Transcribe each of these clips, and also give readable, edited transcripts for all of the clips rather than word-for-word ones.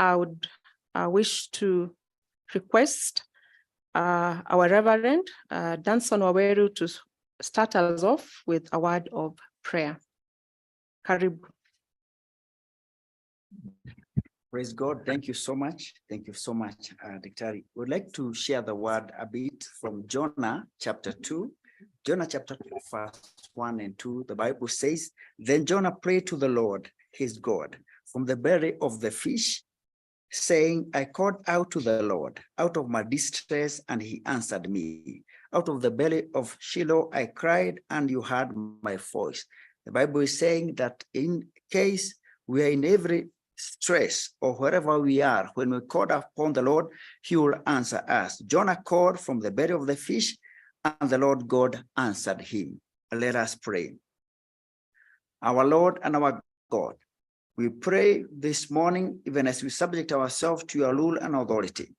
I would wish to request our Reverend Danson Waweru to start us off with a word of prayer. Karibu. Praise God. Thank you so much. Thank you so much, Dictari. We'd like to share the word a bit from Jonah chapter 2. Jonah chapter 2, verse 1 and 2. The Bible says, "Then Jonah prayed to the Lord, his God, from the belly of the fish, saying, I called out to the Lord out of my distress, and he answered me. Out of the belly of Shiloh I cried, and you heard my voice." The Bible is saying that in case we are in every stress or wherever we are, when we call upon the Lord, he will answer us. Jonah called from the belly of the fish, and the Lord God answered him. Let us pray. Our Lord and our God, we pray this morning, even as we subject ourselves to your rule and authority.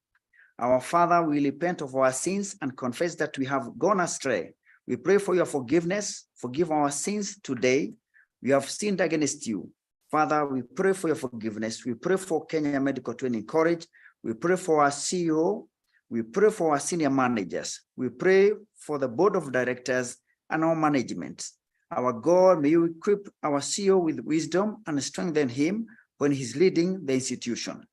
Our Father, we repent of our sins and confess that we have gone astray. We pray for your forgiveness. Forgive our sins today. We have sinned against you. Father, we pray for your forgiveness. We pray for Kenya Medical Training College. We pray for our CEO. We pray for our senior managers. We pray for the board of directors and our management. Our God, may you equip our CEO with wisdom and strengthen him when he's leading the institution.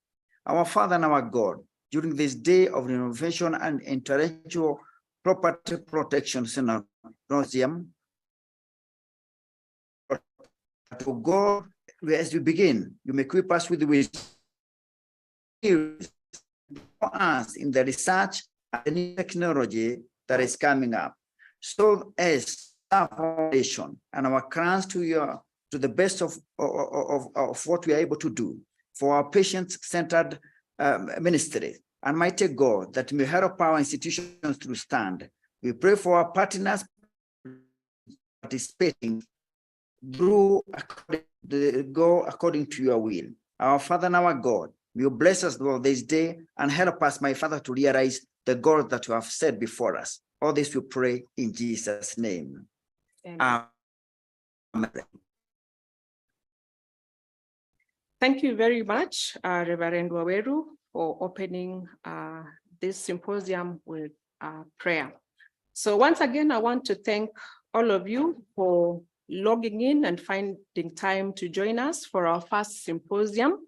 Our Father and our God, during this day of innovation and intellectual property protection symposium, to God, as we begin, you may equip us with wisdom for us in the research and the new technology that is coming up, so as our foundation and our crowns to the best of what we are able to do for our patient-centered ministry. And mighty God, that may help our institutions to stand. We pray for our partners participating go according to your will. Our Father and our God, may you bless us Lord this day and help us, my Father, to realize the goal that you have set before us. All this we pray in Jesus' name. Amen. Thank you very much, Reverend Waweru, for opening this symposium with prayer. So once again, I want to thank all of you for logging in and finding time to join us for our first symposium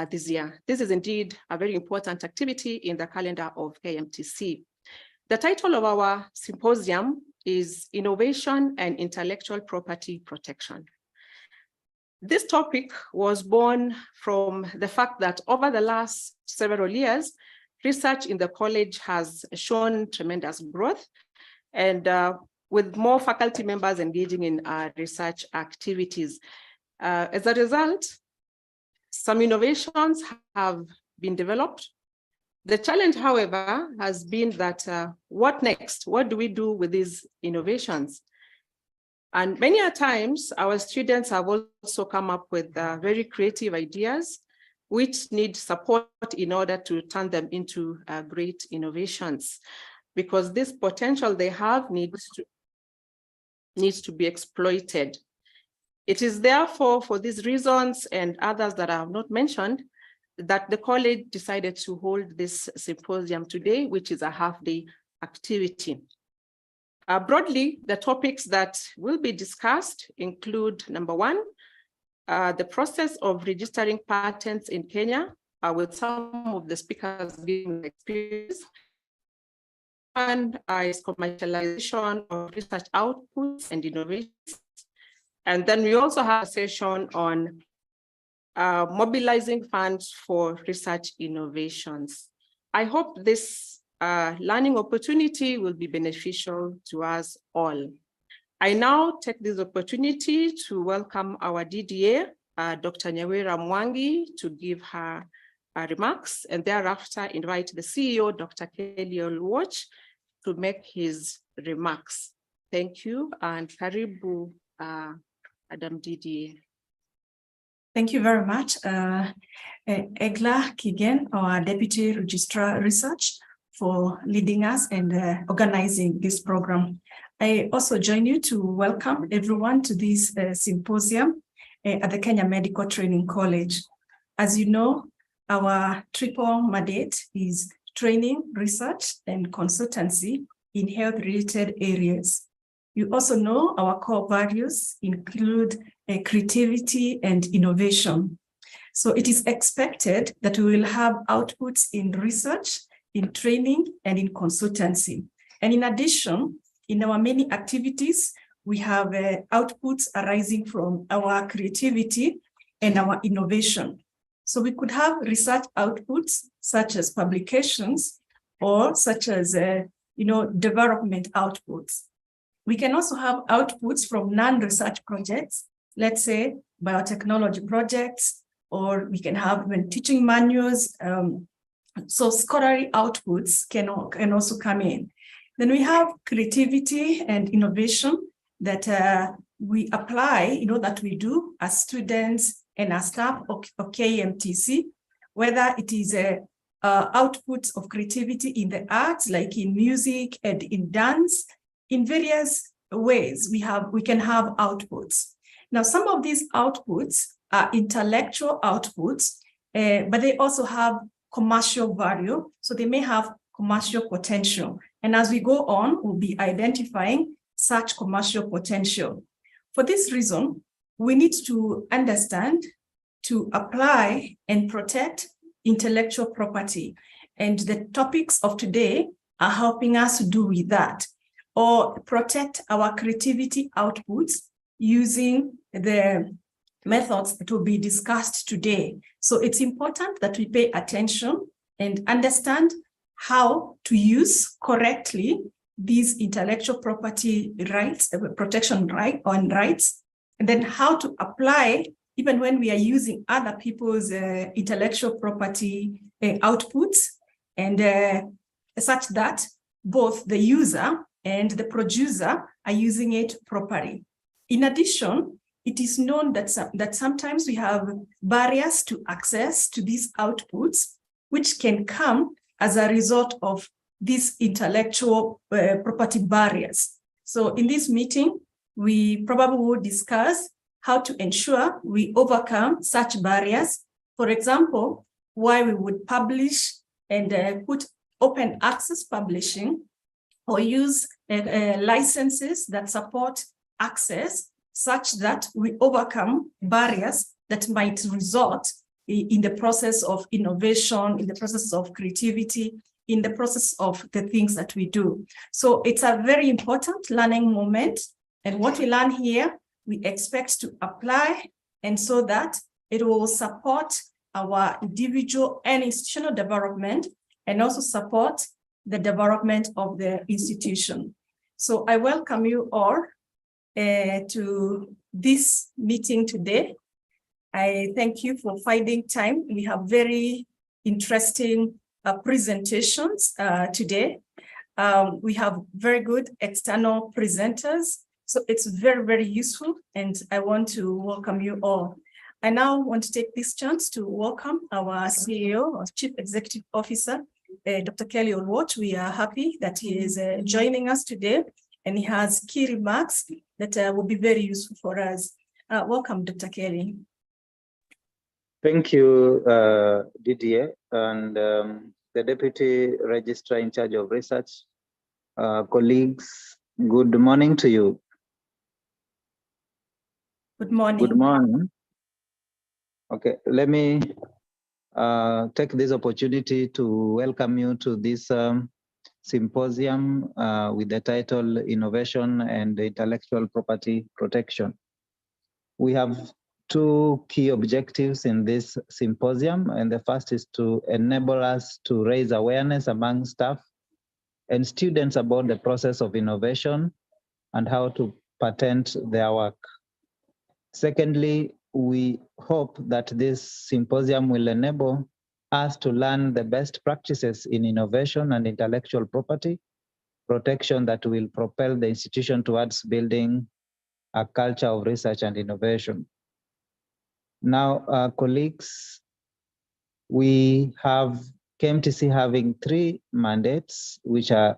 this year. This is indeed a very important activity in the calendar of KMTC. The title of our symposium is Innovation and Intellectual Property Protection. This topic was born from the fact that over the last several years, research in the college has shown tremendous growth, and with more faculty members engaging in research activities. As a result, some innovations have been developed. The challenge, however, has been that what next? What do we do with these innovations? And many a times, our students have also come up with very creative ideas, which need support in order to turn them into great innovations, because this potential they have needs to be exploited. It is therefore for these reasons and others that I have not mentioned that the college decided to hold this symposium today, which is a half-day activity. Broadly, the topics that will be discussed include, number one, the process of registering patents in Kenya, with some of the speakers giving experience, and is commercialization of research outputs and innovations. And then we also have a session on mobilizing funds for research innovations. I hope this learning opportunity will be beneficial to us all. I now take this opportunity to welcome our DDA, Dr. Nyawira Mwangi, to give her remarks, and thereafter invite the CEO, Dr. Kelly Olwoch, to make his remarks. Thank you, and karibu, Adam DDA. Thank you very much, Egla Kigen, our Deputy Registrar Research, for leading us and organizing this program. I also join you to welcome everyone to this symposium at the Kenya Medical Training College. As you know, our triple mandate is training, research, and consultancy in health-related areas. You also know our core values include creativity and innovation. So it is expected that we will have outputs in research, in training, and in consultancy. And in addition, in our many activities, we have outputs arising from our creativity and our innovation. So we could have research outputs such as publications or such as development outputs. We can also have outputs from non-research projects, let's say biotechnology projects, or we can have teaching manuals. So scholarly outputs can also come in. Then we have creativity and innovation that we apply, that we do as students and as staff of KMTC, whether it is outputs of creativity in the arts, like in music and in dance. In various ways, we can have outputs. Now, some of these outputs are intellectual outputs, but they also have commercial value. So they may have commercial potential. And as we go on, we'll be identifying such commercial potential. For this reason, we need to understand, to apply and protect intellectual property. And the topics of today are helping us to do with that, or protect our creativity outputs using the methods that will be discussed today. So it's important that we pay attention and understand how to use correctly these intellectual property rights, protection rights, and then how to apply even when we are using other people's intellectual property outputs, and such that both the user and the producer are using it properly. In addition, it is known that sometimes we have barriers to access to these outputs, which can come as a result of these intellectual property barriers. So in this meeting, we probably will discuss how to ensure we overcome such barriers. For example, why we would publish and put open access publishing, or use licenses that support access, such that we overcome barriers that might result in the process of innovation, in the process of creativity, in the process of the things that we do. So it's a very important learning moment. And what we learn here, we expect to apply, and so that it will support our individual and institutional development, and also support the development of the institution. So I welcome you all to this meeting today. I thank you for finding time. We have very interesting presentations today. We have very good external presenters, so it's very, very useful, and I want to welcome you all. I now want to take this chance to welcome our CEO, or Chief Executive Officer, Dr. Kelly Olwot. We are happy that he is joining us today, and he has key remarks that will be very useful for us. Welcome, Dr. Kelly. Thank you, Didier, and the Deputy Registrar in charge of research. Colleagues, good morning to you. Good morning. Good morning. Okay, let me take this opportunity to welcome you to this symposium with the title Innovation and Intellectual Property Protection. We have two key objectives in this symposium, and the first is to enable us to raise awareness among staff and students about the process of innovation and how to patent their work. Secondly, we hope that this symposium will enable us to learn the best practices in innovation and intellectual property protection that will propel the institution towards building a culture of research and innovation. Now, colleagues, we have KMTC having 3 mandates, which are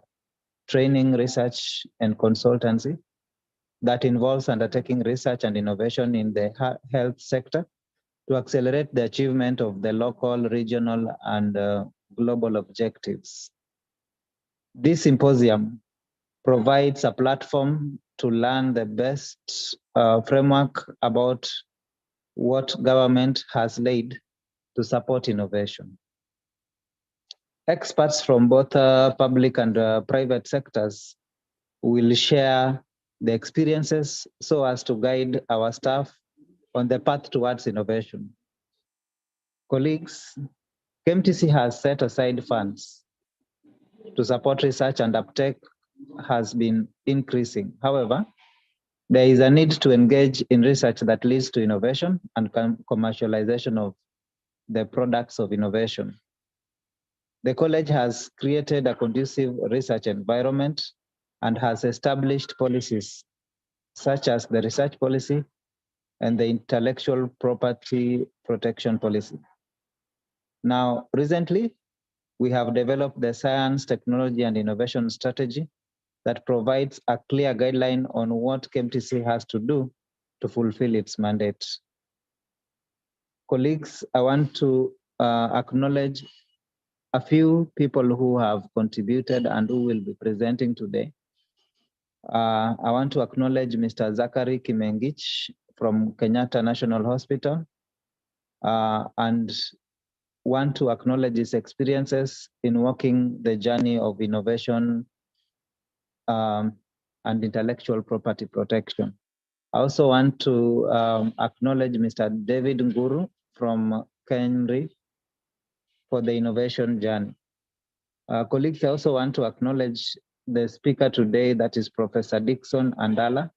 training, research, and consultancy, that involves undertaking research and innovation in the health sector. to accelerate the achievement of the local, regional, and global objectives. This symposium provides a platform to learn the best framework about what government has laid to support innovation. Experts from both public and private sectors will share the experiences so as to guide our staff on the path towards innovation. Colleagues, KMTC has set aside funds to support research, and uptake has been increasing. However, there is a need to engage in research that leads to innovation and commercialization of the products of innovation. The college has created a conducive research environment and has established policies such as the research policy and the intellectual property protection policy. Now, recently, we have developed the science, technology, and innovation strategy that provides a clear guideline on what KMTC has to do to fulfill its mandate. Colleagues, I want to acknowledge a few people who have contributed and who will be presenting today. I want to acknowledge Mr. Zachary Kimengich from Kenyatta National Hospital, and want to acknowledge his experiences in walking the journey of innovation and intellectual property protection. I also want to acknowledge Mr. David Nguru from KENRI for the innovation journey. Colleagues, I also want to acknowledge the speaker today, that is Professor Dickson Andala,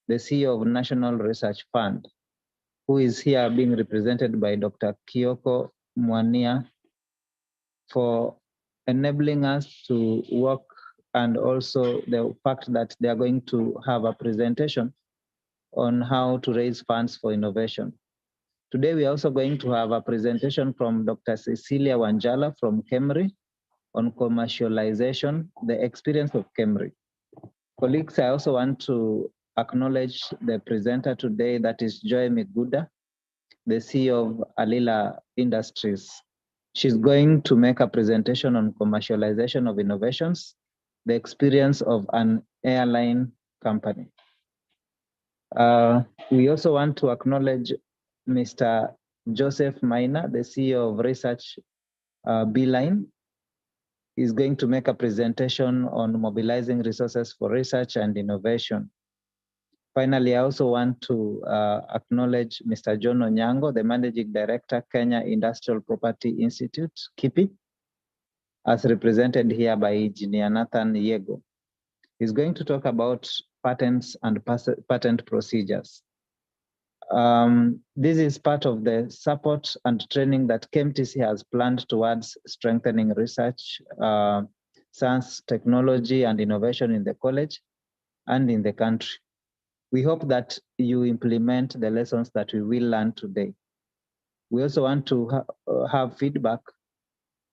the CEO of National Research Fund, who is here being represented by Dr. Kioko Mwania, for enabling us to work, and also the fact that they are going to have a presentation on how to raise funds for innovation. Today, we are also going to have a presentation from Dr. Cecilia Wanjala from KEMRI on commercialization, the experience of KEMRI. Colleagues, I also want to acknowledge the presenter today, that is Joy Miguda, the CEO of Alila Industries. She's going to make a presentation on commercialization of innovations, the experience of an airline company. We also want to acknowledge Mr. Joseph Maina, the CEO of Research Beeline. He's going to make a presentation on mobilizing resources for research and innovation. Finally, I also want to acknowledge Mr. John Onyango, the Managing Director, Kenya Industrial Property Institute, KIPI, as represented here by Engineer Nathan Yego. He's going to talk about patents and patent procedures. This is part of the support and training that KMTC has planned towards strengthening research, science, technology, and innovation in the college and in the country. We hope that you implement the lessons that we will learn today. We also want to have feedback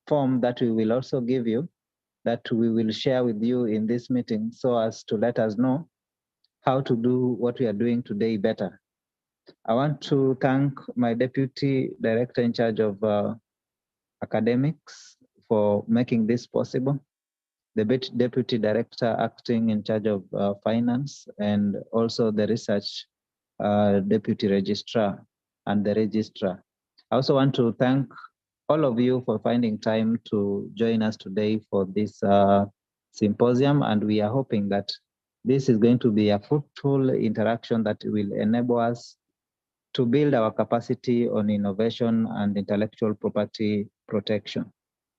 form that we will also give you, that we will share with you in this meeting, so as to let us know how to do what we are doing today better. I want to thank my Deputy Director in charge of academics for making this possible, the Deputy Director acting in charge of finance, and also the research Deputy Registrar and the Registrar. I also want to thank all of you for finding time to join us today for this symposium, and we are hoping that this is going to be a fruitful interaction that will enable us to build our capacity on innovation and intellectual property protection.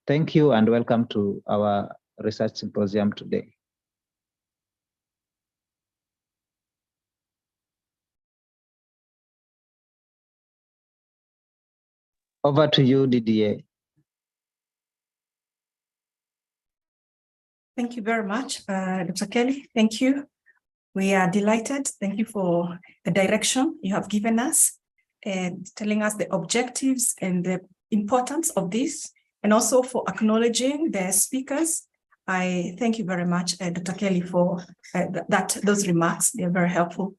Thank you and welcome to our research symposium today. Over to you, Didier. Thank you very much, Dr. Kelly. Thank you. We are delighted. Thank you for the direction you have given us and telling us the objectives and the importance of this, and also for acknowledging the speakers. I thank you very much, Dr. Kelly, for those remarks. They're very helpful.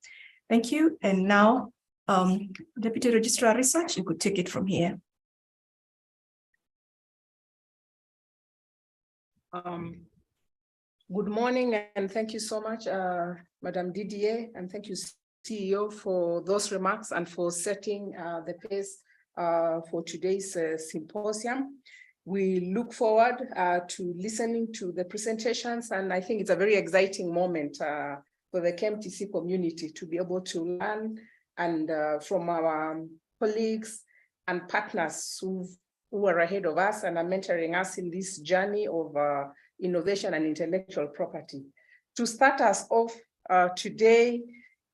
Thank you. And now Deputy Registrar Research, you could take it from here. Good morning, and thank you so much, Madam Didier, and thank you, CEO, for those remarks and for setting the pace for today's symposium. We look forward to listening to the presentations, and I think it's a very exciting moment for the KMTC community to be able to learn and from our colleagues and partners who are ahead of us and are mentoring us in this journey of innovation and intellectual property. To start us off today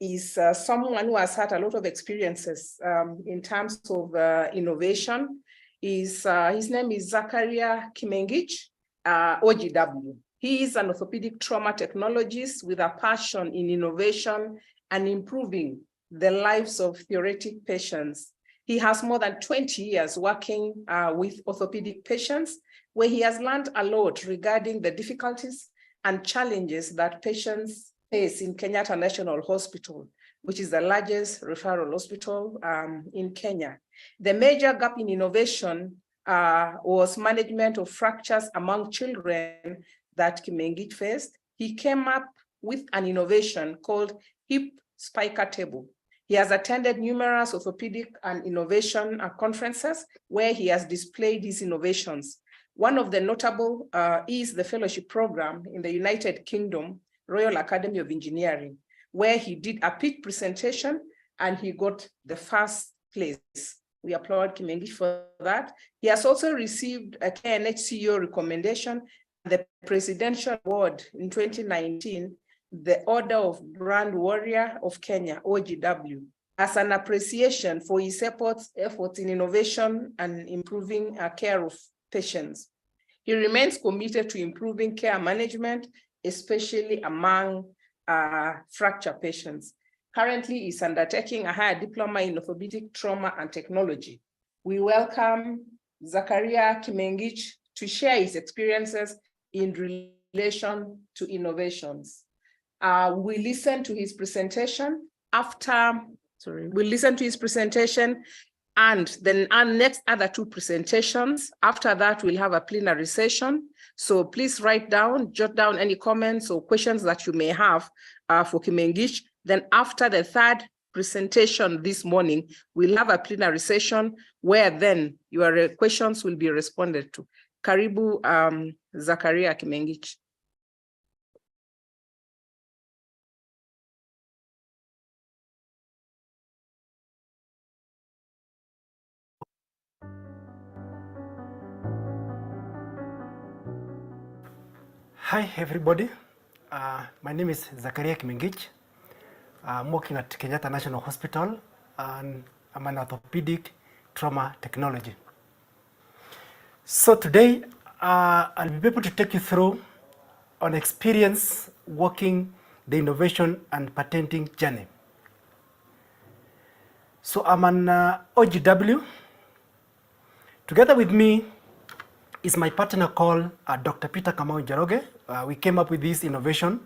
is someone who has had a lot of experiences in terms of innovation. His name is Zakaria Kimengich, OGW. He is an orthopedic trauma technologist with a passion in innovation and improving the lives of theoretic patients. He has more than 20 years working with orthopedic patients, where he has learned a lot regarding the difficulties and challenges that patients face in Kenyatta National Hospital, which is the largest referral hospital in Kenya. The major gap in innovation was management of fractures among children that Kimengich faced. He came up with an innovation called hip spiker table. He has attended numerous orthopedic and innovation conferences where he has displayed his innovations. One of the notable is the fellowship program in the United Kingdom, Royal Academy of Engineering, where he did a pitch presentation and he got the first place. We applaud Kimengich for that. He has also received a KNH CEO recommendation, the Presidential Award in 2019, the Order of Grand Warrior of Kenya, OGW, as an appreciation for his efforts in innovation and improving care of patients. He remains committed to improving care management, especially among fracture patients. Currently, he's undertaking a higher diploma in orthopedic trauma and technology. We welcome Zakaria Kimengich to share his experiences in relation to innovations. We listen to his presentation we'll listen to his presentation and then our next other two presentations. After that, we'll have a plenary session. So please jot down any comments or questions that you may have for Kimengich. Then after the third presentation this morning, we'll have a plenary session where then your questions will be responded to. Karibu, Zakaria Kimengich. Hi, everybody. My name is Zakaria Kimengich. I'm working at Kenyatta National Hospital, and I'm an orthopedic trauma technology. So today, I'll be able to take you through an experience working the innovation and patenting journey. So I'm an OGW. Together with me is my partner called Dr. Peter Kamau Njoroge. We came up with this innovation.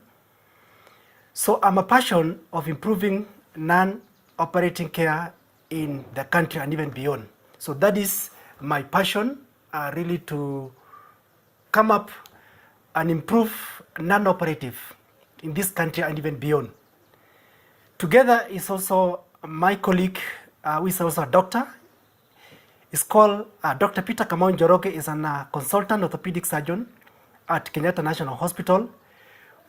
So I'm a passion of improving non-operating care in the country and even beyond. So that is my passion, really to come up and improve non-operative in this country and even beyond. Together is also my colleague, who is also a doctor. It's called Dr. Peter Kamau Njoroge, is a consultant orthopedic surgeon at Kenyatta National Hospital,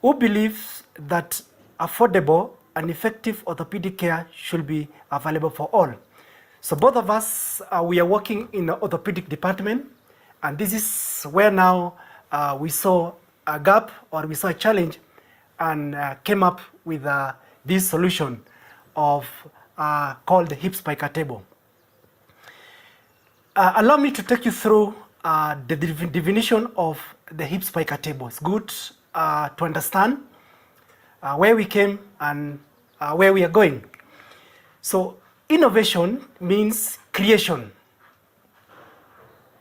who believes that affordable and effective orthopedic care should be available for all. So both of us, we are working in the orthopedic department, and this is where now we saw a gap, or we saw a challenge, and came up with this solution of called the hip spiker table. Allow me to take you through the definition of the hip spiker table. It's good to understand where we came and where we are going. So innovation means creation.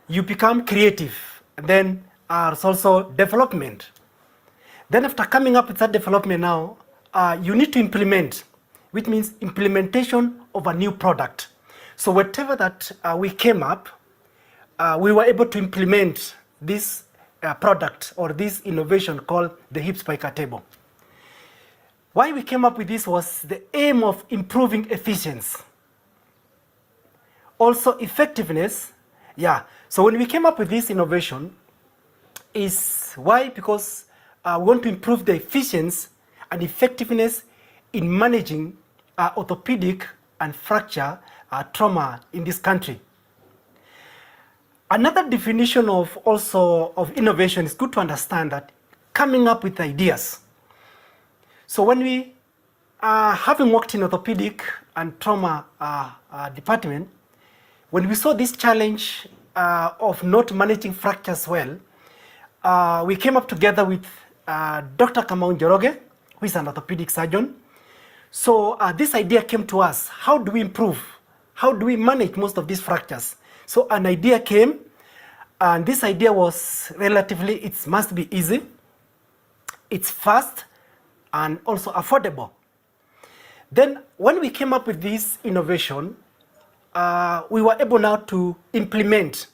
You become creative, and then there's also development. Then after coming up with that development now, you need to implement. which means implementation of a new product. So whatever that we came up, we were able to implement this product or this innovation called the hip spiker table. Why we came up with this was the aim of improving efficiency. Also effectiveness, yeah. So when we came up with this innovation, is why? Because we want to improve the efficiency and effectiveness in managing orthopedic and fracture trauma in this country. Another definition of innovation is good to understand that coming up with ideas. So when we having worked in orthopedic and trauma department, when we saw this challenge of not managing fractures well, we came up together with Dr. Kamau Njoroge, who is an orthopedic surgeon. So this idea came to us. How do we improve? How do we manage most of these fractures? So an idea came, and this idea was relatively, it must be easy, it's fast, and also affordable. Then when we came up with this innovation, we were able now to implement.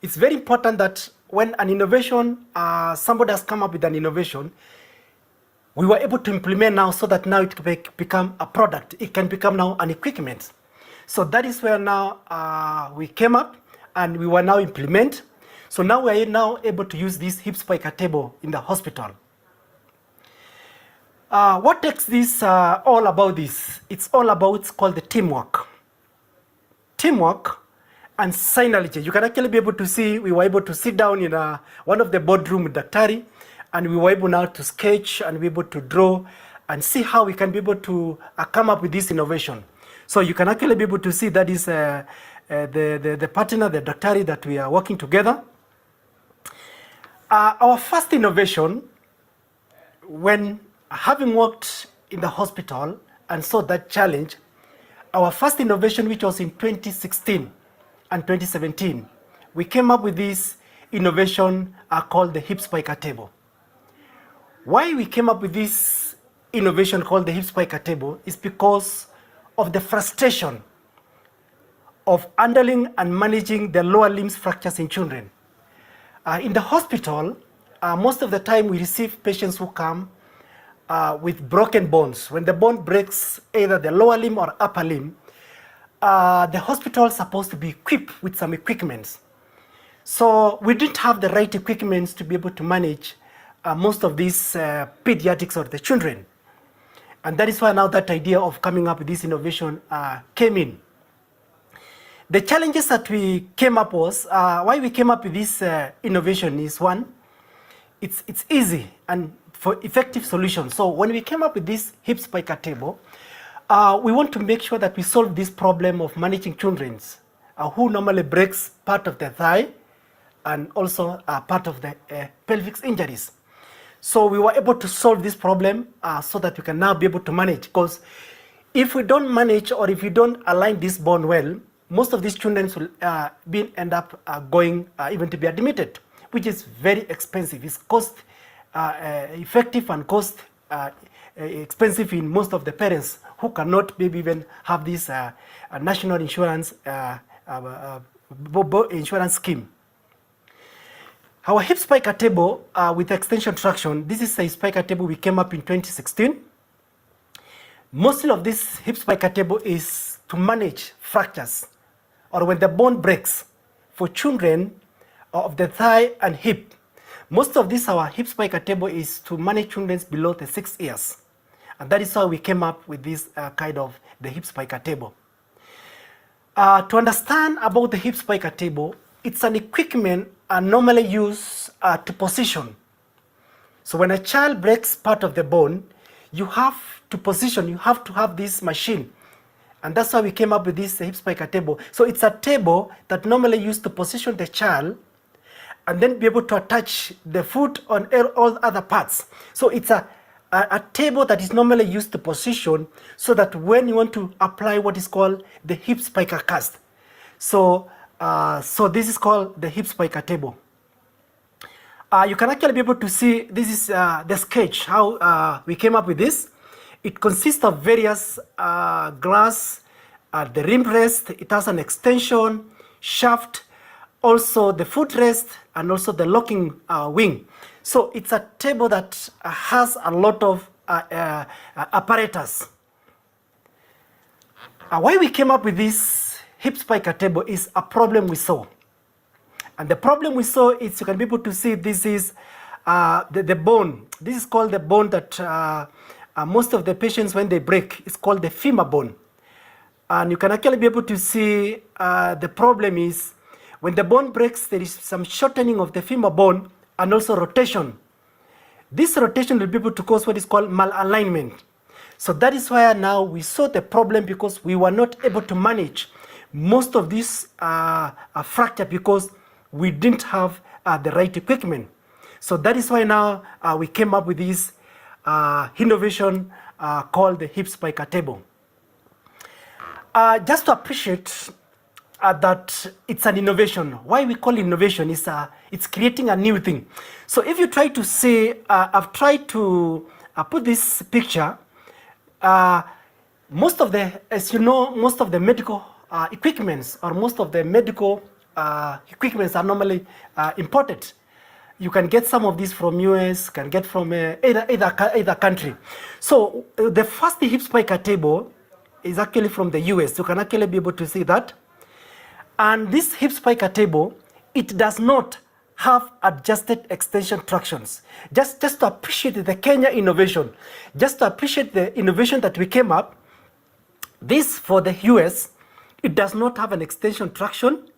It's very important that when an innovation, somebody has come up with an innovation, we were able to implement now so that now it can become a product. It can become now an equipment. So that is where now we came up and we were now implement. So now we are now able to use this hip spiker table in the hospital. What takes this all about this? It's all about, it's called the teamwork. Teamwork and synergy. You can actually be able to see, we were able to sit down in one of the boardroom with Daktari, and we were able now to sketch and be able to draw and see how we can be able to come up with this innovation. So you can actually be able to see that is the partner, the Daktari, that we are working together. Our first innovation, when having worked in the hospital and saw that challenge, our first innovation, which was in 2016 and 2017, we came up with this innovation called the hip spiker table. Why we came up with this innovation called the hip spiker table is because of the frustration of handling and managing the lower limbs fractures in children. In the hospital, most of the time we receive patients who come with broken bones. When the bone breaks either the lower limb or upper limb, the hospital is supposed to be equipped with some equipment. So we didn't have the right equipment to be able to manage most of these pediatrics or the children. And that is why now that idea of coming up with this innovation came in. The challenges that we came up was, why we came up with this innovation is one, it's easy and for effective solutions. So when we came up with this hip spiker table, we want to make sure that we solve this problem of managing children who normally breaks part of the thigh and also part of the pelvic injuries. So we were able to solve this problem so that we can now be able to manage, because if we don't manage or if we don't align this bone well, most of these children will end up going even to be admitted, which is very expensive. It's cost effective and cost expensive in most of the parents who cannot maybe even have this national insurance insurance scheme. Our hip spiker table with extension traction, this is a spiker table we came up in 2016. Mostly of this hip spiker table is to manage fractures or when the bone breaks for children of the thigh and hip. Most of this, our hip spiker table is to manage children below the 6 years. And that is how we came up with this kind of the hip spiker table. To understand about the hip spiker table, it's an equipment normally used to position. So when a child breaks part of the bone, you have to position, you have to have this machine. And that's why we came up with this hip spiker table. So it's a table that normally used to position the child and then be able to attach the foot on all other parts. So it's a table that is normally used to position so that when you want to apply what is called the hip spiker cast. So this is called the hip spiker table. You can actually be able to see, this is the sketch, how we came up with this. It consists of various glass, the rim rest, it has an extension, shaft, also the footrest, and also the locking wing. So it's a table that has a lot of apparatus. Why we came up with this hip spiker table is a problem we saw. And the problem we saw is, you can be able to see, this is the bone. This is called the bone that most of the patients, when they break, it's called the femur bone. And you can actually be able to see the problem is, when the bone breaks, there is some shortening of the femur bone and also rotation. This rotation will be able to cause what is called malalignment. So that is why now we saw the problem, because we were not able to manage most of this fracture because we didn't have the right equipment. So that is why now we came up with this innovation called the hip spiker table. Just to appreciate that it's an innovation. Why we call innovation is it's creating a new thing. So if you try to say, I've tried to put this picture, most of the, as you know, most of the medical equipments, or most of the medical equipments are normally imported. You can get some of these from US, can get from either country. So the first hip spiker table is actually from the US. You can actually be able to see that. And this hip spiker table, it does not have adjusted extension tractions. Just to appreciate the Kenya innovation, just to appreciate the innovation that we came up, this for the US, it does not have an extension traction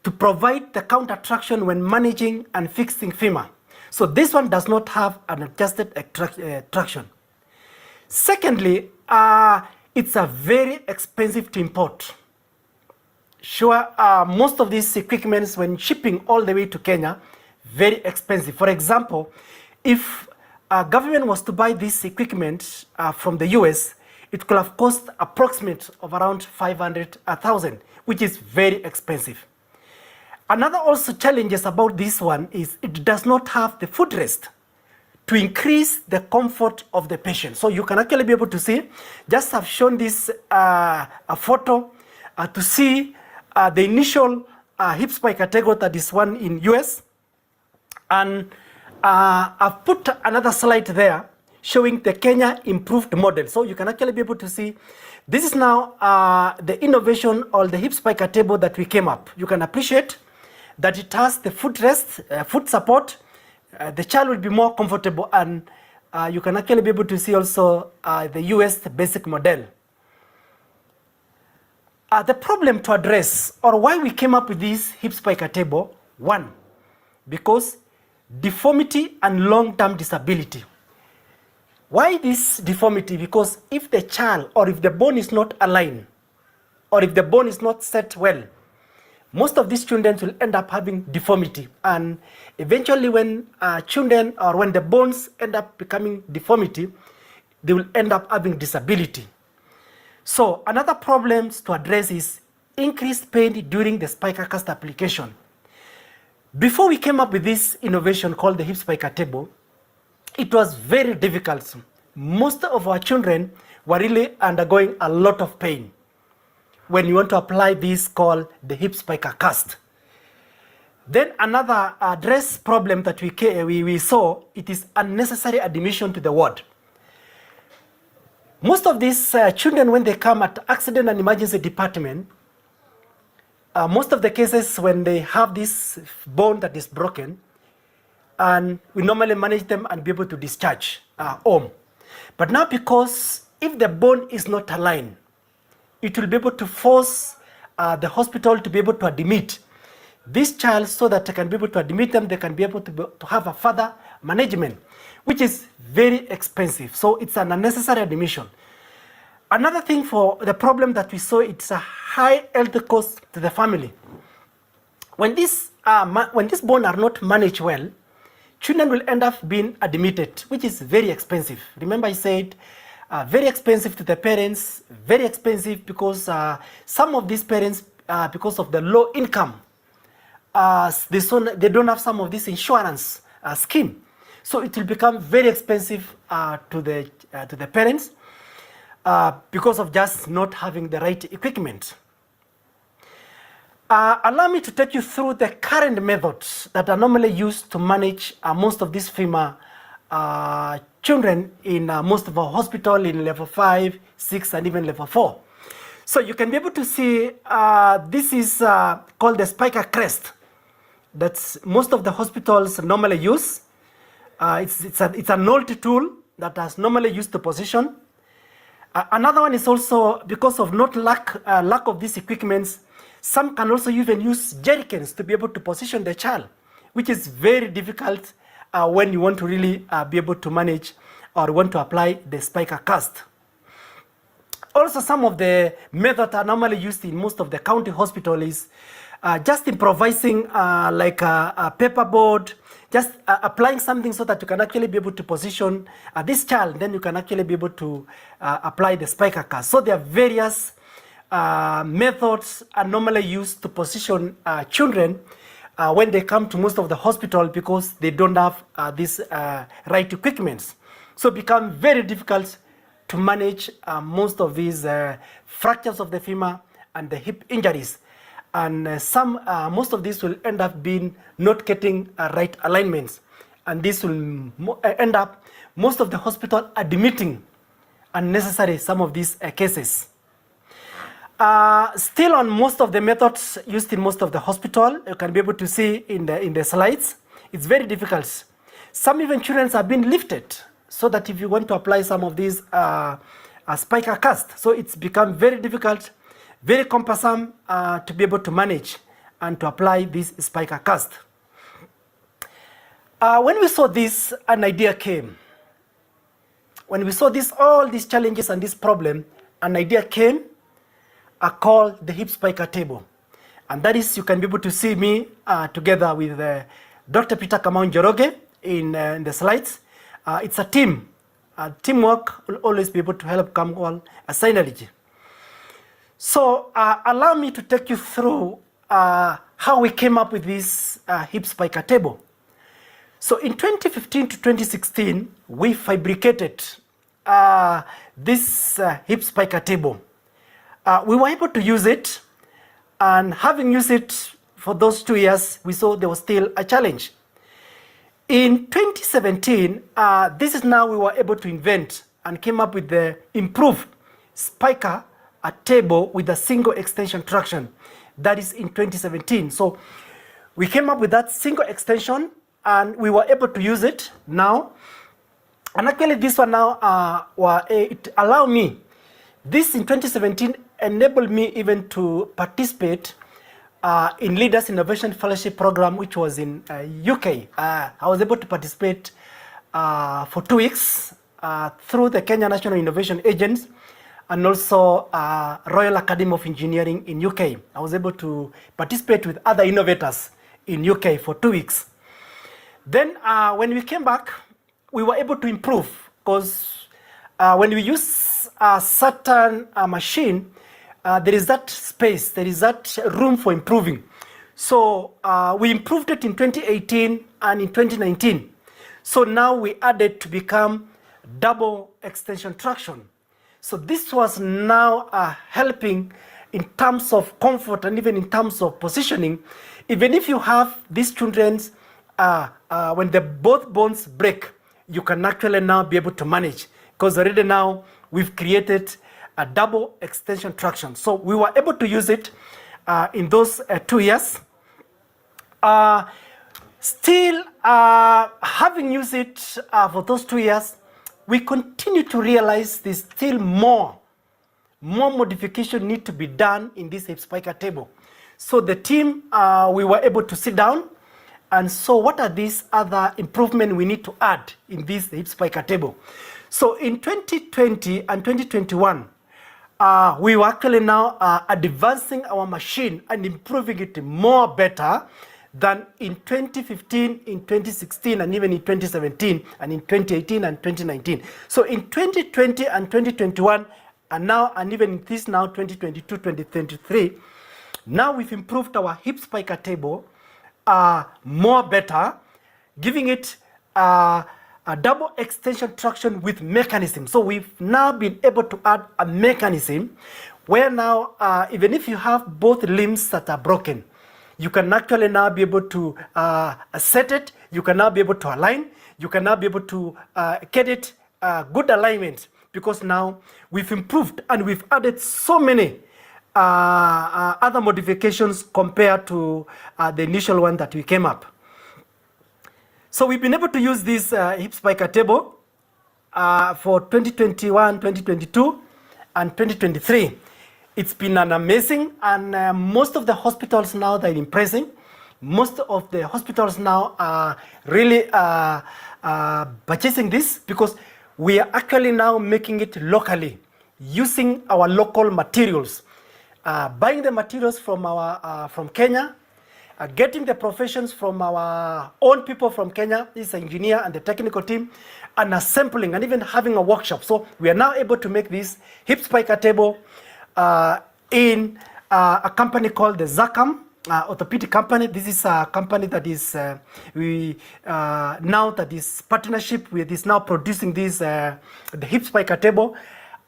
to provide the counter traction when managing and fixing femur. So this one does not have an adjusted traction. Secondly, it's a very expensive to import. Sure, most of these equipments, when shipping all the way to Kenya, very expensive. For example, if a government was to buy this equipment from the US, it could have cost approximate of around 500,000, which is very expensive. Another also challenges about this one is it does not have the footrest to increase the comfort of the patient. So you can actually be able to see, just have shown this a photo to see the initial hip spiker table, that is one in US. And I've put another slide there showing the Kenya improved model. So you can actually be able to see, this is now the innovation or the hip spiker table that we came up. You can appreciate that it has the footrest, foot support. The child will be more comfortable, and you can actually be able to see also the US basic model. The problem to address, or why we came up with this hip spiker table, one, because deformity and long-term disability. Why this deformity? Because if the child, or if the bone is not aligned, or if the bone is not set well, most of these children will end up having deformity. And eventually when children, or when the bones end up becoming deformity, they will end up having disability. So another problem to address is increased pain during the spiker cast application. Before we came up with this innovation called the hip spiker table, it was very difficult. Most of our children were really undergoing a lot of pain when you want to apply this called the hip spiker cast. Then another address problem that we saw, it is unnecessary admission to the ward. Most of these children, when they come at accident and emergency department, most of the cases when they have this bone that is broken, and we normally manage them and be able to discharge home. But now, because if the bone is not aligned, it will be able to force the hospital to be able to admit this child, so that they can be able to admit them, they can be able to have a further management, which is very expensive. So it's an unnecessary admission. Another thing for the problem that we saw, it's a high health cost to the family. When these bones are not managed well, children will end up being admitted, which is very expensive. Remember I said, very expensive to the parents, very expensive because some of these parents, because of the low income, they don't have some of this insurance scheme. So it will become very expensive to the parents because of just not having the right equipment. Allow me to take you through the current methods that are normally used to manage most of these FEMA children in most of our hospital in level 5, 6, and even level 4. So you can be able to see this is called the spiker crest. That's most of the hospitals normally use. It's an old tool that is normally used to position. Another one is also because of not lack of these equipments. Some can also even use jerrycans to be able to position the child, which is very difficult when you want to really be able to manage or want to apply the spiker cast. Also, some of the methods are normally used in most of the county hospitals is just improvising like a paperboard, just applying something so that you can actually be able to position this child, then you can actually be able to apply the spiker cast. So there are various methods are normally used to position children when they come to most of the hospital because they don't have this right equipment. So it becomes very difficult to manage most of these fractures of the femur and the hip injuries. And most of these will end up being not getting right alignments. And this will end up most of the hospital admitting unnecessary some of these cases. Still on most of the methods used in most of the hospital, you can be able to see in the slides, it's very difficult. Some even children have been lifted so that if you want to apply some of these spiker cast, so it's become very difficult, very cumbersome to be able to manage and to apply this spiker cast. When we saw this, an idea came. When we saw this, all these challenges and this problem, an idea came called the hip spiker table. And that is, you can be able to see me together with Dr. Peter Kamau Njoroge in the slides. It's a team. Teamwork will always be able to help come on a synergy. So allow me to take you through how we came up with this hip spiker table. So in 2015 to 2016, we fabricated this hip spiker table. We were able to use it, and having used it for those 2 years, we saw there was still a challenge. In 2017, this is now we were able to invent and came up with the improved spiker table with a single extension traction. That is in 2017. So we came up with that single extension and we were able to use it now. And actually this one now, it allowed me, this in 2017 enabled me even to participate in Leaders Innovation Fellowship Program, which was in UK. I was able to participate for 2 weeks through the Kenya National Innovation Agents and also Royal Academy of Engineering in UK. I was able to participate with other innovators in UK for 2 weeks. Then when we came back, we were able to improve because when we use a certain machine, there is that space, there is that room for improving. So we improved it in 2018 and in 2019. So now we added to become double extension traction. So this was now helping in terms of comfort and even in terms of positioning. Even if you have these children, when the both bones break, you can actually now be able to manage because already now we've created a double extension traction. So we were able to use it in those 2 years. Still, having used it for those 2 years, we continue to realize there's still more modification need to be done in this hip spiker table. So the team, we were able to sit down and so what are these other improvements we need to add in this hip spiker table? So in 2020 and 2021, we were actually now advancing our machine and improving it more better than in 2015, in 2016, and even in 2017, and in 2018 and 2019. So in 2020 and 2021, and now, and even in this now, 2022, 2023, now we've improved our hip spiker table more better, giving it a double extension traction with mechanism. So we've now been able to add a mechanism where now, even if you have both limbs that are broken, you can actually now be able to set it, you can now be able to align, you can now be able to get it good alignment, because now we've improved and we've added so many other modifications compared to the initial one that we came up. So we've been able to use this hip spiker table for 2021, 2022, and 2023. It's been an amazing, and most of the hospitals now that are impressing. Most of the hospitals now are really purchasing this, because we are actually now making it locally, using our local materials, buying the materials from Kenya, getting the professions from our own people from Kenya, this engineer and the technical team, and assembling and even having a workshop. So we are now able to make this hip spiker table in a company called the Zakam orthopedic company. This is a company that is now that is partnership with is now producing this the hip spiker table,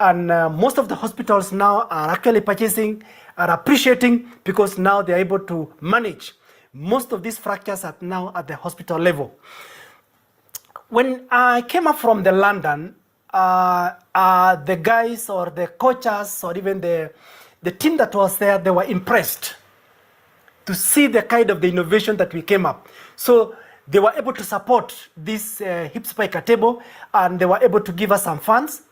and most of the hospitals now are actually purchasing, are appreciating, because now they are able to manage most of these fractures at now at the hospital level. When I came up from the London, the guys or the coaches or even the team that was there, they were impressed to see the kind of the innovation that we came up. So they were able to support this hip spiker table, and they were able to give us some funds.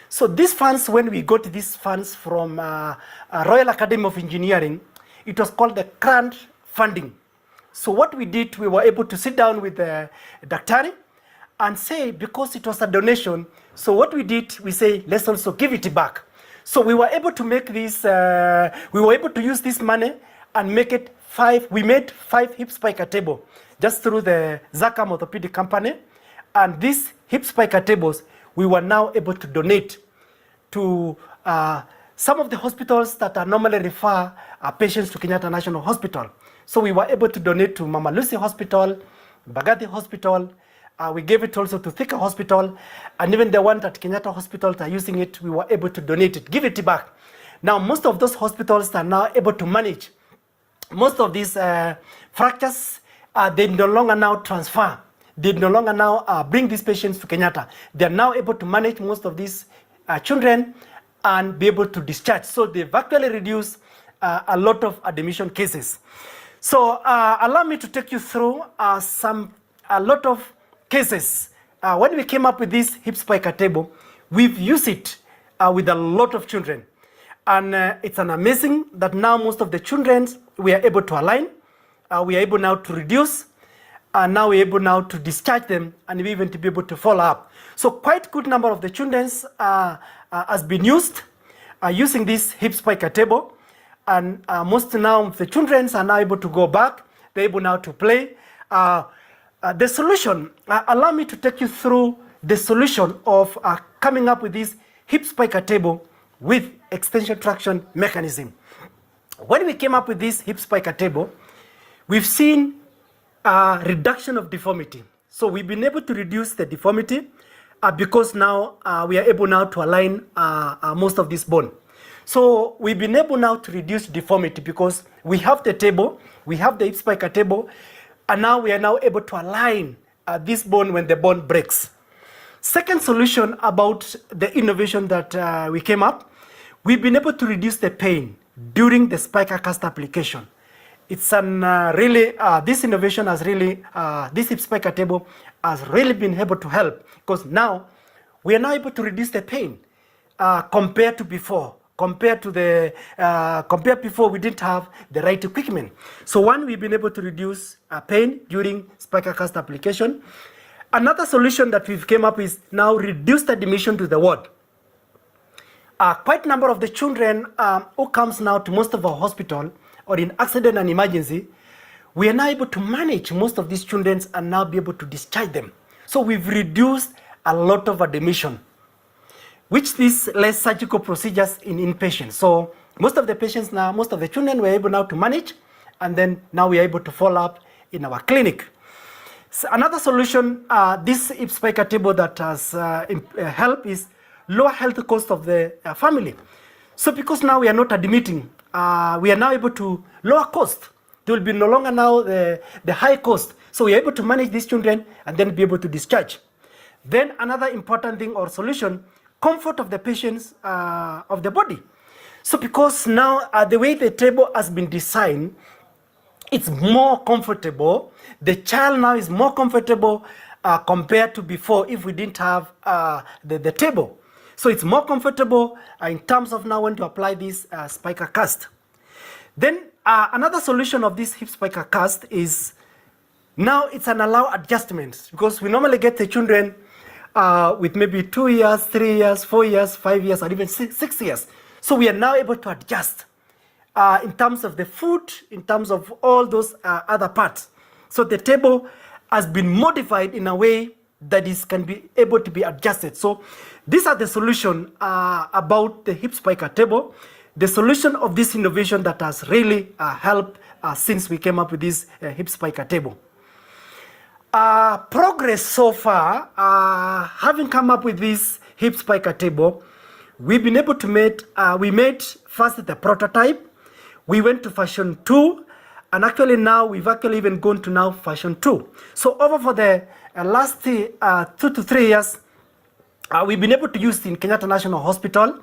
So these funds, when we got these funds from Royal Academy of Engineering, it was called the grant funding. So what we did, we were able to sit down with the Daktari and say, because it was a donation, so what we did, we say, let's also give it back. So we were able to make this, we were able to use this money and make it we made 5 hip spiker table just through the Zakam orthopedic company. And these hip spiker tables, we were now able to donate to some of the hospitals that are normally refer patients to Kenyatta National Hospital. So we were able to donate to Mama Lucy Hospital, Bagati Hospital. We gave it also to Thika Hospital, and even the one at Kenyatta Hospital that are using it, we were able to donate it, give it back. Now, most of those hospitals are now able to manage most of these fractures. They no longer now transfer. They no longer now bring these patients to Kenyatta. They are now able to manage most of these children and be able to discharge. So they've actually reduced a lot of admission cases. So allow me to take you through a lot of cases. When we came up with this hip spiker table, we've used it with a lot of children. And it's an amazing that now most of the children, we are able to align, we are able now to reduce, and now we're able now to discharge them and even to be able to follow up. So quite good number of the children has been used using this hip spiker table. And most now the children are now able to go back, they're able now to play. The solution, allow me to take you through the solution of coming up with this hip spiker table with extension traction mechanism. When we came up with this hip spiker table, we've seen a reduction of deformity. So we've been able to reduce the deformity because now we are able now to align most of this bone. So we've been able now to reduce deformity because we have the table, we have the hip spiker table, and now we are now able to align this bone when the bone breaks. Second solution about the innovation that we came up, we've been able to reduce the pain during the spiker cast application. It's an really, this innovation has really, this hip spiker table has really been able to help, because now we are now able to reduce the pain compared to before. Compared before, we didn't have the right equipment. So one, we've been able to reduce pain during spiker cast application. Another solution that we've came up is now reduce the admission to the ward. Quite a number of the children who comes now to most of our hospital or in accident and emergency, we are now able to manage most of these children and now be able to discharge them. So we've reduced a lot of admission, which is less surgical procedures in inpatients. So most of the patients now, most of the children were able now to manage, and then now we are able to follow up in our clinic. Another solution, this hip spiker table that has helped is lower health cost of the family. So because now we are not admitting, we are now able to lower cost. There will be no longer now the high cost. So we are able to manage these children and then be able to discharge. Then another important thing or solution, comfort of the patients of the body. So because now the way the table has been designed, it's more comfortable. The child now is more comfortable compared to before if we didn't have the table. So it's more comfortable in terms of now when to apply this spiker cast. Then another solution of this hip spiker cast is now it's an allow adjustment, because we normally get the children with maybe 2 years, 3 years, 4 years, 5 years, or even 6 years. So we are now able to adjust in terms of the food, in terms of all those other parts. So the table has been modified in a way that can be able to be adjusted. So these are the solution about the hip spiker table, the solution of this innovation that has really helped since we came up with this hip spiker table. Progress so far, having come up with this hip spiker table, we've been able to we made first the prototype, we went to version 2, and actually now we've actually even gone to now version 2. So over for the last 2 to 3 years, we've been able to use it in Kenyatta National Hospital.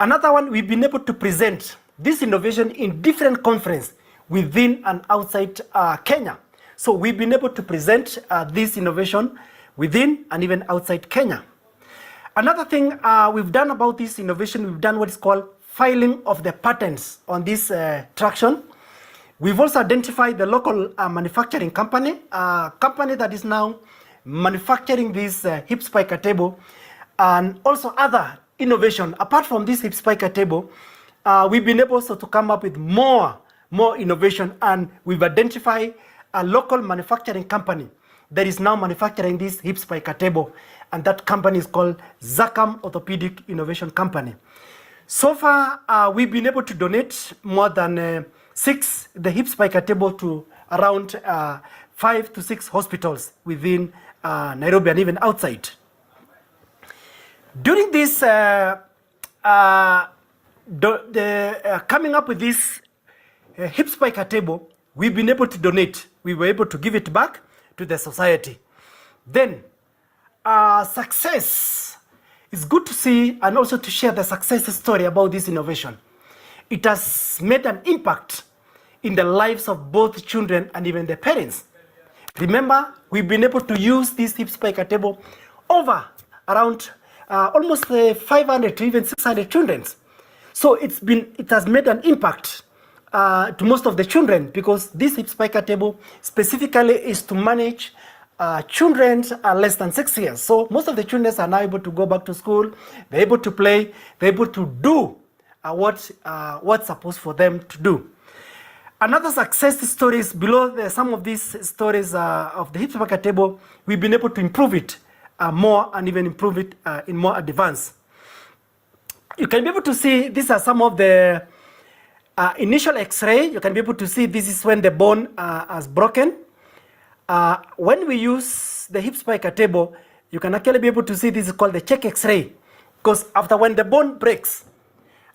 Another one, we've been able to present this innovation in different conferences within and outside Kenya. So we've been able to present this innovation within and even outside Kenya. Another thing we've done about this innovation, we've done what is called filing of the patents on this traction. We've also identified the local manufacturing company, company that is now manufacturing this hip spiker table, and also other innovation. Apart from this hip spiker table, we've been able also to come up with more innovation, and we've identified a local manufacturing company that is now manufacturing this hip spiker table, and that company is called Zakam Orthopedic Innovation Company. So far, we've been able to donate more than the hip spiker table to around 5 to 6 hospitals within Nairobi and even outside. During this, coming up with this hip spiker table, we've been able to donate. We were able to give it back to the society. Then, success. It's good to see and also to share the success story about this innovation. It has made an impact in the lives of both children and even the parents. Remember, we've been able to use this hip spiker table over around almost 500 to even 600 children. So it has made an impact to most of the children, because this hip spiker table specifically is to manage children less than 6 years. So most of the children are now able to go back to school, they're able to play, they're able to do what's supposed for them to do. Another success story is below some of these stories of the hip spiker table. We've been able to improve it more and even improve it in more advance. You can be able to see these are some of the initial X-ray. You can be able to see this is when the bone has broken. When we use the hip spiker table, you can actually be able to see this is called the check X-ray, because after when the bone breaks,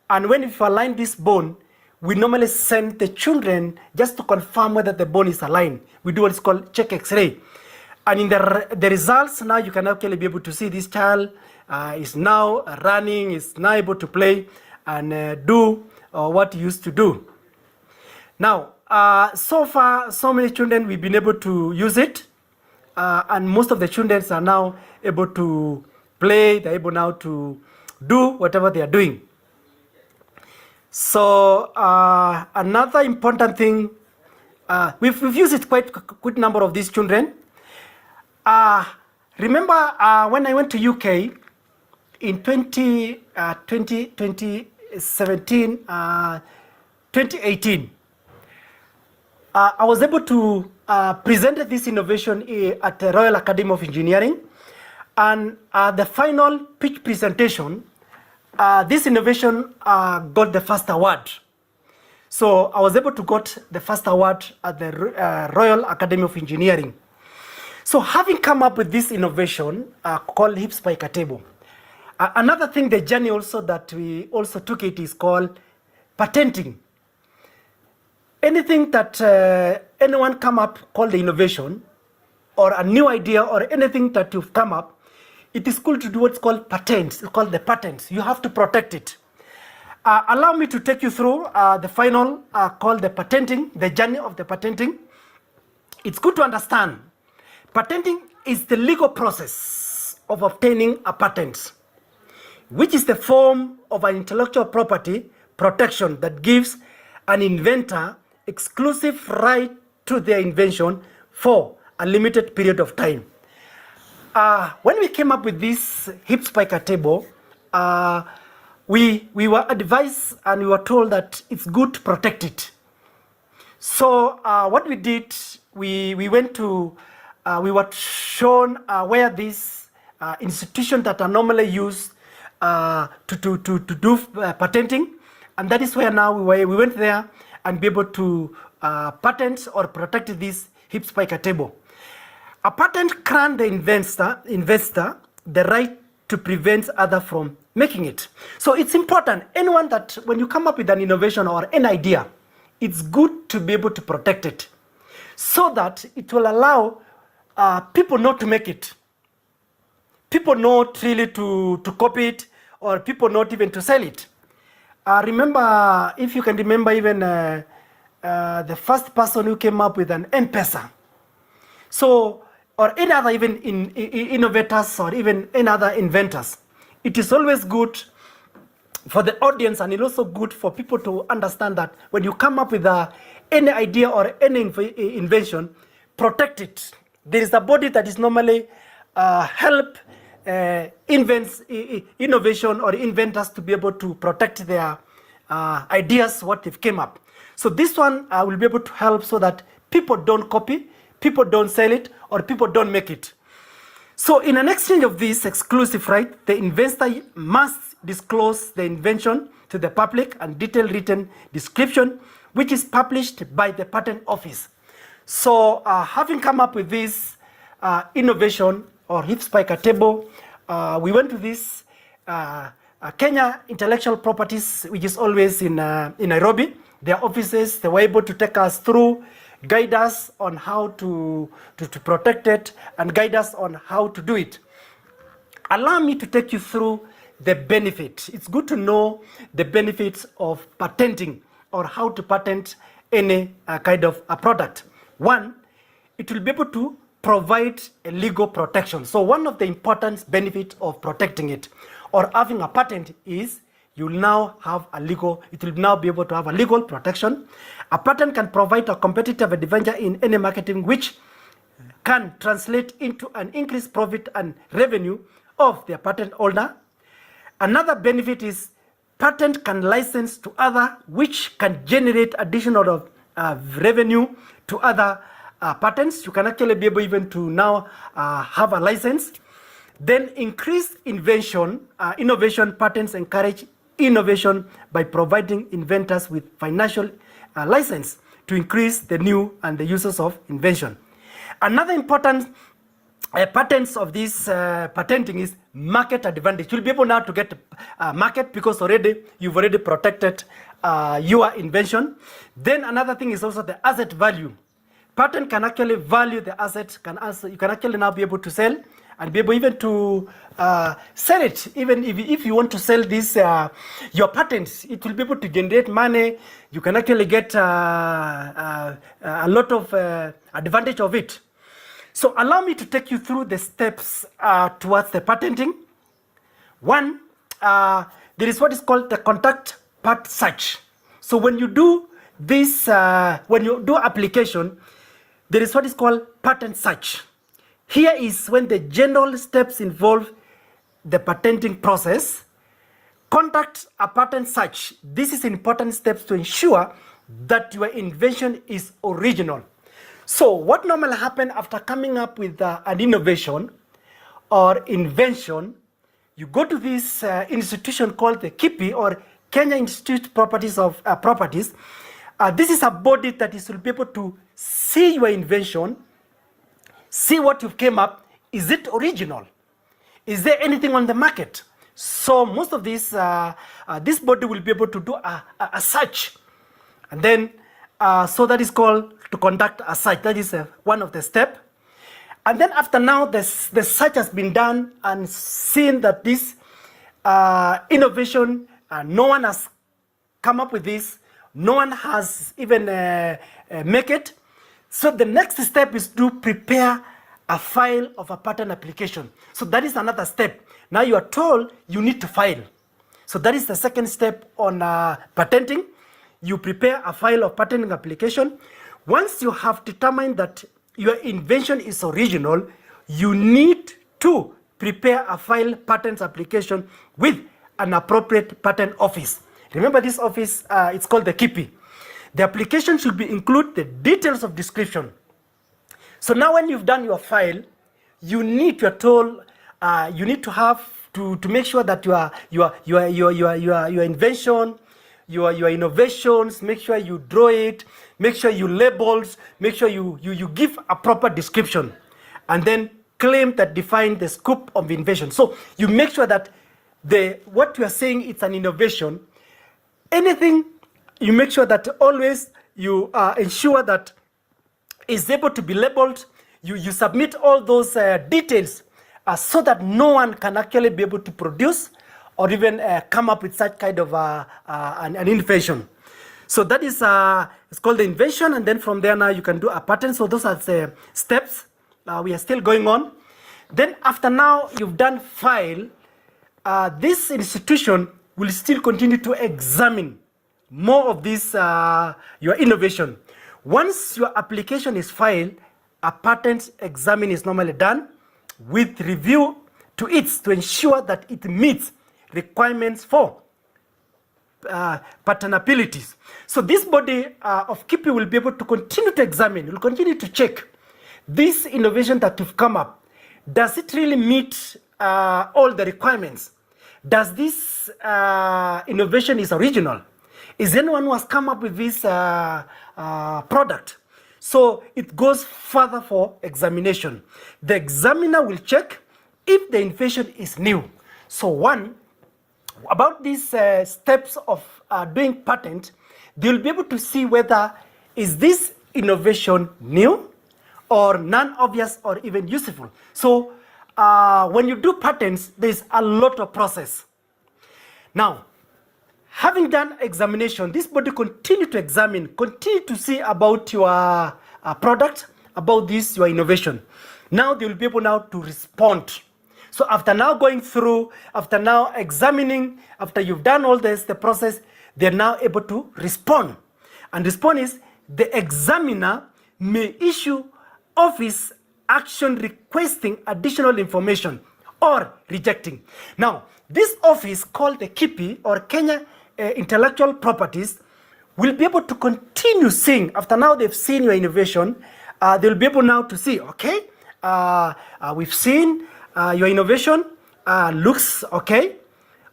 and when you align this bone, we normally send the children just to confirm whether the bone is aligned. We do what is called check X-ray. And in the results, now you can actually be able to see this child is now running, is now able to play and do what he used to do. Now, so far, so many children, we've been able to use it. And most of the children are now able to play, they're able now to do whatever they are doing. So another important thing, we've used it quite a good number of these children. Remember when I went to UK in 2018, I was able to present this innovation at the Royal Academy of Engineering, and the final pitch presentation, this innovation got the first award. So I was able to get the first award at the Royal Academy of Engineering. So having come up with this innovation called hip spiker table, another thing, the journey also that we also took it is called patenting. Anything that anyone come up called the innovation or a new idea or anything that you've come up, it is cool to do what's called patents. It's called the patents. You have to protect it. Allow me to take you through the final called the patenting, the journey of the patenting. It's good to understand. Patenting is the legal process of obtaining a patent, which is the form of an intellectual property protection that gives an inventor exclusive right to their invention for a limited period of time. When we came up with this hip spiker table, we were advised and we were told that it's good to protect it. So what we did, we went to, we were shown where these institutions that are normally used to do patenting, and that is where now we went there and be able to patent or protect this hip spiker table. A patent grants the investor the right to prevent others from making it. So it's important, anyone that when you come up with an innovation or an idea, it's good to be able to protect it so that it will allow people not to make it, people not really to copy it, or people not even to sell it. Remember, if you can remember even the first person who came up with an M-Pesa. So, or any other even innovators or even any other inventors. It is always good for the audience, and it's also good for people to understand that when you come up with any idea or any invention, protect it. There is a body that is normally help innovation or inventors to be able to protect their ideas, what they've came up. So this one will be able to help so that people don't copy, people don't sell it, or people don't make it. So in an exchange of this exclusive right, the investor must disclose the invention to the public and detailed written description, which is published by the patent office. So having come up with this innovation or hip spiker table, we went to this Kenya Intellectual Properties, which is always in Nairobi. Their offices, they were able to take us through, guide us on how to protect it, and guide us on how to do it. Allow me to take you through the benefit. It's good to know the benefits of patenting or how to patent any kind of a product. One, it will be able to provide a legal protection. So one of the important benefits of protecting it or having a patent is you will now have a legal, it will now be able to have a legal protection. A patent can provide a competitive advantage in any marketing which can translate into an increased profit and revenue of the patent holder. Another benefit is patent can license to other which can generate additional revenue to other patents. You can actually be able even to now have a license. Then increased innovation patents encourage innovation by providing inventors with financial license to increase the new and the uses of invention. Another important patents of this patenting is market advantage. You'll be able now to get a market because you've already protected your invention. Then another thing is also the asset value. Patent can actually value the asset, you can actually now be able to sell and be able even to sell it. Even if you want to sell this, your patents, it will be able to generate money. You can actually get a lot of advantage of it. So allow me to take you through the steps towards the patenting. One, there is what is called the contact part search. So when you do this, when you do application, there is what is called patent search. Here is when the general steps involve the patenting process. Conduct a patent search. This is important steps to ensure that your invention is original. So what normally happens after coming up with an innovation or invention, you go to this institution called the KIPI or Kenya Institute Properties of Properties. This is a body that will be able to see your invention, see what you've came up. Is it original? Is there anything on the market? So most of this, this body will be able to do a search. And then, so that is called to conduct a search. That is one of the steps. And then after now, the search has been done and seen that this innovation, no one has come up with this. No one has even make it. So the next step is to prepare a file of a patent application. So that is another step. Now you are told you need to file. So that is the second step on patenting. You prepare a file of patenting application. Once you have determined that your invention is original, you need to prepare a file patents application with an appropriate patent office. Remember this office, it's called the KIPI. The application should include the details of description. So now when you've done your file, you need to make sure that your invention, your innovations, make sure you draw it, make sure you labels, make sure you give a proper description, and then claim that define the scope of the invention. So you make sure that what you are saying it's an innovation. Anything, you make sure that always you ensure that is able to be labeled. You submit all those details so that no one can actually be able to produce or even come up with such kind of an invention. So that is it's called the invention, and then from there now you can do a patent. So those are the steps. We are still going on. Then after now you've done file, this institution will still continue to examine more of this your innovation. Once your application is filed, a patent exam is normally done with review to it to ensure that it meets requirements for patentabilities. So this body of KIPI will be able to continue to examine, will continue to check this innovation that you've come up. Does it really meet all the requirements? Does this innovation is original? Is anyone who has come up with this product? So it goes further for examination. The examiner will check if the invention is new. So one, about these steps of doing patent, they will be able to see whether is this innovation new or non-obvious or even useful. So when you do patents, there's a lot of process. Now, having done examination, this body continue to examine, continue to see about your product, about this, your innovation. Now they will be able now to respond. So after now going through, after now examining, after you've done all this, the process, they're now able to respond. And respond is the examiner may issue office action requesting additional information or rejecting. Now, this office called the KIPI or Kenya Intellectual Properties will be able to continue seeing, after now they've seen your innovation, they'll be able now to see, okay, we've seen your innovation looks okay,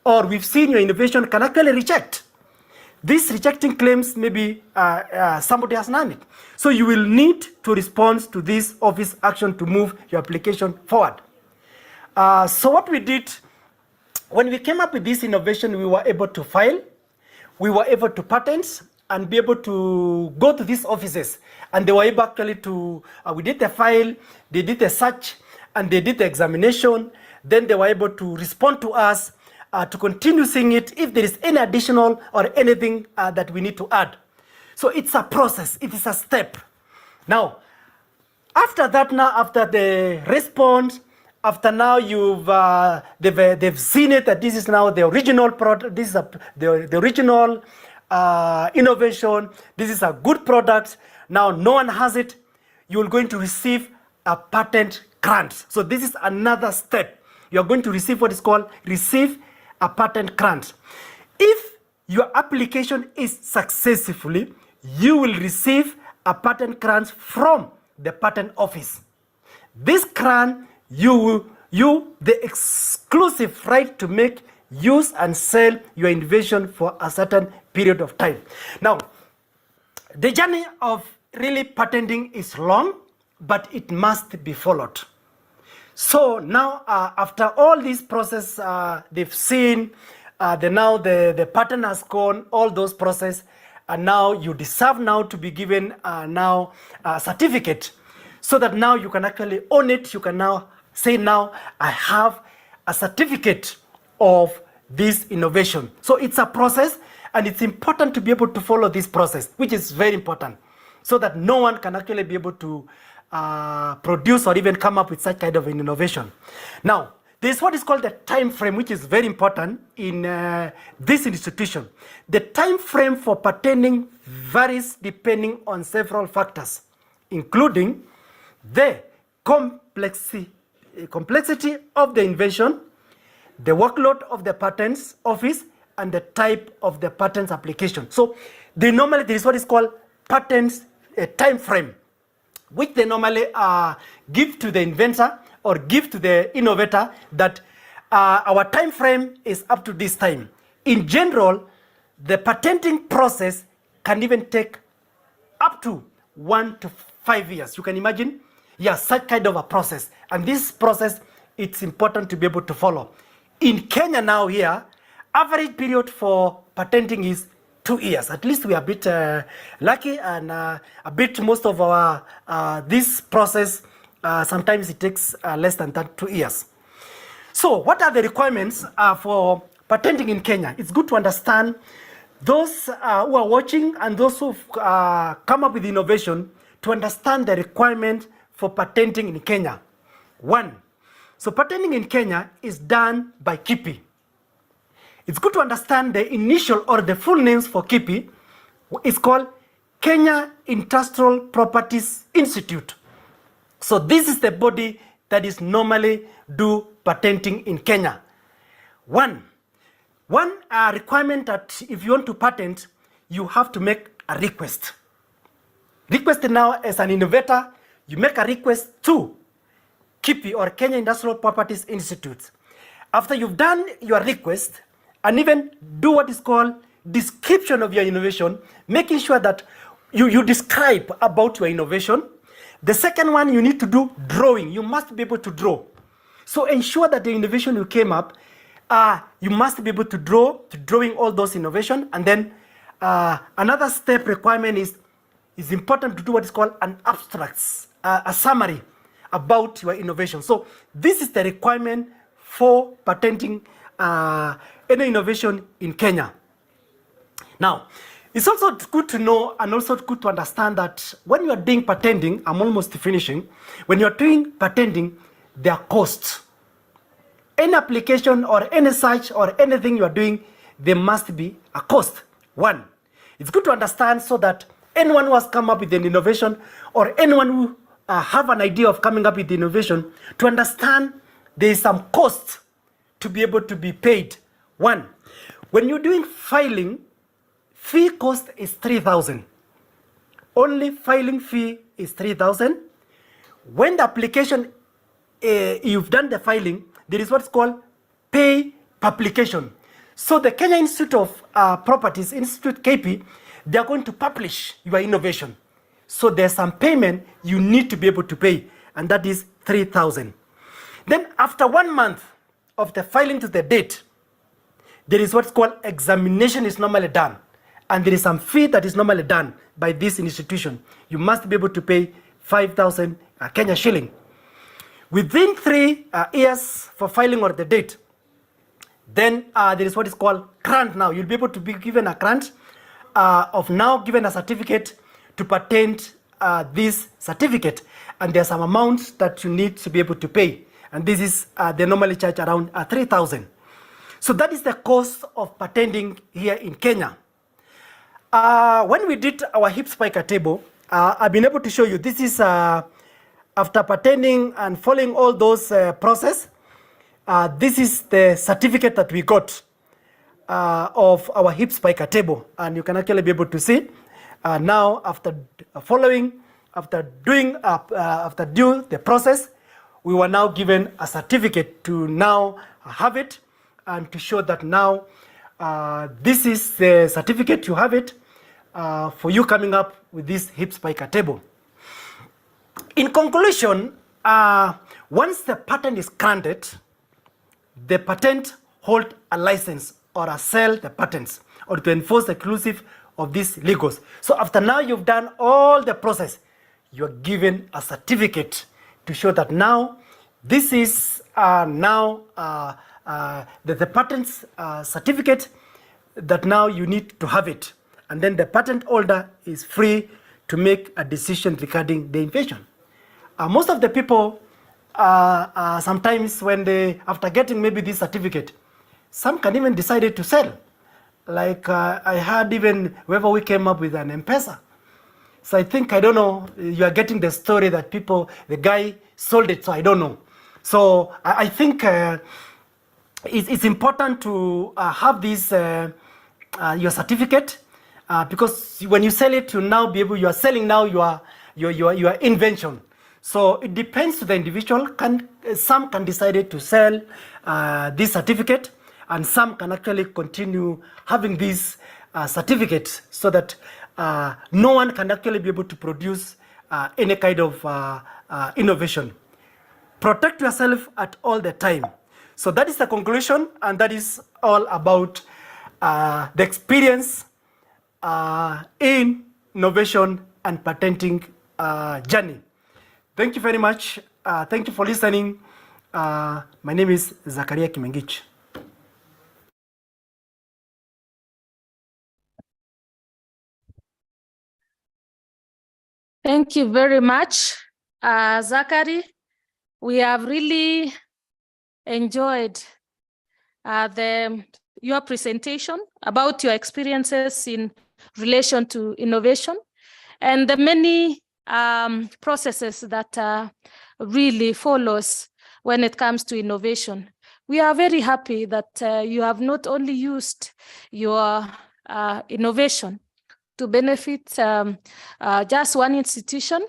or we've seen your innovation can actually reject. These rejecting claims, maybe somebody has done it. So you will need to respond to this office action to move your application forward. So what we did, when we came up with this innovation, we were able to file, we were able to patent, and be able to go to these offices. And they were able actually to, we did the file, they did the search, and they did the examination. Then they were able to respond to us to continue seeing it if there is any additional or anything that we need to add. So it's a process, it is a step. Now, after that, now after the response, after now they've seen it that this is now the original product, this is the original innovation, this is a good product, now no one has it, you're going to receive a patent grant. So this is another step. You're going to receive what is called receive a patent grant. If your application is successfully, you will receive a patent grant from the patent office. This grant, you the exclusive right to make, use, and sell your invention for a certain period of time. Now, the journey of really patenting is long, but it must be followed. So now, after all this process, they've seen, the pattern has gone, all those process, and now you deserve now to be given now a certificate, so that now you can actually own it. You can now say, now I have a certificate of this innovation. So it's a process, and it's important to be able to follow this process, which is very important, so that no one can actually be able to produce or even come up with such kind of an innovation. Now, there's what is called the time frame, which is very important in this institution. The time frame for patenting varies depending on several factors, including the complexity of the invention, the workload of the patents office, and the type of the patents application. So there is what is called patents time frame, which they normally give to the inventor or give to the innovator, that our time frame is up to this time. In general, the patenting process can even take up to 1 to 5 years. You can imagine, such kind of a process. And this process, it's important to be able to follow. In Kenya now here, average period for patenting is 2 years. At least we are a bit lucky, and a bit most of our this process, sometimes it takes less than 2 years. So what are the requirements for patenting in Kenya? It's good to understand those who are watching and those who've come up with innovation, to understand the requirement for patenting in Kenya. 1, so patenting in Kenya is done by KIPI. It's good to understand the initial or the full names for KIPI. It's called Kenya Industrial Properties Institute. So this is the body that is normally do patenting in Kenya. One requirement that if you want to patent, you have to make a request. Request now as an innovator, you make a request to KIPI or Kenya Industrial Properties Institute. After you've done your request, and even do what is called description of your innovation, making sure that you describe about your innovation. The second one, you need to do drawing. You must be able to draw. So ensure that the innovation you came up, you must be able to drawing all those innovation. And then another step requirement is important to do what is called an abstract, a summary about your innovation. So this is the requirement for patenting any innovation in Kenya. Now, it's also good to know and also good to understand that when you are doing patenting, I'm almost finishing, when you are doing patenting, there are costs. Any application or any search or anything you are doing, there must be a cost. 1, it's good to understand so that anyone who has come up with an innovation or anyone who have an idea of coming up with the innovation, to understand there is some cost to be able to be paid. 1, when you're doing filing, fee cost is 3,000. Only filing fee is 3,000. When the application, you've done the filing, there is what's called pay publication. So the Kenya Institute of Properties, Institute KP, they are going to publish your innovation. So there's some payment you need to be able to pay, and that is 3,000. Then after 1 month of the filing to the date, there is what's called examination is normally done. And there is some fee that is normally done by this institution. You must be able to pay 5,000 Kenya shilling. Within 3 years for filing or the date, then there is what is called grant now. You'll be able to be given a grant of now given a certificate to patent this certificate. And there's some amount that you need to be able to pay. And this is, they normally charge around 3,000. So that is the cost of patenting here in Kenya. When we did our hip spiker table, I've been able to show you, this is after patenting and following all those process, this is the certificate that we got of our hip spiker table. And you can actually be able to see now after following, after doing the process, we were now given a certificate to now have it and to show that now this is the certificate, you have it for you coming up with this hip spiker table. In conclusion, once the patent is granted, the patent hold a license or a sell the patents or to enforce the exclusive of these legals. So after now you've done all the process, you're given a certificate to show that now this is the patent's certificate that now you need to have it. And then the patent holder is free to make a decision regarding the invention. Most of the people, sometimes when they, after getting maybe this certificate, some can even decide to sell. Like I heard even whenever we came up with an M-Pesa. So I think, I don't know, you are getting the story that people, the guy sold it, so I don't know. So I think it's important to have this, your certificate, because when you sell it, you now be able, you are selling now your invention. So it depends to the individual. Some can decide to sell this certificate, and some can actually continue having this certificate so that no one can actually be able to produce any kind of innovation. Protect yourself at all the time. So that is the conclusion, and that is all about the experience in innovation and patenting journey. Thank you very much. Thank you for listening. My name is Zakaria Kimengich. Thank you very much, Zachary. We have really enjoyed your presentation about your experiences in relation to innovation and the many processes that really follows when it comes to innovation. We are very happy that you have not only used your innovation to benefit just one institution,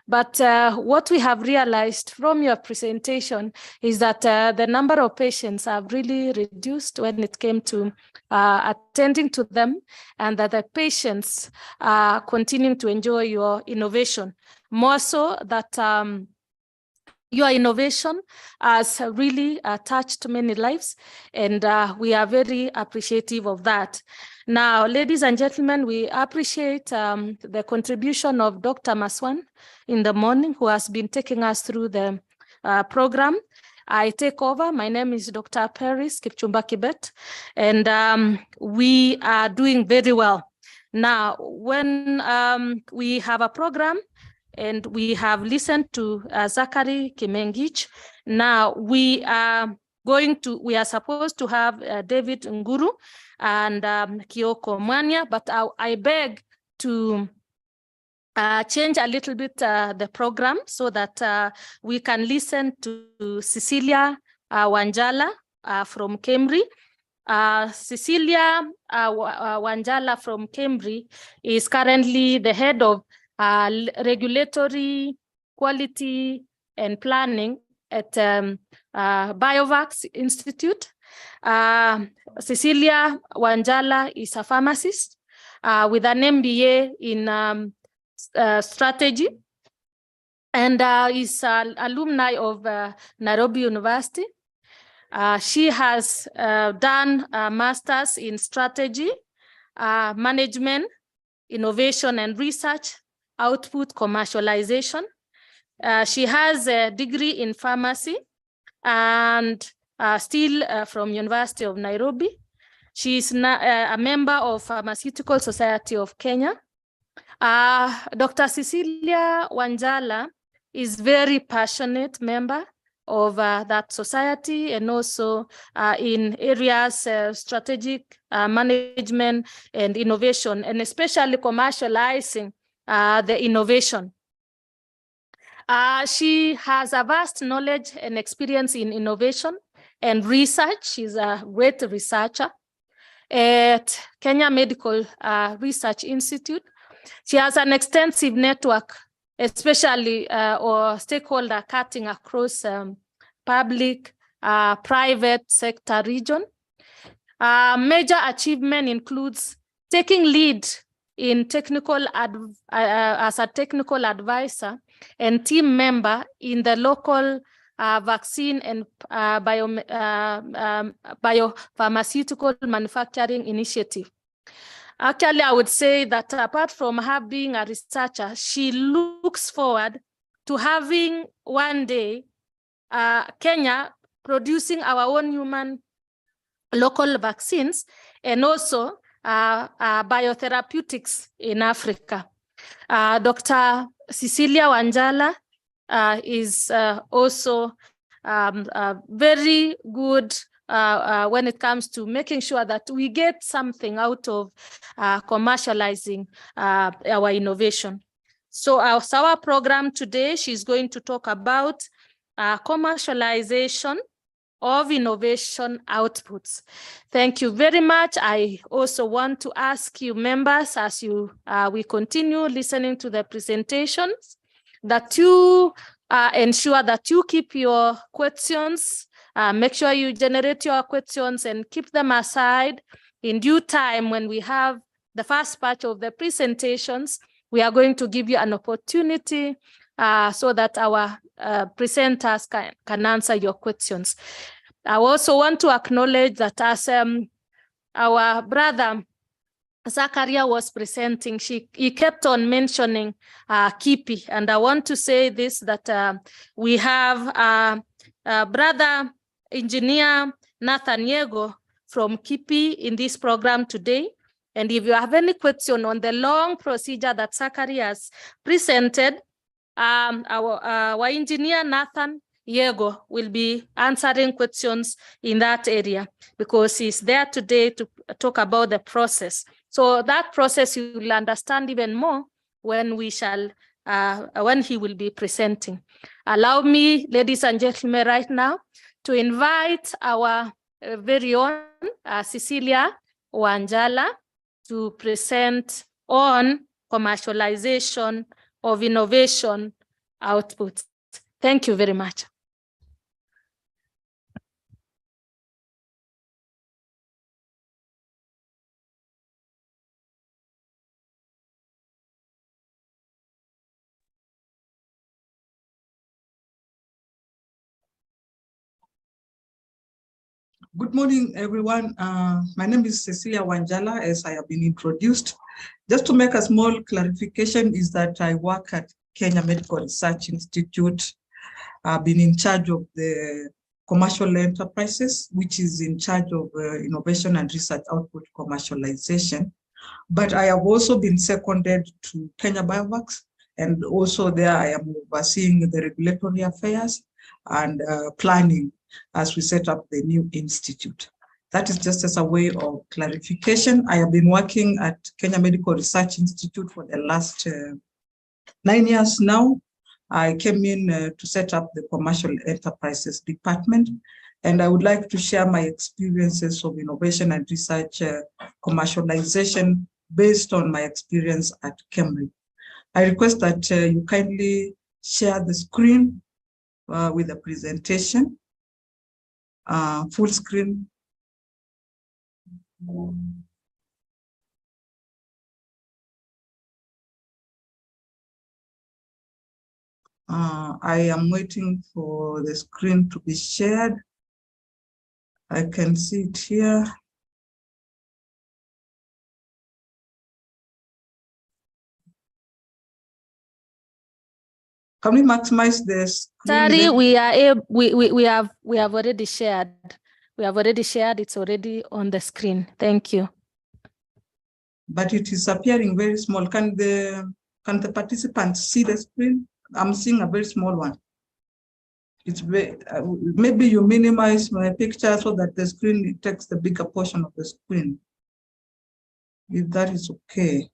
but what we have realized from your presentation is that the number of patients have really reduced when it came to attending to them, and that the patients are continuing to enjoy your innovation. More so that your innovation has really touched many lives, and we are very appreciative of that. Now, ladies and gentlemen, we appreciate the contribution of Dr. Maswan in the morning, who has been taking us through the program. I take over. My name is Dr. Paris Kipchumba Kibet, and we are doing very well. Now, when we have a program, and we have listened to Zachary Kimengich. Now we are supposed to have David Nguru and Kioko Mwanya, but I beg to change a little bit the program so that we can listen to Cecilia Wanjala from Cambridge. Cecilia Wanjala from Cambridge is currently the head of regulatory quality and planning at Biovax Institute. Cecilia Wanjala is a pharmacist with an MBA in strategy, and is an alumni of Nairobi University. She has done a master's in strategy, management, innovation and research, output commercialization. She has a degree in pharmacy and still from University of Nairobi. She is a member of Pharmaceutical Society of Kenya. Dr. Cecilia Wanjala is very passionate member of that society, and also in areas strategic management and innovation, and especially commercializing the innovation. She has a vast knowledge and experience in innovation and research. She's a great researcher at Kenya Medical Research Institute. She has an extensive network, especially or stakeholder cutting across public, private sector region. Major achievement includes taking lead in as a technical advisor and team member in the local vaccine and biopharmaceutical manufacturing initiative. Actually, I would say that apart from her being a researcher, she looks forward to having one day Kenya producing our own human local vaccines and also biotherapeutics in Africa. Dr. Cecilia Wanjala is also very good when it comes to making sure that we get something out of commercializing our innovation. So our program today, she's going to talk about commercialization of innovation outputs. Thank you very much. I also want to ask you members, as we continue listening to the presentations, that you ensure that you keep your questions, make sure you generate your questions and keep them aside. In due time, when we have the first part of the presentations, we are going to give you an opportunity so that our presenters can answer your questions. I also want to acknowledge that as our brother Zakaria was presenting, he kept on mentioning KIPI, and I want to say this, that we have brother engineer Nathan Yego from KIPI in this program today. And if you have any question on the long procedure that Zakaria has presented, our engineer Nathan Yego will be answering questions in that area, because he's there today to talk about the process. So that process you will understand even more when when he will be presenting. Allow me, ladies and gentlemen, right now to invite our very own Cecilia Wanjala to present on commercialization of innovation outputs. Thank you very much. Good morning, everyone. My name is Cecilia Wanjala, as I have been introduced. Just to make a small clarification is that I work at Kenya Medical Research Institute. I've been in charge of the commercial enterprises, which is in charge of innovation and research output commercialization. But I have also been seconded to Kenya Biovacs, and also there I am overseeing the regulatory affairs and planning as we set up the new institute. That is just as a way of clarification. I have been working at Kenya Medical Research Institute for the last 9 years now. I came in to set up the commercial enterprises department, and I would like to share my experiences of innovation and research commercialization based on my experience at Cambridge. I request that you kindly share the screen with the presentation. Full screen. I am waiting for the screen to be shared. I can see it here. Can we maximize the screen? Sorry, we have already shared. We have already shared. It's already on the screen. Thank you. But it is appearing very small. Can the participants see the screen? I'm seeing a very small one. It's very, maybe you minimize my picture so that the screen takes the bigger portion of the screen. If that is okay.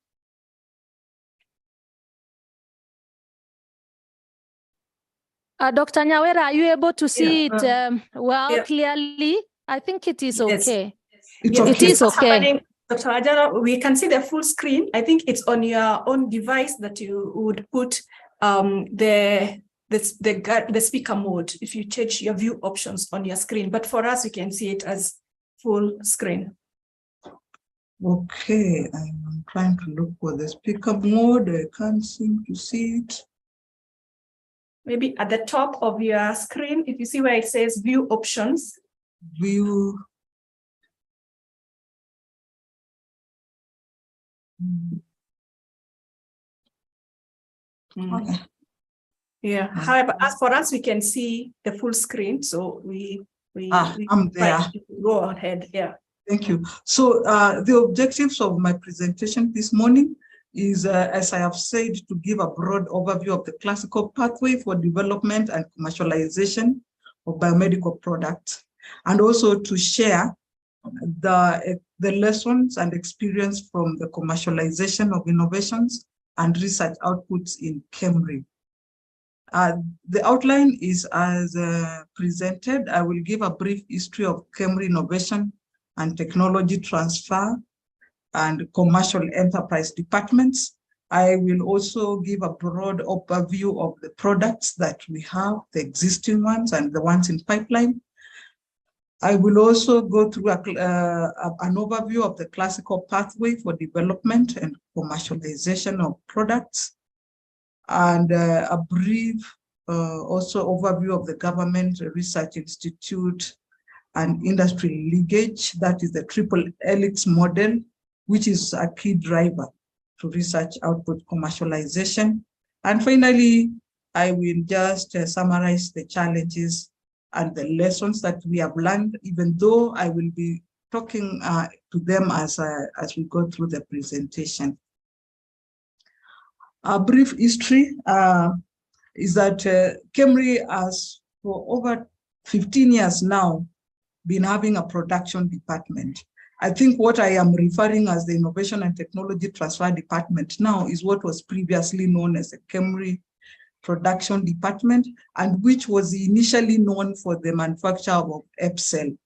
Dr. Nyawera, are you able to see it clearly? I think it is okay. It's okay. It is okay. Dr. Ajara, we can see the full screen. I think it's on your own device that you would put the speaker mode if you change your view options on your screen. But for us, we can see it as full screen. Okay, I'm trying to look for the speaker mode. I can't seem to see it. Maybe at the top of your screen, if you see where it says view options. View. Yeah, however, as for us, we can see the full screen, so we I'm there. Go ahead, yeah. Thank you. So the objectives of my presentation this morning is, as I have said, to give a broad overview of the classical pathway for development and commercialization of biomedical products, and also to share the lessons and experience from the commercialization of innovations and research outputs in KEMRI. The outline is as presented. I will give a brief history of KEMRI innovation and technology transfer and commercial enterprise departments. I will also give a broad overview of the products that we have, the existing ones and the ones in pipeline. I will also go through an overview of the classical pathway for development and commercialization of products, and a brief also overview of the Government Research Institute and industry linkage, that is the triple helix model, which is a key driver to research output commercialization. And finally, I will just summarize the challenges and the lessons that we have learned, even though I will be talking to them as we go through the presentation. A brief history is that KEMRI has, for over 15 years now, been having a production department. I think what I am referring as the Innovation and Technology Transfer Department now is what was previously known as the KEMRI Production Department, and which was initially known for the manufacture of EPCEL,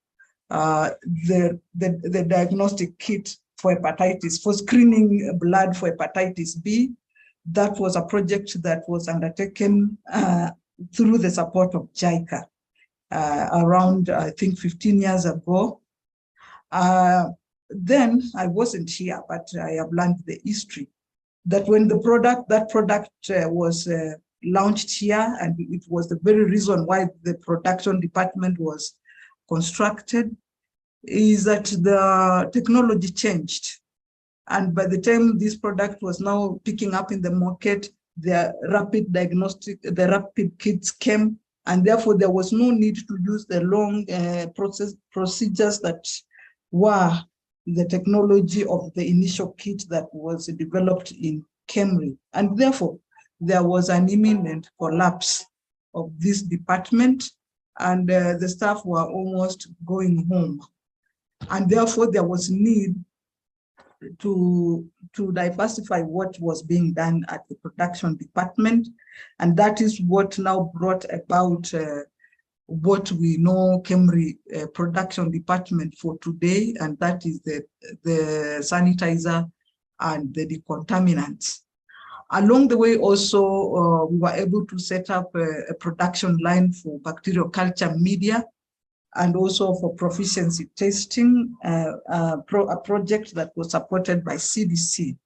the diagnostic kit for hepatitis, for screening blood for hepatitis B. That was a project that was undertaken through the support of JICA around, I think, 15 years ago. Then I wasn't here, but I have learned the history that when that product was launched here, and it was the very reason why the production department was constructed, is that the technology changed. And by the time this product was now picking up in the market, the rapid kits came, and therefore there was no need to use the long procedures that were the technology of the initial kit that was developed in KEMRI. And therefore, there was an imminent collapse of this department, and the staff were almost going home. And therefore, there was need to diversify what was being done at the production department. And that is what now brought about what we know KEMRI production department for today, and that is the sanitizer and the decontaminants. Along the way also, we were able to set up a production line for bacterial culture media, and also for proficiency testing, a project that was supported by CDC.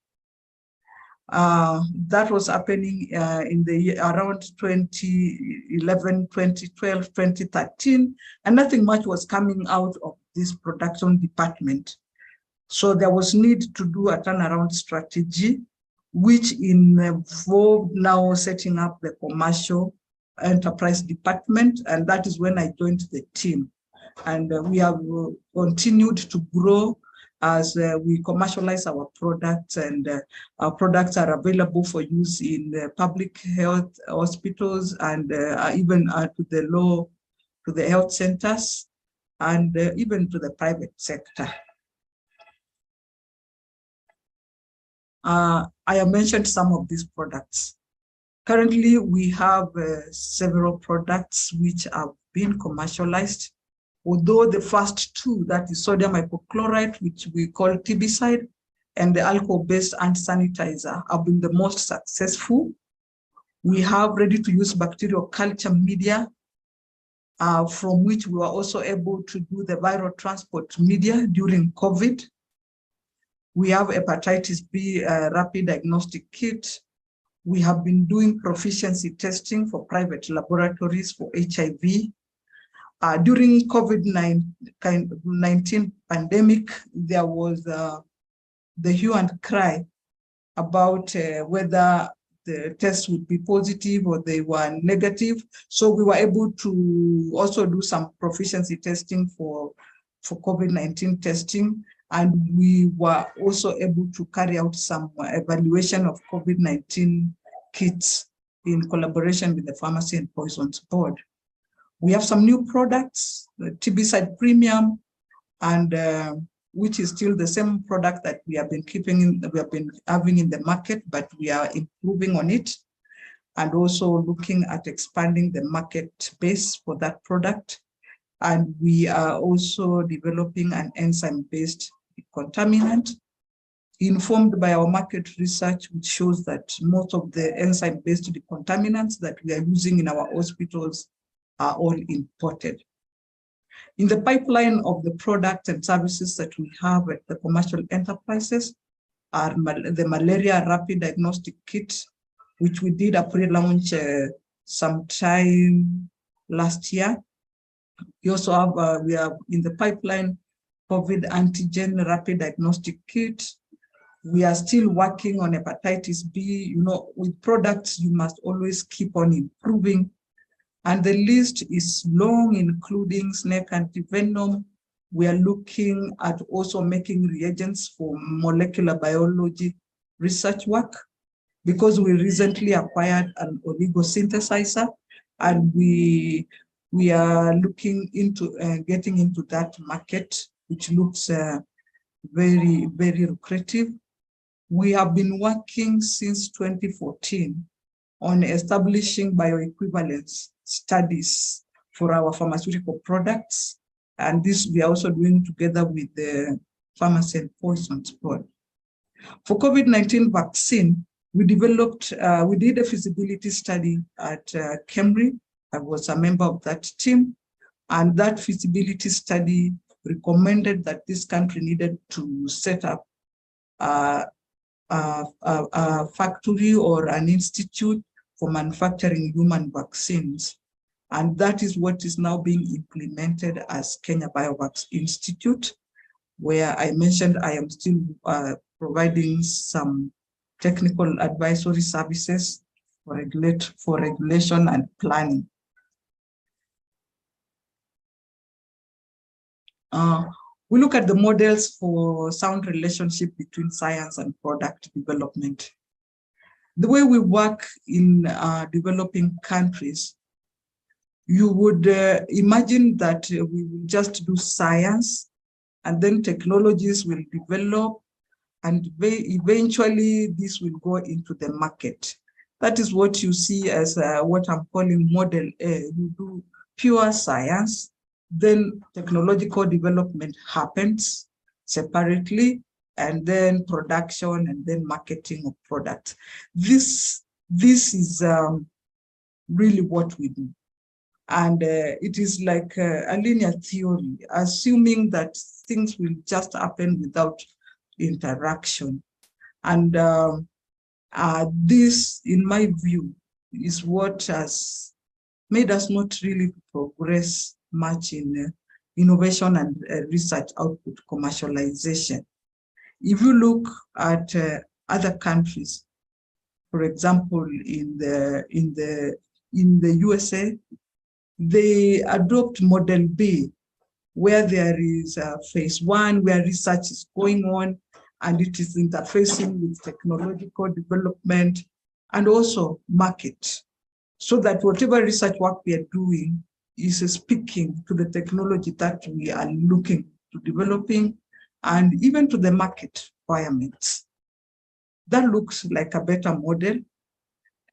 That was happening in the year around 2011, 2012, 2013, and nothing much was coming out of this production department. So there was need to do a turnaround strategy, which involved now setting up the commercial enterprise department, and that is when I joined the team. And we have continued to grow as we commercialize our products, and our products are available for use in public health hospitals, and even to the health centers, and even to the private sector. I have mentioned some of these products. Currently, we have several products which have been commercialized, although the first two, that is sodium hypochlorite, which we call TBicide, and the alcohol-based anti-sanitizer, have been the most successful. We have ready-to-use bacterial culture media, from which we were also able to do the viral transport media during COVID. We have hepatitis B rapid diagnostic kit. We have been doing proficiency testing for private laboratories for HIV. During COVID-19 pandemic, there was the hue and cry about whether the tests would be positive or they were negative. So we were able to also do some proficiency testing for COVID-19 testing. And we were also able to carry out some evaluation of COVID-19 kits in collaboration with the Pharmacy and Poisons Board. We have some new products, the TB-Side Premium, and which is still the same product that we have been having in the market, but we are improving on it, and also looking at expanding the market base for that product. And we are also developing an enzyme-based contaminant, informed by our market research, which shows that most of the enzyme-based contaminants that we are using in our hospitals are all imported. In the pipeline of the products and services that we have at the commercial enterprises are the malaria rapid diagnostic kit, which we did a pre-launch sometime last year. We also have, we are in the pipeline COVID antigen rapid diagnostic kit. We are still working on hepatitis B. You know, with products, you must always keep on improving. And the list is long, including snake antivenom. We are looking at also making reagents for molecular biology research work, because we recently acquired an oligosynthesizer, and we are looking into getting into that market, which looks very, very lucrative. We have been working since 2014 on establishing bioequivalence studies for our pharmaceutical products. And this we are also doing together with the Pharmacy and Poisons Board. For COVID-19 vaccine, we developed, we did a feasibility study at Cambridge. I was a member of that team. And that feasibility study recommended that this country needed to set up a factory or an institute for manufacturing human vaccines. And that is what is now being implemented as Kenya Biovax Institute, where I mentioned I am still providing some technical advisory services for regulation and planning. We look at the models for sound relationship between science and product development. The way we work in developing countries, you would imagine that we will just do science and then technologies will develop, and eventually this will go into the market. That is what you see as what I'm calling model A. You do pure science, then technological development happens separately, and then production, and then marketing of products. This is really what we do. And it is like a linear theory, assuming that things will just happen without interaction. And this, in my view, is what has made us not really progress much in innovation and research output commercialization. If you look at other countries, for example, in the USA, they adopt model B, where there is phase one, where research is going on, and it is interfacing with technological development and also market, so that whatever research work we are doing is speaking to the technology that we are looking to developing, and even to the market requirements. That looks like a better model.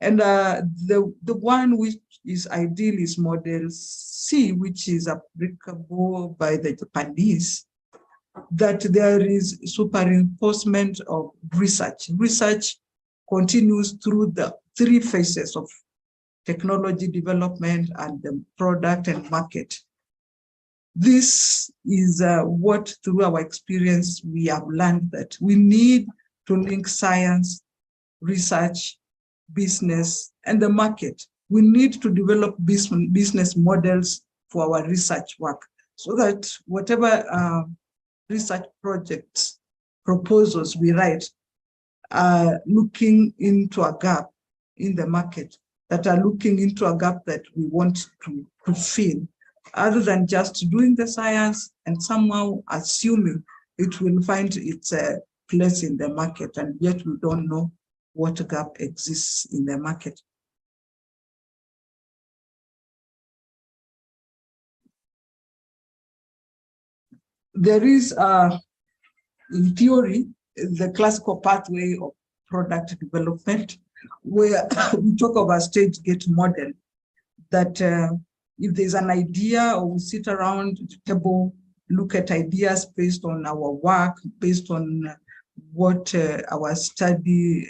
And the one which is ideal is model C, which is applicable by the Japanese, that there is superimposition of research. Research continues through the three phases of technology development and the product and market. This is what, through our experience, we have learned that we need to link science, research, business, and the market. We need to develop business models for our research work so that whatever research projects, proposals we write are looking into a gap in the market, that are looking into a gap that we want to fill, other than just doing the science and somehow assuming it will find its place in the market, and yet we don't know what gap exists in the market. There is, in theory, the classical pathway of product development, where we talk about stage gate model, that if there's an idea, or we sit around the table, look at ideas based on our work, based on what our study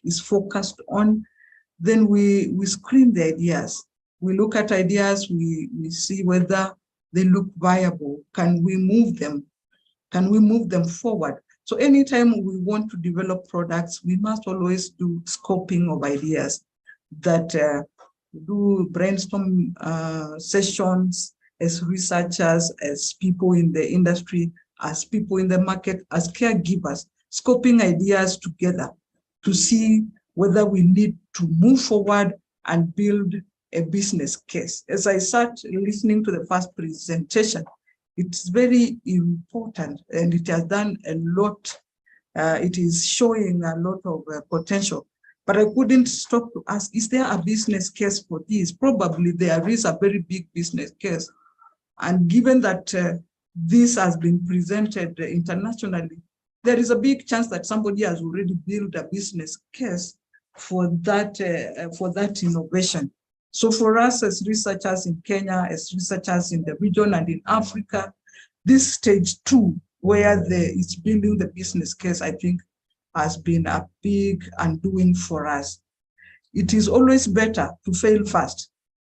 is focused on, then we screen the ideas. We look at ideas, we see whether they look viable. Can we move them? Can we move them forward? So anytime we want to develop products, we must always do scoping of ideas, that do brainstorm sessions as researchers, as people in the industry, as people in the market, as caregivers, scoping ideas together to see whether we need to move forward and build a business case. As I sat listening to the first presentation, it's very important, and it has done a lot. It is showing a lot of potential. But I couldn't stop to ask, is there a business case for this? Probably there is a very big business case. And given that this has been presented internationally, there is a big chance that somebody has already built a business case for that innovation. So for us as researchers in Kenya, as researchers in the region and in Africa, this stage 2, where it's building the business case, I think has been a big undoing for us. It is always better to fail fast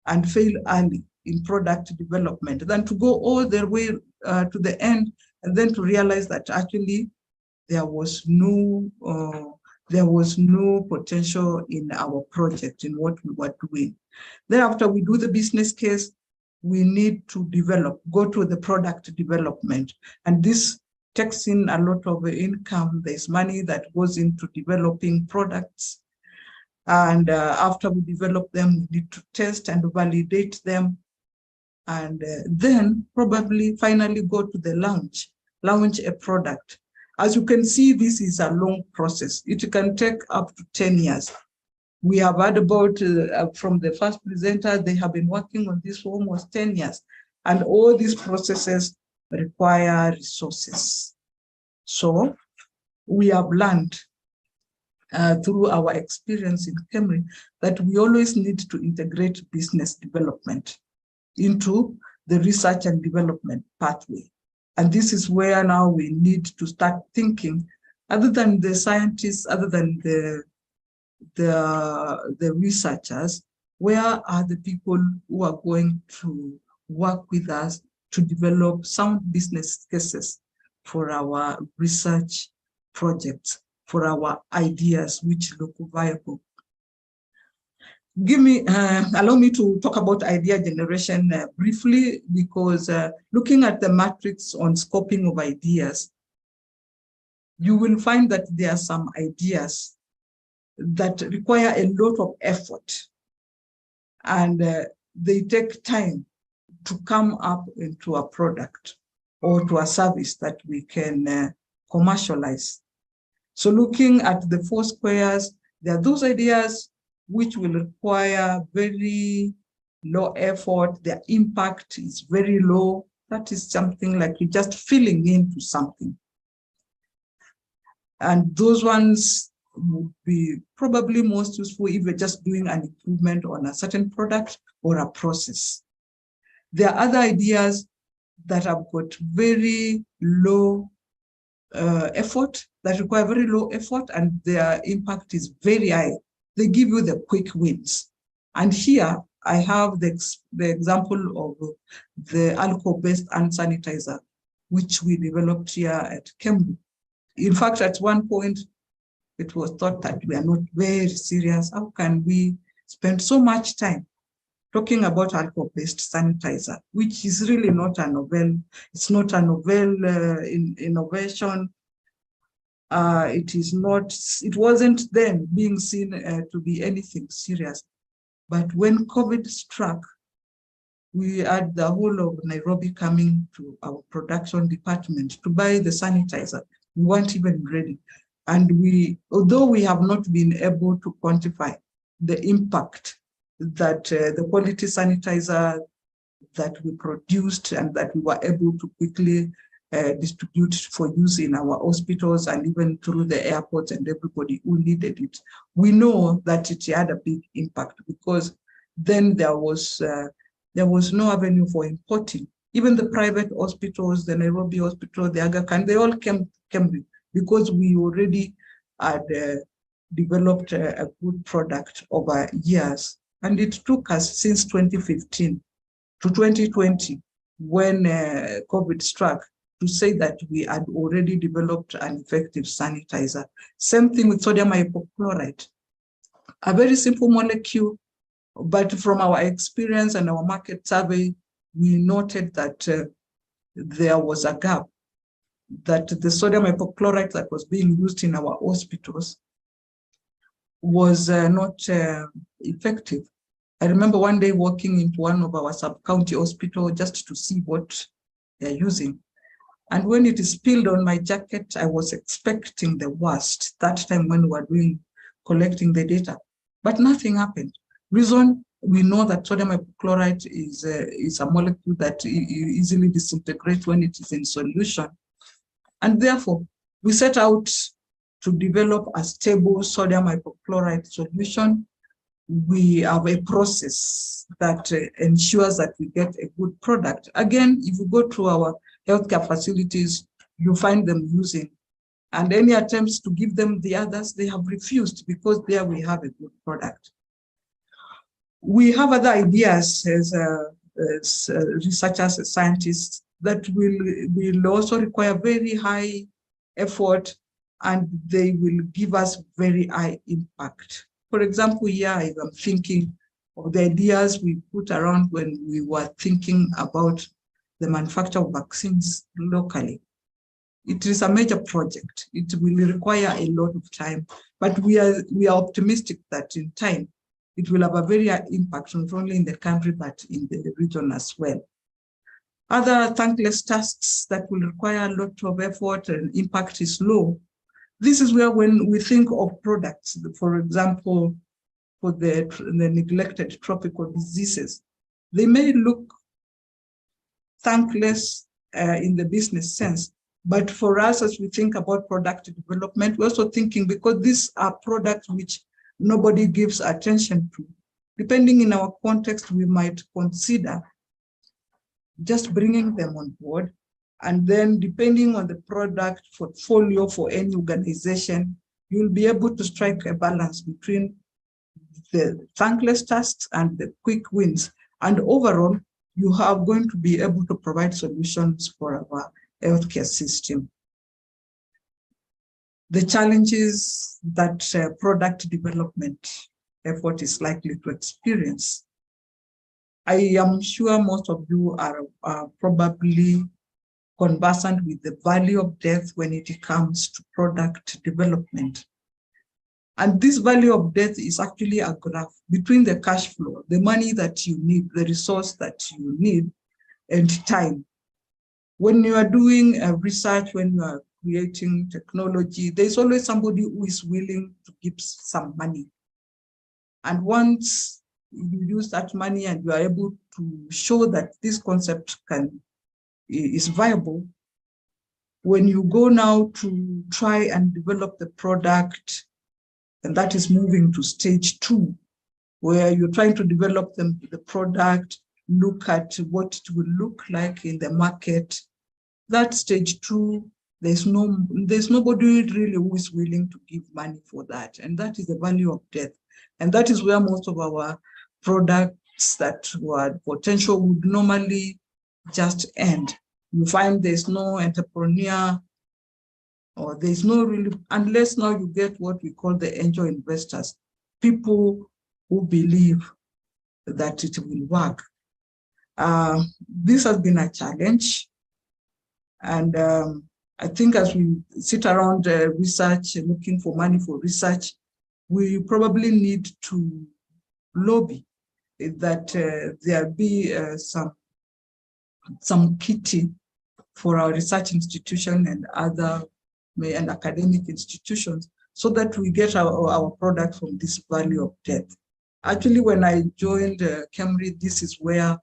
and fail early in product development than to go all the way to the end and then to realize that actually there was no potential in our project, in what we were doing. Then after we do the business case, we need to go to the product development. And this takes in a lot of income. There's money that goes into developing products. And after we develop them, we need to test and validate them. And then probably finally go to the launch a product. As you can see, this is a long process. It can take up to 10 years. We have heard about, from the first presenter, they have been working on this for almost 10 years. And all these processes require resources. So we have learned through our experience in Cambridge that we always need to integrate business development into the research and development pathway. And this is where now we need to start thinking, other than the scientists, other than the researchers, where are the people who are going to work with us to develop sound business cases for our research projects, for our ideas which look viable. Allow me to talk about idea generation briefly, because looking at the matrix on scoping of ideas, you will find that there are some ideas that require a lot of effort, and they take time to come up into a product or to a service that we can commercialize. So looking at the 4 squares, there are those ideas which will require very low effort. Their impact is very low. That is something like you're just filling into something. And those ones would be probably most useful if you're just doing an improvement on a certain product or a process. There are other ideas that have got very low effort, that require very low effort, and their impact is very high. They give you the quick wins. And here, I have the example of the alcohol-based hand sanitizer, which we developed here at Cambridge. In fact, at one point, it was thought that we are not very serious. How can we spend so much time talking about alcohol-based sanitizer, which is really not a novel. It's not a novel innovation. It wasn't then being seen to be anything serious. But when COVID struck, we had the whole of Nairobi coming to our production department to buy the sanitizer. We weren't even ready. And although we have not been able to quantify the impact that the quality sanitizer that we produced and that we were able to quickly distribute for use in our hospitals and even through the airports and everybody who needed it, we know that it had a big impact, because then there was no avenue for importing. Even the private hospitals, the Nairobi Hospital, the Aga Khan, they all came because we already had developed a good product over years. And it took us since 2015 to 2020, when COVID struck, to say that we had already developed an effective sanitizer. Same thing with sodium hypochlorite, a very simple molecule, but from our experience and our market survey, we noted that there was a gap, that the sodium hypochlorite that was being used in our hospitals was not effective. I remember one day walking into one of our sub-county hospitals just to see what they're using. And when it spilled on my jacket, I was expecting the worst that time when we were collecting the data, but nothing happened. Reason, we know that sodium hypochlorite is a molecule that easily disintegrates when it is in solution. And therefore, we set out to develop a stable sodium hypochlorite solution. We have a process that ensures that we get a good product. Again, if you go to our healthcare facilities, you find them using, and any attempts to give them the others, they have refused, because there we have a good product. We have other ideas as researchers, as scientists, that will also require very high effort, and they will give us very high impact. For example, here I am thinking of the ideas we put around when we were thinking about the manufacture of vaccines locally. It is a major project. It will require a lot of time, but we are optimistic that in time, it will have a very high impact, not only in the country, but in the region as well. Other thankless tasks that will require a lot of effort and impact is low. This is where, when we think of products, for example, for the neglected tropical diseases, they may look thankless in the business sense, but for us, as we think about product development, we're also thinking, because these are products which nobody gives attention to. Depending in our context, we might consider just bringing them on board. And then depending on the product portfolio for any organization, you'll be able to strike a balance between the thankless tasks and the quick wins. And overall, you are going to be able to provide solutions for our healthcare system. The challenges that product development effort is likely to experience. I am sure most of you are probably conversant with the value of death when it comes to product development. And this value of death is actually a graph between the cash flow, the money that you need, the resource that you need, and time. When you are doing research, when you are creating technology, there's always somebody who is willing to give some money. And once you use that money and you are able to show that this concept is viable, when you go now to try and develop the product, and that is moving to stage 2, where you're trying to develop the product, look at what it will look like in the market. That stage 2, there's nobody really who is willing to give money for that. And that is the value of death. And that is where most of our product projects that were potential would normally just end. You find there's no entrepreneur, or there's no really, unless now you get what we call the angel investors, people who believe that it will work. This has been a challenge. And I think as we sit around research, looking for money for research, we probably need to lobby that there be some kitty for our research institution and other and academic institutions, so that we get our product from this valley of death. Actually, when I joined Cambridge, this is where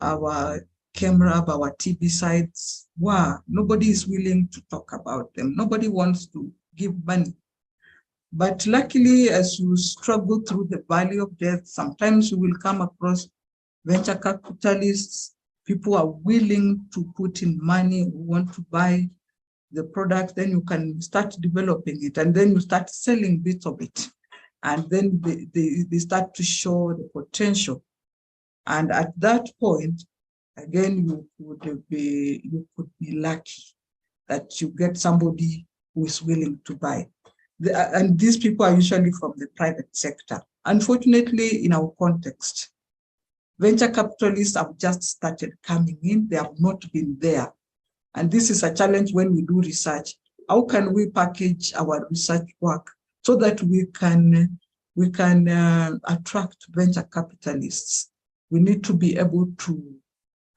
our ChemRab, our TB sites were. Nobody is willing to talk about them. Nobody wants to give money. But luckily, as you struggle through the valley of death, sometimes you will come across venture capitalists. People are willing to put in money, who want to buy the product. Then you can start developing it, and then you start selling bits of it. And then they start to show the potential. And at that point, again, you could be lucky that you get somebody who is willing to buy. And these people are usually from the private sector. Unfortunately, in our context, venture capitalists have just started coming in. They have not been there. And this is a challenge when we do research. How can we package our research work so that we can attract venture capitalists? We need to be able to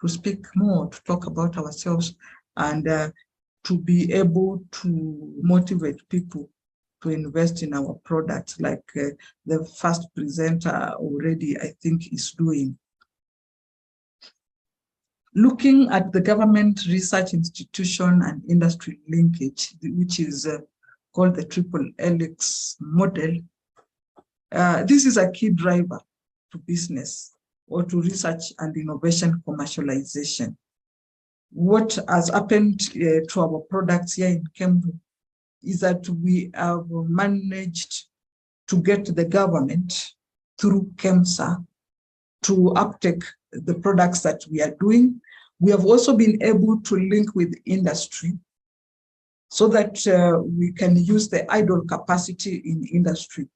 speak more, to talk about ourselves, and to be able to motivate people to invest in our products, like the first presenter already, I think, is doing. Looking at the government research institution and industry linkage, which is called the triple helix model, this is a key driver to business or to research and innovation commercialization. What has happened to our products here in Kembu is that we have managed to get the government through KEMSA to uptake the products that we are doing. We have also been able to link with industry so that we can use the idle capacity in industry.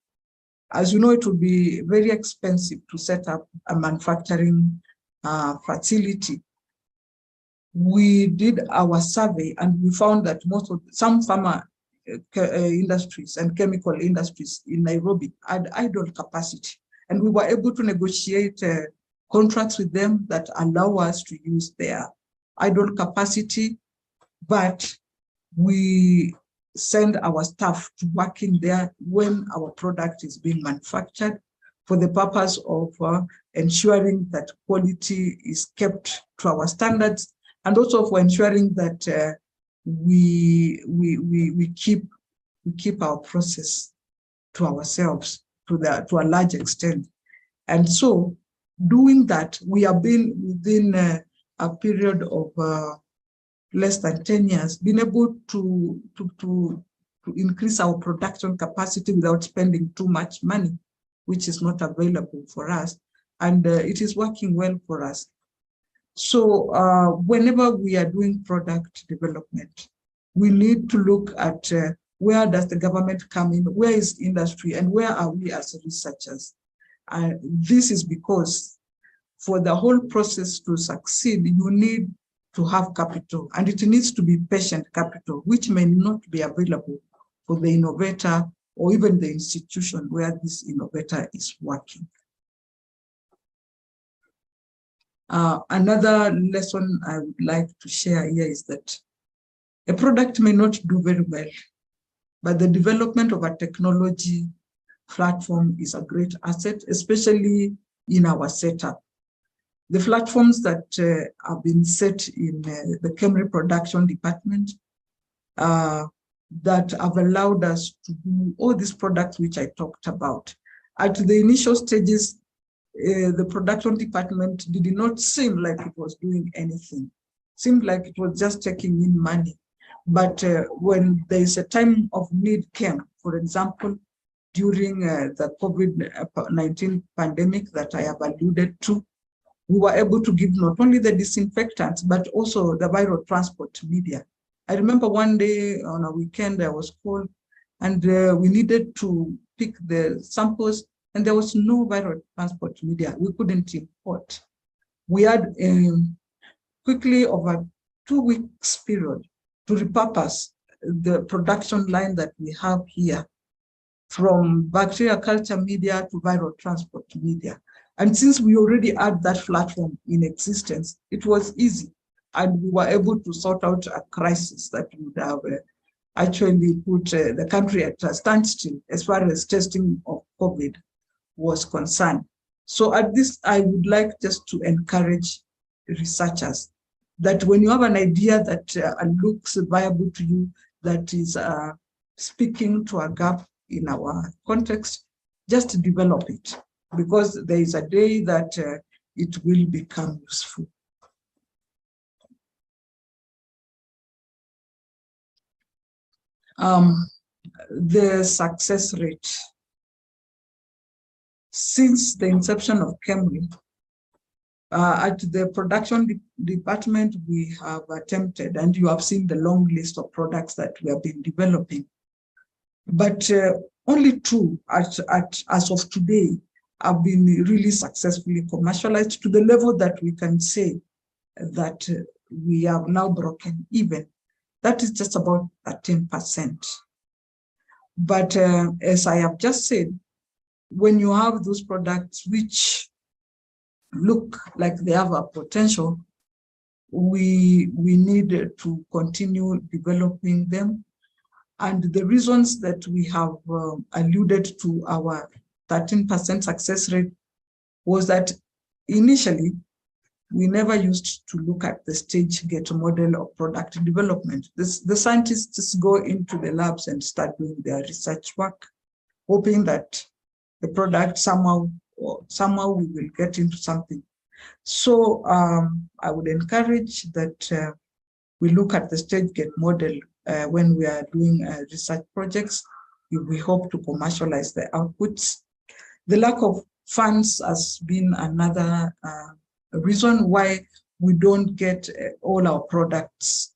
As you know, it would be very expensive to set up a manufacturing facility. We did our survey and we found that some pharma industries and chemical industries in Nairobi had idle capacity. And we were able to negotiate contracts with them that allow us to use their idle capacity, but we send our staff to working there when our product is being manufactured for the purpose of ensuring that quality is kept to our standards, and also for ensuring that we keep our process to ourselves to a large extent. And so doing that, we have been within a period of less than 10 years, been able to increase our production capacity without spending too much money, which is not available for us. And it is working well for us. So whenever we are doing product development, we need to look at where does the government come in, where is industry, and where are we as researchers? This is because for the whole process to succeed, you need to have capital, and it needs to be patient capital, which may not be available for the innovator or even the institution where this innovator is working. Another lesson I would like to share here is that a product may not do very well, but the development of a technology platform is a great asset, especially in our setup. The platforms that have been set in the chemical production department that have allowed us to do all these products which I talked about. At the initial stages, the production department did not seem like it was doing anything. Seemed like it was just taking in money. But when there is a time of need came, for example, during the COVID-19 pandemic that I have alluded to. We were able to give not only the disinfectants, but also the viral transport media. I remember one day on a weekend I was called and we needed to pick the samples and there was no viral transport media. We couldn't import. We had quickly over 2 weeks period to repurpose the production line that we have here from bacteria culture media to viral transport media. And since we already had that platform in existence, it was easy. And we were able to sort out a crisis that would have actually put the country at a standstill as far as testing of COVID was concerned. So at this, I would like just to encourage researchers that when you have an idea that looks viable to you, that is speaking to a gap in our context, just develop it, because there is a day that it will become useful. The success rate. Since the inception of KEMRI, at the production department, we have attempted, and you have seen the long list of products that we have been developing. But only 2 as of today have been really successfully commercialized to the level that we can say that we have now broken even. That is just about 10%. But as I have just said, when you have those products which look like they have a potential, we need to continue developing them. And the reasons that we have alluded to our 13% success rate was that initially we never used to look at the stage gate model of product development. The scientists just go into the labs and start doing their research work, hoping that the product somehow we will get into something. So I would encourage that we look at the stage gate model when we are doing research projects. We hope to commercialize the outputs. The lack of funds has been another reason why we don't get all our products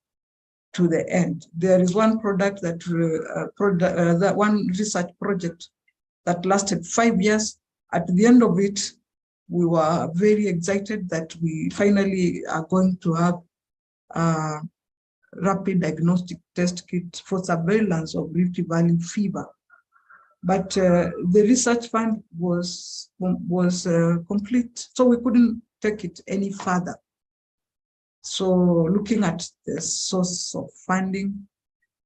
to the end. There is one product that one research project that lasted 5 years. At the end of it, we were very excited that we finally are going to have a rapid diagnostic test kit for surveillance of Rift Valley fever. But the research fund was complete, so we couldn't take it any further. So looking at the source of funding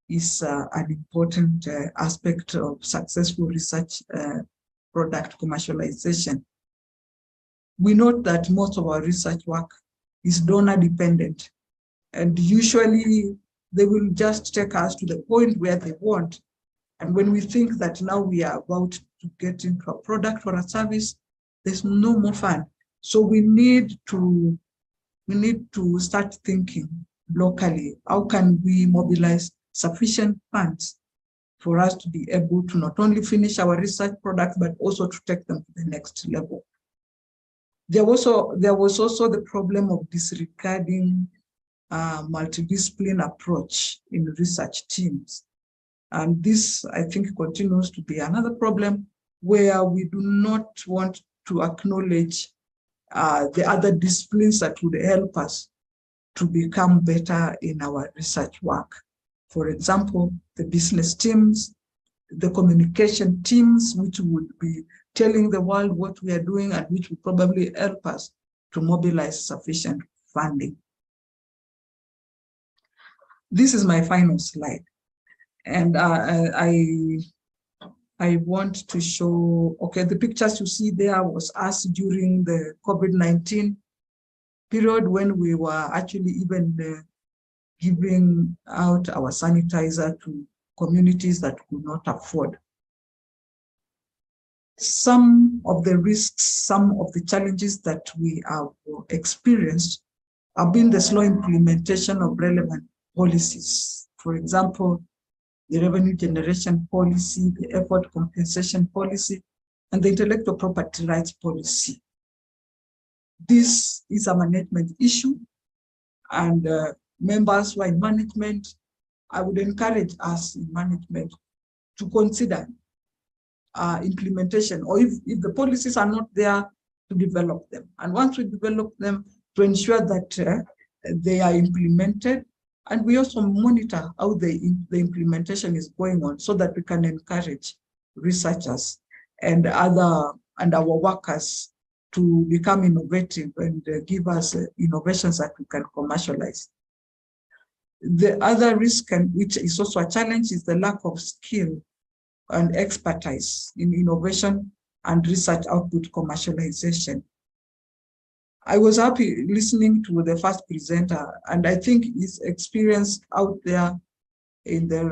is an important aspect of successful research product commercialization. We note that most of our research work is donor dependent, and usually they will just take us to the point where they want. And when we think that now we are about to get into a product or a service, there's no more fund. So we need to start thinking locally. How can we mobilize sufficient funds for us to be able to not only finish our research products, but also to take them to the next level? There was also the problem of disregarding multidiscipline approach in research teams. And this, I think, continues to be another problem where we do not want to acknowledge the other disciplines that would help us to become better in our research work. For example, the business teams, the communication teams, which would be telling the world what we are doing and which will probably help us to mobilize sufficient funding. This is my final slide. And I want to show, okay, the pictures you see there was us during the COVID-19 period when we were actually even giving out our sanitizer to communities that could not afford. Some of the risks, some of the challenges that we have experienced have been the slow implementation of relevant policies. For example, the revenue generation policy, the effort compensation policy, and the intellectual property rights policy. This is a management issue, and members who are in management, I would encourage us in management to consider implementation, or if the policies are not there, to develop them. And once we develop them, to ensure that they are implemented, and we also monitor how the implementation is going on, so that we can encourage researchers and our workers to become innovative and give us innovations that we can commercialize. The other risk, which is also a challenge, is the lack of skill and expertise in innovation and research output commercialization. I was happy listening to the first presenter, and I think his experience out there in the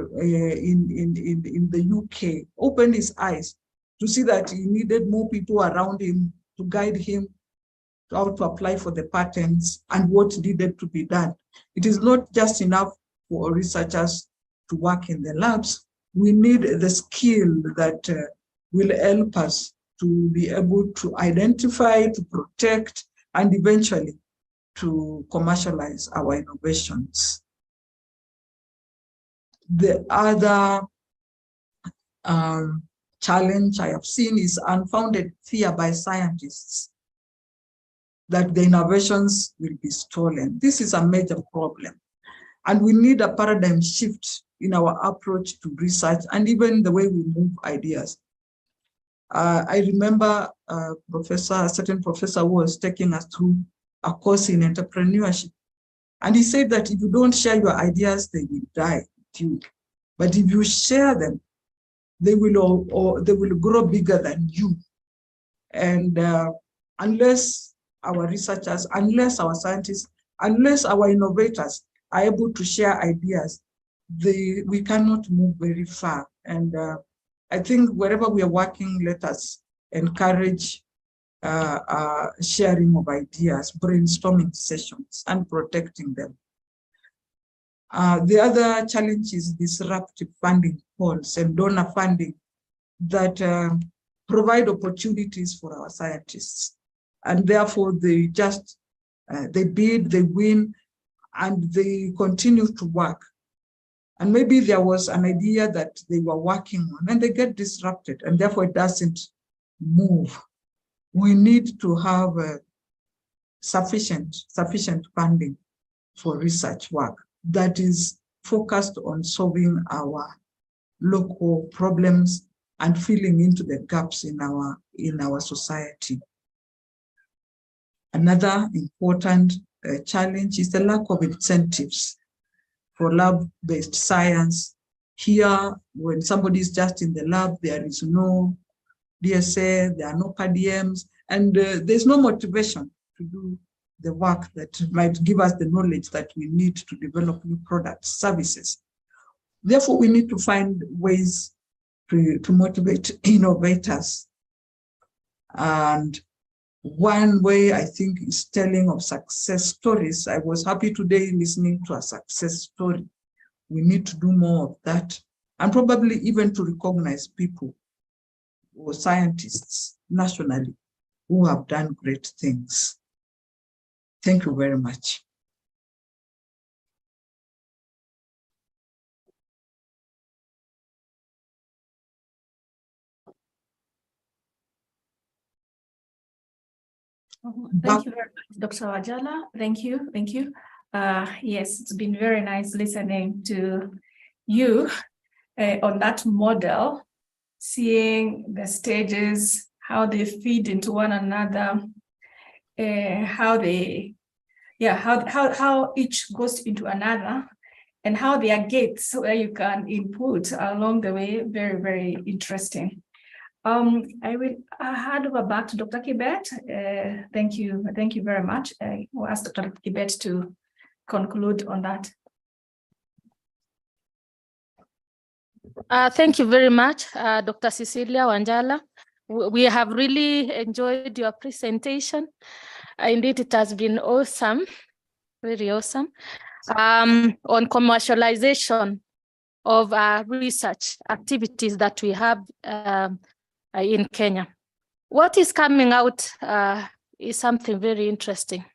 UK opened his eyes to see that he needed more people around him to guide him how to apply for the patents and what needed to be done. It is not just enough for researchers to work in the labs. We need the skill that will help us to be able to identify, to protect, and eventually to commercialize our innovations. The other challenge I have seen is unfounded fear by scientists that the innovations will be stolen. This is a major problem. And we need a paradigm shift in our approach to research and even the way we move ideas. I remember a certain professor who was taking us through a course in entrepreneurship. And he said that if you don't share your ideas, they will die with you. But if you share them, they will grow bigger than you. And unless our researchers, unless our scientists, unless our innovators are able to share ideas, we cannot move very far. And I think wherever we are working, let us encourage sharing of ideas, brainstorming sessions, and protecting them. The other challenge is disruptive funding calls and donor funding that provide opportunities for our scientists. And therefore, they bid, they win, and they continue to work. And maybe there was an idea that they were working on and they get disrupted, and therefore it doesn't move. We need to have sufficient funding for research work that is focused on solving our local problems and filling into the gaps in our society. Another important challenge is the lack of incentives for lab-based science. Here, when somebody is just in the lab, there is no DSA, there are no PDMs, and there's no motivation to do the work that might give us the knowledge that we need to develop new products, services. Therefore, we need to find ways to motivate innovators. And one way, I think, is telling of success stories. I was happy today listening to a success story. We need to do more of that, and probably even to recognize people or scientists nationally who have done great things. Thank you very much. Thank you very much, Dr. Wanjala. Thank you. Yes, it's been very nice listening to you on that model, seeing the stages, how they feed into one another, how each goes into another, and how there are gates where you can input along the way. Very, very interesting. I will hand over back to Dr. Kibet. Thank you very much. I will ask Dr. Kibet to conclude on that. Thank you very much, Dr. Cecilia Wanjala. We have really enjoyed your presentation. Indeed, it has been awesome, very awesome. On commercialization of research activities that we have in Kenya. What is coming out is something very interesting.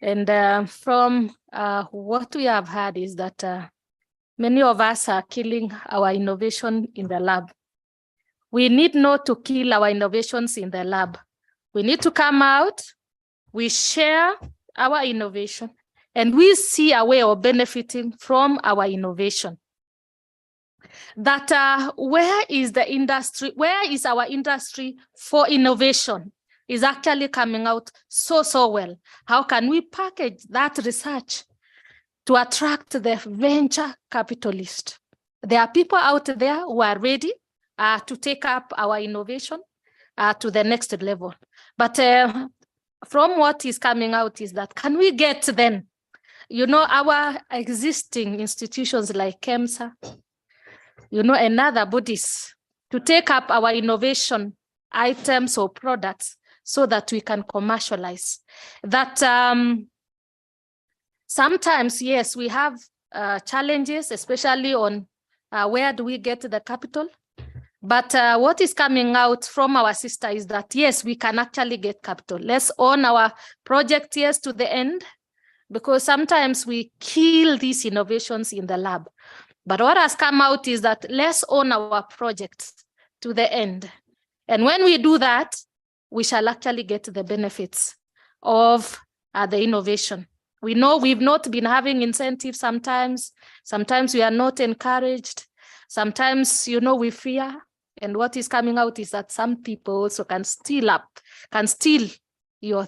And from what we have heard is that many of us are killing our innovation in the lab. We need not to kill our innovations in the lab. We need to come out, we share our innovation, and we see a way of benefiting from our innovation. That where is the industry, where is our industry for innovation is actually coming out so well. How can we package that research to attract the venture capitalist? There are people out there who are ready to take up our innovation to the next level. But from what is coming out is that, can we get then, our existing institutions like KEMSA, and other bodies to take up our innovation items or products so that we can commercialize? That sometimes, yes, we have challenges, especially on where do we get the capital? But what is coming out from our sister is that, yes, we can actually get capital. Let's own our project, yes, to the end, because sometimes we kill these innovations in the lab. But what has come out is that let's own our projects to the end. And when we do that, we shall actually get the benefits of the innovation. We know we've not been having incentives sometimes. Sometimes we are not encouraged. Sometimes, we fear. And what is coming out is that some people also can steal your,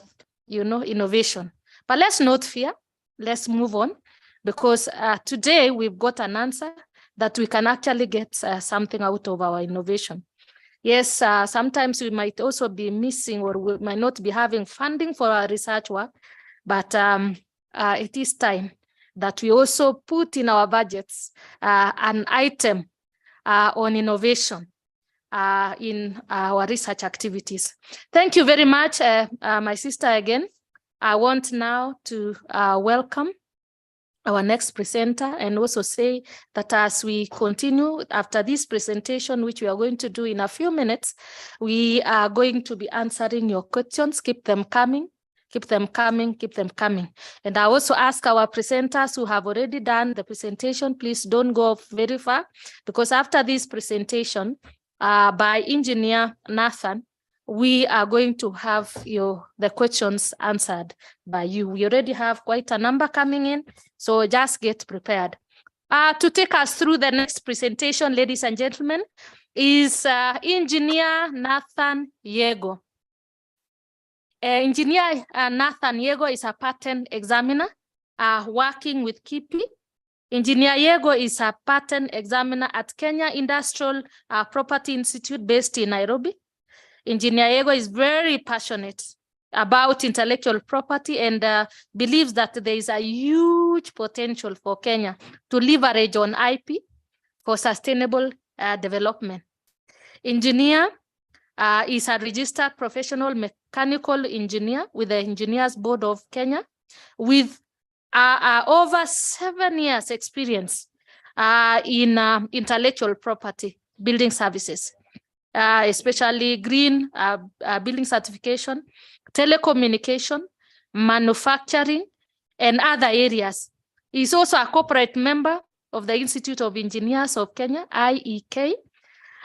innovation. But let's not fear. Let's move on, because today we've got an answer that we can actually get something out of our innovation. Yes, sometimes we might also be missing, or we might not be having funding for our research work, but it is time that we also put in our budgets an item on innovation in our research activities. Thank you very much, my sister, again. I want now to welcome our next presenter, and also say that as we continue after this presentation, which we are going to do in a few minutes, we are going to be answering your questions. Keep them coming, keep them coming, keep them coming. And I also ask our presenters who have already done the presentation, please don't go very far, because after this presentation by Engineer Nathan, we are going to have the questions answered by you. We already have quite a number coming in, so just get prepared. To take us through the next presentation, ladies and gentlemen, is Engineer Nathan Yego. Engineer Nathan Yego is a patent examiner working with KIPI. Engineer Yego is a patent examiner at Kenya Industrial Property Institute based in Nairobi. Engineer Yego is very passionate about intellectual property and believes that there is a huge potential for Kenya to leverage on IP for sustainable development. Engineer is a registered professional mechanical engineer with the Engineers Board of Kenya, with over 7 years experience in intellectual property building services. Especially green building certification, telecommunication, manufacturing, and other areas. He's also a corporate member of the Institute of Engineers of Kenya, IEK.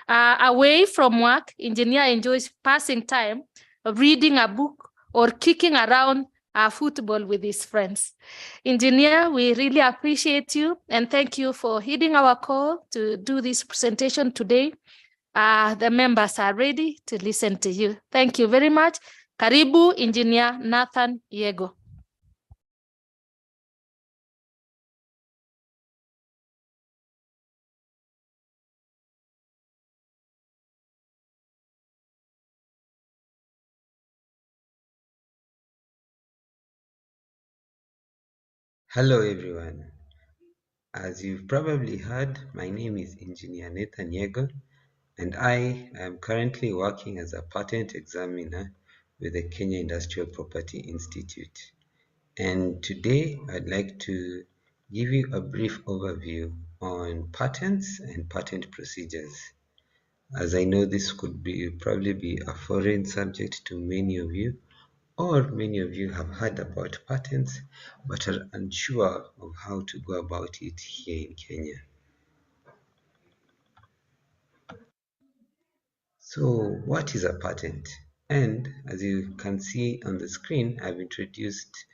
Away from work, engineer enjoys passing time reading a book or kicking around football with his friends. Engineer, we really appreciate you and thank you for heeding our call to do this presentation today. The members are ready to listen to you. Thank you very much. Karibu, Engineer Nathan Yego. Hello everyone. As you've probably heard, my name is Engineer Nathan Yego, and I am currently working as a patent examiner with the Kenya Industrial Property Institute. And today I'd like to give you a brief overview on patents and patent procedures. As I know, this could probably be a foreign subject to many of you, or many of you have heard about patents but are unsure of how to go about it here in Kenya. So what is a patent? And as you can see on the screen, I've introduced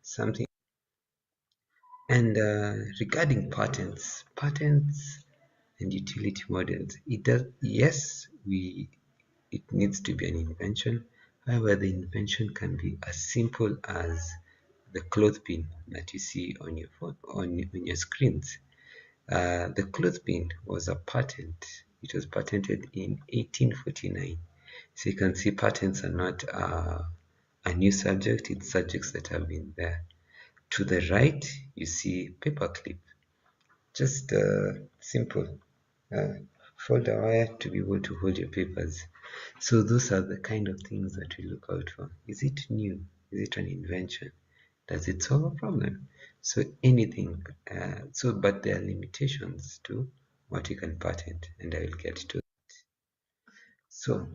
something. And regarding patents and utility models, it needs to be an invention. However, the invention can be as simple as the clothespin that you see on your phone, on your screens. The clothespin was a patent. It was patented in 1849. So you can see patents are not a new subject. It's subjects that have been there. To the right, you see paperclip. Just simple. Fold a wire to be able to hold your papers. So those are the kind of things that we look out for. Is it new? Is it an invention? Does it solve a problem? So anything. But there are limitations to what you can patent, and I will get to that. So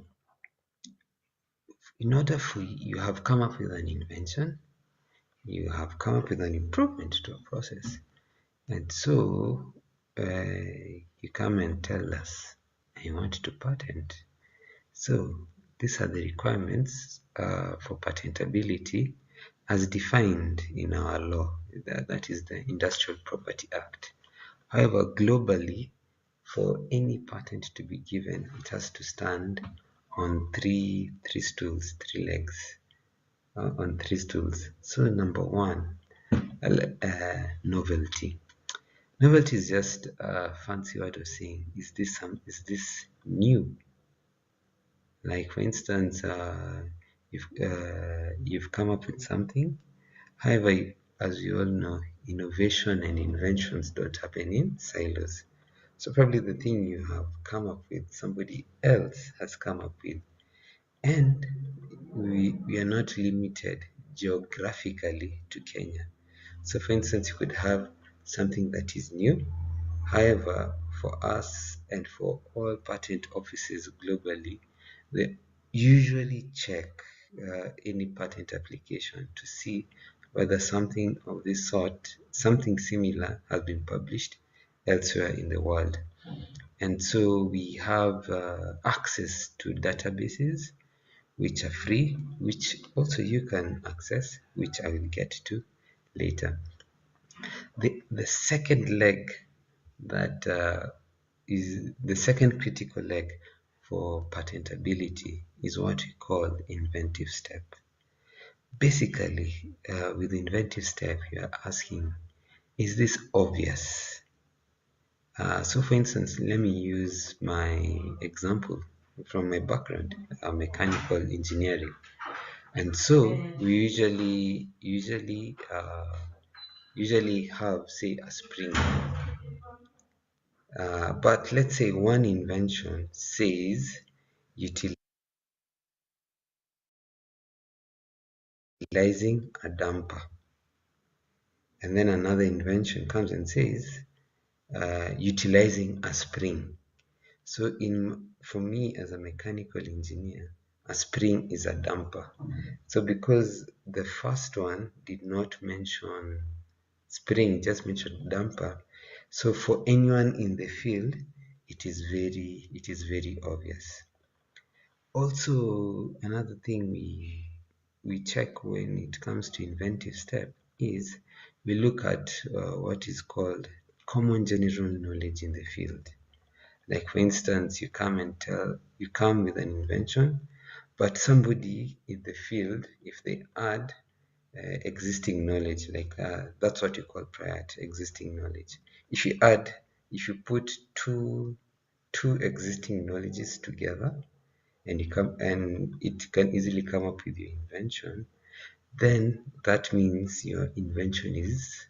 in order for you have come up with an invention, you have come up with an improvement to a process. And so you come and tell us, I want to patent. So these are the requirements for patentability as defined in our law, that is the Industrial Property Act. However, globally, for any patent to be given, it has to stand on three stools, three legs, on three stools. So number one, novelty. Novelty is just a fancy word of saying, is this new? Like for instance, you've come up with something. However, as you all know, innovation and inventions don't happen in silos. So probably the thing you have come up with, somebody else has come up with. And we are not limited geographically to Kenya. So for instance, you could have something that is new. However, for us and for all patent offices globally, they usually check any patent application to see whether something of this sort, something similar, has been published elsewhere in the world. And so we have access to databases which are free, which also you can access, which I will get to later. The second leg that is the second critical leg for patentability is what we call inventive step. Basically, with inventive step, you are asking, is this obvious? So for instance, let me use my example from my background, mechanical engineering. And so we usually have, say, a spring. But let's say one invention says utilizing a damper. And then another invention comes and says utilizing a spring. So for me as a mechanical engineer, a spring is a damper. So because the first one did not mention spring, just mentioned damper, so for anyone in the field, it is very obvious. Also, another thing we check when it comes to inventive step is we look at what is called common general knowledge in the field. Like for instance, you come with an invention, but somebody in the field, if they add existing knowledge, like that's what you call prior to existing knowledge. If you put two existing knowledges together, and it can easily come up with your invention, then that means your invention is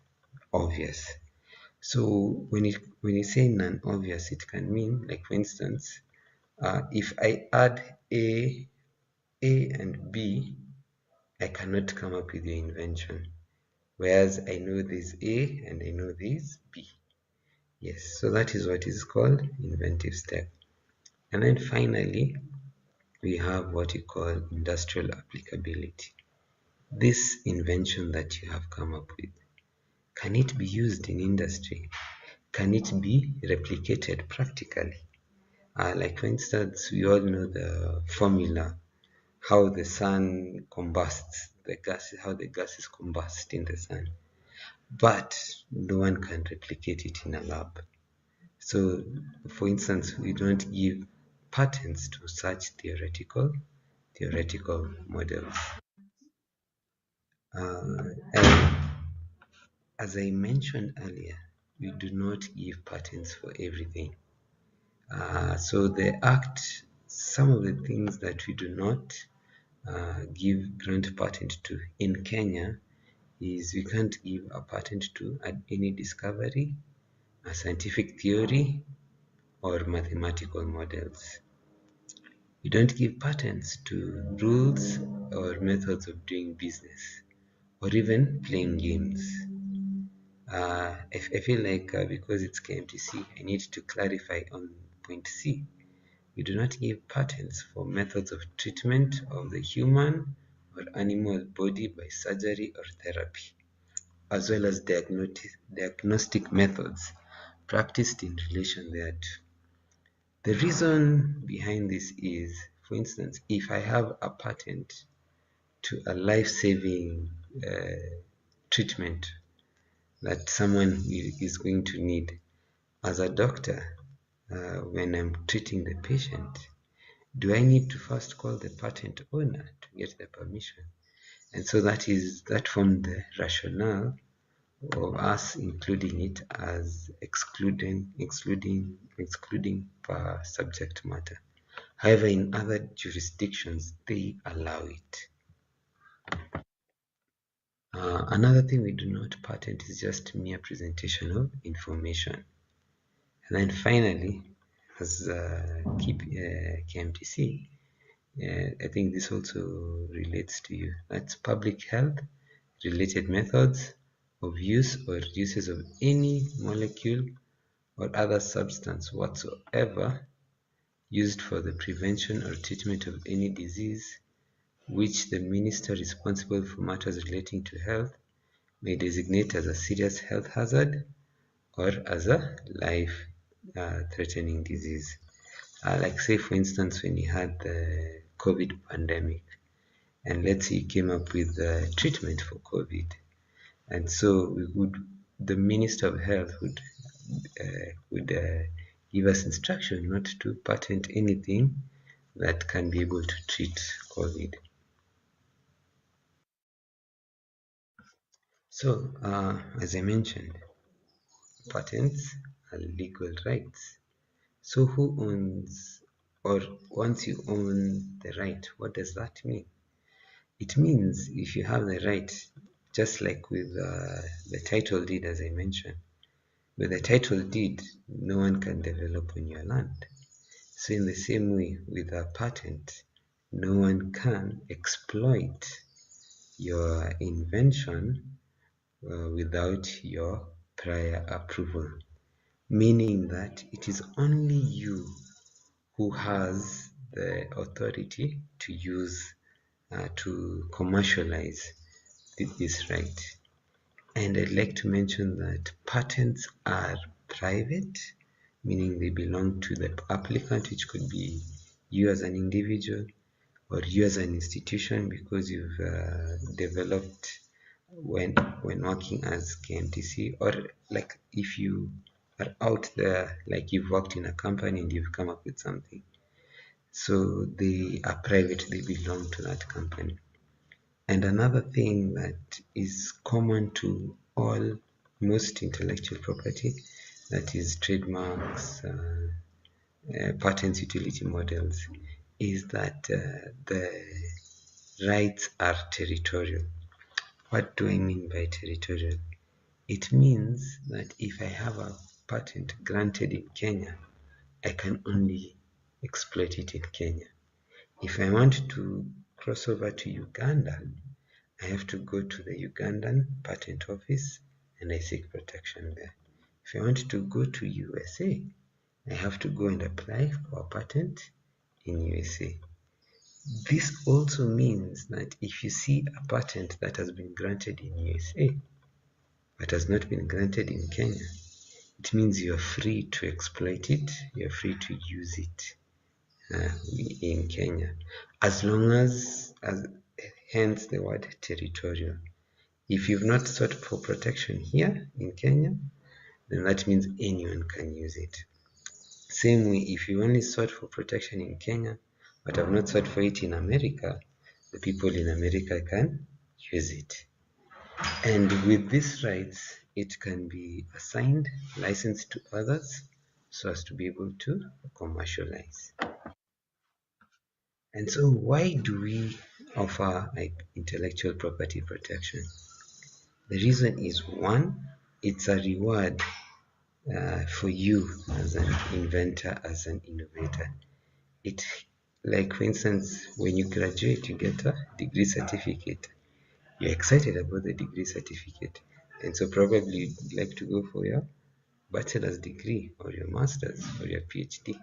obvious. So when you say non-obvious, it can mean, like for instance, if I add A and B, I cannot come up with your invention. Whereas I know there's A and I know there's B. Yes, so that is what is called inventive step. And then finally, we have what you call industrial applicability. This invention that you have come up with, can it be used in industry? Can it be replicated practically? Like for instance, we all know the formula, how the sun combusts, how the gases combust in the sun. But no one can replicate it in a lab. So, for instance, we don't give patents to such theoretical models. And as I mentioned earlier, we do not give patents for everything. So some of the things that we do not grant patent to in Kenya is we can't give a patent to any discovery, a scientific theory, or mathematical models. We don't give patents to rules or methods of doing business, or even playing games. I feel like because it's KMTC, I need to clarify on point C. We do not give patents for methods of treatment of the human or animal body by surgery or therapy, as well as diagnostic methods practiced in relation thereto. The reason behind this is, for instance, if I have a patent to a life-saving treatment that someone is going to need, as a doctor, when I'm treating the patient, do I need to first call the patent owner to get the permission? And so that formed the rationale of us including it as excluding per subject matter. However, in other jurisdictions, they allow it. Another thing we do not patent is just mere presentation of information. And then finally, as KMTC, I think this also relates to you. That's public health related methods of use or uses of any molecule or other substance whatsoever used for the prevention or treatment of any disease which the minister responsible for matters relating to health may designate as a serious health hazard or as a life-threatening disease. Like say, for instance, when you had the COVID pandemic, and let's say you came up with a treatment for COVID, and so the Minister of Health would give us instruction not to patent anything that can be able to treat COVID. So, as I mentioned, patents are legal rights. So who owns, or once you own the right, what does that mean? It means if you have the right, just like with the title deed, as I mentioned, with the title deed, no one can develop on your land. So in the same way, with a patent, no one can exploit your invention without your prior approval, meaning that it is only you who has the authority to use, to commercialize this right. And I'd like to mention that patents are private, meaning they belong to the applicant, which could be you as an individual or you as an institution, because you've developed when working as KMTC, or like if you are out there, like you've worked in a company and you've come up with something. So they are private, they belong to that company. And another thing that is common to most intellectual property, that is trademarks, patents, utility models, is that the rights are territorial. What do I mean by territorial? It means that if I have a patent granted in Kenya, I can only exploit it in Kenya. If I want to cross over to Uganda, I have to go to the Ugandan patent office and I seek protection there. If I want to go to USA, I have to go and apply for a patent in USA. This also means that if you see a patent that has been granted in USA but has not been granted in Kenya, it means you're free to exploit it, you're free to use it in Kenya, as long as hence the word territorial. If you've not sought for protection here in Kenya, then that means anyone can use it. Same way, if you only sought for protection in Kenya, but have not sought for it in America, the people in America can use it. And with these rights, it can be assigned, licensed to others, so as to be able to commercialize. And so why do we offer intellectual property protection? The reason is, one, it's a reward for you as an inventor, as an innovator. It, like for instance, when you graduate, you get a degree certificate. You're excited about the degree certificate. And so probably you'd like to go for your bachelor's degree or your master's or your PhD.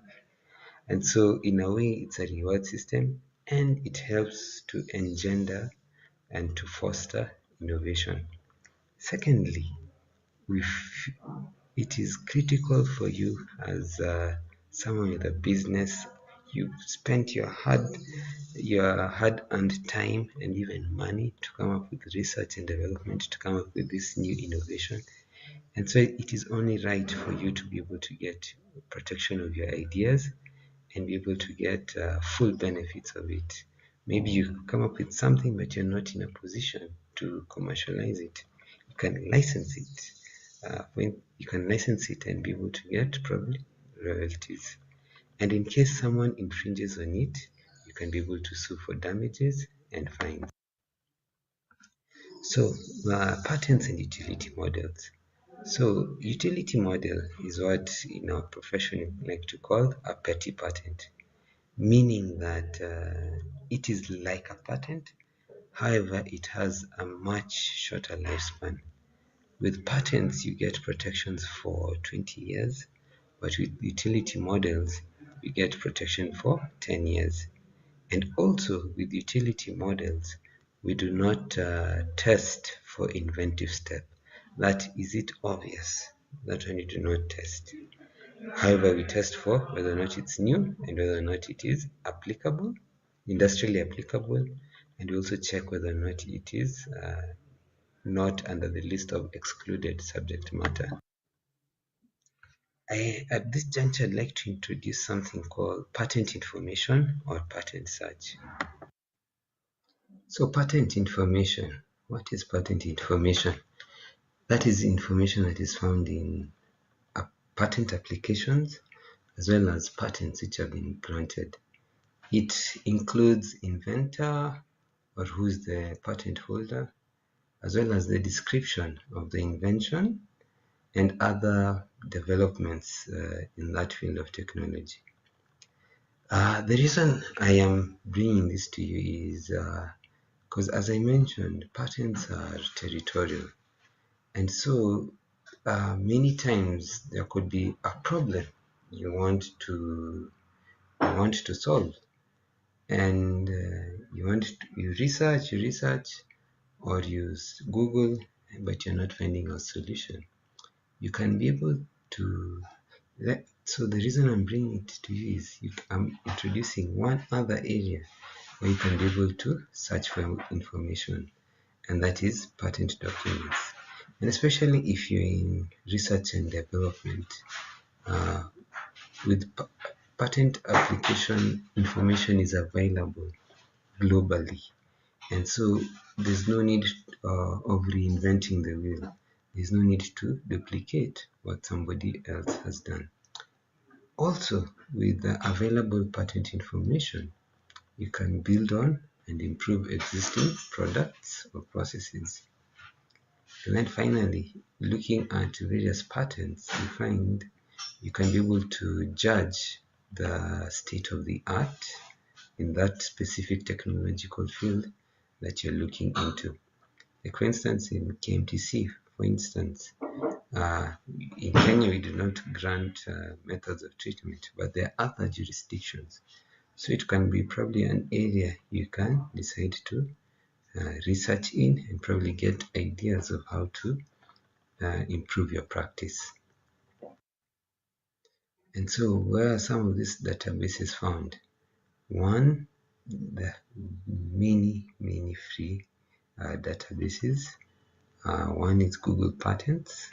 And so in a way, it's a reward system, and it helps to engender and to foster innovation. Secondly, it is critical for you as someone with a business. You've spent your hard-earned time and even money to come up with research and development, to come up with this new innovation. And so it is only right for you to be able to get protection of your ideas and be able to get full benefits of it. Maybe you come up with something, but you're not in a position to commercialize it. You can license it. When you can license it and be able to get probably royalties. And in case someone infringes on it, you can be able to sue for damages and fines. So patents and utility models. So utility model is what in our profession we like to call a petty patent, meaning that it is like a patent, however, it has a much shorter lifespan. With patents, you get protections for 20 years, but with utility models, you get protection for 10 years. And also with utility models, we do not test for inventive step. That is it obvious. That one you do not test. However, we test for whether or not it's new and whether or not it is applicable, industrially applicable, and we also check whether or not it is not under the list of excluded subject matter. At this juncture, I'd like to introduce something called patent information or patent search. So patent information, what is patent information? That is information that is found in patent applications as well as patents which have been granted. It includes inventor or who's the patent holder, as well as the description of the invention and other developments in that field of technology. The reason I am bringing this to you is because, as I mentioned, patents are territorial. And so many times there could be a problem you want to solve, and you research or use Google, but you're not finding a solution. You can be able to so the reason I'm bringing it to you is I'm introducing one other area where you can be able to search for information, and that is patent documents. And especially if you're in research and development, with patent application, information is available globally. And so there's no need of reinventing the wheel. There's no need to duplicate what somebody else has done. Also, with the available patent information, you can build on and improve existing products or processes. And then finally, looking at various patents, you find you can be able to judge the state of the art in that specific technological field that you're looking into. Like for instance, in KMTC, for instance, in Kenya, we do not grant methods of treatment, but there are other jurisdictions. So it can be probably an area you can decide to research in and probably get ideas of how to improve your practice. And so where are some of these databases found? One, the many free databases. One is Google Patents.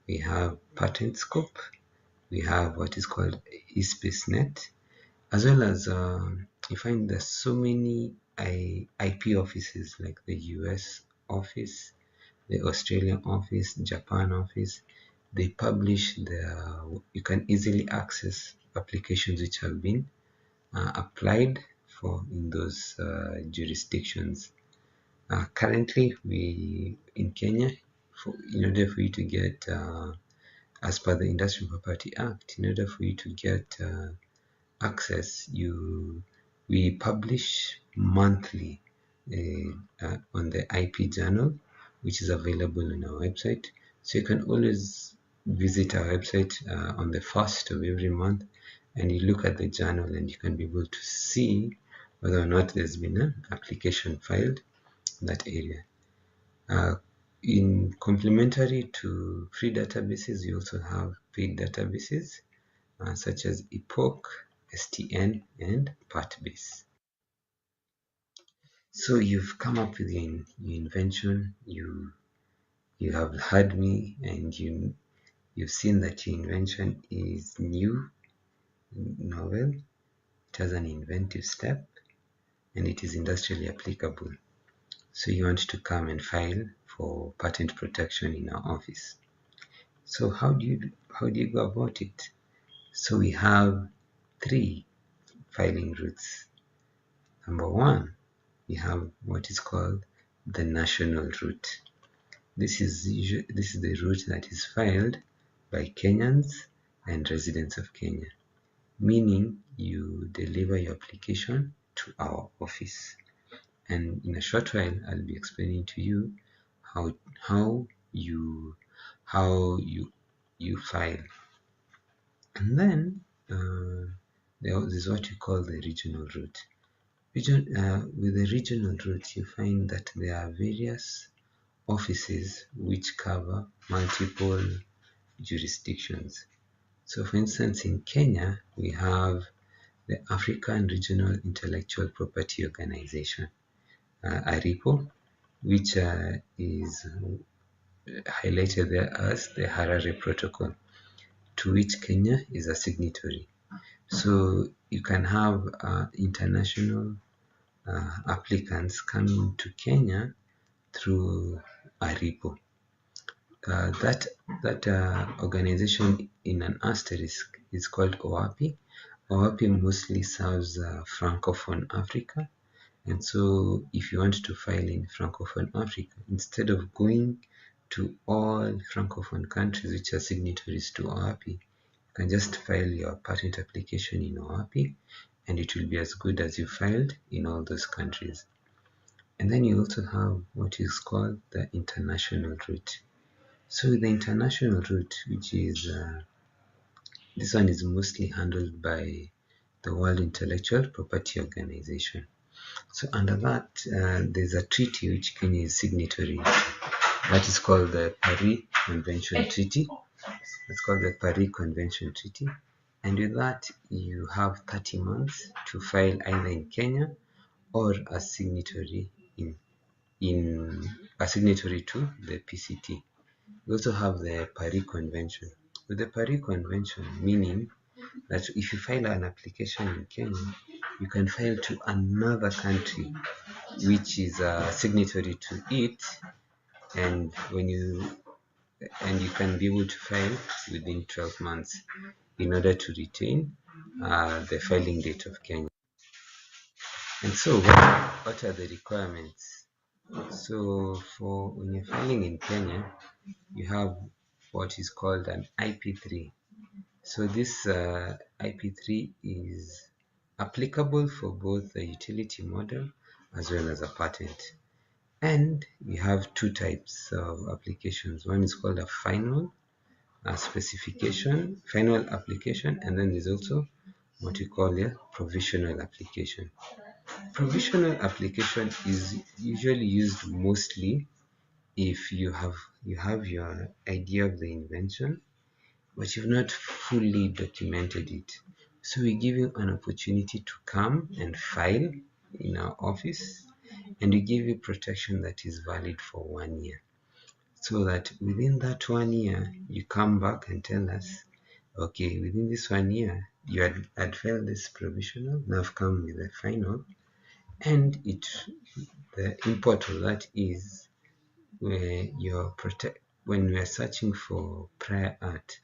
We have PatentScope. We have what is called eSpaceNet, as well as you find there's so many IP offices like the US office, the Australian office, Japan office. They publish you can easily access applications which have been applied for in those jurisdictions. Currently, we in Kenya, in order for you to get, as per the Industrial Property Act, in order for you to get access, we publish monthly on the IP journal, which is available on our website. So you can always visit our website on the 1st of every month, and you look at the journal and you can be able to see whether or not there's been an application filed in that area. In complementary to free databases, you also have paid databases such as Epoch, STN, and Partbase. So you've come up with your invention, you have heard me, and you've seen that your invention is new, novel, it has an inventive step, and it is industrially applicable. So you want to come and file for patent protection in our office. So how do you go about it? So we have 3 filing routes. Number 1, we have what is called the national route. This is the route that is filed by Kenyans and residents of Kenya, meaning you deliver your application to our office. And in a short while, I'll be explaining to you how you file. And then there is what you call the regional route. With the regional route, you find that there are various offices which cover multiple jurisdictions. So for instance, in Kenya, we have the African Regional Intellectual Property Organization, ARIPO, which is highlighted there as the Harare Protocol, to which Kenya is a signatory. So you can have international applicants coming to Kenya through ARIPO. That organization in an asterisk is called OAPI. OAPI mostly serves Francophone Africa. And so if you want to file in Francophone Africa, instead of going to all Francophone countries which are signatories to OAPI, you can just file your patent application in OAPI, and it will be as good as you filed in all those countries. And then you also have what is called the international route. So the international route, which is this one is mostly handled by the World Intellectual Property Organization. So under that, there's a treaty which Kenya is signatory. That is called the Paris Convention Treaty. It's called the Paris Convention Treaty. And with that, you have 30 months to file either in Kenya or a signatory a signatory to the PCT. We also have the Paris Convention. With the Paris Convention, meaning that if you file an application in Kenya, you can file to another country which is a signatory to it, and you can be able to file within 12 months in order to retain the filing date of Kenya. And so what are the requirements So for when you're filing in Kenya, you have what is called an IP3. So this IP3 is applicable for both the utility model as well as a patent. And we have two types of applications. One is called a final specification, final application, and then there's also what we call a provisional application. Provisional application is usually used mostly if you have your idea of the invention, but you've not fully documented it. So we give you an opportunity to come and file in our office, and we give you protection that is valid for 1 year. So that within that 1 year, you come back and tell us, okay, within this 1 year, you had filed this provisional, now I've come with a final, and the import of that is where when we are searching for prior art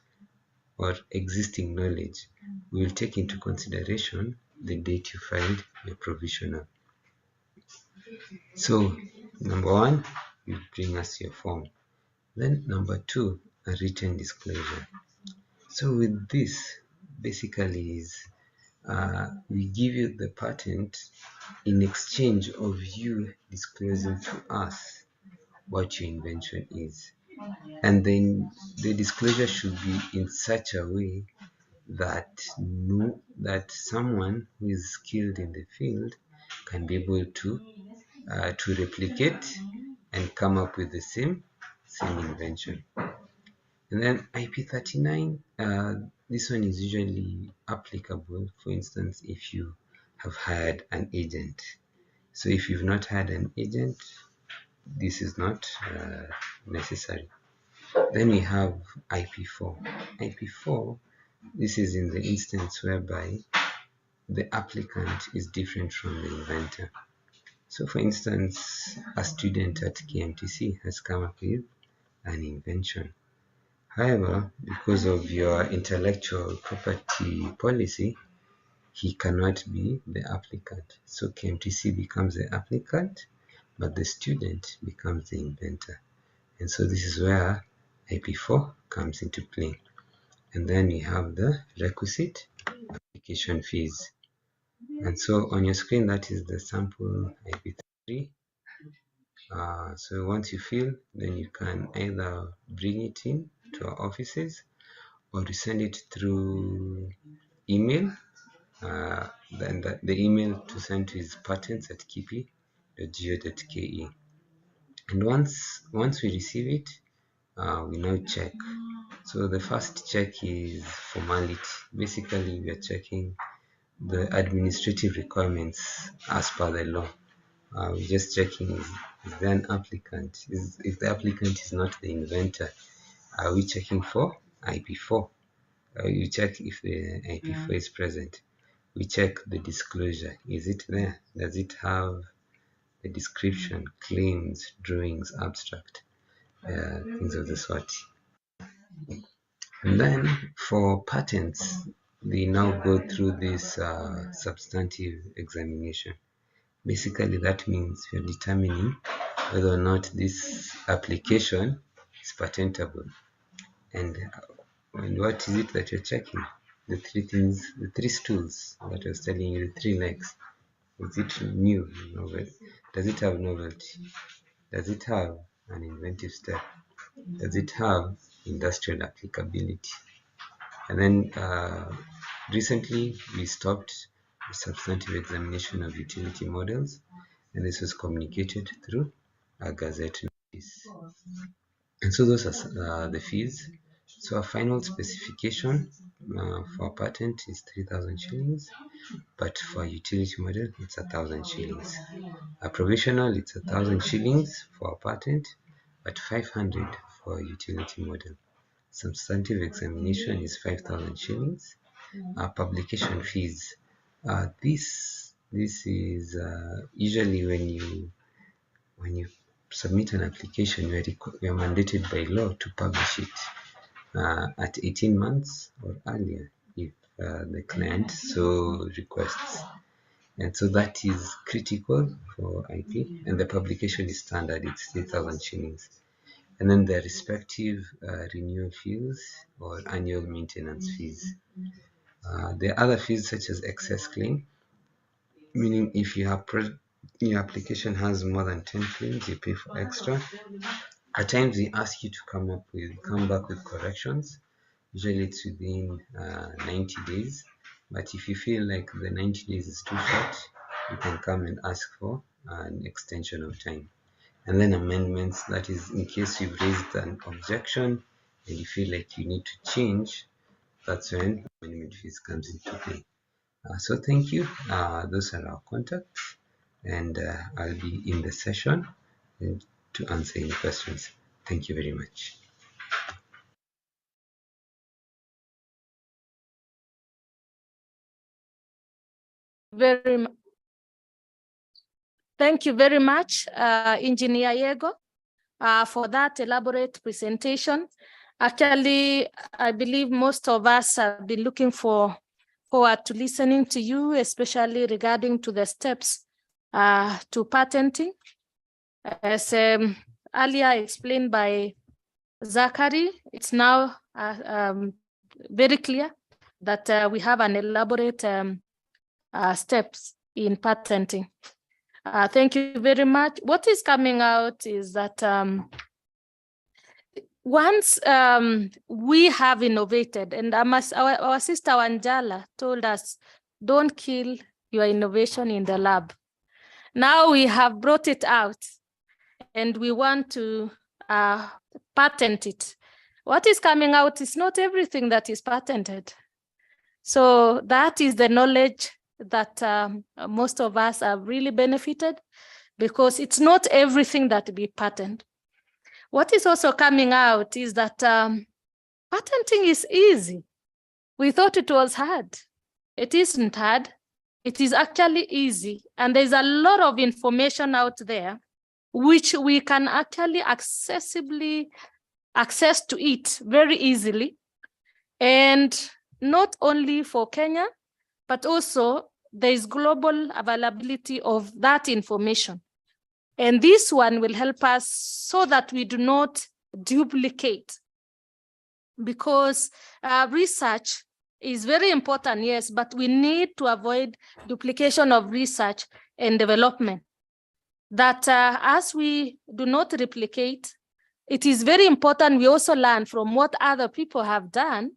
or existing knowledge, we will take into consideration the date you filed your provisional. So number one, you bring us your form. Then number two, a written disclosure. So with this, basically is we give you the patent in exchange of you disclosing to us what your invention is. And then the disclosure should be in such a way that someone who is skilled in the field can be able to replicate and come up with the same invention. And then IP39, this one is usually applicable, for instance, if you have hired an agent. So if you've not had an agent, this is not necessary. Then we have IP4. IP4, this is in the instance whereby the applicant is different from the inventor. So for instance, a student at KMTC has come up with an invention. However, because of your intellectual property policy, he cannot be the applicant. So KMTC becomes the applicant, but the student becomes the inventor. And so this is where IP4 comes into play. And then we have the requisite application fees. And so on your screen, that is the sample IP3. So once you fill, then you can either bring it in to our offices or you send it through email. Then the email to send to is patents@kipi.go.ke. And once we receive it, we now check. So the first check is formality. Basically, we are checking the administrative requirements as per the law. We're just checking is there an applicant? If the applicant is not the inventor, are we checking for IP4? You check if the IP4 is present. We check the disclosure. Is it there? Does it have the description, claims, drawings, abstract, things of the sort? And then for patents, they now go through this substantive examination. Basically, that means you're determining whether or not this application is patentable. And what is it that you're checking? The three things, the three stools that I was telling you, the three legs. Is it new? Novel? Does it have novelty? Does it have an inventive step? Does it have industrial applicability? And then recently we stopped the substantive examination of utility models, and this was communicated through a gazette notice. And so those are the fees. So a final specification for a patent is 3,000 shillings, but for a utility model, it's 1,000 shillings. A provisional, it's 1,000 shillings for a patent, but 500 for a utility model. Substantive examination is 5,000 shillings. Publication fees. This is usually when you submit an application, you are mandated by law to publish it at 18 months or earlier if the client so requests. And so that is critical for IP, and the publication is standard, it's 3,000 shillings. And then the respective renewal fees or annual maintenance fees. There are other fees such as excess claim, meaning if you have your application has more than 10 claims, you pay for extra. At times they ask you to come back with corrections. Usually it's within 90 days. But if you feel like the 90 days is too short, you can come and ask for an extension of time. And then amendments, that is in case you've raised an objection and you feel like you need to change, that's when amendment fees comes into play. So thank you. Those are our contacts, and I'll be in the session to answer any questions. Thank you very much. Thank you very much, Engineer Yego, for that elaborate presentation. Actually, I believe most of us have been looking forward to listening to you, especially regarding to the steps to patenting. As earlier explained by Zachary, it's now very clear that we have an elaborate steps in patenting. Thank you very much. What is coming out is that once we have innovated, and our sister Wanjala told us, don't kill your innovation in the lab. Now we have brought it out and we want to patent it. What is coming out is not everything that is patented. So that is the knowledge that most of us have really benefited, because it's not everything that we patent. What is also coming out is that patenting is easy. We thought it was hard. It isn't hard. It is actually easy. And there's a lot of information out there which we can actually access to it very easily. And not only for Kenya, but also there is global availability of that information. And this one will help us so that we do not duplicate, because research is very important, yes, but we need to avoid duplication of research and development. That as we do not replicate, it is very important we also learn from what other people have done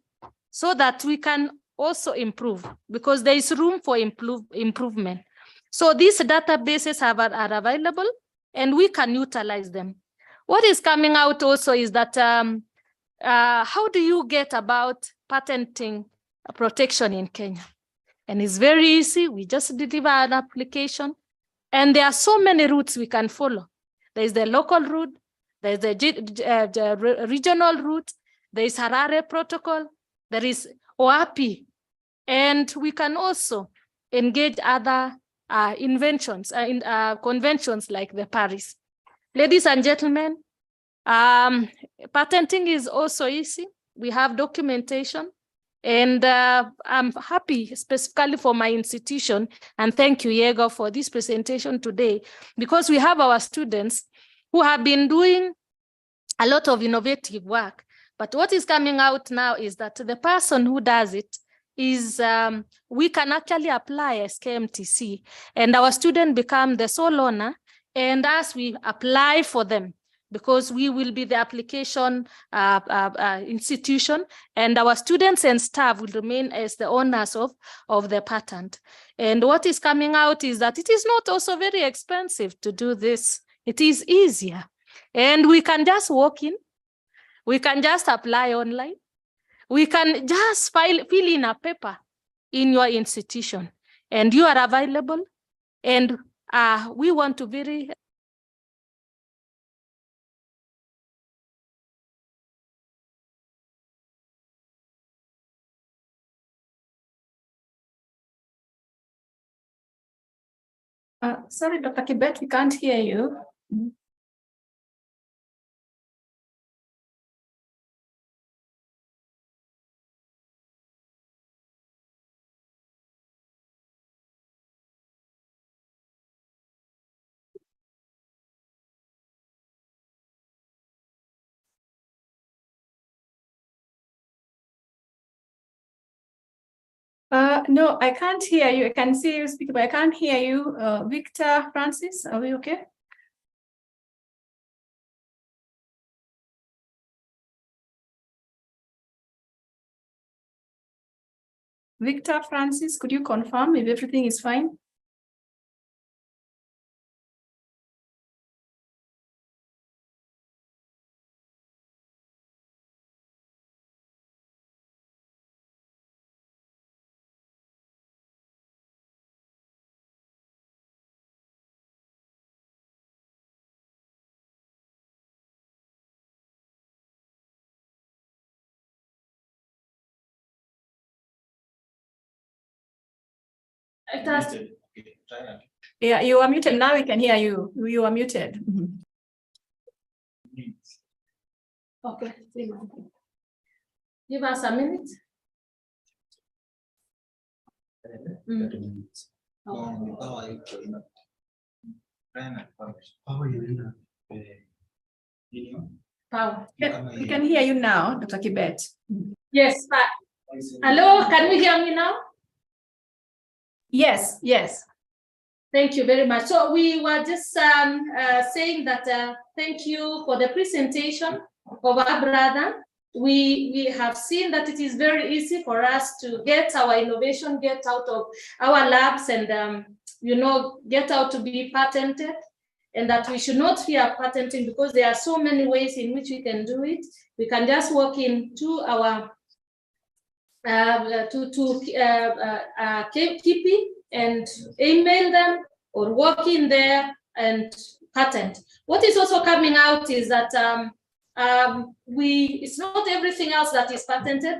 so that we can also improve, because there is room for improvement. So these databases are available and we can utilize them. What is coming out also is that how do you get about patenting protection in Kenya? And it's very easy. We just deliver an application. And there are so many routes we can follow. There's the local route, there's the regional route, there is Harare Protocol, there is OAPI, and we can also engage other conventions like the Paris. Ladies and gentlemen, patenting is also easy. We have documentation. And I'm happy specifically for my institution, and thank you, Yego, for this presentation today, because we have our students who have been doing a lot of innovative work. But what is coming out now is that the person who does it is, we can actually apply SKMTC, and our student become the sole owner, and as we apply for them, because we will be the application institution, and our students and staff will remain as the owners of the patent. And what is coming out is that it is not also very expensive to do this. It is easier. And we can just walk in, we can just apply online, we can just fill in a paper in your institution, and you are available. And we want to very sorry, Dr. Kibet, we can't hear you. No, I can't hear you. I can see you speak, but I can't hear you. Victor Francis, are we okay? Victor Francis, could you confirm if everything is fine? Yeah, you are muted. Now we can hear you. You are muted. Okay, give us a minute. Power. We can hear you now, Dr. Kibet. Yes, but hello, can you hear me now? Yes, yes. Thank you very much. So we were just saying that thank you for the presentation of our brother. We have seen that it is very easy for us to get our innovation, get out of our labs and, get out to be patented, and that we should not fear patenting because there are so many ways in which we can do it. We can just walk into our KP and email them or walk in there and patent. What is also coming out is that it's not everything else that is patented.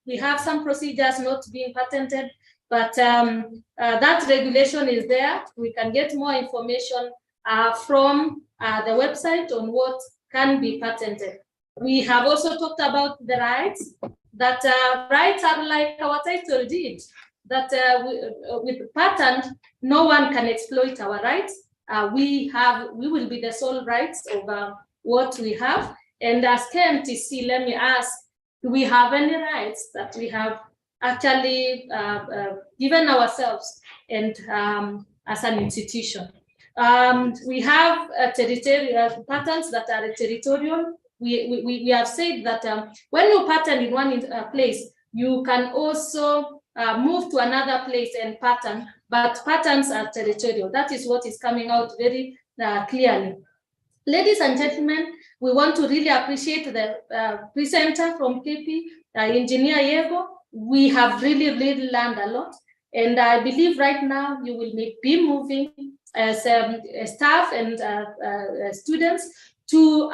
We have some procedures not being patented, but that regulation is there. We can get more information from the website on what can be patented. We have also talked about the rights, that rights are like our title deed, that with patent, no one can exploit our rights. We will be the sole rights of what we have. And as KMTC, let me ask, do we have any rights that we have actually given ourselves and as an institution? We have territorial patents that are territorial. We have said that when you patent in one place, you can also move to another place and patent, but patents are territorial. That is what is coming out very clearly. Ladies and gentlemen, we want to really appreciate the presenter from KP, Engineer Yego. We have really learned a lot. And I believe right now you will be moving as staff and students to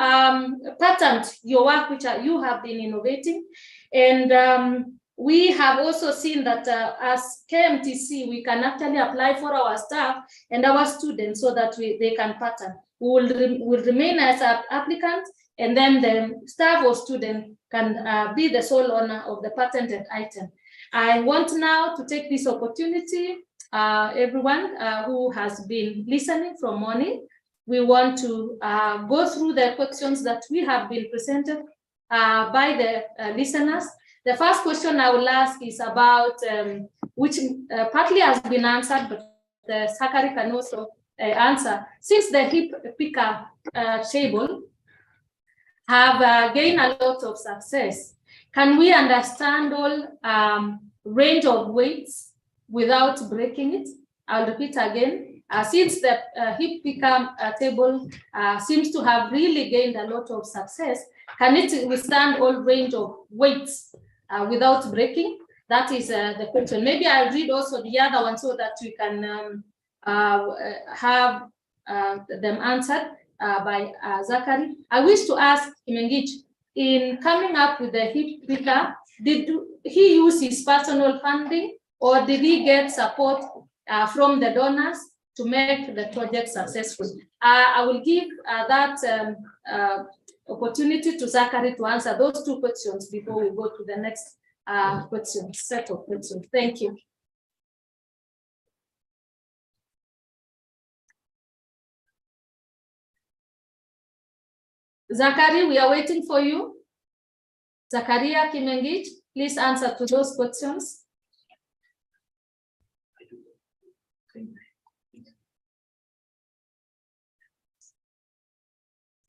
patent your work, which you have been innovating. And we have also seen that as KMTC, we can actually apply for our staff and our students so that they can patent. We will remain as an applicant, and then the staff or student can be the sole owner of the patented item. I want now to take this opportunity, everyone who has been listening from morning, we want to go through the questions that we have been presented by the listeners. The first question I will ask is about, which partly has been answered, but Zachary can also answer. Since the hip picker table have gained a lot of success, can we understand all range of weights without breaking it? I'll repeat again. Since the hip picker table seems to have really gained a lot of success, can it withstand all range of weights without breaking? That is the question. Maybe I'll read also the other one so that we can have them answered by Zachary. I wish to ask Kimengich, in coming up with the hip picker, did he use his personal funding or did he get support from the donors to make the project successful? I will give that opportunity to Zachary to answer those two questions before we go to the next set of questions. Thank you. Zachary, we are waiting for you. Zakaria Kimengich, please answer to those questions.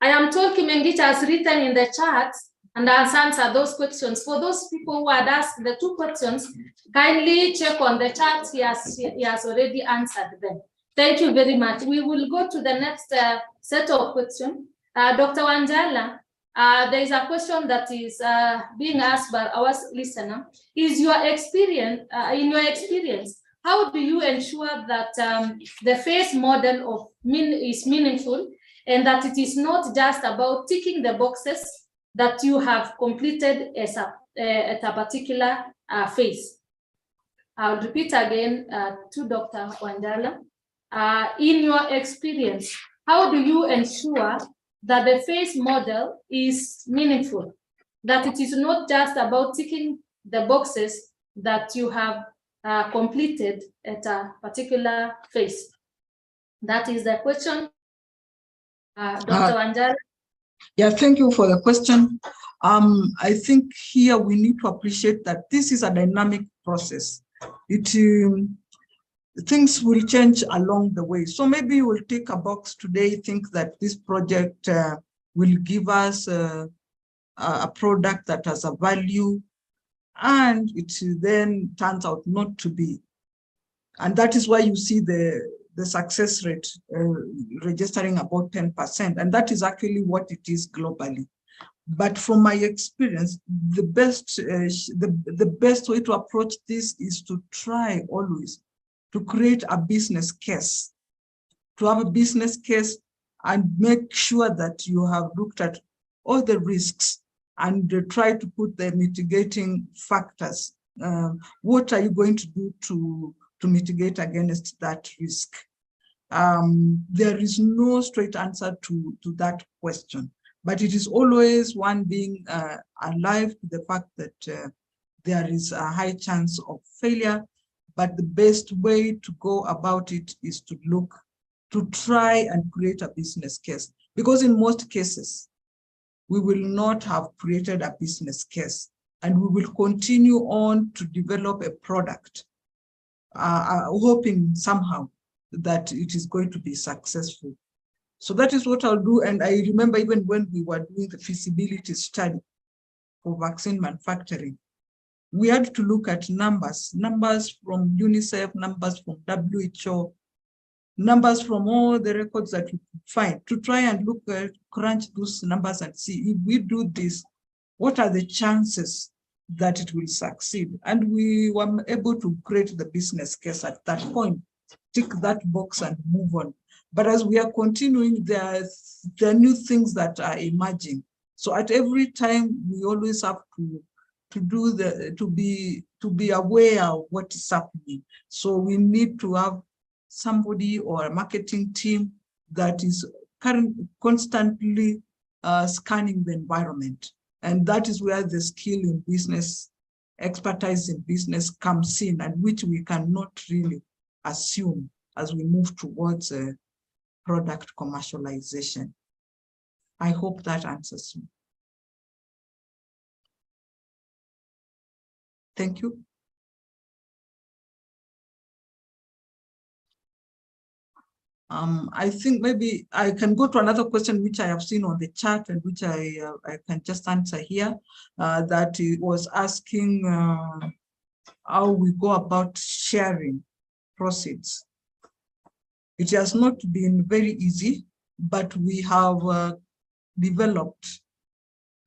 I am told Kimengich has written in the chat and has answered those questions. For those people who had asked the 2 questions, kindly check on the chat. He has already answered them. Thank you very much. We will go to the next set of questions. Dr. Wanjala, there is a question that is being asked by our listener. Is your experience, in your experience, how do you ensure that the face model is meaningful and that it is not just about ticking the boxes that you have completed as at a particular phase? I'll repeat again to Dr. Wanjala. In your experience, how do you ensure that the phase model is meaningful, that it is not just about ticking the boxes that you have completed at a particular phase? That is the question. Dr. Wanjala. Yeah, thank you for the question. I think here we need to appreciate that this is a dynamic process. Things will change along the way. So maybe you will take a box today, think that this project will give us a product that has a value, and it then turns out not to be. And that is why you see the success rate registering about 10%. And that is actually what it is globally. But from my experience, the best way to approach this is to try always to create a business case, to have a business case and make sure that you have looked at all the risks and try to put the mitigating factors. What are you going to do to mitigate against that risk? There is no straight answer to that question, but it is always one being alive to the fact that there is a high chance of failure. But the best way to go about it is to try and create a business case. Because in most cases, we will not have created a business case and we will continue on to develop a product, hoping somehow that it is going to be successful. So that is what I'll do. And I remember even when we were doing the feasibility study for vaccine manufacturing, we had to look at numbers from UNICEF, numbers from WHO, numbers from all the records that we could find to try and look at, crunch those numbers and see if we do this, what are the chances that it will succeed? And we were able to create the business case at that point, tick that box and move on. But as we are continuing, there are new things that are emerging. So at every time, we always have to be aware of what is happening. So we need to have somebody or a marketing team that is constantly scanning the environment. And that is where the skill in business, expertise in business comes in, and which we cannot really assume as we move towards product commercialization. I hope that answers you. Thank you. I think maybe I can go to another question which I have seen on the chat and which I can just answer here. That it was asking how we go about sharing proceeds. It has not been very easy, but we have developed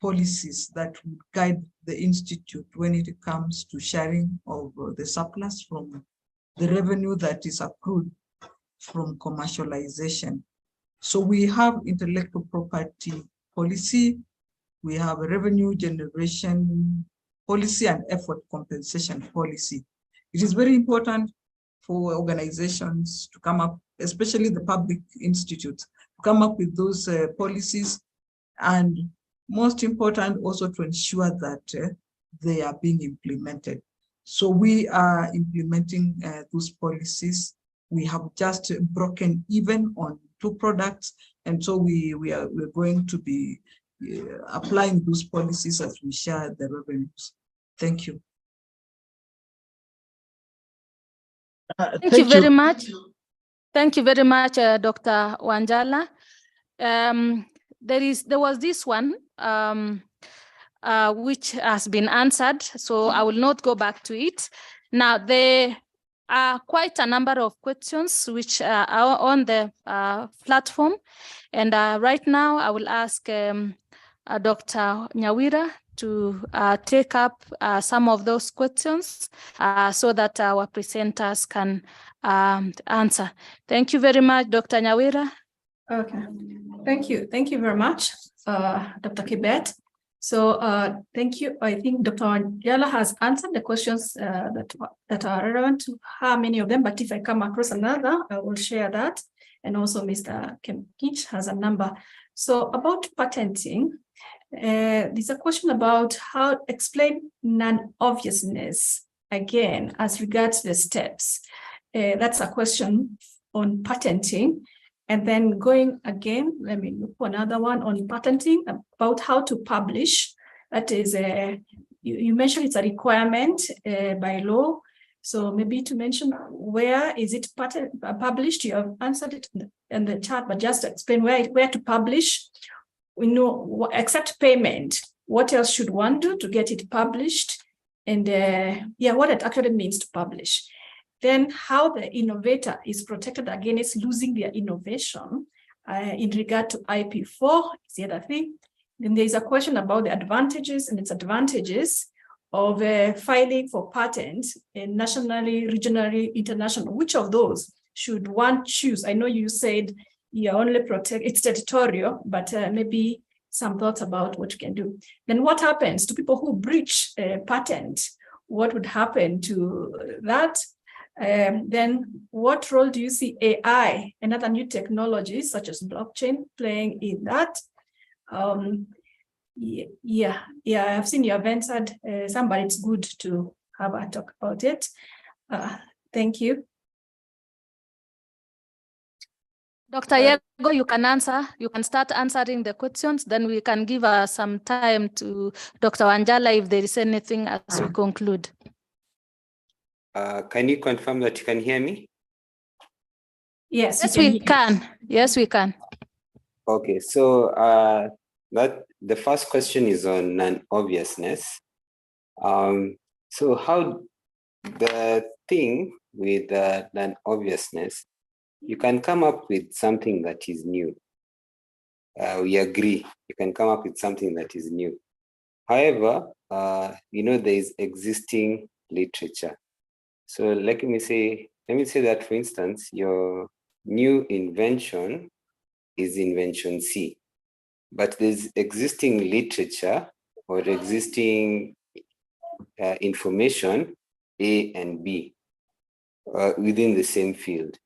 policies that would guide the Institute when it comes to sharing of the surplus from the revenue that is accrued from commercialization. So we have intellectual property policy, we have a revenue generation policy and effort compensation policy. It is very important for organizations to come up, especially the public institutes, to come up with those policies, and most important also to ensure that they are being implemented. So we are implementing those policies. We have just broken even on 2 products, and so we're going to be applying those policies as we share the revenues. Thank you. Thank you very much. Thank you very much, Dr. Wanjala. There was this one which has been answered, so I will not go back to it. Now, there are quite a number of questions which are on the platform, and right now I will ask Dr. Nyawira to take up some of those questions so that our presenters can answer. Thank you very much, Dr. Nyawira. Okay, thank you. Thank you very much, Dr. Kibet. So thank you. I think Dr. Wanjala has answered the questions that are relevant to her, many of them, but if I come across another, I will share that. And also Mr. Kemkich has a number. So about patenting, there's a question about how to explain non-obviousness again as regards the steps. That's a question on patenting. And then going again, let me look for another one on patenting about how to publish. That is, you mentioned it's a requirement by law. So maybe to mention where is it published? You have answered it in the chat, but just to explain where to publish. We know, except payment, what else should one do to get it published? And yeah, what it actually means to publish. Then how the innovator is protected against losing their innovation in regard to IP4 is the other thing. Then there's a question about the advantages and disadvantages of filing for patent nationally, regionally, international. Which of those should one choose? I know you said you're only it's territorial, but maybe some thoughts about what you can do. Then what happens to people who breach a patent? What would happen to that? Then what role do you see AI and other new technologies such as blockchain playing in that? Yeah, I've seen you have answered some, but it's good to have a talk about it. Thank you. Dr. Yego, you can answer. You can start answering the questions. Then we can give some time to Dr. Wanjala if there is anything as we conclude. Can you confirm that you can hear me? Yes, we can. Yes, we can. Okay, so that the first question is on non-obviousness. So how the thing with non-obviousness, you can come up with something that is new. We agree, you can come up with something that is new. However, there is existing literature. So let me say that, for instance, your new invention is invention C, but there's existing literature or existing information A and B within the same field.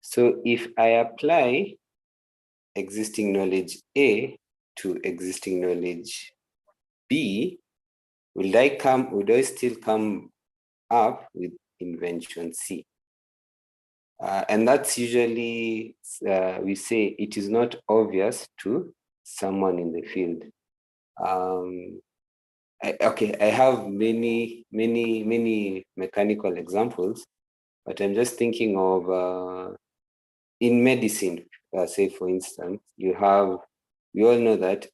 So if I apply existing knowledge A to existing knowledge B, would I still come up with invention C? And that's usually, we say it is not obvious to someone in the field. I have many mechanical examples, but I'm just thinking of in medicine, say for instance, we all know that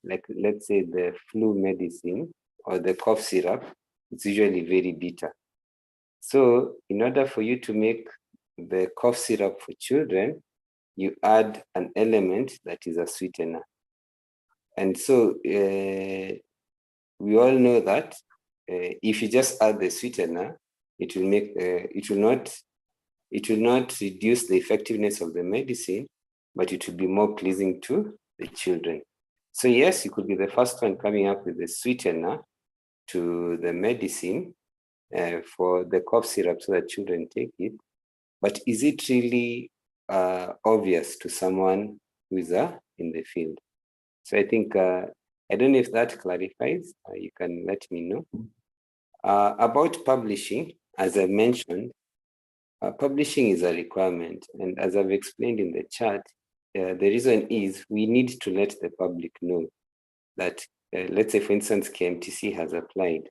like, let's say the flu medicine or the cough syrup, it's usually very bitter. So in order for you to make the cough syrup for children, you add an element that is a sweetener. And so we all know that if you just add the sweetener, it will not reduce the effectiveness of the medicine, but it will be more pleasing to the children. So yes, you could be the first one coming up with the sweetener to the medicine for the cough syrup so that children take it. But is it really obvious to someone who is in the field? So I think, I don't know if that clarifies, you can let me know. About publishing, as I mentioned, publishing is a requirement. And as I've explained in the chat, the reason is we need to let the public know that let's say, for instance, KMTC has applied.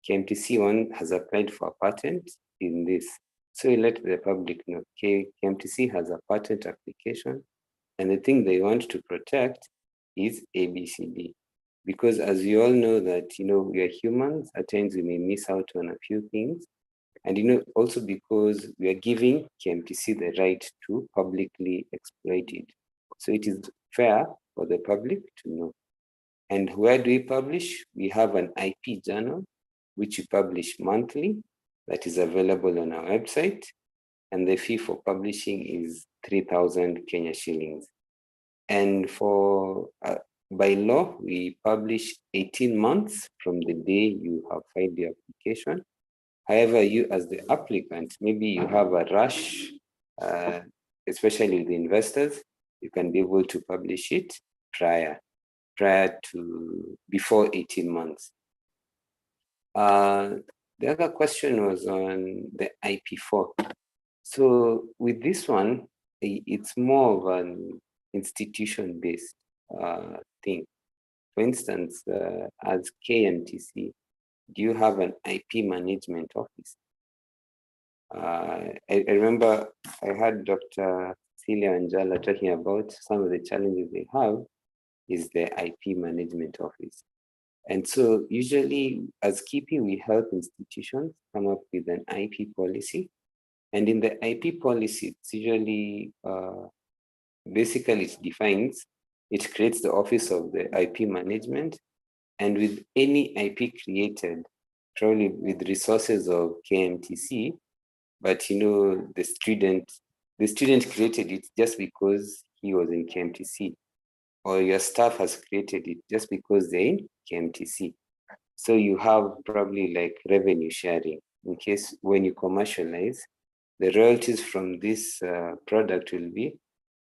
KMTC has applied for a patent in this. So you let the public know, KMTC has a patent application, and the thing they want to protect is ABCD. Because as you all know that, we are humans, at times we may miss out on a few things. And, also because we are giving KMTC the right to publicly exploit it. So it is fair for the public to know. And where do we publish? We have an IP journal, which we publish monthly, that is available on our website. And the fee for publishing is 3,000 Kenya shillings. And for by law, we publish 18 months from the day you have filed the application. However, you as the applicant, maybe you have a rush, especially with the investors, you can be able to publish it before 18 months. The other question was on the IP4. So with this one, it's more of an institution-based thing. For instance, as KMTC, do you have an IP management office? I remember I heard Dr. Celia Wanjala talking about some of the challenges they have is the IP management office. And so usually as KIPI, we help institutions come up with an IP policy. And in the IP policy, it's usually, basically it creates the office of the IP management. And with any IP created, probably with resources of KMTC, but the student created it just because he was in KMTC, or your staff has created it just because they're in KMTC. So you have probably like revenue sharing in case when you commercialize, the royalties from this product will be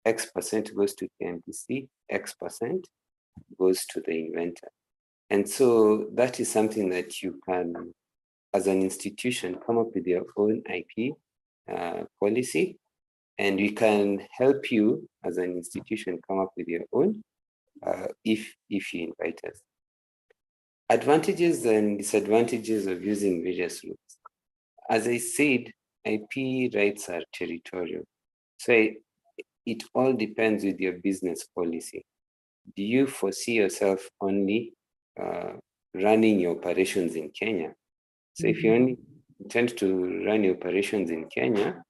X% goes to KMTC, X% goes to the inventor. And so that is something that you can, as an institution, come up with your own IP policy, and we can help you as an institution come up with your own if you invite us. Advantages and disadvantages of using various routes. As I said, IP rights are territorial. So it all depends with your business policy. Do you foresee yourself only running your operations in Kenya? So if you only intend to run your operations in Kenya,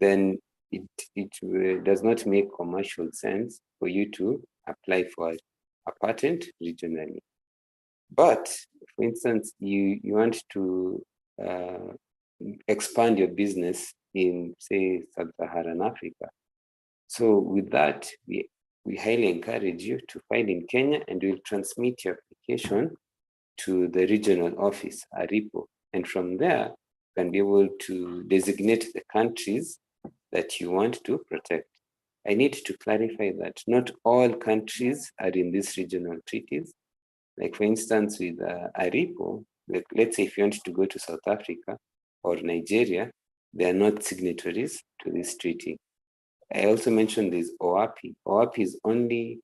then it does not make commercial sense for you to apply for a patent regionally. But for instance, you want to expand your business in, say, Sub-Saharan Africa. So with that, we highly encourage you to file in Kenya, and we'll transmit your application to the regional office, ARIPO. And from there, you can be able to designate the countries that you want to protect. I need to clarify that not all countries are in these regional treaties. Like for instance, with ARIPO, like let's say if you want to go to South Africa or Nigeria, they are not signatories to this treaty. I also mentioned this OAPI. OAPI is only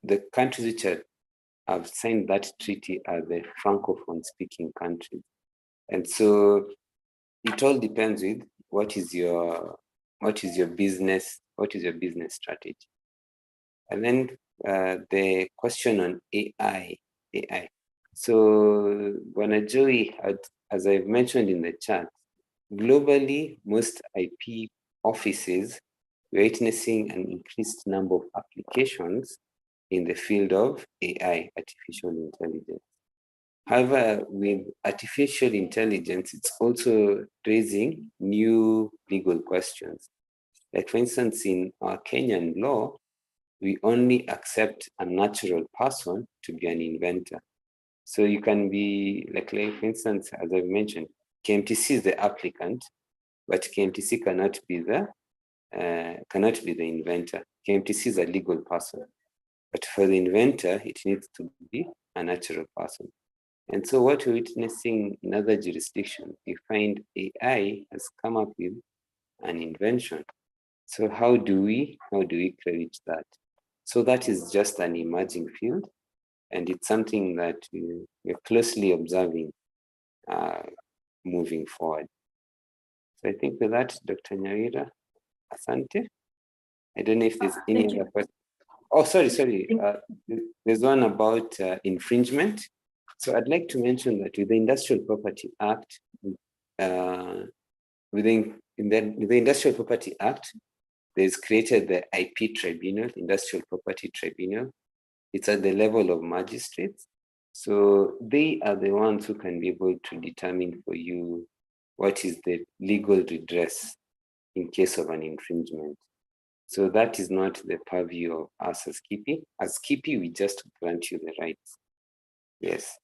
the countries which have signed that treaty are the Francophone speaking countries. And so it all depends with what is your business strategy. And then the question on AI. So Joey, as I've mentioned in the chat, globally, most IP offices are witnessing an increased number of applications in the field of AI, artificial intelligence. However, with artificial intelligence, it's also raising new legal questions. Like for instance, in our Kenyan law, we only accept a natural person to be an inventor. So you can be, like for instance, as I've mentioned, KMTC is the applicant, but KMTC cannot be the inventor. KMTC is a legal person, but for the inventor, it needs to be a natural person. And so what we're witnessing in other jurisdictions, you find AI has come up with an invention. So how do we credit that? So that is just an emerging field. And it's something that we're closely observing moving forward. So I think with that, Dr. Nyawira, asante. I don't know if there's any other question. Oh, sorry. There's one about infringement. So I'd like to mention that with the Industrial Property Act, within the Industrial Property Act, there's created the IP Tribunal, Industrial Property Tribunal. It's at the level of magistrates. So they are the ones who can be able to determine for you what is the legal redress in case of an infringement. So that is not the purview of us as KIPI. As KIPI, we just grant you the rights. Yes.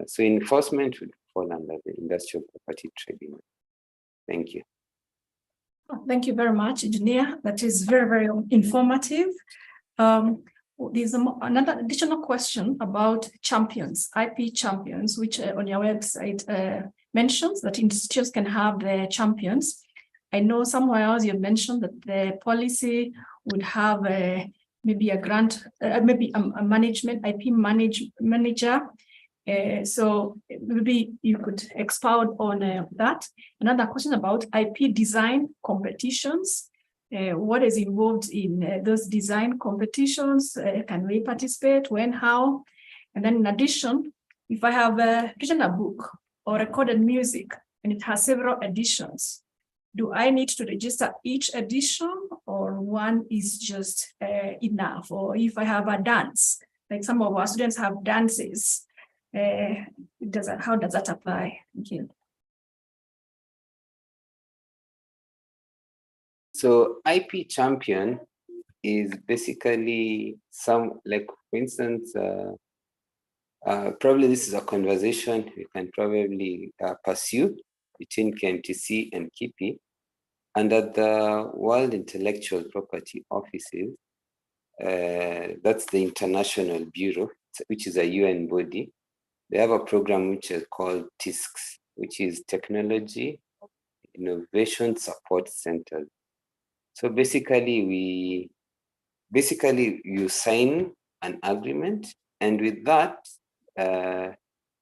So enforcement would fall under the Industrial Property Tribunal. Thank you. Thank you very much, Engineer. That is very, very informative. There's another additional question about champions, IP champions, which on your website mentions that institutions can have their champions. I know somewhere else you mentioned that the policy would have maybe a grant, maybe a management, IP manager. So maybe you could expound on that. Another question about IP design competitions. What is involved in those design competitions? Can we participate? When? How? And then in addition, if I have written a book or recorded music and it has several editions, do I need to register each edition or one is just enough? Or if I have a dance, like some of our students have dances, how does that apply? Thank you. So IP champion is basically like for instance, probably this is a conversation we can probably pursue between KMTC and KIPI. Under the World Intellectual Property Offices, that's the International Bureau, which is a UN body. They have a program which is called TISCs, which is Technology Innovation Support Centers. So basically, you sign an agreement, and with that,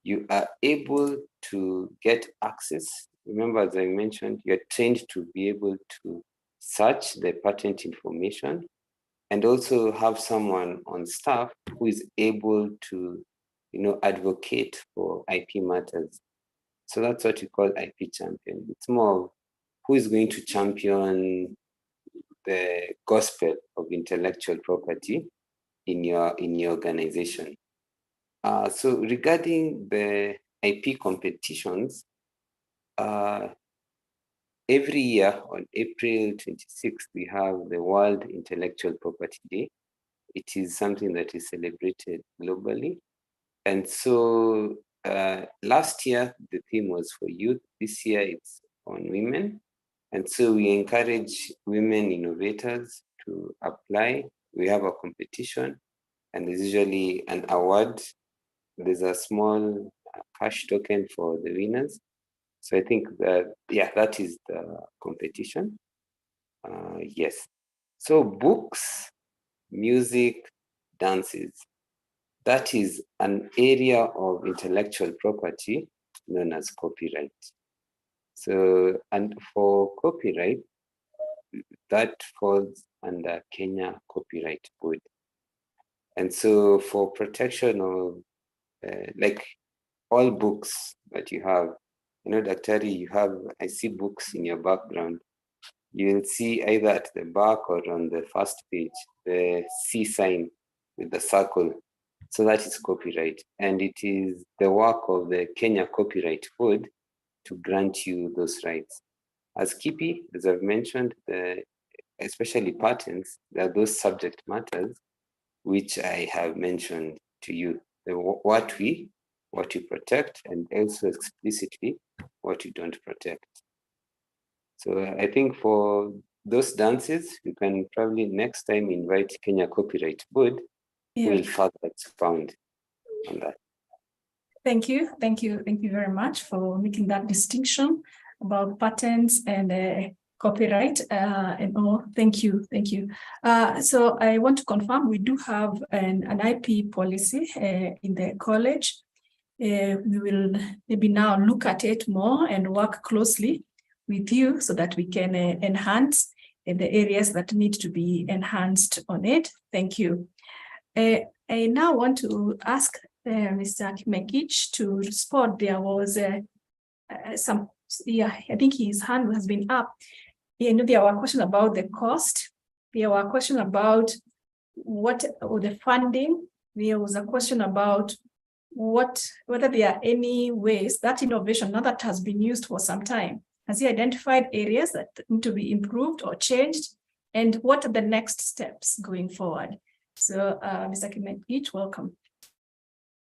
you are able to get access. Remember, as I mentioned, you're trained to be able to search the patent information and also have someone on staff who is able to, advocate for IP matters. So that's what we call IP champion. It's more of who is going to champion the gospel of intellectual property in your organization. So regarding the IP competitions, every year on April 26th, we have the World Intellectual Property Day. It is something that is celebrated globally. And so last year, the theme was for youth. This year, it's on women. And so we encourage women innovators to apply. We have a competition, and there's usually an award. There's a small cash token for the winners. So I think that, that is the competition. Yes. So books, music, dances, that is an area of intellectual property known as copyright. So, and for copyright, that falls under Kenya Copyright Board. And so for protection of, like all books that you have, Daktari, I see books in your background. You'll see either at the back or on the first page, the C sign with the circle. So that is copyright. And it is the work of the Kenya Copyright Board to grant you those rights. As KIPI, as I've mentioned, especially patents, there are those subject matters which I have mentioned to you. What we protect, and also explicitly what we don't protect. So I think for those dances, you can probably next time invite Kenya Copyright Board, who will further expound on that. Thank you very much for making that distinction about patents and copyright and all. Thank you. So I want to confirm we do have an IP policy in the college. We will maybe now look at it more and work closely with you so that we can enhance the areas that need to be enhanced on it. Thank you. I now want to ask Mr. Kimekich to respond. There was I think his hand has been up. There were questions about the cost. There were questions about the funding. There was a question about whether there are any ways that innovation now that has been used for some time, has he identified areas that need to be improved or changed, and what are the next steps going forward? So Mr. Kimekich, welcome.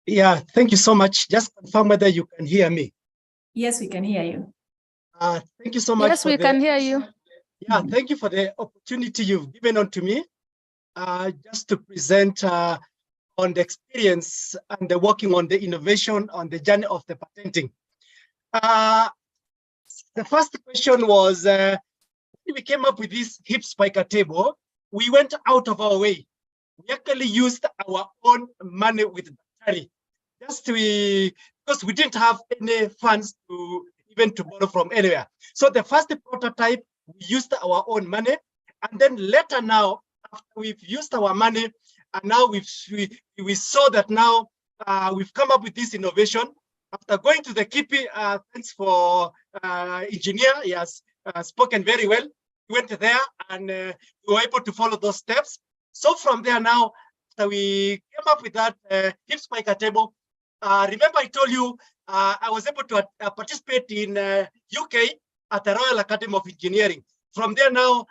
Yeah, thank you so much. Just confirm whether you can hear me. Yes, we can hear you. Thank you so much. Yes, we can hear you. Yeah, thank you for the opportunity you've given on to me just to present on the experience and the working on the innovation on the journey of the patenting. The first question was, when we came up with this hip spiker table, we went out of our way. We actually used our own money with battery, because we didn't have any funds to borrow from anywhere. So the first prototype, we used our own money, and then later now, after we've used our money, and now we saw that now we've come up with this innovation. After going to the KIPI, thanks for engineer, he has spoken very well. We went there and we were able to follow those steps. So from there now, after we came up with that hip spiker table, remember I told you I was able to participate in UK at the Royal Academy of Engineering. From there now,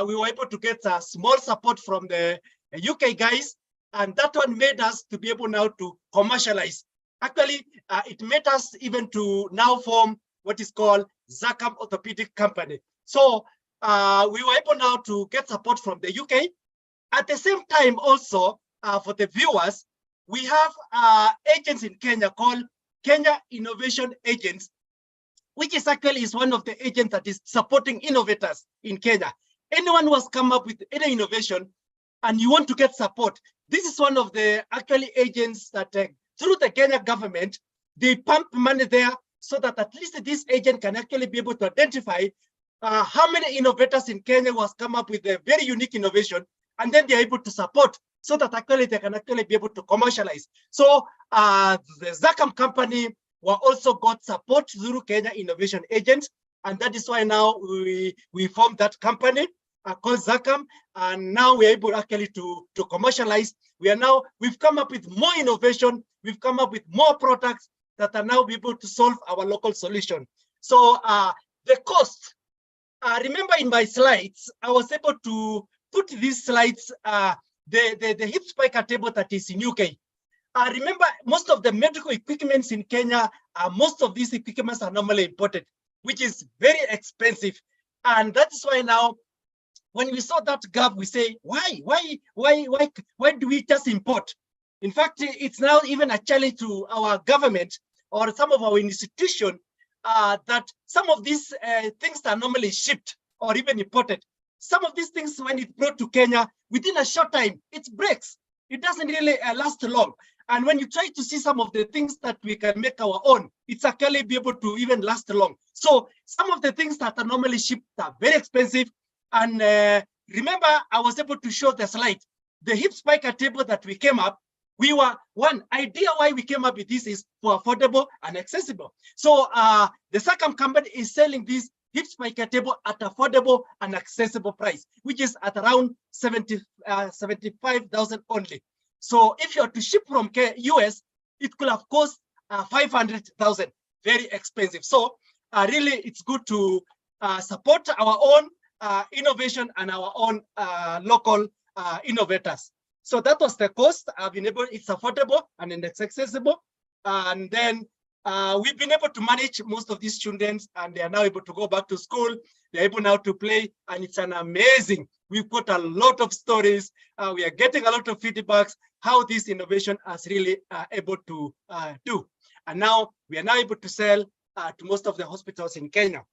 we were able to get small support from the UK guys, and that one made us to be able now to commercialize. Actually, it made us even to now form what is called Zakam Orthopedic Company. So we were able now to get support from the UK. At the same time also, for the viewers, we have agents in Kenya called Kenya Innovation Agents, which is actually one of the agents that is supporting innovators in Kenya. Anyone who has come up with any innovation and you want to get support, this is one of the actually agents that through the Kenya government, they pump money there so that at least this agent can actually be able to identify how many innovators in Kenya who has come up with a very unique innovation, and then they're able to support so that actually they can actually be able to commercialize. So the Zakam company were also got support through Kenya Innovation Agents, and that is why now we formed that company called Zakam, and now we're able actually to commercialize. We've come up with more innovation, we've come up with more products that are now able to solve our local solution. So the cost, remember in my slides, I was able to put these slides, the hip spiker table that is in UK. Remember, most of the medical equipments in Kenya, most of these equipments are normally imported, which is very expensive. And that's why now, when we saw that gap, we say, why do we just import? In fact, it's now even a challenge to our government or some of our institutions that some of these things are normally shipped or even imported. Some of these things, when it's brought to Kenya, within a short time, it breaks. It doesn't really last long. And when you try to see some of the things that we can make our own, it's actually be able to even last long. So some of the things that are normally shipped are very expensive. And remember, I was able to show the slide. The hip spiker table that we came up, one idea why we came up with this is for affordable and accessible. So the Zakam company is selling this hip spiker table at affordable and accessible price, which is at around 75,000 only. So if you are to ship from US, it could have cost 500,000, very expensive. So really, it's good to support our own innovation and our own local innovators. So that was the cost. It's affordable and it's accessible. And then we've been able to manage most of these students, and they are now able to go back to school. They're able now to play, and it's an amazing. We've got a lot of stories. We are getting a lot of feedbacks how this innovation is really able to do. And now we are now able to sell to most of the hospitals in Kenya.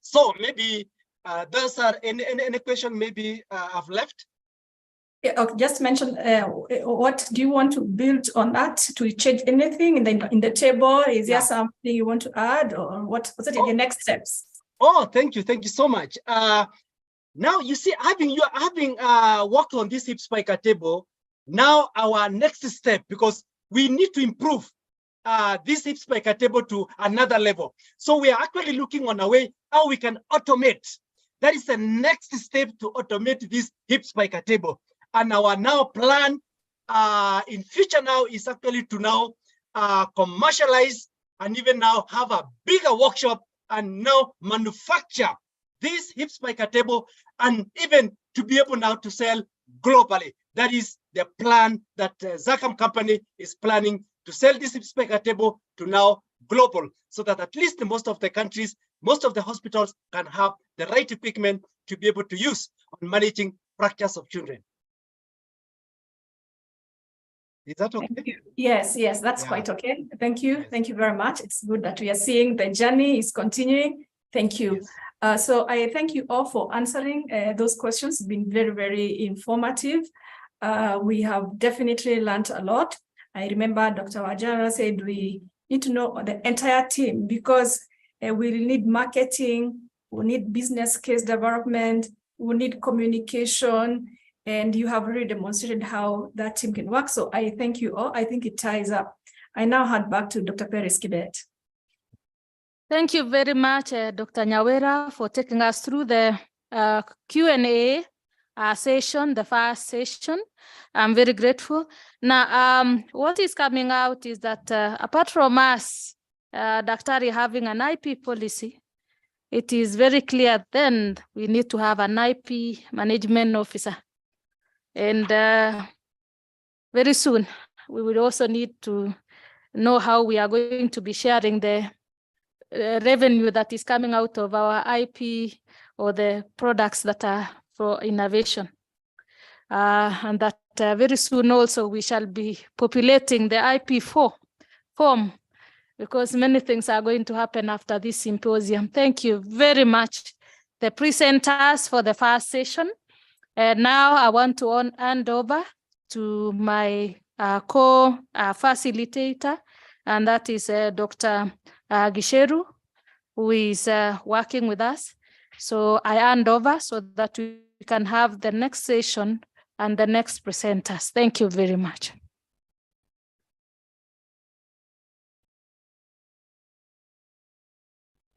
So maybe Those are any question maybe I've left? Yeah, okay, just mention what do you want to build on that to change anything in the table? Is there something you want to add, or what's your next steps? Oh, thank you so much. Now you see, having worked on this hip spiker table, now our next step, because we need to improve this hip spiker table to another level. So we are actually looking on a way how we can automate. That is the next step, to automate this hip spiker table. And our now plan in future now is actually to now commercialize and even now have a bigger workshop and now manufacture this hip spiker table, and even to be able now to sell globally. That is the plan that Zachem company is planning, to sell this hip spiker table to now global, so that at least most of the countries, most of the hospitals can have the right equipment to be able to use on managing fractures of children. Is that okay? Yes, that's quite okay. Thank you. Yes. Thank you very much. It's good that we are seeing the journey is continuing. Thank you. Yes. So I thank you all for answering those questions. It's been very, very informative. We have definitely learned a lot. I remember Dr. Wanjala said we need to know the entire team, because we need marketing, we need business case development, we need communication, and you have really demonstrated how that team can work. So I thank you all. I think it ties up. I now hand back to Dr. Perez-Kibet. Thank you very much, Dr. Nyawera, for taking us through the Q&A session, the first session. I'm very grateful. Now, what is coming out is that apart from us, Daktari having an IP policy, it is very clear then we need to have an IP management officer. And very soon, we will also need to know how we are going to be sharing the revenue that is coming out of our IP or the products that are for innovation. And that very soon also we shall be populating the IP form, because many things are going to happen after this symposium. Thank you very much, the presenters, for the first session. And now I want to hand over to my co-facilitator, and that is Dr. Gisheru, who is working with us. So I hand over so that we can have the next session and the next presenters. Thank you very much.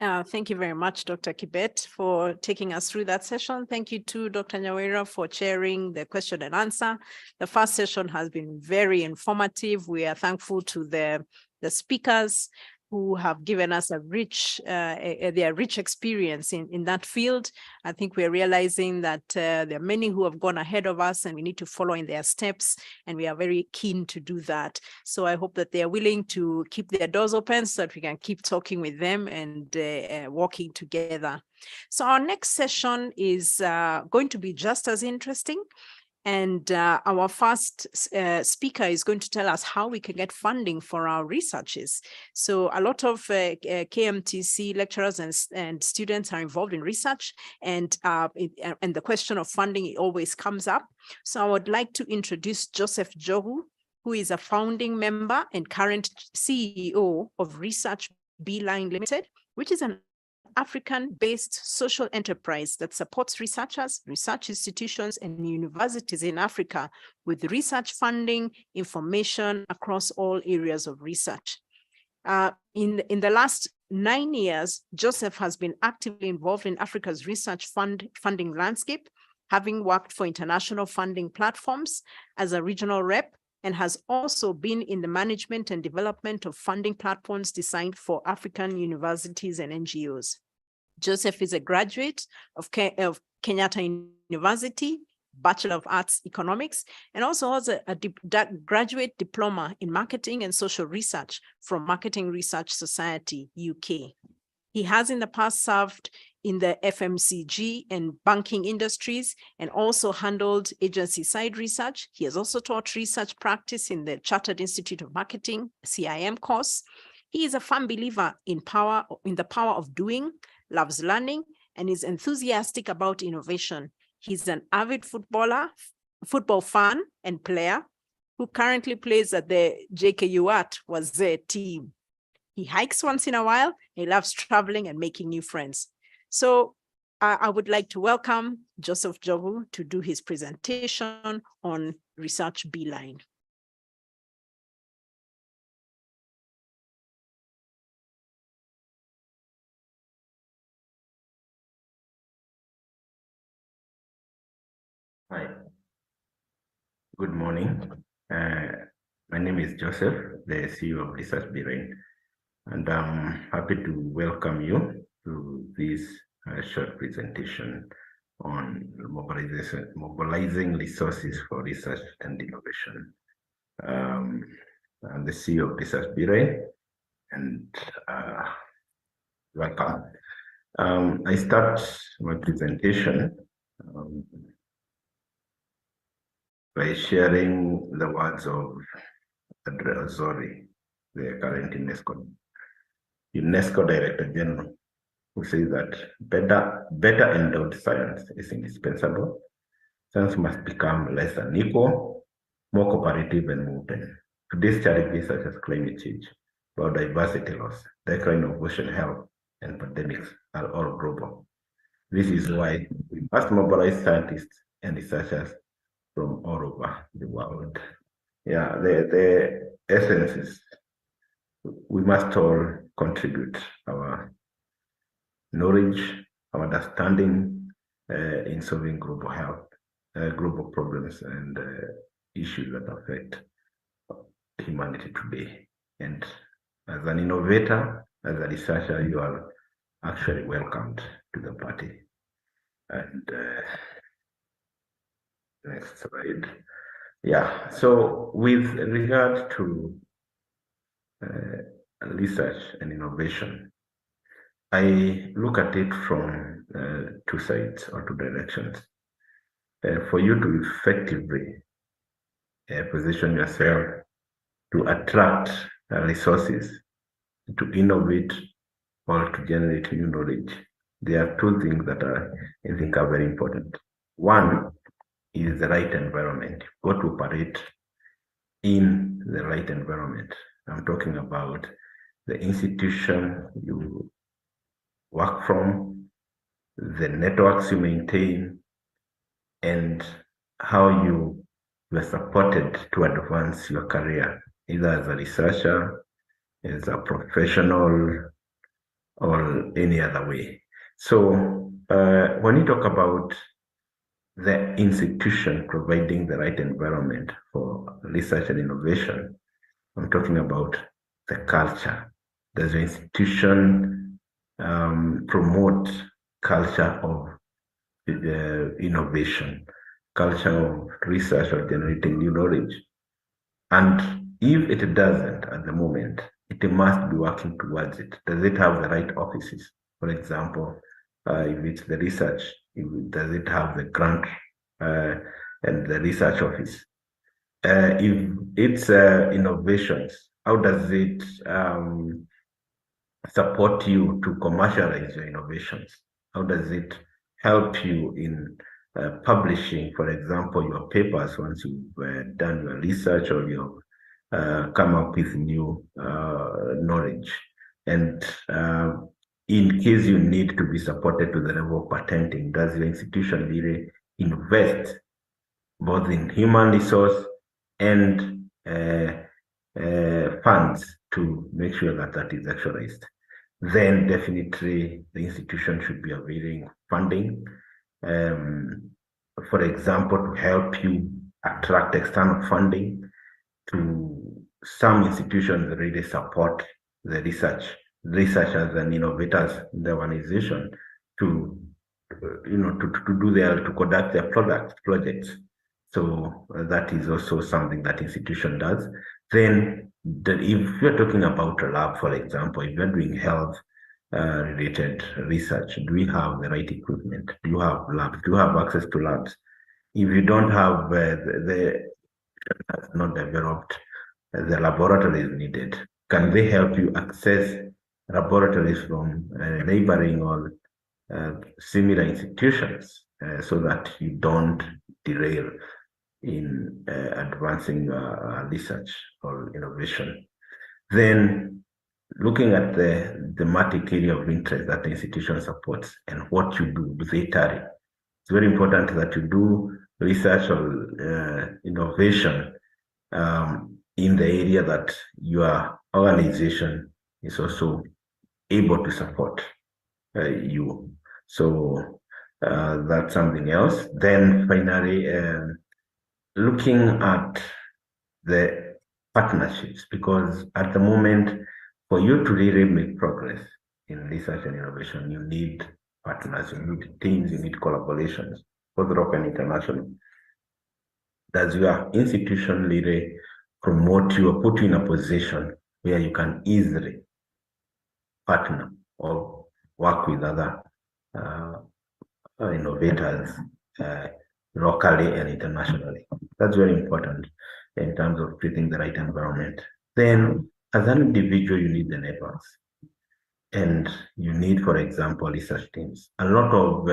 Thank you very much, Dr. Kibet, for taking us through that session. Thank you to Dr. Nyawera for chairing the question and answer. The first session has been very informative. We are thankful to the speakers who have given us a rich, their rich experience in that field. I think we're realizing that there are many who have gone ahead of us, and we need to follow in their steps, and we are very keen to do that. So I hope that they are willing to keep their doors open so that we can keep talking with them and working together. So our next session is going to be just as interesting. And our first speaker is going to tell us how we can get funding for our researches. So a lot of KMTC lecturers and students are involved in research, and the question of funding always comes up. So I would like to introduce Joseph Johu, who is a founding member and current CEO of Research Beeline Limited, which is an African-based social enterprise that supports researchers, research institutions, and universities in Africa with research funding, information across all areas of research. In the last 9 years, Joseph has been actively involved in Africa's research funding landscape, having worked for international funding platforms as a regional rep, and has also been in the management and development of funding platforms designed for African universities and NGOs. Joseph is a graduate of Kenyatta University, Bachelor of Arts Economics, and also has a graduate diploma in marketing and social research from Marketing Research Society, UK. He has in the past served in the FMCG and banking industries and also handled agency-side research. He has also taught research practice in the Chartered Institute of Marketing, CIM course. He is a firm believer in the power of doing, loves learning, and is enthusiastic about innovation. He's an avid football fan and player who currently plays at the JKU Art Wazee team. He hikes once in a while. He loves traveling and making new friends. So I would like to welcome Joseph Jogu to do his presentation on Research Beeline. Hi, good morning. My name is Joseph, the CEO of Research Beeline, and I'm happy to welcome you to this short presentation on mobilizing resources for research and innovation. I'm the CEO of Research Beeline, and welcome. I start my presentation by sharing the words of Andrea Zori, the current UNESCO Director General, who says that better endowed science is indispensable. Science must become less unequal, more cooperative and open. Today's challenges such as climate change, biodiversity loss, decline of ocean health, and pandemics are all global. This is why we must mobilize scientists and researchers from all over the world. Yeah, the essence is we must all contribute our knowledge, our understanding in solving global health, global problems and issues that affect humanity today. And as an innovator, as a researcher, you are actually welcomed to the party. And next slide. Yeah, so with regard to research and innovation, I look at it from two sides or two directions. For you to effectively position yourself to attract resources, to innovate or to generate new knowledge, there are two things that I think are very important. One is the right environment. You've got to operate in the right environment. I'm talking about the institution you work from, the networks you maintain, and how you were supported to advance your career, either as a researcher, as a professional, or any other way. So when you talk about the institution providing the right environment for research and innovation, I'm talking about the culture. Does the institution promote culture of innovation, culture of research or generating new knowledge? And if it doesn't at the moment, it must be working towards it. Does it have the right offices? For example, if it's the research, does it have the grant and the research office? If it's innovations, how does it support you to commercialize your innovations? How does it help you in publishing, for example, your papers once you've done your research or you've come up with new knowledge? And in case you need to be supported to the level of patenting, does your institution really invest both in human resource and funds to make sure that that is actualized? Then definitely the institution should be availing funding, for example, to help you attract external funding. To some institutions really support the researchers and innovators in the organization to to conduct their projects. So that is also something that institution does. Then if you're talking about a lab, for example, if you're doing health related research, do we have the right equipment? Do you have labs? Do you have access to labs? If you don't have has not developed the laboratories needed, can they help you access laboratories from neighboring or similar institutions so that you don't derail in advancing research or innovation. Then looking at the thematic area of interest that the institution supports and what you do with it. It's very important that you do research or innovation in the area that your organization is also able to support you. So that's something else. Then finally, looking at the partnerships, because at the moment, for you to really make progress in research and innovation, you need partners, you need teams, you need collaborations, both local and international. Does your institution really promote you or put you in a position where you can easily partner or work with other innovators locally and internationally? That's very important in terms of creating the right environment. Then, as an individual, you need the networks. And you need, for example, research teams. A lot of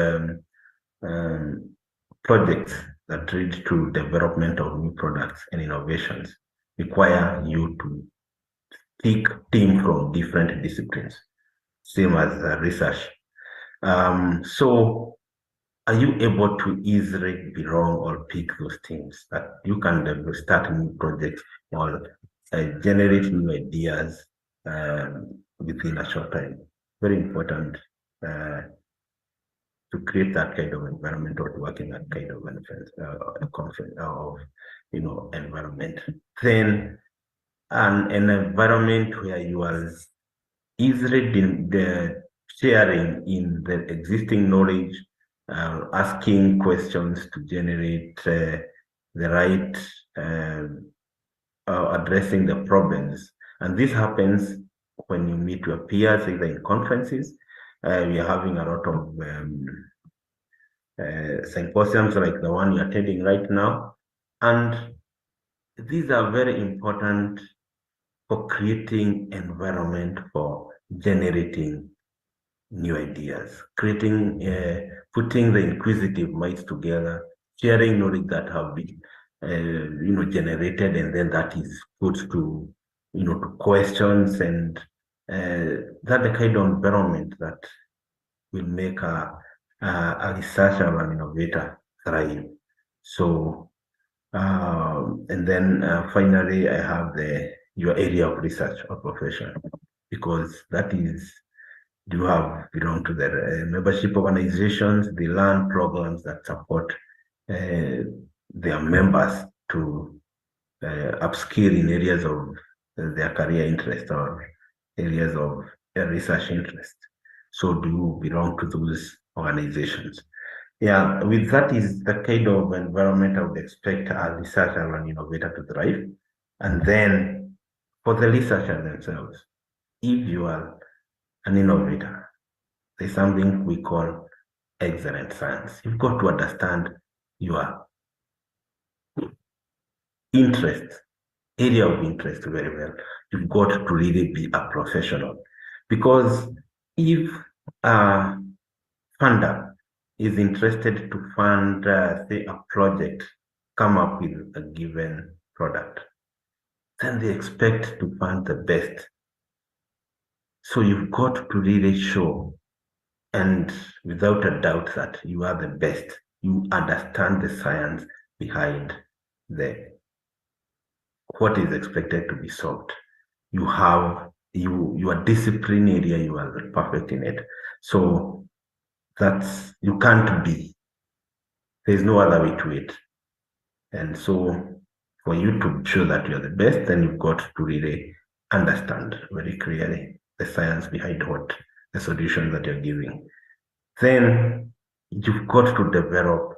projects that lead to development of new products and innovations require you to pick teams from different disciplines, same as research. So are you able to easily belong or pick those teams that you can start new projects or generate new ideas within a short time? Very important to create that kind of environment or to work in that kind of environment. Then an environment where you are easily sharing in the existing knowledge, asking questions to generate the right addressing the problems. And this happens when you meet your peers, either in conferences. We are having a lot of symposiums like the one you're attending right now. And these are very important for creating environment for generating new ideas, creating, putting the inquisitive minds together, sharing knowledge that have been, generated, and then that is put to, to questions, and that the kind of environment that will make a researcher or an innovator thrive. So, and then finally, I have your area of research or profession, because that is, do have belong to the membership organizations, the learn programs that support their members to upskill in areas of their career interest or areas of their research interest. So do you belong to those organizations? Yeah, with that is the kind of environment I would expect a researcher or an innovator to thrive. And then for the researchers themselves, if you are an innovator, there's something we call excellent science. You've got to understand your interest, area of interest very well. You've got to really be a professional, because if a funder is interested to fund, say, a project, come up with a given product, then they expect to fund the best. So you've got to really show, and without a doubt, that you are the best. You understand the science behind what is expected to be solved. You have your discipline area, you are perfect in it. So that's, you can't be, there's no other way to it. And so for you to show that you're the best, then you've got to really understand very clearly the science behind what the solution that you're giving. Then you've got to develop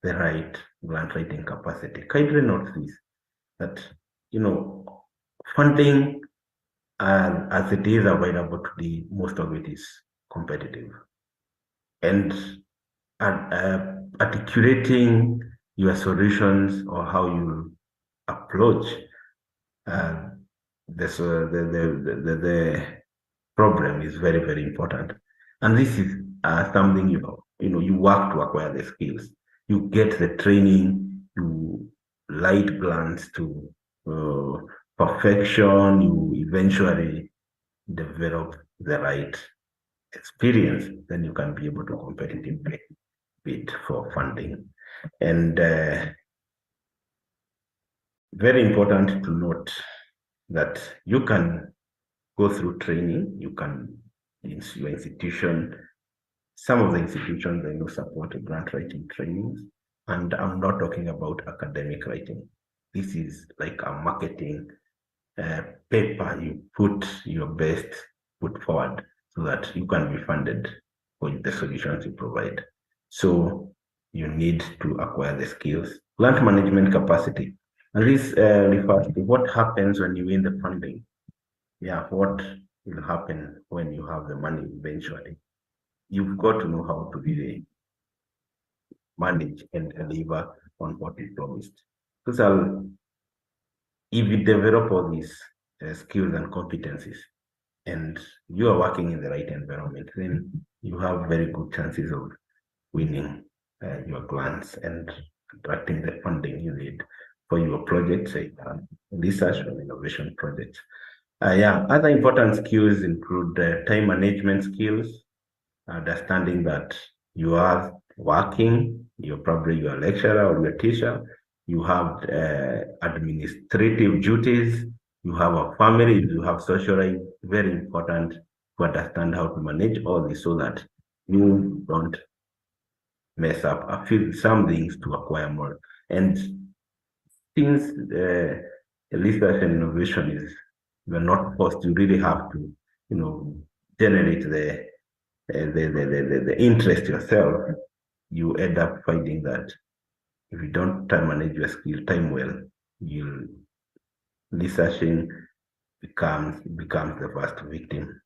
the right grant writing capacity. Kindly note this, that, funding as it is available today, most of it is competitive. And articulating your solutions or how you approach the problem is very, very important. And this is something you work to acquire the skills. You get the training, you light plans to perfection, you eventually develop the right experience, then you can be able to competitively bid for funding. And very important to note that you can go through training, you can, in your institution, some of the institutions I know support grant writing trainings, and I'm not talking about academic writing. This is like a marketing paper. You put your best foot forward so that you can be funded for the solutions you provide. So you need to acquire the skills. Grant management capacity. And this refers to what happens when you win the funding. Yeah, what will happen when you have the money eventually. You've got to know how to really manage and deliver on what you promised. Because if you develop all these skills and competencies, and you are working in the right environment, then you have very good chances of winning your grants and attracting the funding you need for your projects, research and innovation projects. Other important skills include time management skills, understanding that you are working, you're a lecturer or you're a teacher, you have administrative duties, you have a family, you have social life. Very important to understand how to manage all this so that you don't mess up some things to acquire more. And since research and innovation is, you're not forced, you really have to, generate the interest yourself. You end up finding that if you don't time manage your time well, researching becomes the first victim.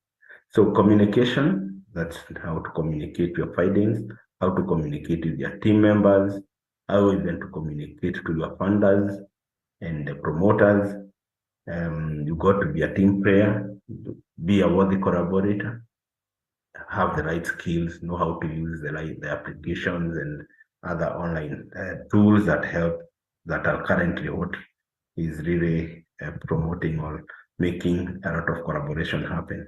So communication, that's how to communicate your findings, how to communicate with your team members, how even to communicate to your funders and the promoters. You got to be a team player, be a worthy collaborator, have the right skills, know how to use the applications and other online tools that are currently what is really promoting or making a lot of collaboration happen.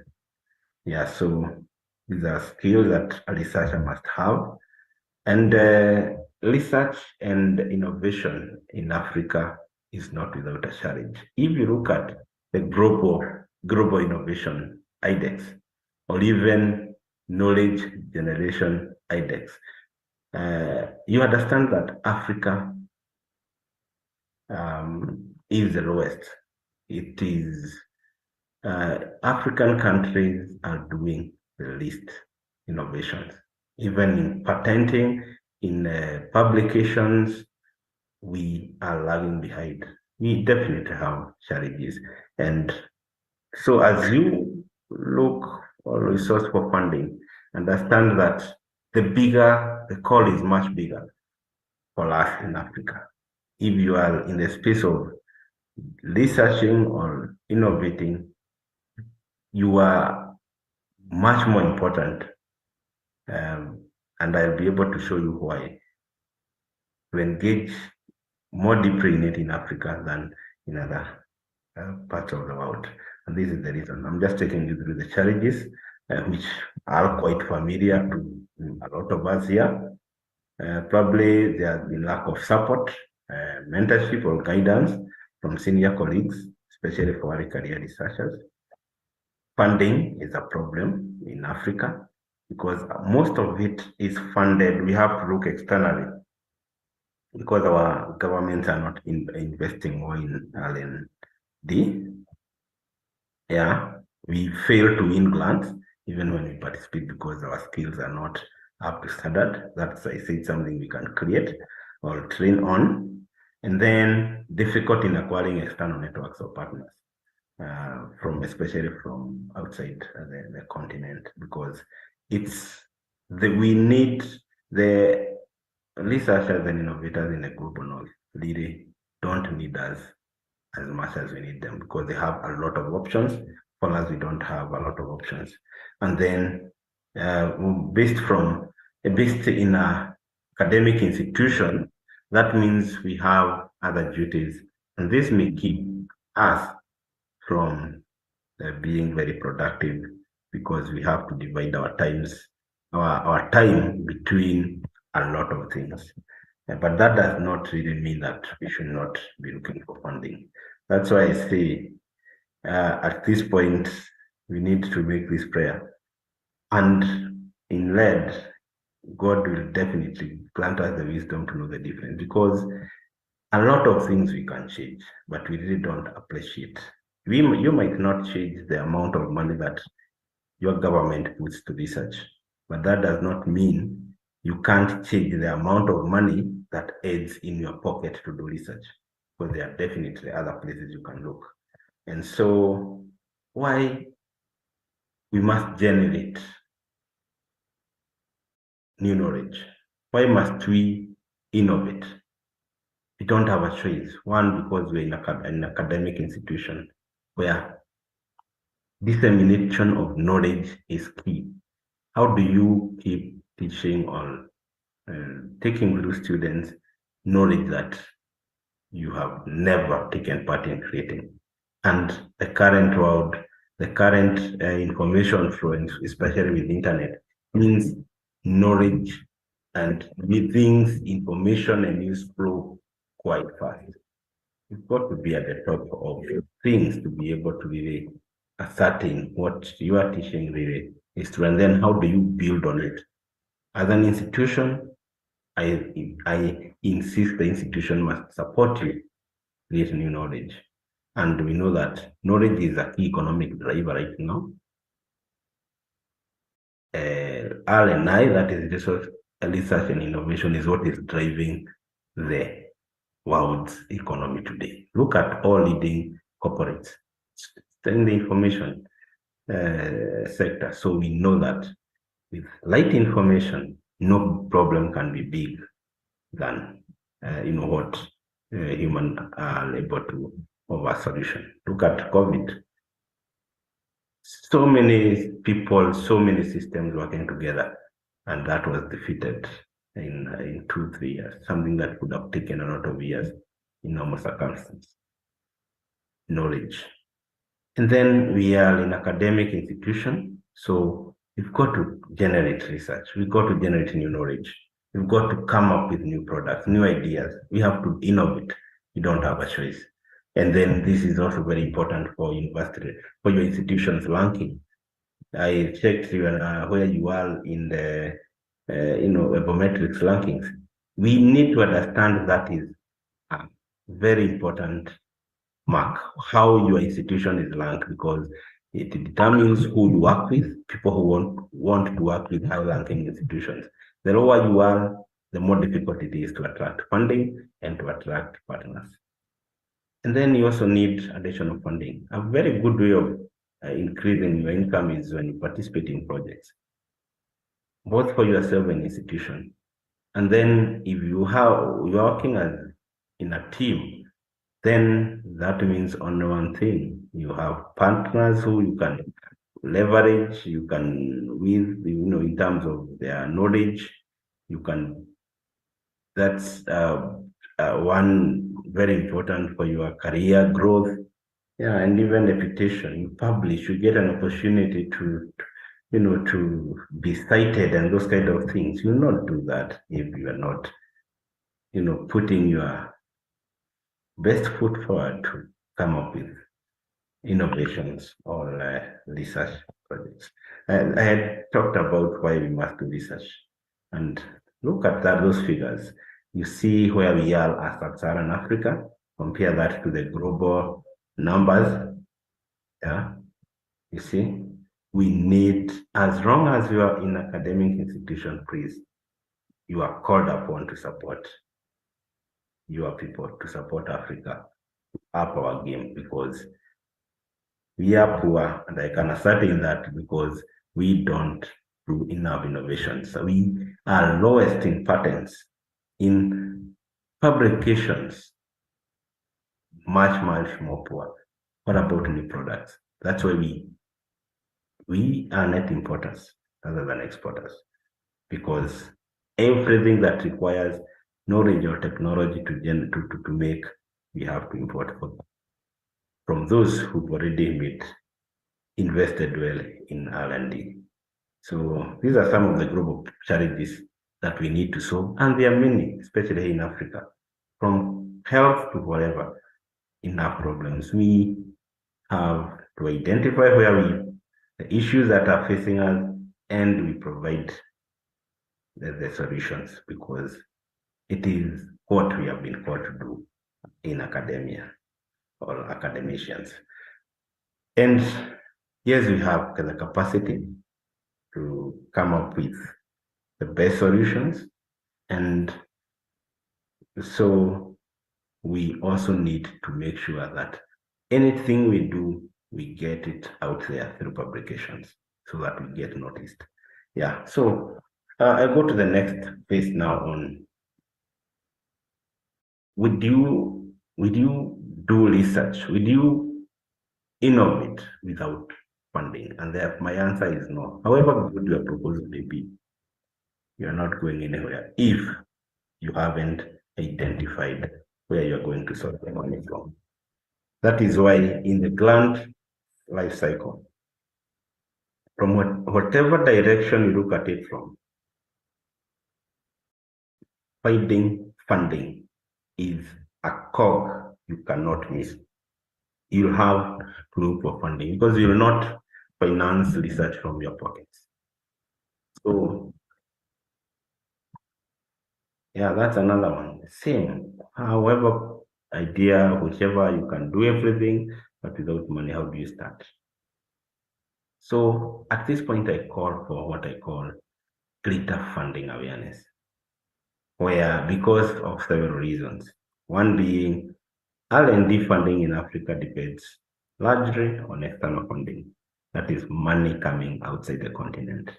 Yeah, so these are skills that a researcher must have. And research and innovation in Africa is not without a challenge. If you look at the global innovation index, or even knowledge generation index, you understand that Africa is the lowest. It is African countries are doing the least innovations. Even in patenting, in publications, we are lagging behind. We definitely have challenges. And so as you look or resource for funding, understand that the call is much bigger for us in Africa. If you are in the space of researching or innovating, you are much more important. And I'll be able to show you why. To engage more deeply in it in Africa than in other parts of the world. And this is the reason. I'm just taking you through the challenges, which are quite familiar to a lot of us here. Probably there has been lack of support, mentorship or guidance from senior colleagues, especially for early career researchers. Funding is a problem in Africa because most of it is funded. We have to look externally because our governments are not investing more in R&D. Yeah, we fail to win grants even when we participate because our skills are not up to standard. That's, I said, something we can create or train on. And then difficult in acquiring external networks or partners, especially from outside the continent, because we need the researchers and innovators in the global north really don't need us as much as we need them because they have a lot of options. For us, we don't have a lot of options. And then based in a academic institution, that means we have other duties, and this may keep us from being very productive, because we have to divide our time between a lot of things. But that does not really mean that we should not be looking for funding. That's why I say at this point, we need to make this prayer. And in lead, God will definitely grant us the wisdom to know the difference, because a lot of things we can change, but we really don't appreciate. You might not change the amount of money that your government puts to research, but that does not mean you can't change the amount of money that aids in your pocket to do research, because there are definitely other places you can look. And so why we must generate new knowledge? Why must we innovate? We don't have a choice. One, because we're in an academic institution where dissemination of knowledge is key. How do you keep teaching or taking through students knowledge that you have never taken part in creating? And the current world, the current information flow, especially with internet, means knowledge and things, information and news flow quite fast. You've got to be at the top of things to be able to really ascertain what you are teaching really is true, and then how do you build on it? As an institution, I insist the institution must support you create new knowledge. And we know that knowledge is a key economic driver right now. R&I, that is research and innovation, is what is driving the world's economy today. Look at all leading corporates in the information sector. So we know that with light information, no problem can be big than what humans are able to offer a solution. Look at COVID. So many people, so many systems working together, and that was defeated in 2-3 years, something that could have taken a lot of years in normal circumstances. Knowledge. And then we are in academic institution, so we've got to generate research, we've got to generate new knowledge, we've got to come up with new products, new ideas, we have to innovate, you don't have a choice. And then this is also very important for university, for your institution's ranking. I checked where you are in the econometrics rankings. We need to understand that is a very important mark, how your institution is ranked, because it determines who you work with, people who want to work with high-ranking institutions. The lower you are, the more difficult it is to attract funding and to attract partners. And then you also need additional funding. A very good way of increasing your income is when you participate in projects, both for yourself and institution. And then if you're working in a team, then that means only one thing. You have partners who you can leverage, you can with, in terms of their knowledge, you can, that's one very important for your career growth. Yeah, and even reputation. You publish, you get an opportunity to be cited and those kind of things. You'll not do that if you are not, putting your best foot forward to come up with innovations or research projects. I had talked about why we must do research, and look at those figures. You see where we are as Sub-Saharan Africa, compare that to the global numbers. Yeah, you see, we need, as long as you are in academic institution, please, you are called upon to support your people, to support Africa, up our game, because we are poor, and I can ascertain that because we don't do enough innovation. So we are lowest in patents, in publications, much more poor. What about new products? That's why we are net importers. rather than exporters, because everything that requires knowledge or technology to make, we have to import from those who've already invested well in R&D. So these are some of the global challenges that we need to solve, and there are many, especially in Africa, from health to whatever. Enough problems. We have to identify the issues that are facing us, and we provide the solutions, because it is what we have been called to do in academia or academicians. And yes, we have the capacity to come up with the best solutions, and so we also need to make sure that anything we do, we get it out there through publications so that we get noticed. Yeah, so I go to the next phase now on, would you do research? Would you innovate without funding? And my answer is no. However good your proposal may be, you're not going anywhere if you haven't identified where you're going to source the money from. That is why in the grant life cycle, from whatever direction you look at it from, finding funding is a cog you cannot miss. You'll have to look for funding because you will not finance research from your pockets. So yeah, that's another one. Same. However, idea, whichever, you can do everything, but without money, how do you start? So at this point, I call for what I call greater funding awareness, where because of several reasons, one being R&D funding in Africa depends largely on external funding, that is money coming outside the continent.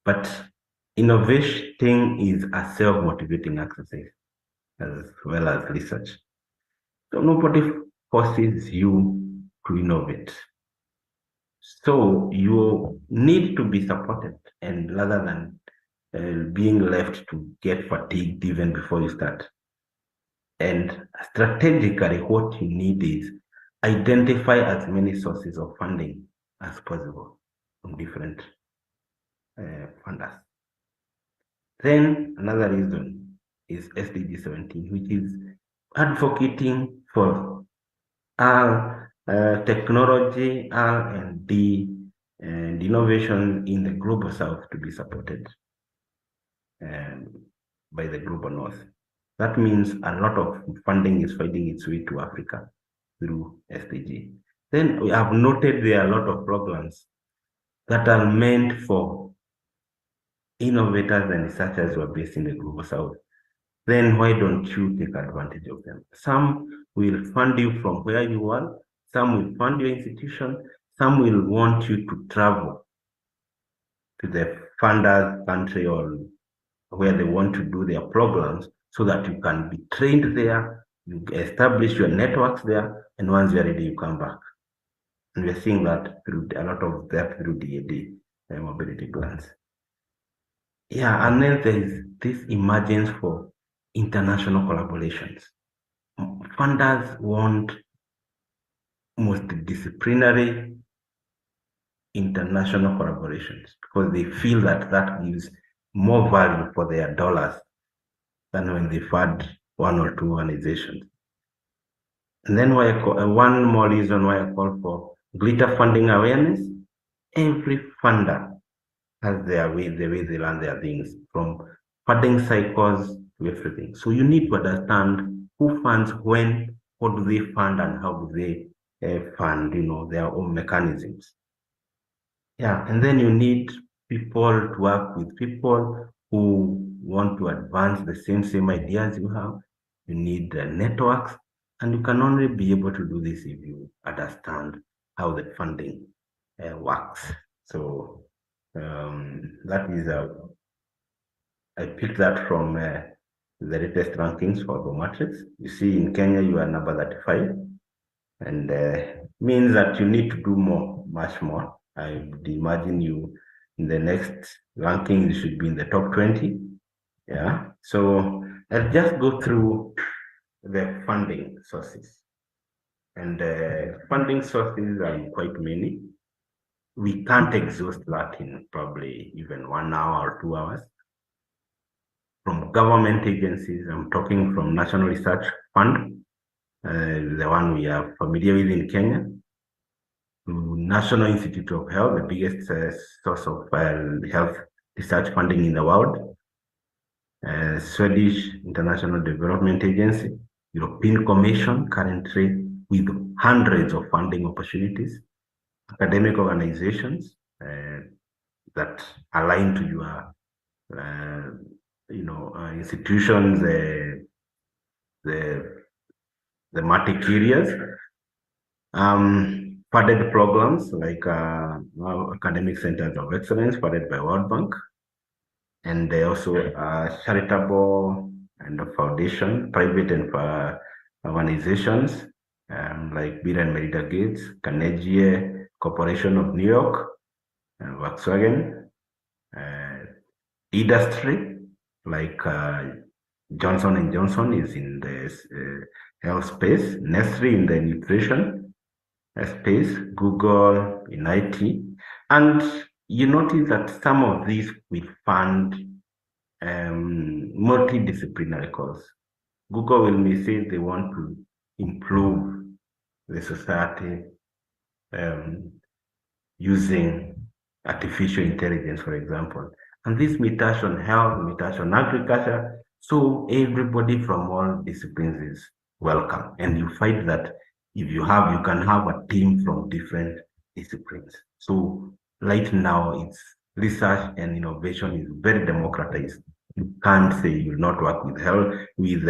But innovation is a self-motivating exercise as well as research. So nobody forces you to innovate. So you need to be supported, and rather than being left to get fatigued even before you start. And strategically, what you need is identify as many sources of funding as possible from different funders. Then another reason is SDG 17, which is advocating for our technology, R&D, and innovation in the global south to be supported by the global north. That means a lot of funding is finding its way to Africa through SDG. Then we have noted there are a lot of programs that are meant for innovators and researchers who are based in the global south. Then why don't you take advantage of them? Some will fund you from where you are, some will fund your institution, some will want you to travel to the funder's country or where they want to do their programs so that you can be trained there, you establish your networks there, and once you're ready, you come back. And we're seeing that through a lot of that through DAD mobility plans. Yeah, and then there is this emergence for international collaborations. Funders want multidisciplinary international collaborations because they feel that that gives more value for their dollars than when they fund one or two organizations. And then one more reason why I call for greater funding awareness. Every funder has their way, the way they run their things, from funding cycles to everything. So you need to understand who funds when, what do they fund, and how do they fund, their own mechanisms. Yeah, and then you need people to work with people who want to advance the same ideas you have. You need networks, and you can only be able to do this if you understand how the funding works. So that is I picked that from the latest rankings for the matrix. You see, in Kenya you are number 35, and means that you need to do more, much more. I would imagine you in the next ranking, you should be in the top 20. Yeah. So I'll just go through the funding sources. And funding sources are quite many. We can't exhaust that in probably even 1 hour or 2 hours. From government agencies, I'm talking from National Research Fund, the one we are familiar with in Kenya, National Institute of Health, the biggest source of health research funding in the world, Swedish International Development Agency, European Commission, currently with hundreds of funding opportunities, academic organizations that align to your institutions, the thematic areas, funded programs like academic centers of excellence funded by World Bank, and they also charitable and foundation, private and organizations like Bill and Melinda Gates, Carnegie Corporation of New York, Volkswagen, industry like Johnson & Johnson is in the health space, Nestle in the nutrition space, Google in IT. And you notice that some of these will fund multidisciplinary courses. Google will say they want to improve the society using artificial intelligence, for example. And this may touch on health, may touch on agriculture. So everybody from all disciplines is welcome. And you find that if you can have a team from different disciplines. So right now, it's research and innovation is very democratized. You can't say you will not work with health, with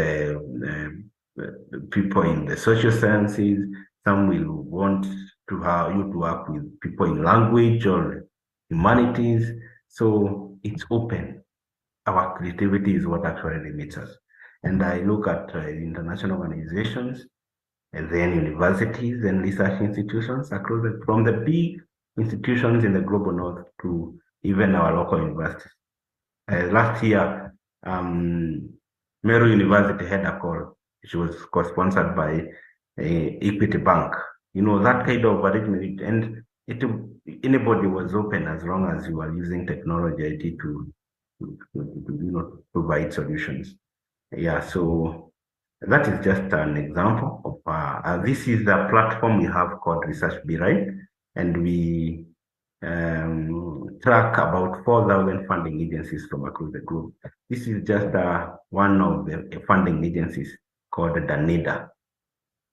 people in the social sciences. Some will want to have you to work with people in language or humanities. So it's open. Our creativity is what actually limits us. And I look at international organizations and then universities and research institutions across from the big institutions in the global north to even our local universities. Last year, Meru University had a call, which was co-sponsored by Equity Bank. That kind of arrangement, and anybody was open as long as you are using technology IT to provide solutions. Yeah, so that is just an example of this is the platform we have called Research Be Right, and we track about 4,000 funding agencies from across the globe. This is just one of the funding agencies called Danida.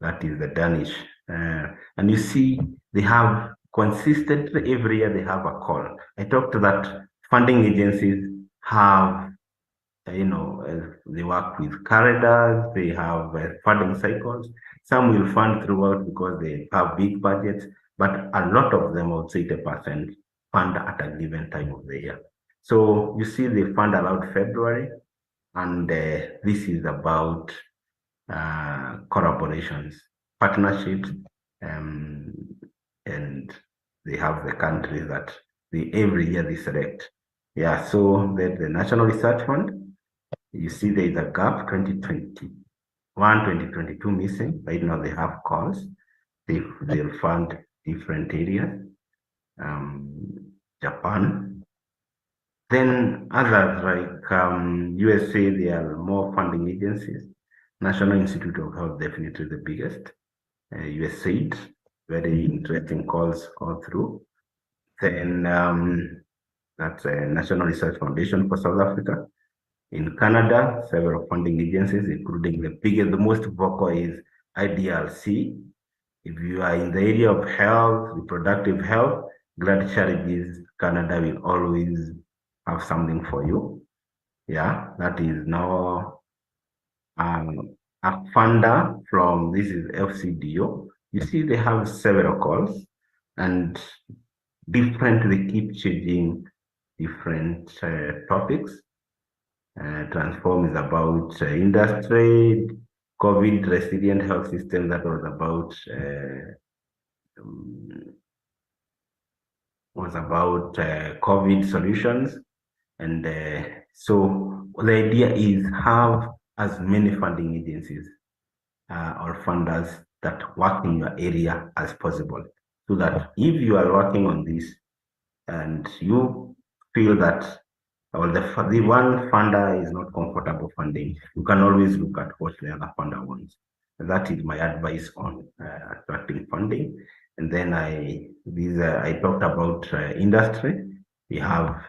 That is the Danish. And you see, they have consistently every year they have a call. I talked to that funding agencies have, they work with corridors, they have funding cycles. Some will fund throughout because they have big budgets, but a lot of them, I would say 80%, fund at a given time of the year. So you see, they fund around February, and this is about collaborations, partnerships, and they have the countries that every year they select. Yeah, so the National Research Fund, you see there is a gap, 2021, 2022 missing. Right now they have calls. They'll fund different areas. Japan. Then others like USA, there are more funding agencies. National Institute of Health, definitely the biggest. USAID, very interesting calls all through. Then that's a National Research Foundation for South Africa. In Canada, several funding agencies, including the most vocal is IDRC. If you are in the area of health, reproductive health, Glad Charities Canada will always have something for you. Yeah, that is now a funder from, this is FCDO. You see, they have several calls and they keep changing different topics. Transform is about industry, COVID resilient health system, that was about was about COVID solutions. And so the idea is have as many funding agencies or funders that work in your area as possible, so that if you are working on this and you feel that the one funder is not comfortable funding, you can always look at what the other funder wants. And that is my advice on attracting funding. And then I talked about industry. We have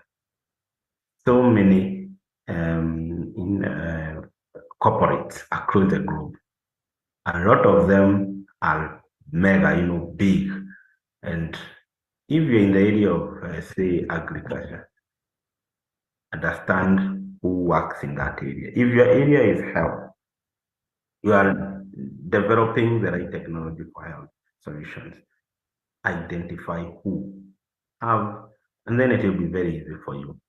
so many corporates across the globe. A lot of them are mega, big. And if you're in the area of, say, agriculture, understand who works in that area. If your area is health, you are developing the right technology for health solutions. Identify who have, and then it will be very easy for you.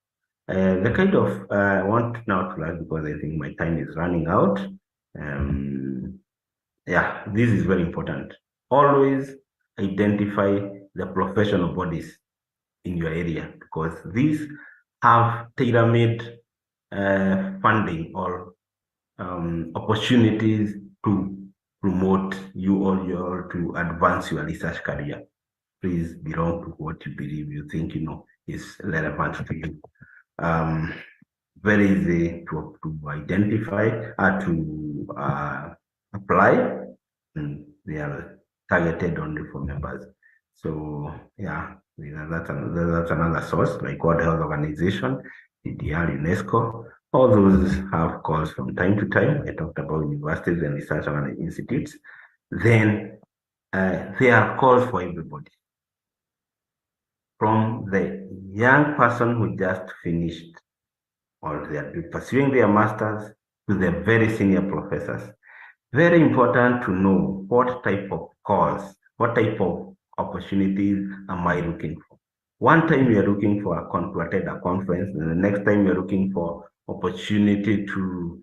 The kind of I want now to learn, because I think my time is running out. Yeah, this is very important. Always identify the professional bodies in your area, because these have tailor-made funding or opportunities to promote you or to advance your research career. Please belong to what you believe you think is relevant to you. Very easy to identify, to apply, and they are targeted only for members. So yeah, that's another source, like World Health Organization, DDR, UNESCO. All those have calls from time to time. I talked about universities and research institutes. Then there are calls for everybody, from the young person who just finished or they are pursuing their masters to the very senior professors. Very important to know what type of calls, what type of opportunities am I looking for. One time you're looking for to attend a conference, and the next time you're looking for opportunity to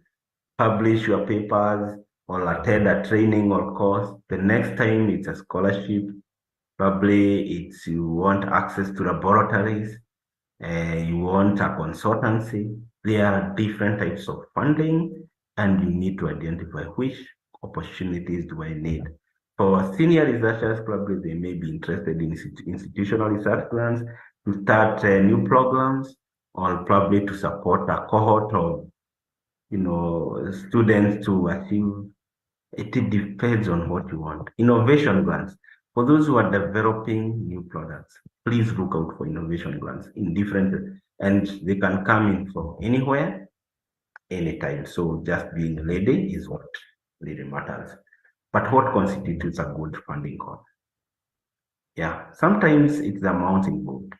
publish your papers or attend a training or course. The next time it's a scholarship. Probably it's you want access to laboratories, you want a consultancy. There are different types of funding, and you need to identify which opportunities do I need. For senior researchers, probably they may be interested in institutional research plans to start new programs, or probably to support a cohort of students to achieve. It depends on what you want. Innovation grants. For those who are developing new products, please look out for innovation grants in different, and they can come in from anywhere, anytime. So just being ready is what really matters. But what constitutes a good funding call? Yeah, sometimes it's the amount involved.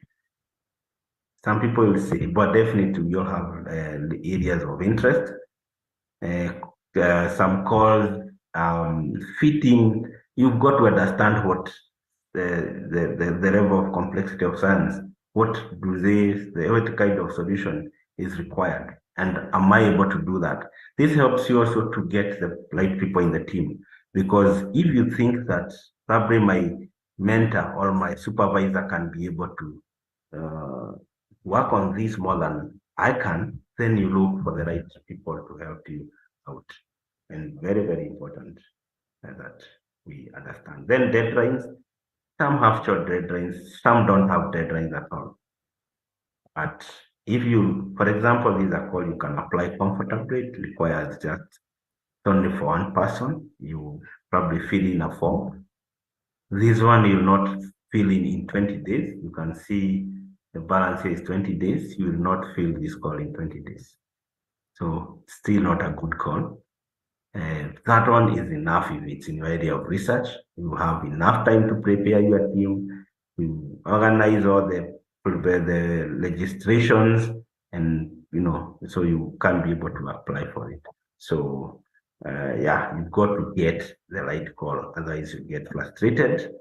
Some people will say, but definitely you'll have areas of interest. Some calls fitting. You've got to understand what the level of complexity of science. What kind of solution is required, and am I able to do that? This helps you also to get the right people in the team, because if you think that probably my mentor or my supervisor can be able to work on this more than I can, then you look for the right people to help you out. And very, very important that we understand. Then deadlines. Some have short deadlines, some don't have deadlines at all. But if you, for example, this is a call you can apply comfortably. It requires just only for one person. You probably fill in a form. This one you'll not fill in 20 days. You can see the balance here is 20 days. You will not fill this call in 20 days. So still not a good call. That one is enough if it's in your area of research. You have enough time to prepare your team, to organize all the registrations, and so you can be able to apply for it. So yeah, you've got to get the right call, otherwise you get frustrated.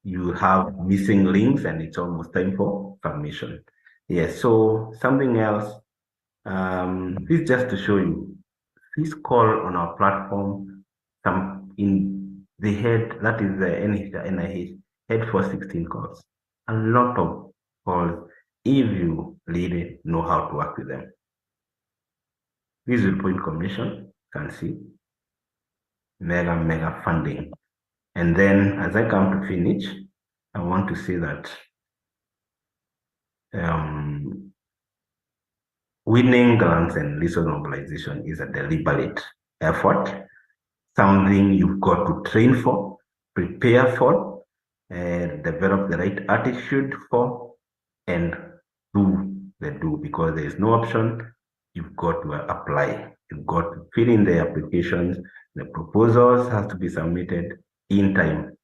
You have missing links, and it's almost time for submission. Yes, so something else. This just to show you. This call on our platform, in the head, that is the NIH, head for 16 calls. a lot of calls if you really know how to work with them. Visual Point Commission, can see mega funding. And then as I come to finish, I want to say that winning grants and resource mobilization is a deliberate effort, something you've got to train for, prepare for, develop the right attitude for, and do, because there is no option. You've got to apply. You've got to fill in the applications. The proposals have to be submitted in time,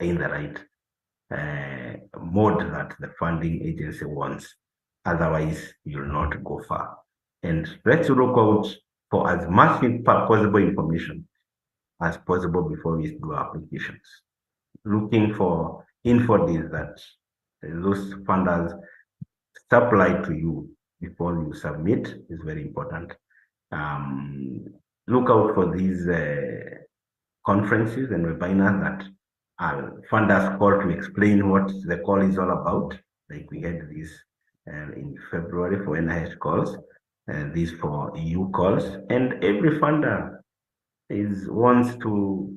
in the right mode that the funding agency wants. Otherwise, you'll not go far. And let's look out for as much possible information as possible before we do applications. Looking for info deals that those funders supply to you before you submit is very important. Look out for these conferences and webinars that funders call to explain what the call is all about. Like we had this in February for NIH calls, and this for EU calls, and every funder wants to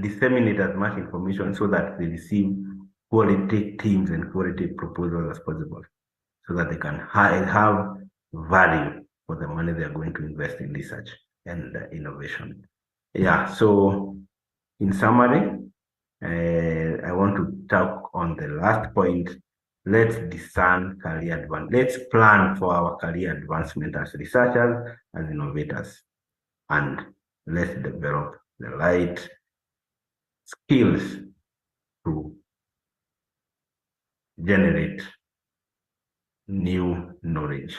disseminate as much information so that they receive quality teams and quality proposals as possible, so that they can have value for the money they are going to invest in research and innovation. Yeah, so in summary, I want to talk on the last point. Let's discern career advancement. Let's plan for our career advancement as researchers, as innovators, and let's develop the right skills to generate new knowledge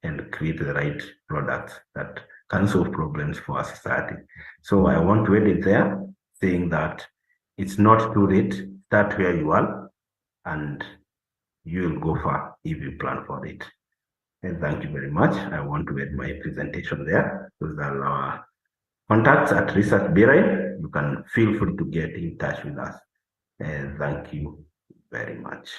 and create the right products that can solve problems for our society. So I want to end it there, saying that it's not too late. Start where you are, and you will go far if you plan for it. And thank you very much. I want to end my presentation there. Those are our contacts at Research Bureau. You can feel free to get in touch with us. And thank you very much.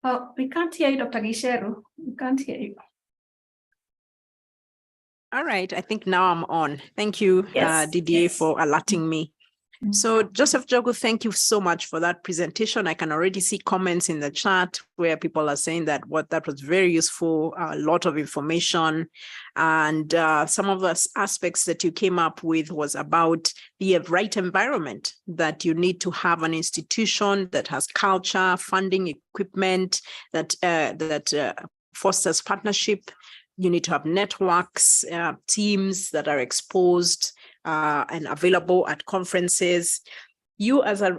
Oh, we can't hear you, Dr. Gisheru. We can't hear you. All right, I think now I'm on. Thank you, Yes, Didier, yes. for alerting me. So Joseph Jogu, thank you so much for that presentation. I can already see comments in the chat where people are saying that that was very useful, a lot of information. And some of the aspects that you came up with was about the right environment, that you need to have an institution that has culture, funding, equipment, that fosters partnership. You need to have networks, teams that are exposed and available at conferences. You as a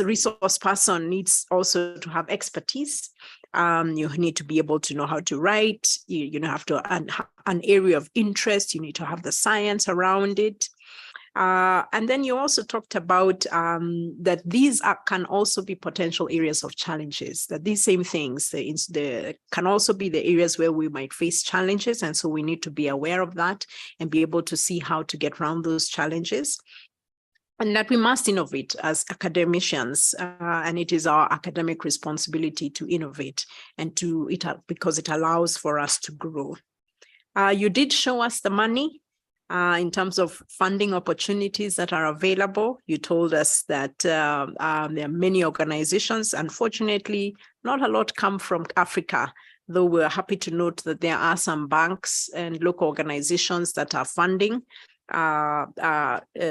resource person needs also to have expertise. You need to be able to know how to write. You have to an area of interest. You need to have the science around it. And then you also talked about that these can also be potential areas of challenges, that these same things can also be the areas where we might face challenges. And so we need to be aware of that and be able to see how to get around those challenges. And that we must innovate as academicians, and it is our academic responsibility to innovate and because it allows for us to grow. You did show us the money. In terms of funding opportunities that are available. You told us that there are many organizations. Unfortunately, not a lot come from Africa, though we're happy to note that there are some banks and local organizations that are funding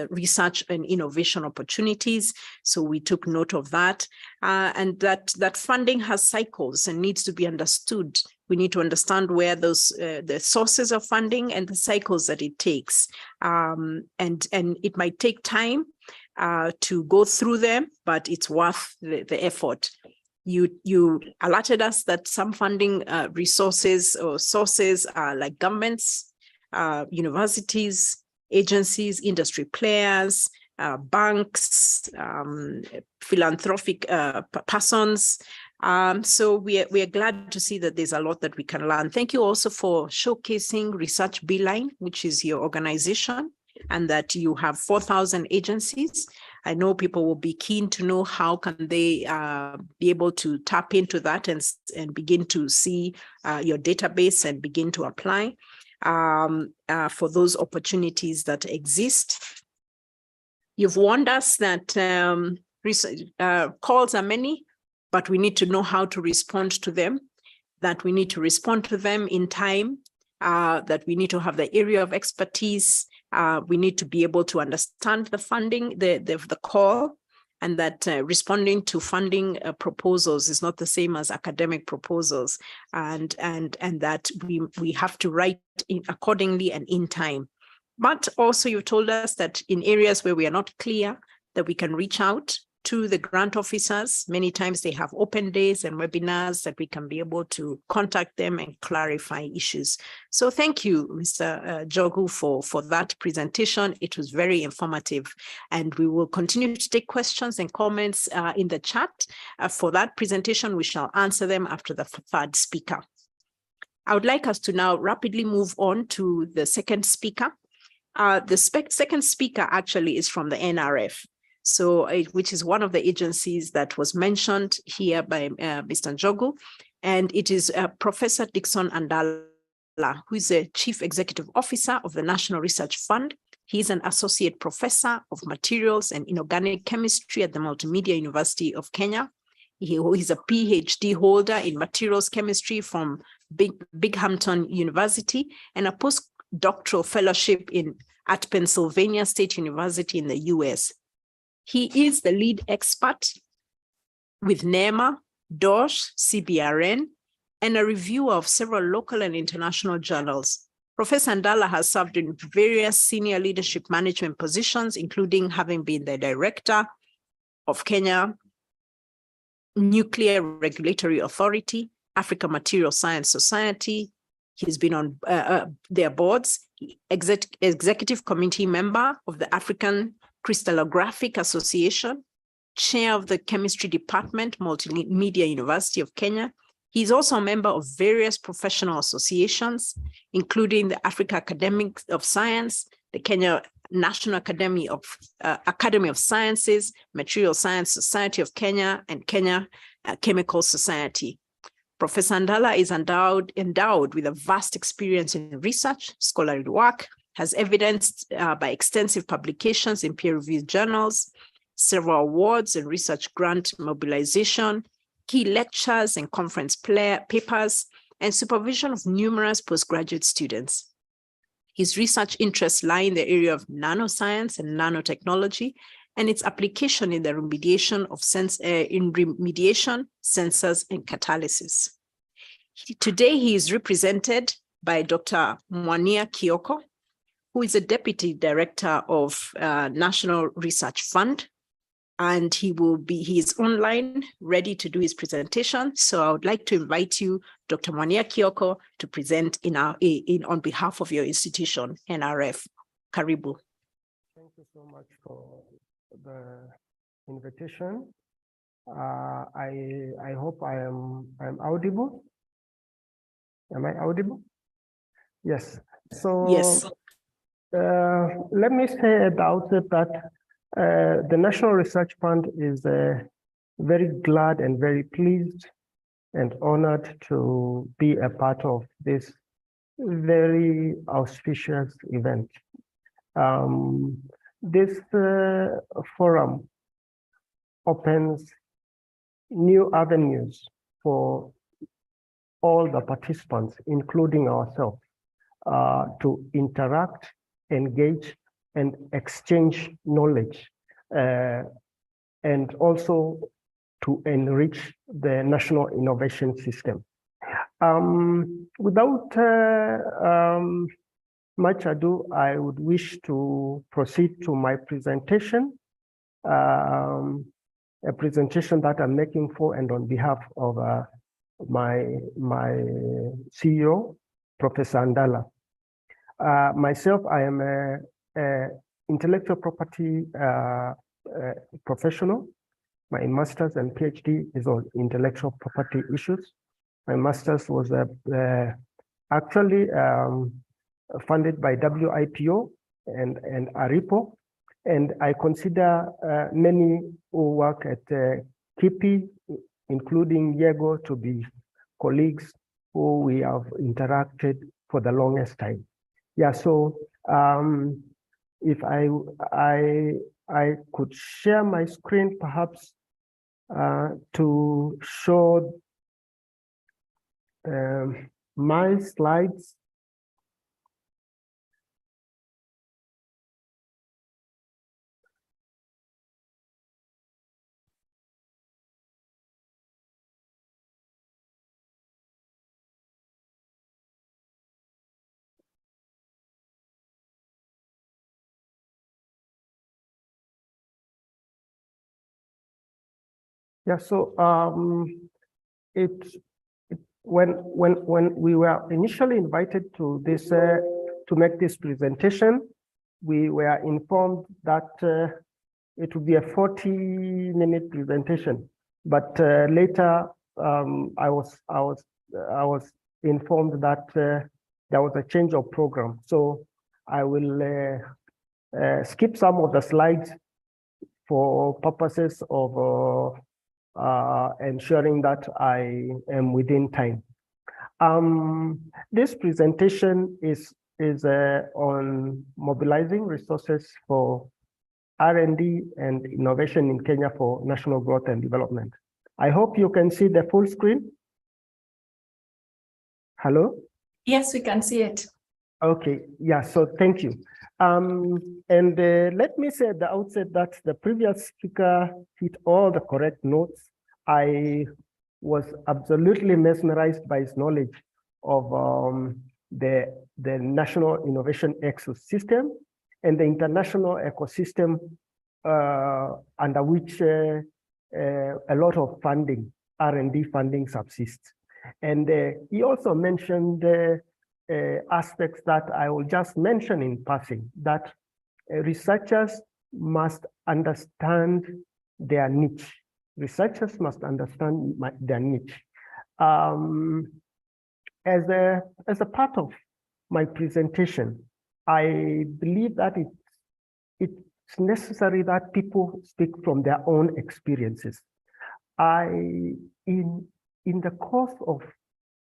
research and innovation opportunities. So we took note of that, and that funding has cycles and needs to be understood. We need to understand where those the sources of funding and the cycles that it takes, and it might take time to go through them, but it's worth the effort. You alerted us that some funding resources or sources are like governments, universities, agencies, industry players, banks, philanthropic persons. So we are glad to see that there's a lot that we can learn. Thank you also for showcasing Research Beeline, which is your organization, and that you have 4,000 agencies. I know people will be keen to know how can they be able to tap into that and begin to see your database and begin to apply for those opportunities that exist. You've warned us that calls are many, but we need to know how to respond to them, that we need to respond to them in time, that we need to have the area of expertise. We need to be able to understand the funding, the call, and that responding to funding proposals is not the same as academic proposals, and that we have to write accordingly and in time. But also you told us that in areas where we are not clear, that we can reach out to the grant officers. Many times they have open days and webinars that we can be able to contact them and clarify issues. So thank you, Mr. Jogu, for that presentation. It was very informative, and we will continue to take questions and comments in the chat. For that presentation, we shall answer them after the third speaker. I would like us to now rapidly move on to the second speaker. The second speaker actually is from the NRF. So, which is one of the agencies that was mentioned here by Mr. Jogu, and it is Professor Dickson Andala, who is the Chief Executive Officer of the National Research Fund. He's an Associate Professor of Materials and Inorganic Chemistry at the Multimedia University of Kenya. He's a PhD holder in Materials Chemistry from Binghamton University and a postdoctoral fellowship at Pennsylvania State University in the US. He is the lead expert with NEMA, DOSH, CBRN, and a reviewer of several local and international journals. Professor Andala has served in various senior leadership management positions, including having been the director of Kenya Nuclear Regulatory Authority, Africa Material Science Society. He's been on their boards, executive committee member of the African Crystallographic Association, chair of the chemistry department, Multimedia University of Kenya. He's also a member of various professional associations, including the Africa Academy of Science, the Kenya National Academy of Sciences, Material Science Society of Kenya, and Kenya Chemical Society. Professor Andala is endowed with a vast experience in research, scholarly work, has evidenced by extensive publications in peer-reviewed journals, several awards and research grant mobilization, key lectures and conference papers, and supervision of numerous postgraduate students. His research interests lie in the area of nanoscience and nanotechnology and its application in the remediation of sensors and catalysis. Today, he is represented by Dr. Mwania Kioko, who is a Deputy Director of National Research Fund, and he is online, ready to do his presentation. So I would like to invite you, Dr. Mwania Kioko, to present on behalf of your institution, NRF. Karibu. Thank you so much for the invitation. I hope I'm audible. Am I audible? Yes. So yes. Let me say about it that the National Research Fund is very glad and very pleased and honored to be a part of this very auspicious event. This forum opens new avenues for all the participants, including ourselves, to interact, engage, and exchange knowledge, and also to enrich the national innovation system. Without much ado, I would wish to proceed to my presentation, a presentation that I'm making for and on behalf of my CEO, Professor Andala. Myself, I am a intellectual property professional. My master's and PhD is on intellectual property issues. My master's was actually funded by WIPO and ARIPO. And I consider many who work at KIPI, including Diego, to be colleagues who we have interacted for the longest time. Yeah, so if I could share my screen perhaps to show my slides. Yeah, so when we were initially invited to this to make this presentation, we were informed that it would be a 40-minute presentation. But later, I was informed that there was a change of program. So I will skip some of the slides for purposes of ensuring that I am within time. This presentation is on mobilizing resources for R&D and innovation in Kenya for national growth and development. I hope you can see the full screen. Hello? Yes, we can see it. Okay, yeah, so thank you. Let me say at the outset that the previous speaker hit all the correct notes. I was absolutely mesmerized by his knowledge of the national innovation ecosystem and the international ecosystem under which a lot of funding, R&D funding subsists. And he also mentioned aspects that I will just mention in passing, that researchers must understand their niche. Researchers must understand their niche. As a part of my presentation, I believe that it's necessary that people speak from their own experiences. In the course of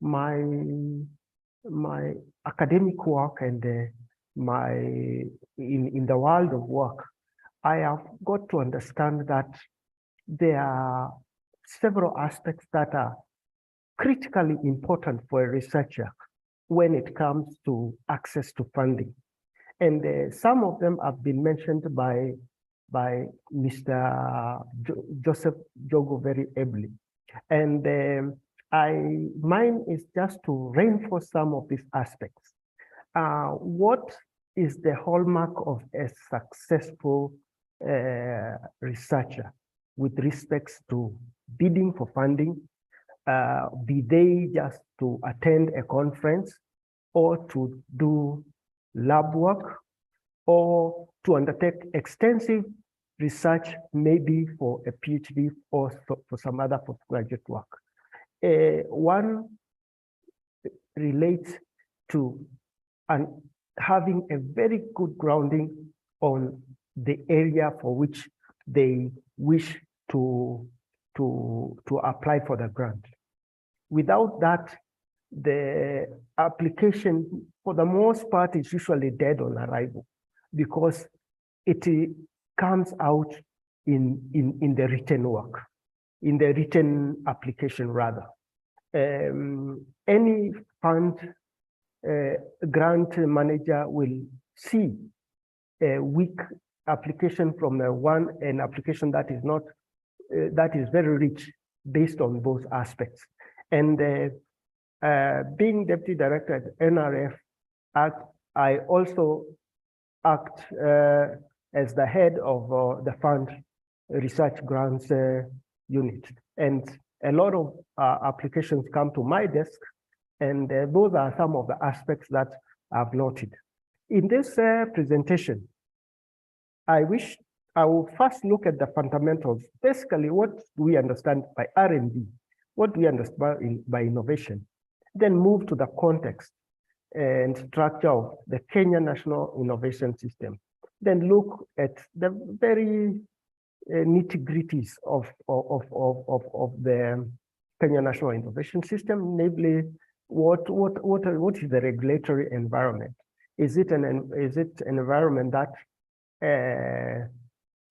my academic work and in the world of work, I have got to understand that there are several aspects that are critically important for a researcher when it comes to access to funding. And some of them have been mentioned by Mr. Joseph Jogo very ably. And mine is just to reinforce some of these aspects. What is the hallmark of a successful researcher with respects to bidding for funding? Be they just to attend a conference or to do lab work or to undertake extensive research, maybe for a PhD or for some other postgraduate work. One relates to having a very good grounding on the area for which they wish to apply for the grant. Without that, the application, for the most part, is usually dead on arrival because it comes out in the written work, in the written application rather. Any fund grant manager will see a weak application from an application that is not that is very rich based on both aspects. And being deputy director at NRF, I also act as the head of the fund research grants unit. And a lot of applications come to my desk, and those are some of the aspects that I've noted. In this presentation, I will first look at the fundamentals. Basically, what do we understand by R&D? What do we understand by innovation? Then move to the context and structure of the Kenya National Innovation System. Then look at the very nitty-gritties of the Kenya National Innovation System, namely what is the regulatory environment? Is it an environment that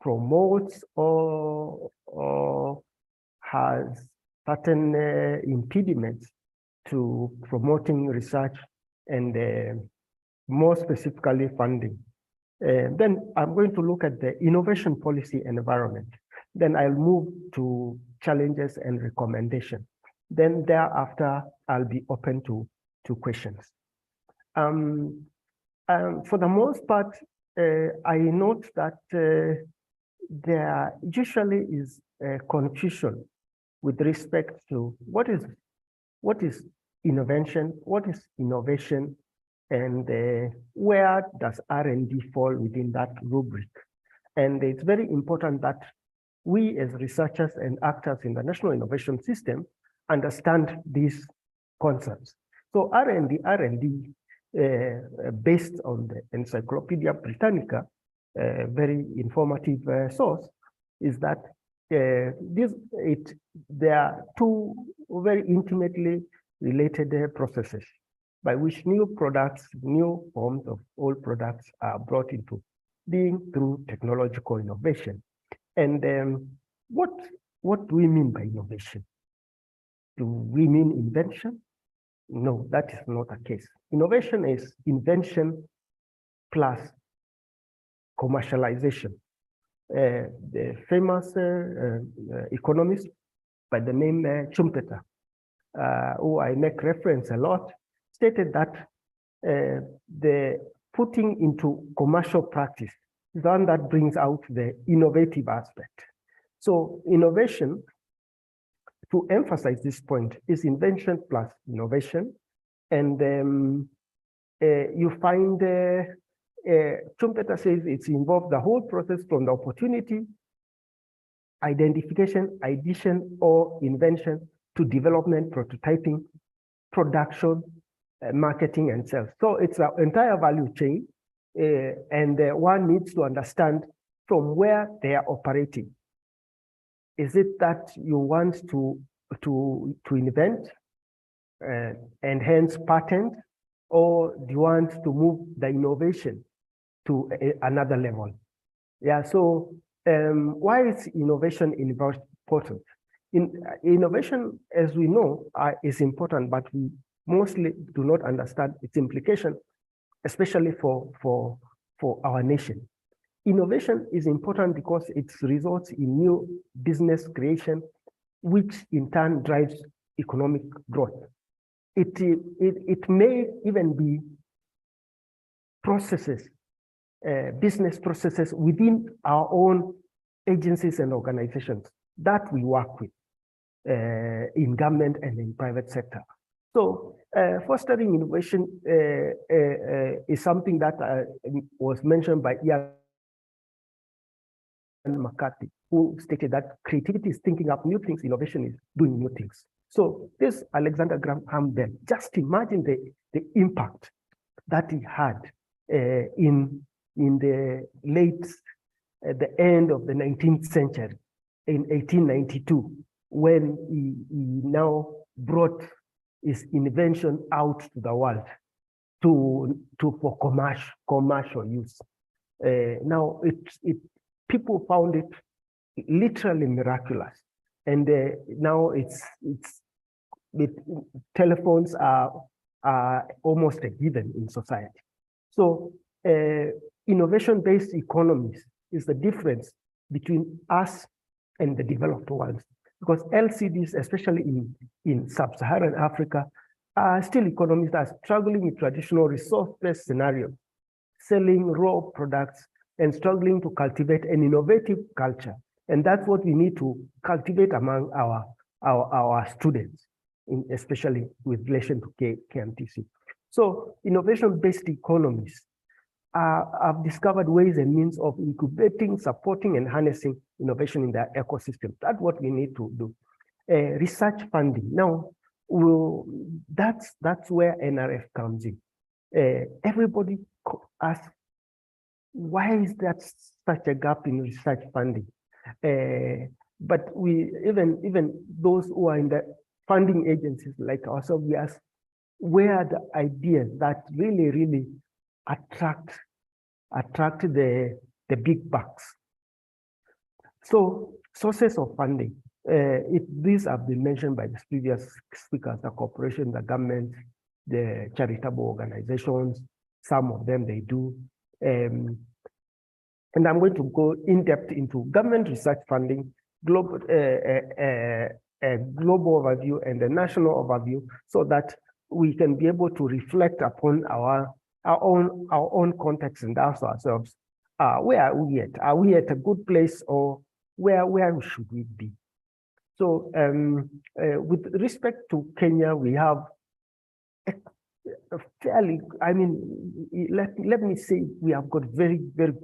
promotes or has certain impediments to promoting research and more specifically funding? Then I'm going to look at the innovation policy environment. Then I'll move to challenges and recommendations. Then thereafter, I'll be open to questions. For the most part, I note that there usually is a confusion with respect to what is innovation, what is innovation, and where does R&D fall within that rubric. And it's very important that we as researchers and actors in the National Innovation System understand these concepts. So R&D based on the Encyclopedia Britannica, a very informative source, is that there are two very intimately related processes by which new products, new forms of old products are brought into being through technological innovation. And what do we mean by innovation? Do we mean invention? No, that is not the case. Innovation is invention plus commercialization. The famous economist by the name Schumpeter, who I make reference a lot, stated that the putting into commercial practice is the one that brings out the innovative aspect. So innovation, to emphasize this point, is invention plus innovation. And you find Schumpeter says it's involved the whole process from the opportunity, identification, addition, or invention to development, prototyping, production, marketing, and sales. So it's an entire value chain, and one needs to understand from where they are operating. Is it that you want to invent and hence patent, or do you want to move the innovation to another level? Yeah, so why is innovation important? Innovation, as we know, is important, but we mostly do not understand its implication, especially for our nation. Innovation is important because it results in new business creation, which in turn drives economic growth. It may even be processes, business processes within our own agencies and organizations that we work with in government and in private sector. So fostering innovation is something that was mentioned by Ian McCarthy, who stated that creativity is thinking up new things, innovation is doing new things. So this Alexander Graham Bell, just imagine the impact that he had in the the end of the 19th century, in 1892, when he now brought his invention out to the world for commercial use. Now people found it literally miraculous, and now telephones are almost a given in society. So innovation-based economies is the difference between us and the developed world, because LCDs, especially in sub-Saharan Africa, are still economies that are struggling with traditional resource-based scenarios, selling raw products and struggling to cultivate an innovative culture. And that's what we need to cultivate among our students, especially with relation to KMTC. So innovation-based economies have discovered ways and means of incubating, supporting, and harnessing innovation in their ecosystem. That's what we need to do. Research funding. Now, that's where NRF comes in. Everybody asks, why is that such a gap in research funding? But we even those who are in the funding agencies like ourselves, we ask, where are the ideas that really attract the big bucks? So sources of funding. These have been mentioned by the previous speakers: the corporation, the government, the charitable organizations. Some of them they do. And I'm going to go in depth into government research funding, global overview, and the national overview, so that we can be able to reflect upon our own context and ask ourselves, where are we at? Are we at a good place, or where should we be? So with respect to Kenya, we have a fairly, I mean, let me say we have got very good,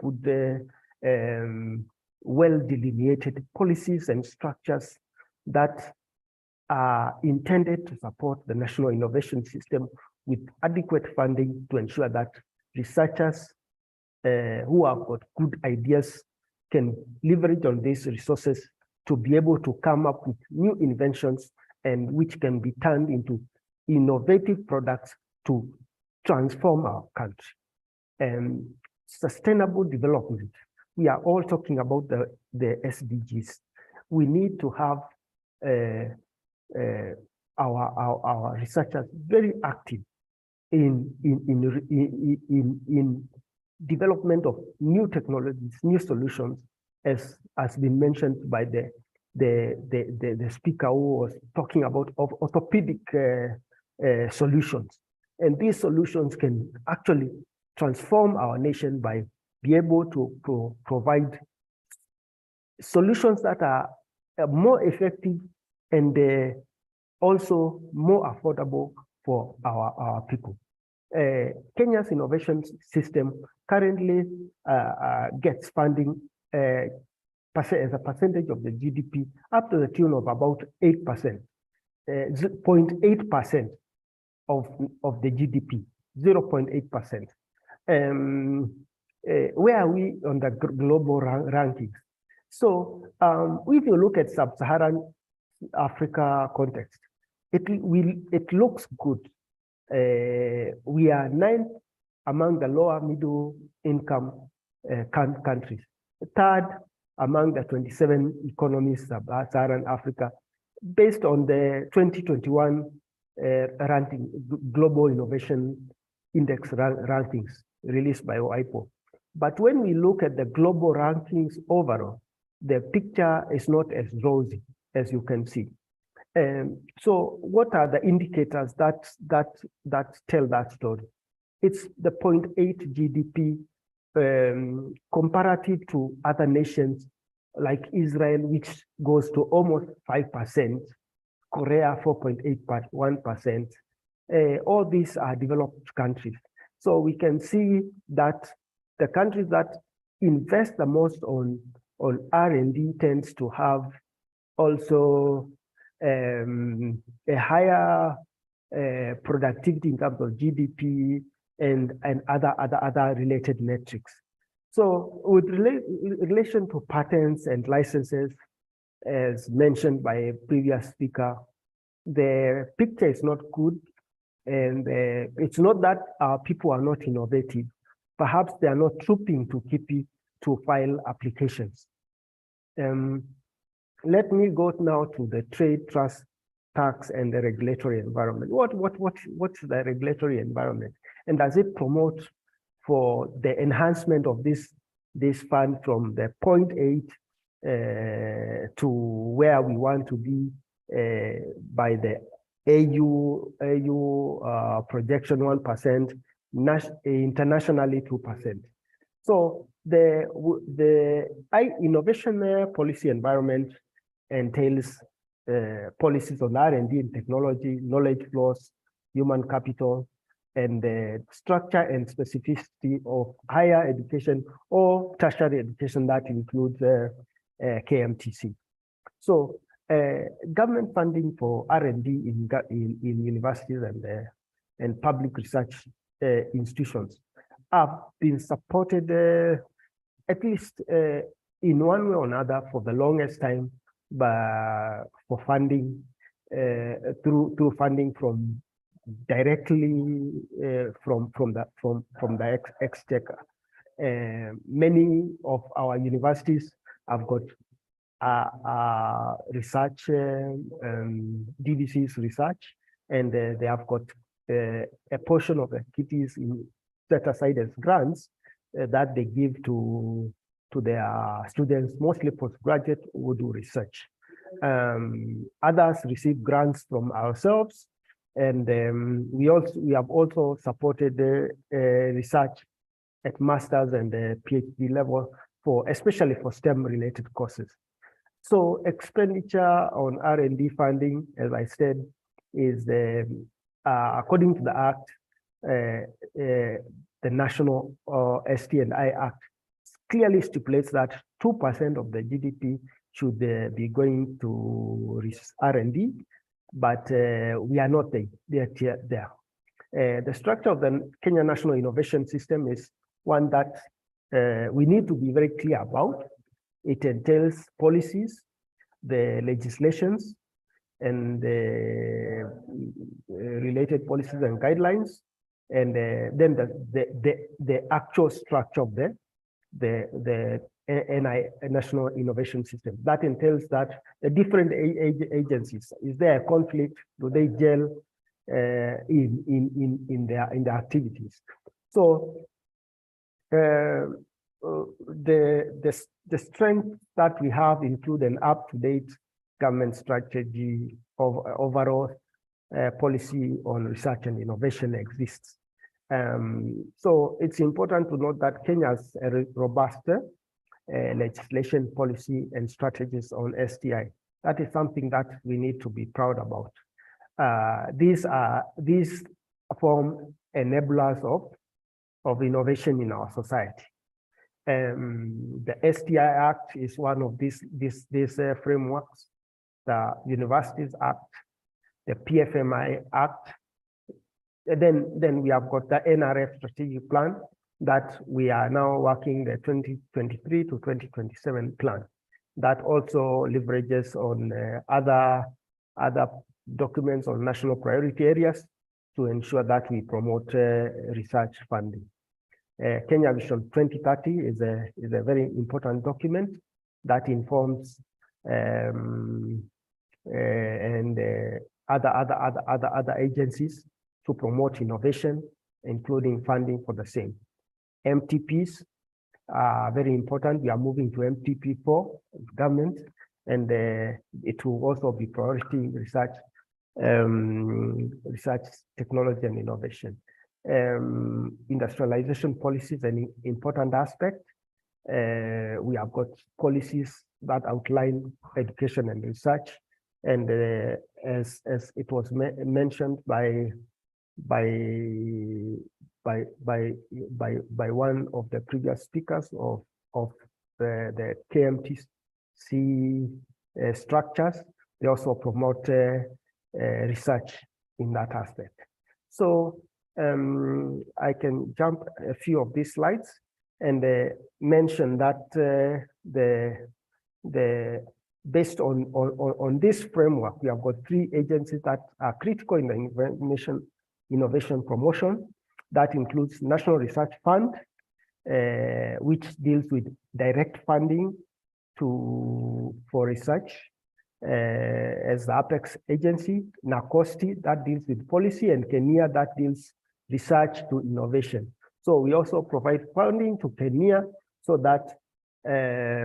well delineated policies and structures that are intended to support the national innovation system with adequate funding to ensure that researchers who have got good ideas can leverage on these resources to be able to come up with new inventions, and which can be turned into innovative products to transform our country. And sustainable development. We are all talking about the SDGs. We need to have our researchers very active in development of new technologies, new solutions, as has been mentioned by the speaker who was talking about of orthopedic solutions. And these solutions can actually transform our nation by be able to provide solutions that are more effective and also more affordable for our people. Kenya's innovation system currently gets funding as a percentage of the GDP up to the tune of about 8%, 0.8% of the GDP, 0.8%. Where are we on the global rankings? So if you look at sub-Saharan Africa context, it looks good. We are 9th among the lower middle income countries, 3rd among the 27 economies of Sub-Saharan Africa, based on the 2021 ranking, Global Innovation Index rankings released by OIPO. But when we look at the global rankings overall, the picture is not as rosy as you can see. So what are the indicators that tell that story? It's the 0.8 GDP comparative to other nations like Israel, which goes to almost 5%, Korea 4.81%. All these are developed countries. So we can see that the countries that invest the most on R&D tends to have also a higher productivity in terms of GDP and other related metrics. So with relation to patents and licenses, as mentioned by a previous speaker, the picture is not good. And it's not that our people are not innovative. Perhaps they are not trooping to KIPI to file applications. Let me go now to the trade, trust, tax, and the regulatory environment. What's the regulatory environment? And does it promote for the enhancement of this fund from the 0.8 to where we want to be by the AU projection 1%, internationally 2%. So the innovation policy environment entails policies on R&D and technology, knowledge flows, human capital, and the structure and specificity of higher education or tertiary education that includes KMTC. So government funding for R&D in universities and public research institutions have been supported at least in one way or another for the longest time for funding through funding from directly from the exchequer. Many of our universities have got research, DVC's research, and they have got a portion of the activities set aside as grants that they give to their students, mostly postgraduate who do research. Others receive grants from ourselves, and we have also supported research at master's and PhD level especially for STEM related courses. So expenditure on R&D funding, as I said, is according to the Act, the National ST&I Act clearly stipulates that 2% of the GDP should be going to R&D, but we are not there. The structure of the Kenya National Innovation System is one that we need to be very clear about. It entails policies, the legislations, and the related policies and guidelines, and then the actual structure of the National Innovation System. That entails that the different agencies, is there a conflict? Do they gel in their activities? So the strength that we have include an up-to-date government strategy of overall policy on research and innovation exists. So it's important to note that Kenya has a robust legislation, policy, and strategies on STI. That is something that we need to be proud about. These form enablers of innovation in our society. The STI Act is one of these frameworks. The Universities Act, the PFMI Act. And then we have got the NRF strategic plan that we are now working the 2023 to 2027 plan that also leverages on other documents on national priority areas to ensure that we promote research funding. Kenya Vision 2030 is a very important document that informs other agencies to promote innovation, including funding for the same. MTPs are very important. We are moving to MTP4 government, and it will also be priority research, technology, and innovation. Industrialization policies, an important aspect. We have got policies that outline education and research, and as it was mentioned by one of the previous speakers of the KMTC structures, they also promote research in that aspect. So I can jump a few of these slides and mention that based on this framework, we have got 3 agencies that are critical in the innovation promotion. That includes National Research Fund, which deals with direct funding for research as the apex agency, NACOSTI that deals with policy, and Kenya that deals research to innovation. So we also provide funding to Kenya so that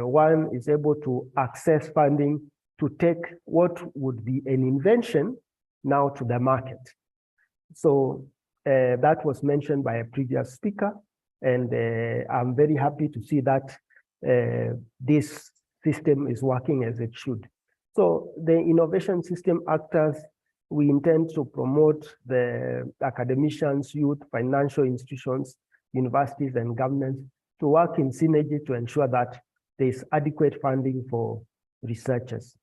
one is able to access funding to take what would be an invention now to the market. So that was mentioned by a previous speaker, and I'm very happy to see that this system is working as it should. So the innovation system acts as we intend to promote the academicians, youth, financial institutions, universities, and governments to work in synergy to ensure that there is adequate funding for researchers.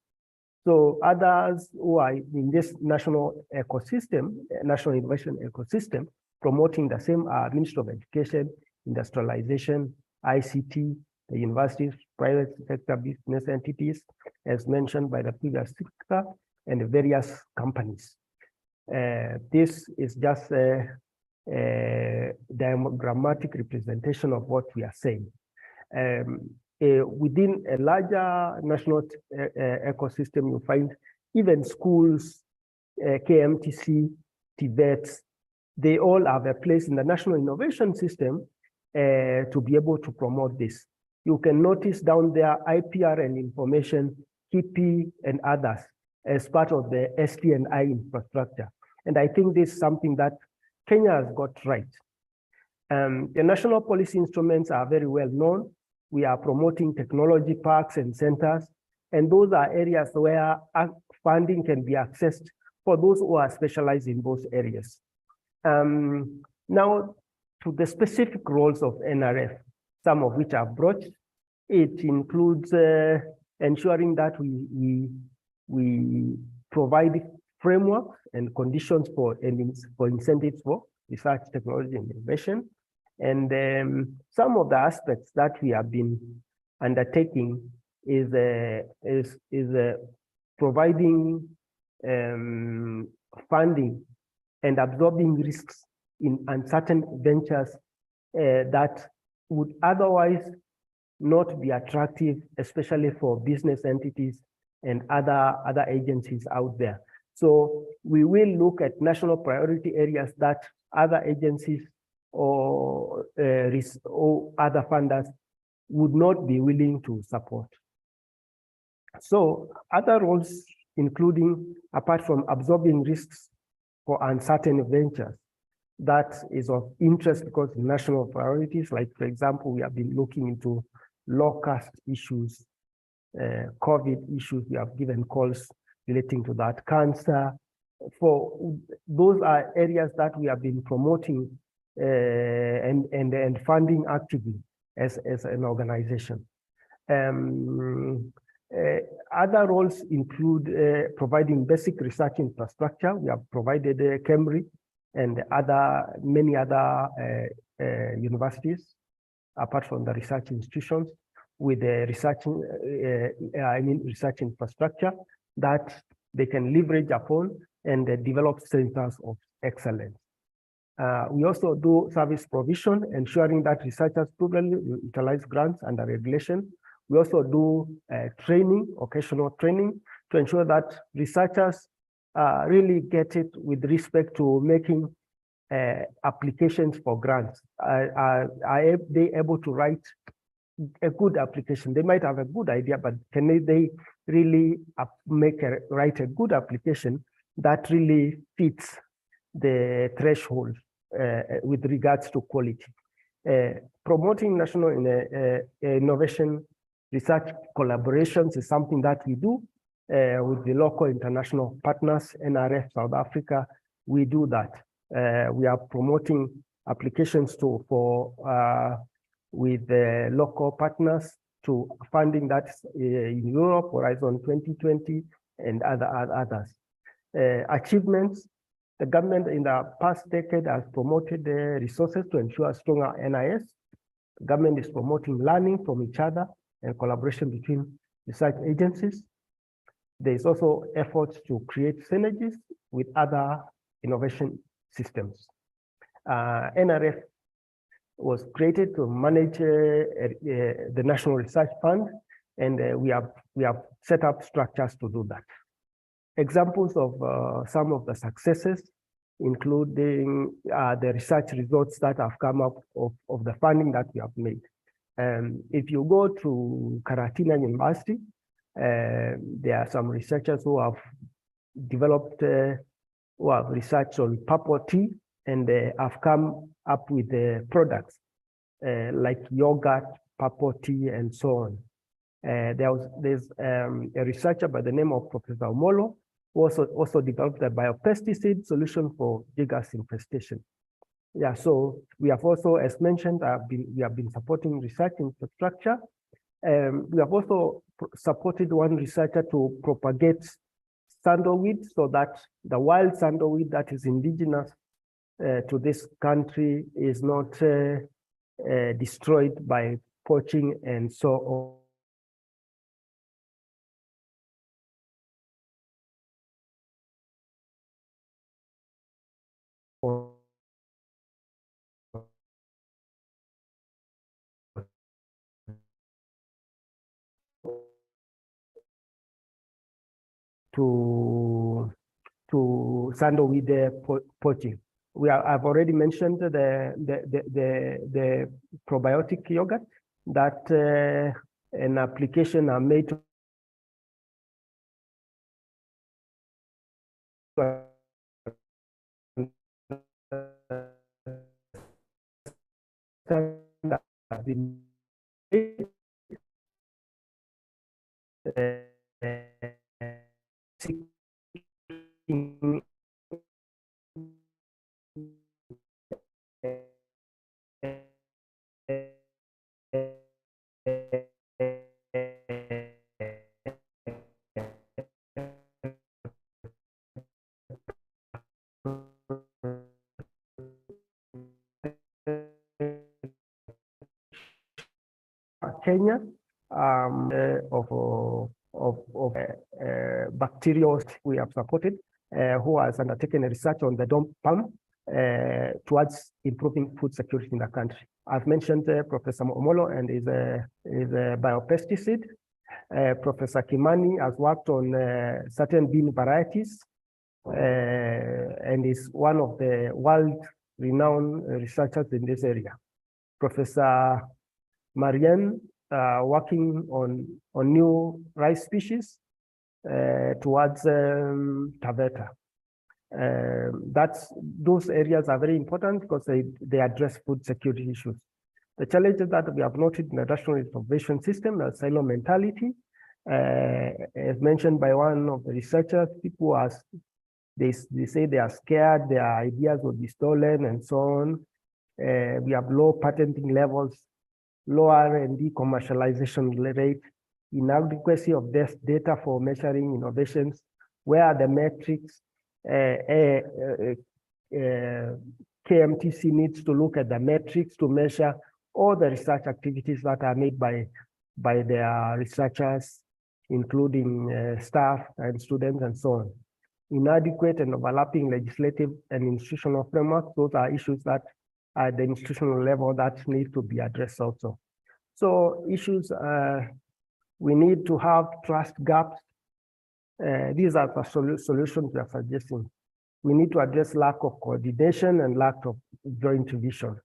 So others who are in this national ecosystem, national innovation ecosystem, promoting the same are Ministry of Education, Industrialization, ICT, the universities, private sector business entities, as mentioned by the previous speaker, and various companies. This is just a diagrammatic representation of what we are saying. Within a larger national ecosystem, you find even schools, KMTC, TVETs, they all have a place in the national innovation system to be able to promote this. You can notice down there IPR and information, KIPI and others as part of the ST&I infrastructure. And I think this is something that Kenya has got right. The national policy instruments are very well known. We are promoting technology parks and centers, and those are areas where funding can be accessed for those who are specialized in those areas. Now, to the specific roles of NRF, some of which are brought, it includes ensuring that we provide framework and conditions for incentives for research, technology, and innovation. And some of the aspects that we have been undertaking is providing funding and absorbing risks in uncertain ventures that would otherwise not be attractive, especially for business entities and other agencies out there. So we will look at national priority areas that other agencies or other funders would not be willing to support. So other roles, including, apart from absorbing risks for uncertain ventures, that is of interest because national priorities, like for example, we have been looking into low-cost issues, COVID issues, we have given calls relating to that, cancer. For those are areas that we have been promoting and funding actively as an organization. Other roles include providing basic research infrastructure. We have provided KEMRI and many other universities, apart from the research institutions, with the research infrastructure that they can leverage upon and develop centers of excellence. We also do service provision, ensuring that researchers properly utilize grants under regulation. We also do training, occasional training, to ensure that researchers really get it with respect to making applications for grants. Are they able to write a good application? They might have a good idea, but can they really write a good application that really fits the threshold with regards to quality? Promoting national innovation research collaborations is something that we do with the local international partners, NRF South Africa. We do that. We are promoting applications with the local partners to funding that in Europe, Horizon 2020, and others. Achievements, the government in the past decade has promoted resources to ensure stronger NIS. The government is promoting learning from each other and collaboration between research agencies. There is also efforts to create synergies with other innovation systems. NRF was created to manage the National Research Fund, and we have set up structures to do that. Examples of some of the successes, including the research results that have come up of the funding that we have made. If you go to Karatina University, there are some researchers who have developed, who have researched on purple tea, and they have come up with products like yogurt, purple tea, and so on. There's a researcher by the name of Professor Omolo also developed a biopesticide solution for gigas infestation. Yeah, so we have also, as mentioned, we have been supporting research infrastructure. We have also supported one researcher to propagate sandalweed so that the wild sandalweed that is indigenous to this country is not destroyed by poaching and so on. To sandalweed poaching. I've already mentioned the probiotic yogurt that an application are made to Kenya of bacterial we have supported, who has undertaken a research on the DOM palm towards improving food security in the country. I've mentioned Professor Omolo and his biopesticide. Professor Kimani has worked on certain bean varieties and is one of the world-renowned researchers in this area. Professor Marianne working on new rice species towards Taveta. Those areas are very important because they address food security issues. The challenges that we have noted in the national information system, the silo mentality, as mentioned by one of the researchers, people they say they are scared, their ideas will be stolen and so on. We have low patenting levels, low R&D commercialization rate, inadequacy of this data for measuring innovations, where are the metrics? KMTC needs to look at the metrics to measure all the research activities that are made by their researchers, including staff and students and so on. Inadequate and overlapping legislative and institutional frameworks, those are issues that at the institutional level that need to be addressed also. So issues, we need to have trust gaps. These are the solutions we are suggesting. We need to address lack of coordination and lack of joint vision.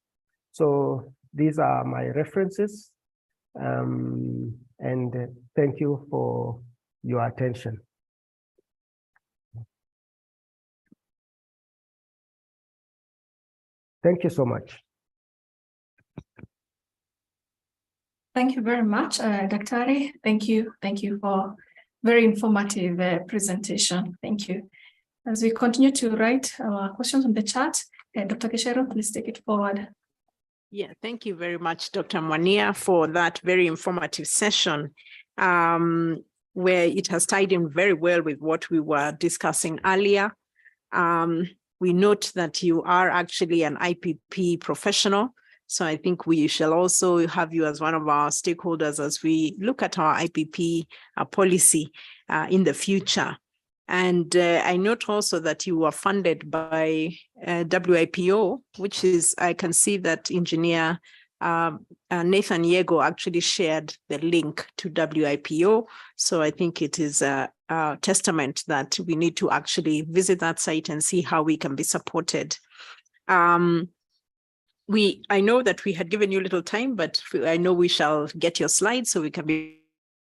So these are my references. And thank you for your attention. Thank you so much. Thank you very much, Dr. Thank you for very informative presentation. Thank you. As we continue to write our questions on the chat, Dr. Keshero, please take it forward. Yeah, thank you very much, Dr. Mwania, for that very informative session, where it has tied in very well with what we were discussing earlier. We note that you are actually an IPP professional. So I think we shall also have you as one of our stakeholders as we look at our IPP policy in the future. And I note also that you are funded by WIPO, which is, I can see that Engineer Nathan Yego actually shared the link to WIPO. So I think it is a testament that we need to actually visit that site and see how we can be supported. I know that we had given you a little time, but I know we shall get your slides so we can be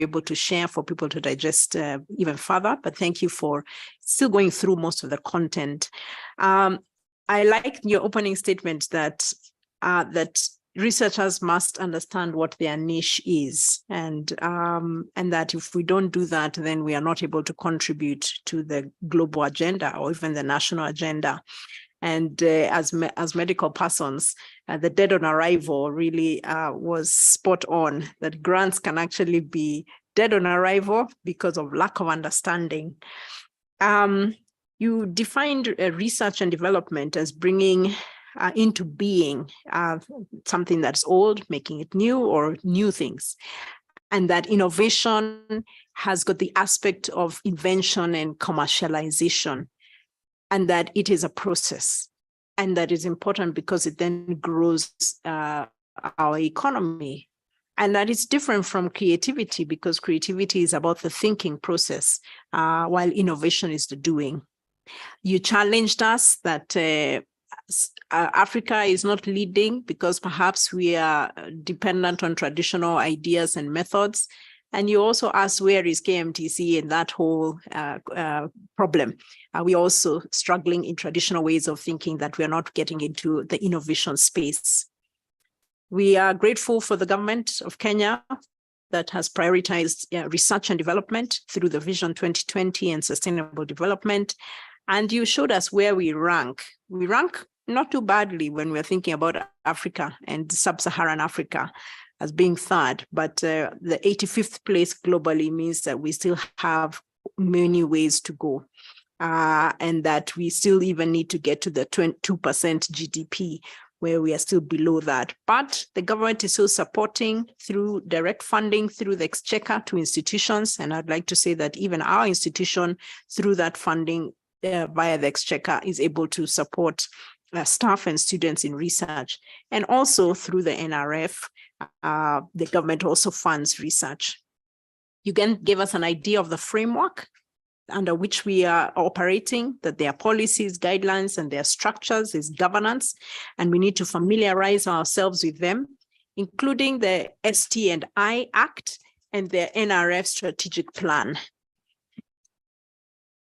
able to share for people to digest even further. But thank you for still going through most of the content. I like your opening statement that researchers must understand what their niche is, and that if we don't do that, then we are not able to contribute to the global agenda or even the national agenda. And as medical persons, the dead on arrival really was spot on, that grants can actually be dead on arrival because of lack of understanding. You defined research and development as bringing into being something that's old, making it new, or new things. And that innovation has got the aspect of invention and commercialization, and that it is a process. And that is important because it then grows our economy. And that is different from creativity, because creativity is about the thinking process, while innovation is the doing. You challenged us that Africa is not leading because perhaps we are dependent on traditional ideas and methods. And you also asked, where is KMTC in that whole problem? Are we also struggling in traditional ways of thinking that we are not getting into the innovation space? We are grateful for the government of Kenya that has prioritized research and development through the Vision 2020 and sustainable development. And you showed us where we rank. We rank not too badly when we're thinking about Africa and sub-Saharan Africa as being third, but the 85th place globally means that we still have many ways to go, and that we still even need to get to the 2% GDP, where we are still below that. But the government is still supporting through direct funding, through the exchequer to institutions. And I'd like to say that even our institution, through that funding via the exchequer, is able to support staff and students in research. And also through the NRF, the government also funds research. You can give us an idea of the framework under which we are operating, that there are policies, guidelines, and their structures, there's governance, and we need to familiarize ourselves with them, including the ST&I Act and the NRF strategic plan.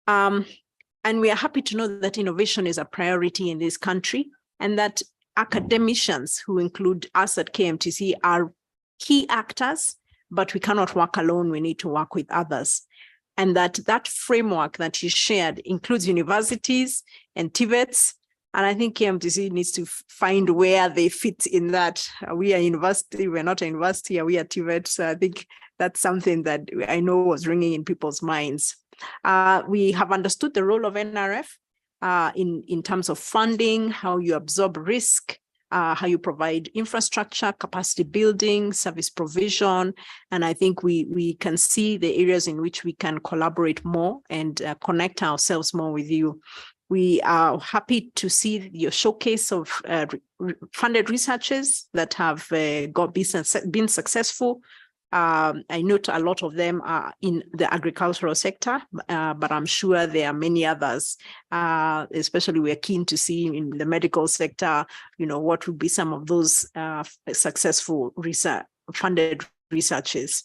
And we are happy to know that innovation is a priority in this country, and that academicians, who include us at KMTC, are key actors, but we cannot work alone. We need to work with others. And that framework that you shared includes universities and TVETs. And I think KMTC needs to find where they fit in that. We are a university, we're not a university, we are TVET. So I think that's something that I know was ringing in people's minds. We have understood the role of NRF in terms of funding, how you absorb risk, how you provide infrastructure, capacity building, service provision. And I think we can see the areas in which we can collaborate more and connect ourselves more with you. We are happy to see your showcase of funded researchers that have been successful. I note a lot of them are in the agricultural sector, but I'm sure there are many others. Especially we're keen to see in the medical sector, what would be some of those successful funded researches.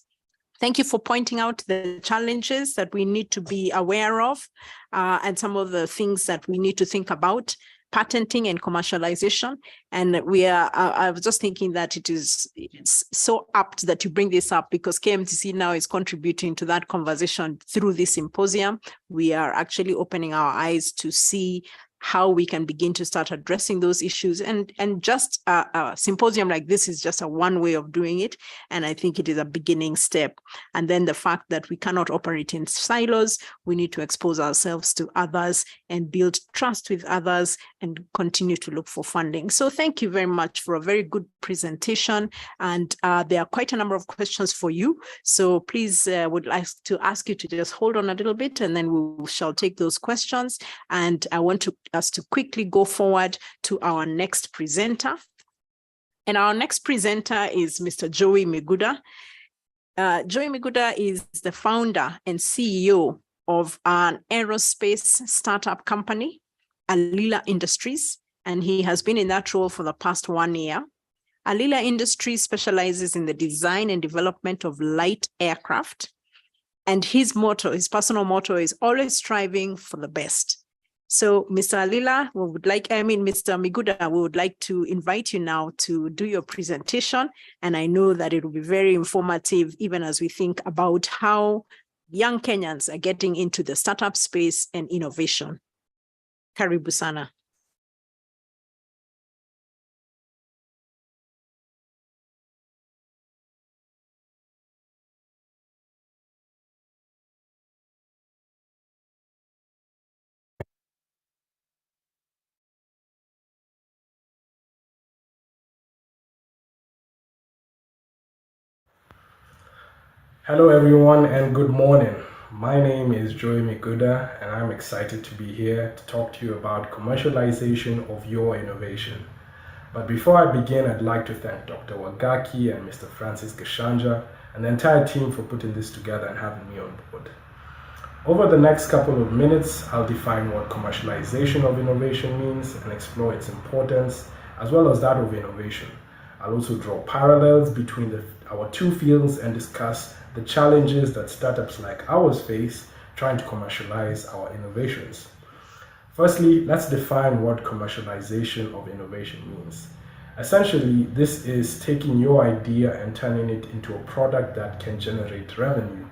Thank you for pointing out the challenges that we need to be aware of, and some of the things that we need to think about. Patenting and commercialization. And I was just thinking that it's so apt that you bring this up, because KMTC now is contributing to that conversation through this symposium. We are actually opening our eyes to see how we can begin to start addressing those issues. And just a symposium like this is just one way of doing it. And I think it is a beginning step. And then the fact that we cannot operate in silos, we need to expose ourselves to others and build trust with others and continue to look for funding. So thank you very much for a very good presentation. And there are quite a number of questions for you. So please would like to ask you to just hold on a little bit, and then we shall take those questions. And I want us to quickly go forward to our next presenter. And our next presenter is Mr. Joey Miguda. Joey Miguda is the founder and CEO of an aerospace startup company, Alila Industries, and he has been in that role for the past 1 year. Alila Industries specializes in the design and development of light aircraft. And his personal motto is always striving for the best. So Mr. Alila, Mr. Miguda, we would like to invite you now to do your presentation. And I know that it will be very informative, even as we think about how young Kenyans are getting into the startup space and innovation. Karibu sana. Hello everyone and good morning. My name is Joey Miguda and I'm excited to be here to talk to you about commercialization of your innovation. But before I begin, I'd like to thank Dr. Wagaki and Mr. Francis Gashanja and the entire team for putting this together and having me on board. Over the next couple of minutes, I'll define what commercialization of innovation means and explore its importance as well as that of innovation. I'll also draw parallels between our two fields and discuss the challenges that startups like ours face trying to commercialize our innovations. Firstly, let's define what commercialization of innovation means. Essentially, this is taking your idea and turning it into a product that can generate revenue.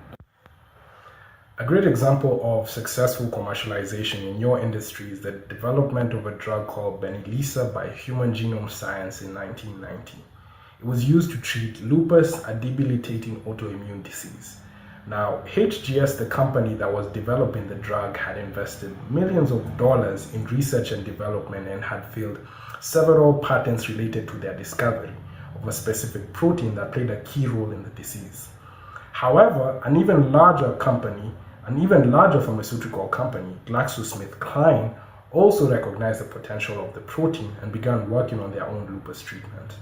A great example of successful commercialization in your industry is the development of a drug called Benilisa by Human Genome Science in 1990. It was used to treat lupus, a debilitating autoimmune disease. Now, HGS, the company that was developing the drug, had invested millions of dollars in research and development and had filed several patents related to their discovery of a specific protein that played a key role in the disease. However, an even larger pharmaceutical company, GlaxoSmithKline, also recognized the potential of the protein and began working on their own lupus treatment.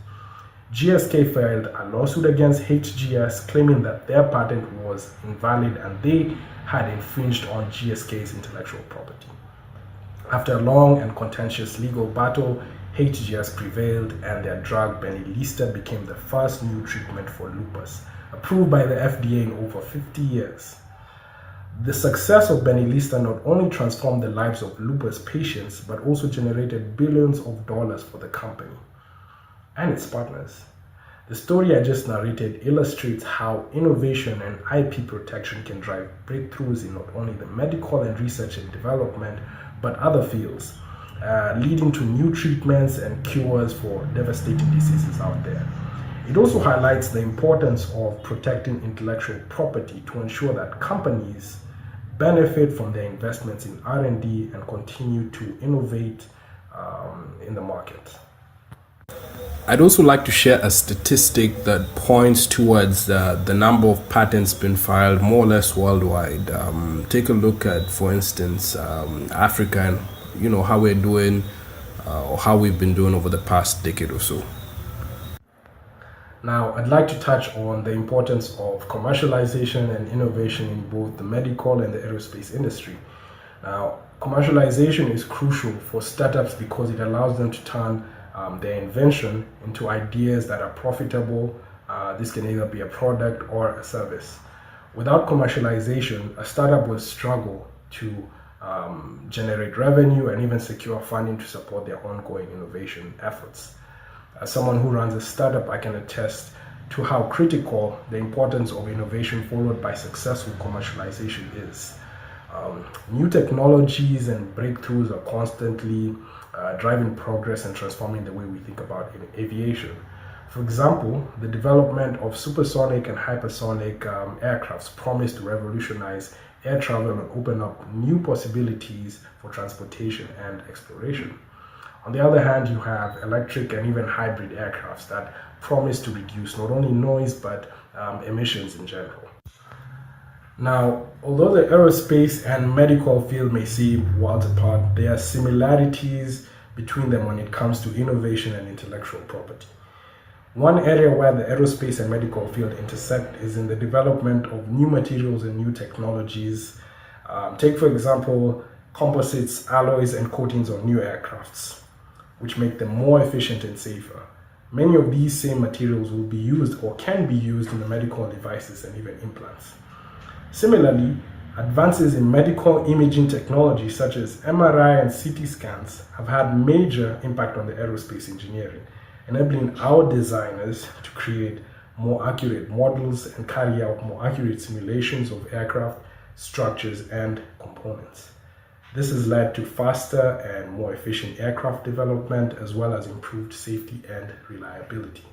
GSK filed a lawsuit against HGS claiming that their patent was invalid and they had infringed on GSK's intellectual property. After a long and contentious legal battle, HGS prevailed and their drug Benilisa became the first new treatment for lupus, approved by the FDA in over 50 years. The success of Benilisa not only transformed the lives of lupus patients, but also generated billions of dollars for the company and its partners. The story I just narrated illustrates how innovation and IP protection can drive breakthroughs in not only the medical and research and development, but other fields, leading to new treatments and cures for devastating diseases out there. It also highlights the importance of protecting intellectual property to ensure that companies benefit from their investments in R&D and continue to innovate in the market. I'd also like to share a statistic that points towards the number of patents being filed more or less worldwide. Take a look at, for instance, Africa and how we're doing or how we've been doing over the past decade or so. Now, I'd like to touch on the importance of commercialization and innovation in both the medical and the aerospace industry. Now, commercialization is crucial for startups because it allows them to turn their invention into ideas that are profitable. This can either be a product or a service. Without commercialization, a startup will struggle to generate revenue and even secure funding to support their ongoing innovation efforts. As someone who runs a startup, I can attest to how critical the importance of innovation followed by successful commercialization is. New technologies and breakthroughs are constantly driving progress and transforming the way we think about aviation. For example, the development of supersonic and hypersonic aircrafts promise to revolutionize air travel and open up new possibilities for transportation and exploration. On the other hand, you have electric and even hybrid aircrafts that promise to reduce not only noise but emissions in general. Now, although the aerospace and medical field may seem worlds apart, there are similarities between them when it comes to innovation and intellectual property. One area where the aerospace and medical field intersect is in the development of new materials and new technologies. Take, for example, composites, alloys, and coatings on new aircrafts, which make them more efficient and safer. Many of these same materials will be used or can be used in the medical devices and even implants. Similarly, Advances in medical imaging technology such as MRI and CT scans have had major impact on the aerospace engineering, enabling our designers to create more accurate models and carry out more accurate simulations of aircraft, structures, and components. This has led to faster and more efficient aircraft development, as well as improved safety and reliability.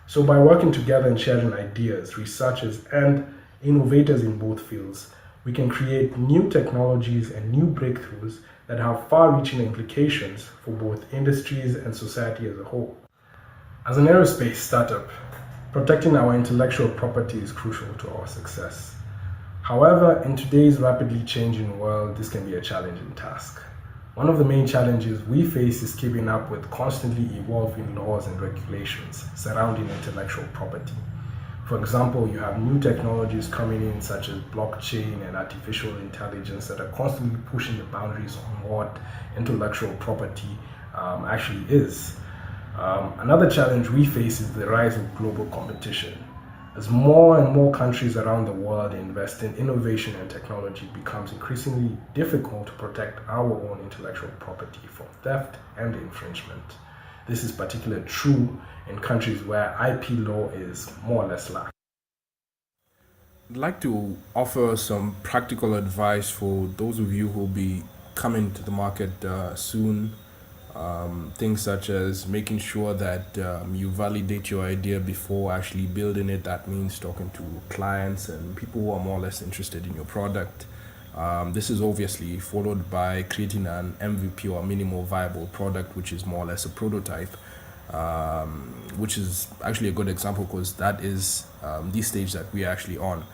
So by working together and sharing ideas, researchers and innovators in both fields, we can create new technologies and new breakthroughs that have far-reaching implications for both industries and society as a whole. As an aerospace startup, protecting our intellectual property is crucial to our success. However, in today's rapidly changing world, this can be a challenging task. One of the main challenges we face is keeping up with constantly evolving laws and regulations surrounding intellectual property. For example, you have new technologies coming in such as blockchain and artificial intelligence that are constantly pushing the boundaries on what intellectual property actually is. Another challenge we face is the rise of global competition. As more and more countries around the world invest in innovation and technology, it becomes increasingly difficult to protect our own intellectual property from theft and infringement. This is particularly true in countries where IP law is more or less lax. I'd like to offer some practical advice for those of you who will be coming to the market soon. Things such as making sure that you validate your idea before actually building it. That means talking to clients and people who are more or less interested in your product. This is obviously followed by creating an MVP or minimal viable product, which is more or less a prototype, which is actually a good example because that is the stage that we are actually on,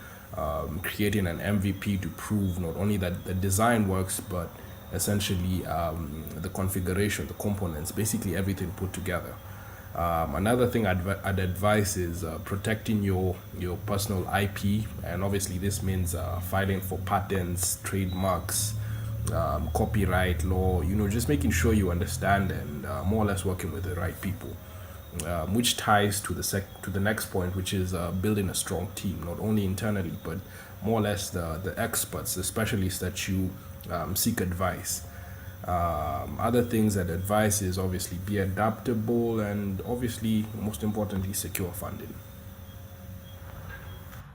creating an MVP to prove not only that the design works, but essentially the configuration, the components, basically everything put together. Another thing I'd advise is protecting your personal IP, and obviously this means filing for patents, trademarks, copyright law, just making sure you understand and more or less working with the right people, which ties to the next point, which is building a strong team, not only internally, but more or less the experts, the specialists that you seek advice. Other things that advice is obviously be adaptable and obviously, most importantly, secure funding.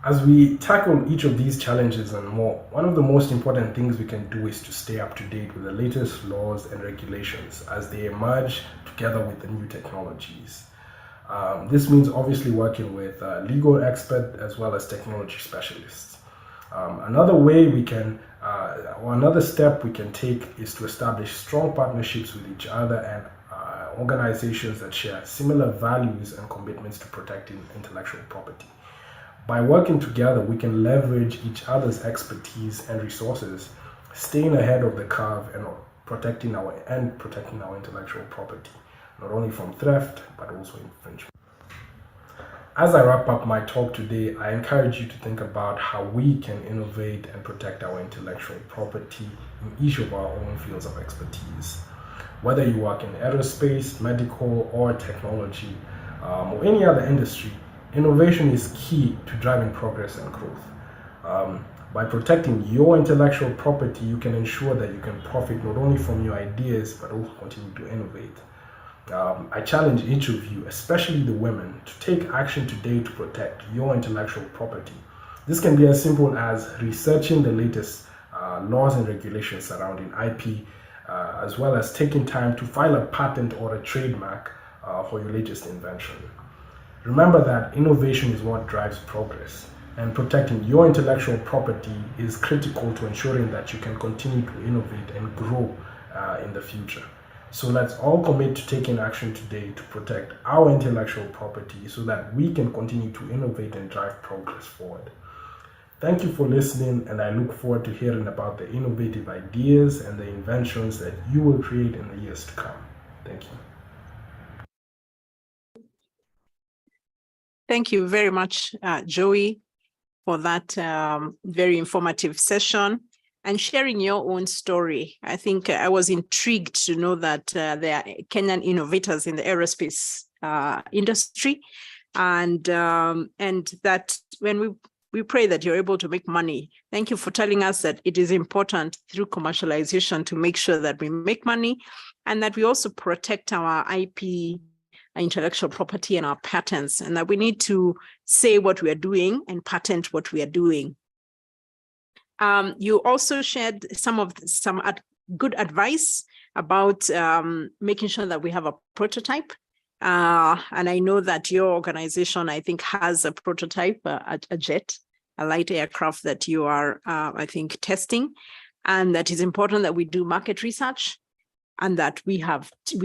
As we tackle each of these challenges and more, one of the most important things we can do is to stay up to date with the latest laws and regulations as they emerge together with the new technologies. This means obviously working with legal experts as well as technology specialists. Another step we can take is to establish strong partnerships with each other and organizations that share similar values and commitments to protecting intellectual property. By working together, we can leverage each other's expertise and resources, staying ahead of the curve and protecting our intellectual property, not only from theft, but also infringement. As I wrap up my talk today, I encourage you to think about how we can innovate and protect our intellectual property in each of our own fields of expertise. Whether you work in aerospace, medical, or technology, or any other industry, innovation is key to driving progress and growth. By protecting your intellectual property, you can ensure that you can profit not only from your ideas, but also continue to innovate. I challenge each of you, especially the women, to take action today to protect your intellectual property. This can be as simple as researching the latest laws and regulations surrounding IP, as well as taking time to file a patent or a trademark for your latest invention. Remember that innovation is what drives progress, and protecting your intellectual property is critical to ensuring that you can continue to innovate and grow in the future. So let's all commit to taking action today to protect our intellectual property so that we can continue to innovate and drive progress forward. Thank you for listening, and I look forward to hearing about the innovative ideas and the inventions that you will create in the years to come. Thank you. Thank you very much, Joey, for that very informative session and sharing your own story. I think I was intrigued to know that there are Kenyan innovators in the aerospace industry, and that when we we pray that you're able to make money. Thank you for telling us that it is important through commercialization to make sure that we make money and that we also protect our IP, our intellectual property and our patents, and that we need to say what we are doing and patent what we are doing. You also shared some good advice about making sure that we have a prototype. And I know that your organization, I think, has a prototype, a jet, a light aircraft that you are, I think, testing. And that is important that we do market research and that we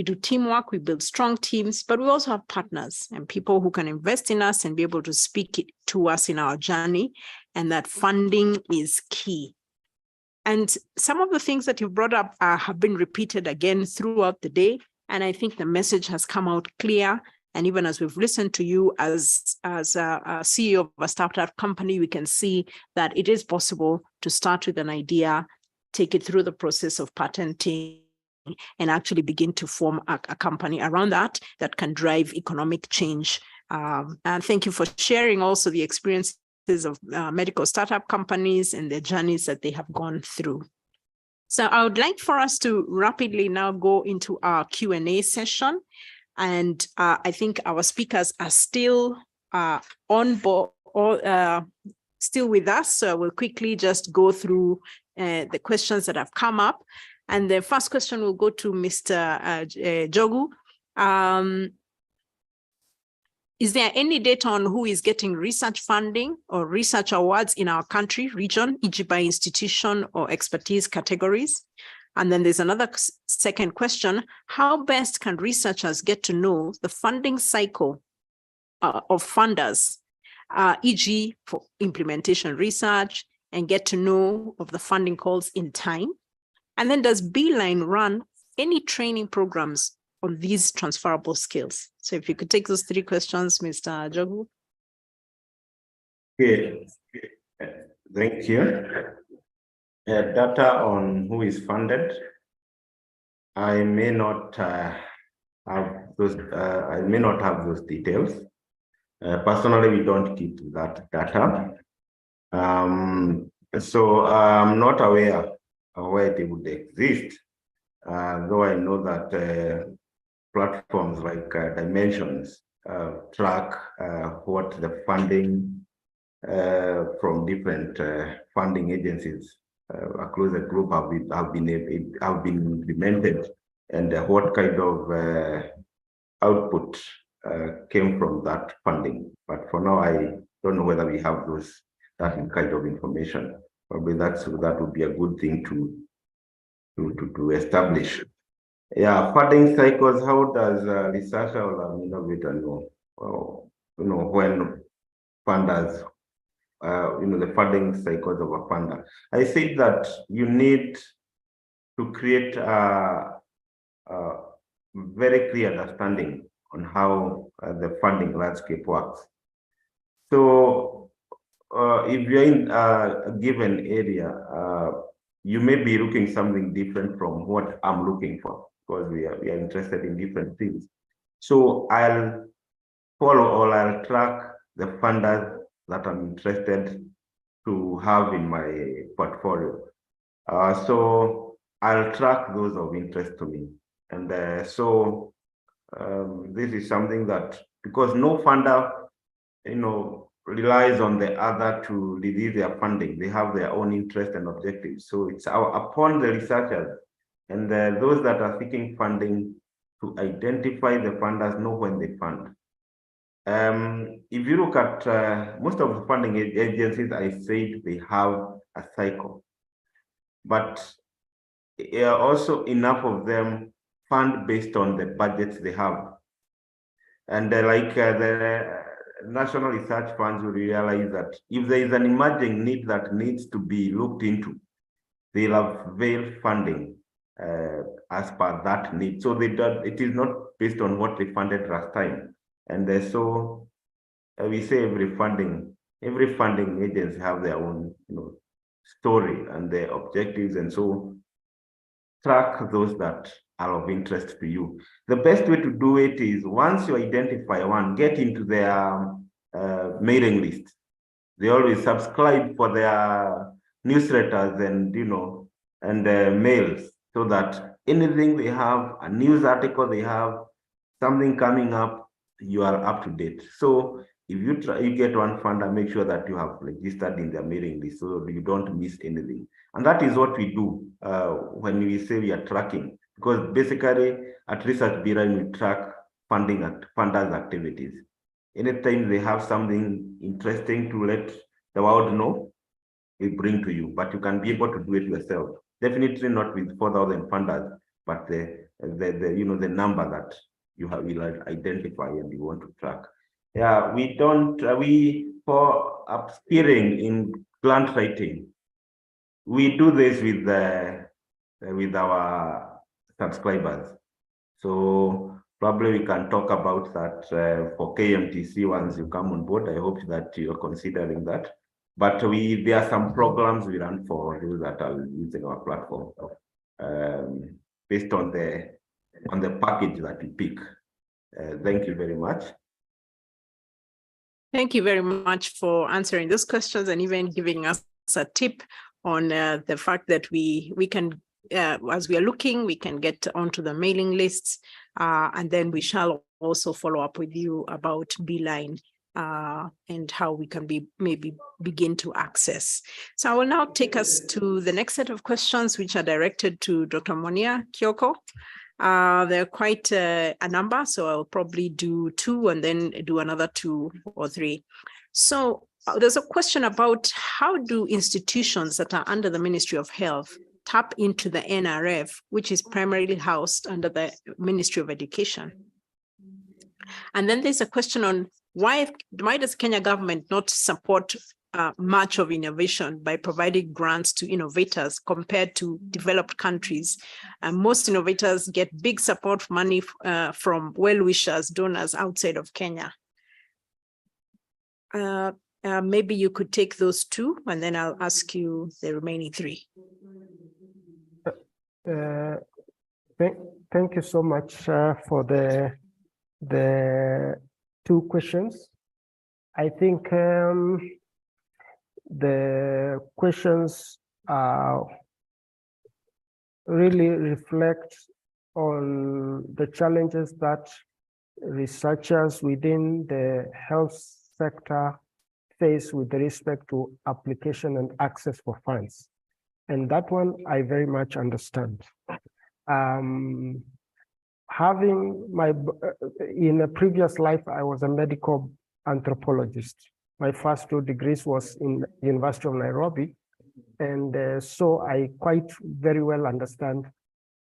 do teamwork, we build strong teams, but we also have partners and people who can invest in us and be able to speak to us in our journey, and that funding is key. And some of the things that you brought up have been repeated again throughout the day. And I think the message has come out clear. And even as we've listened to you as a CEO of a startup company, we can see that it is possible to start with an idea, take it through the process of patenting, and actually begin to form a company around that can drive economic change. And thank you for sharing also the experiences of medical startup companies and the journeys that they have gone through. So I would like for us to rapidly now go into our Q&A session. And I think our speakers are still on board or still with us. So we'll quickly just go through the questions that have come up. And the first question will go to Mr. Jogu. Is there any data on who is getting research funding or research awards in our country, region, e.g. by institution or expertise categories? And then there's another second question. How best can researchers get to know the funding cycle of funders, e.g. for implementation research, and get to know of the funding calls in time? And then does Beeline run any training programs on these transferable skills? So if you could take those three questions, Mr. Jogu. Okay, thank you. Data on who is funded, I may not have those. I may not have those details. Personally, we don't keep that data, so I'm not aware of where it would exist. Though I know that platforms like Dimensions track what the funding from different funding agencies across the group have been implemented, and what kind of output came from that funding. But for now, I don't know whether we have that kind of information. Probably that would be a good thing to establish. Yeah, funding cycles. How does a researcher or an innovator know? Well, when funders, the funding cycles of a funder. I think that you need to create a very clear understanding on how the funding landscape works. So if you're in a given area, you may be looking something different from what I'm looking for, because we are interested in different things. So I'll follow or I'll track the funders that I'm interested to have in my portfolio. So I'll track those of interest to me. And so this is something that, because no funder, relies on the other to release their funding. They have their own interest and objectives. So it's upon the researchers and those that are seeking funding to identify the funders, know when they fund. If you look at most of the funding agencies, I said they have a cycle, but also enough of them fund based on the budgets they have. And like the national research funds will realize that if there is an emerging need that needs to be looked into, they'll avail funding as per that need. So it is not based on what they funded last time. And so we say every funding agency have their own story and their objectives, and so track those that are of interest to you. The best way to do it is, once you identify one, get into their mailing list. They always subscribe for their newsletters and, and mails, so that anything they have, a news article they have, something coming up, you are up to date. So if you get one funder, make sure that you have registered in their mailing list so you don't miss anything. And that is what we do when we say we are tracking, because basically at Research Bureau we track funders' activities. Anytime they have something interesting to let the world know, we bring to you, but you can be able to do it yourself. Definitely not with 4,000 funders, but the number that you will identify and you want to track. Yeah, we don't, for upskilling in grant writing, we do this with our subscribers. So probably we can talk about that for KMTC once you come on board. I hope that you're considering that. But there are some programs we run for those that are using our platform based on the package that you pick. Thank you very much. Thank you very much for answering those questions and even giving us a tip on the fact that we can, as we are looking, we can get onto the mailing lists, and then we shall also follow up with you about Beeline and how we can maybe begin to access. So I will now take us to the next set of questions, which are directed to Dr. Monia Kioko. There are quite a number, so I'll probably do 2 and then do another 2 or 3. So there's a question about how do institutions that are under the Ministry of Health tap into the NRF, which is primarily housed under the Ministry of Education? And then there's a question on why does Kenya government not support much of innovation by providing grants to innovators compared to developed countries? Most innovators get big support money from well-wishers, donors outside of Kenya. Maybe you could take those 2, and then I'll ask you the remaining 3. Thank you so much for the 2 questions. I think the questions really reflect on the challenges that researchers within the health sector face with respect to application and access for funds. And that one I very much understand. In a previous life, I was a medical anthropologist. My first 2 degrees was in University of Nairobi. And so I quite very well understand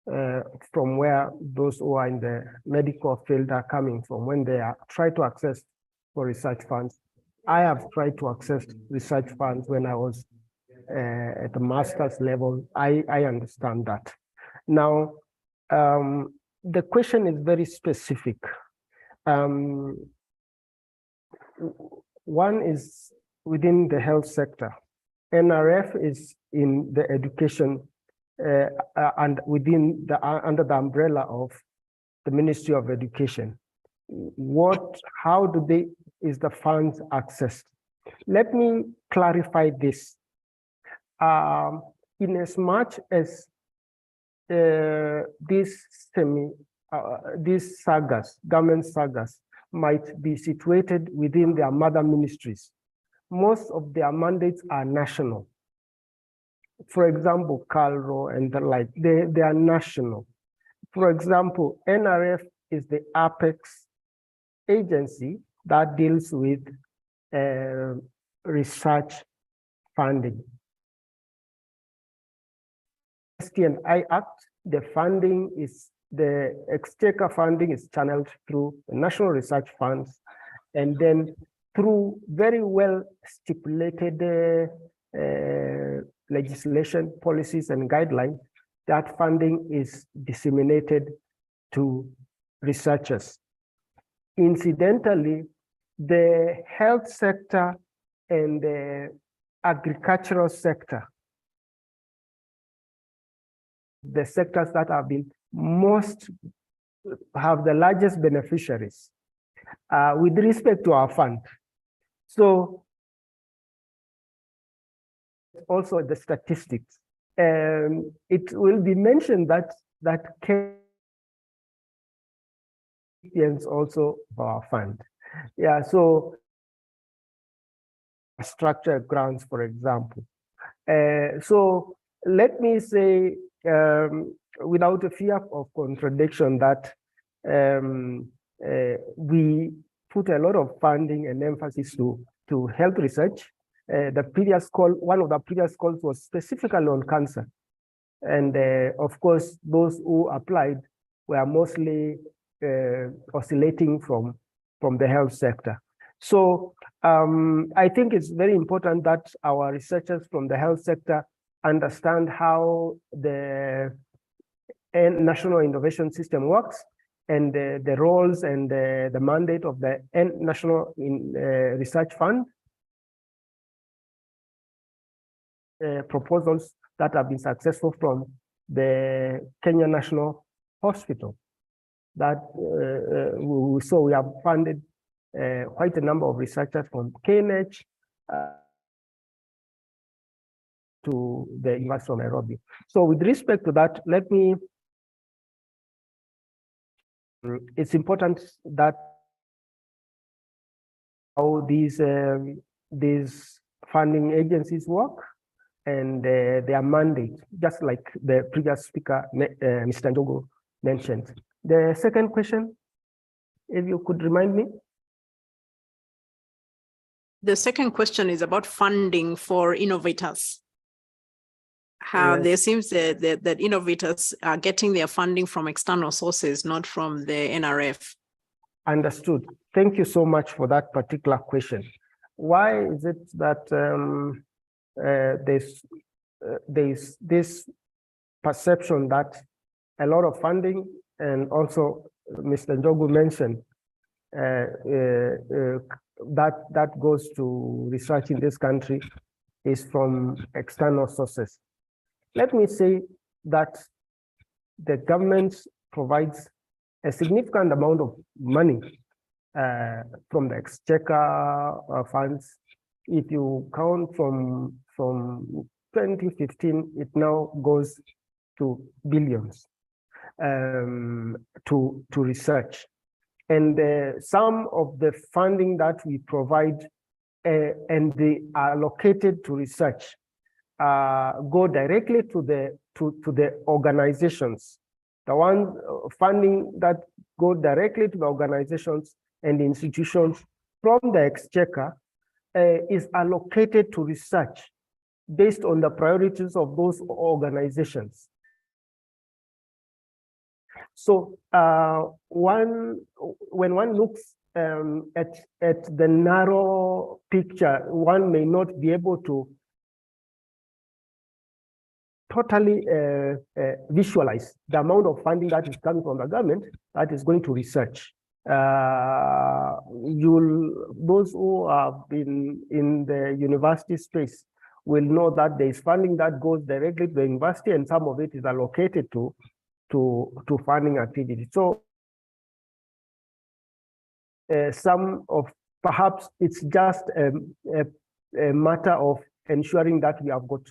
from where those who are in the medical field are coming from when they try to access for research funds. I have tried to access research funds when I was at the master's level. I understand that. Now, the question is very specific. One is within the health sector. NRF is in the education and within under the umbrella of the Ministry of Education. How is the funds accessed? Let me clarify this. In as much as these government sagas might be situated within their mother ministries, most of their mandates are national. For example, CALRO and the like, they are national. For example, NRF is the apex agency that deals with research funding. ST&I Act, the funding is, the exchequer funding is channeled through the National Research Funds, and then through very well stipulated legislation, policies, and guidelines, that funding is disseminated to researchers. Incidentally, the health sector and the agricultural sector, the sectors that have been have the largest beneficiaries with respect to our fund. So also the statistics. It will be mentioned that also our fund. Yeah, so structured grants, for example. So let me say, without a fear of contradiction, that we put a lot of funding and emphasis to health research. The previous call, one of the previous calls was specifically on cancer. And of course, those who applied were mostly oscillating from the health sector. So I think it's very important that our researchers from the health sector understand how the National Innovation System works, and the roles and the mandate of the National Research Fund, proposals that have been successful from the Kenya National Hospital. That so we have funded quite a number of researchers from KNH to the University of Nairobi. So with respect to that, let me, it's important that how these funding agencies work and their mandate, just like the previous speaker, Mr. Njogu, mentioned. The second question, if you could remind me. The second question is about funding for innovators. How there seems that innovators are getting their funding from external sources, not from the NRF. Understood. Thank you so much for that particular question. Why is it that there's this perception that a lot of funding, and also Mr. Njogu mentioned, that goes to research in this country is from external sources? Let me say that the government provides a significant amount of money from the exchequer funds. If you count from 2015, it now goes to billions to research. And some of the funding that we provide and they are allocated to research go directly to the organizations. The one funding that go directly to the organizations and the institutions from the exchequer is allocated to research based on the priorities of those organizations. So when one looks at the narrow picture, one may not be able to totally visualize the amount of funding that is coming from the government that is going to research. Those who have been in the university space will know that there is funding that goes directly to the university, and some of it is allocated to funding activities. So perhaps it's just a matter of ensuring that we have got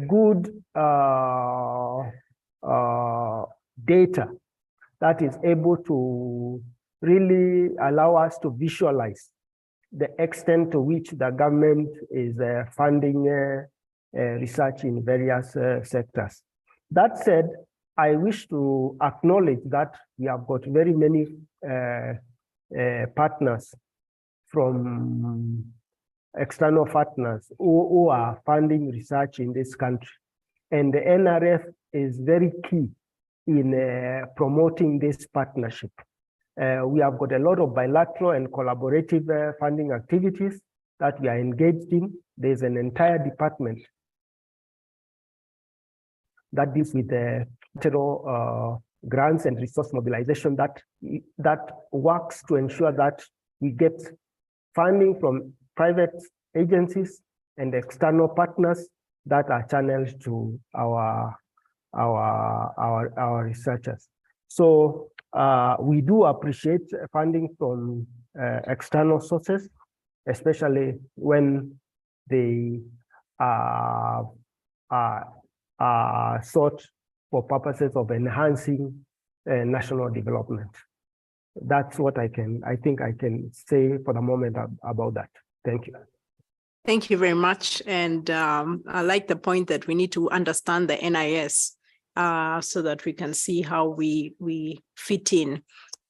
good data that is able to really allow us to visualize the extent to which the government is funding research in various sectors. That said, I wish to acknowledge that we have got very many partners from external partners who are funding research in this country. And the NRF is very key in promoting this partnership. We have got a lot of bilateral and collaborative funding activities that we are engaged in. There's an entire department that deals with the grants and resource mobilization that works to ensure that we get funding from private agencies and external partners that are channeled to our researchers. So we do appreciate funding from external sources, especially when they sought for purposes of enhancing national development. That's what I think I can say for the moment about that. Thank you. Thank you very much. And I like the point that we need to understand the NIS so that we can see how we fit in.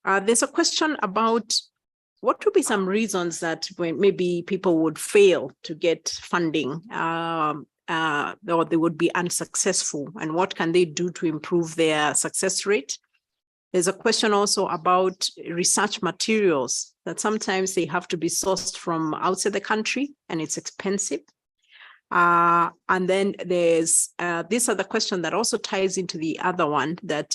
There's a question about what would be some reasons that when maybe people would fail to get funding or they would be unsuccessful, and what can they do to improve their success rate? There's a question also about research materials that sometimes they have to be sourced from outside the country and it's expensive. And then there's this other question that also ties into the other one, that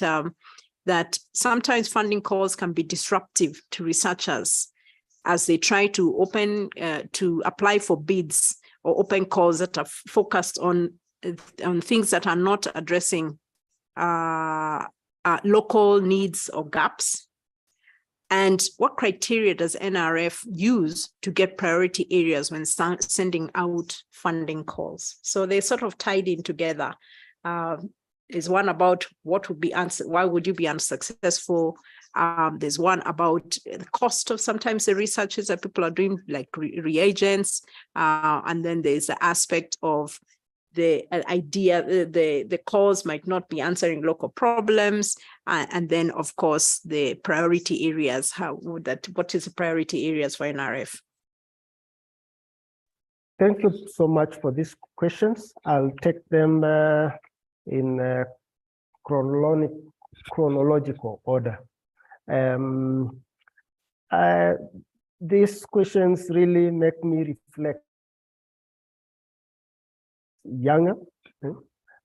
that sometimes funding calls can be disruptive to researchers as they try to apply for bids or open calls that are focused on things that are not addressing local needs or gaps. And what criteria does NRF use to get priority areas when sending out funding calls? So they're sort of tied in together. There's one about what would be why would you be unsuccessful? There's one about the cost of sometimes the researches that people are doing, like reagents. And then there's the aspect of the idea, the calls might not be answering local problems. And then, of course, the priority areas, what is the priority areas for NRF? Thank you so much for these questions. I'll take them in chronological order. These questions really make me reflect younger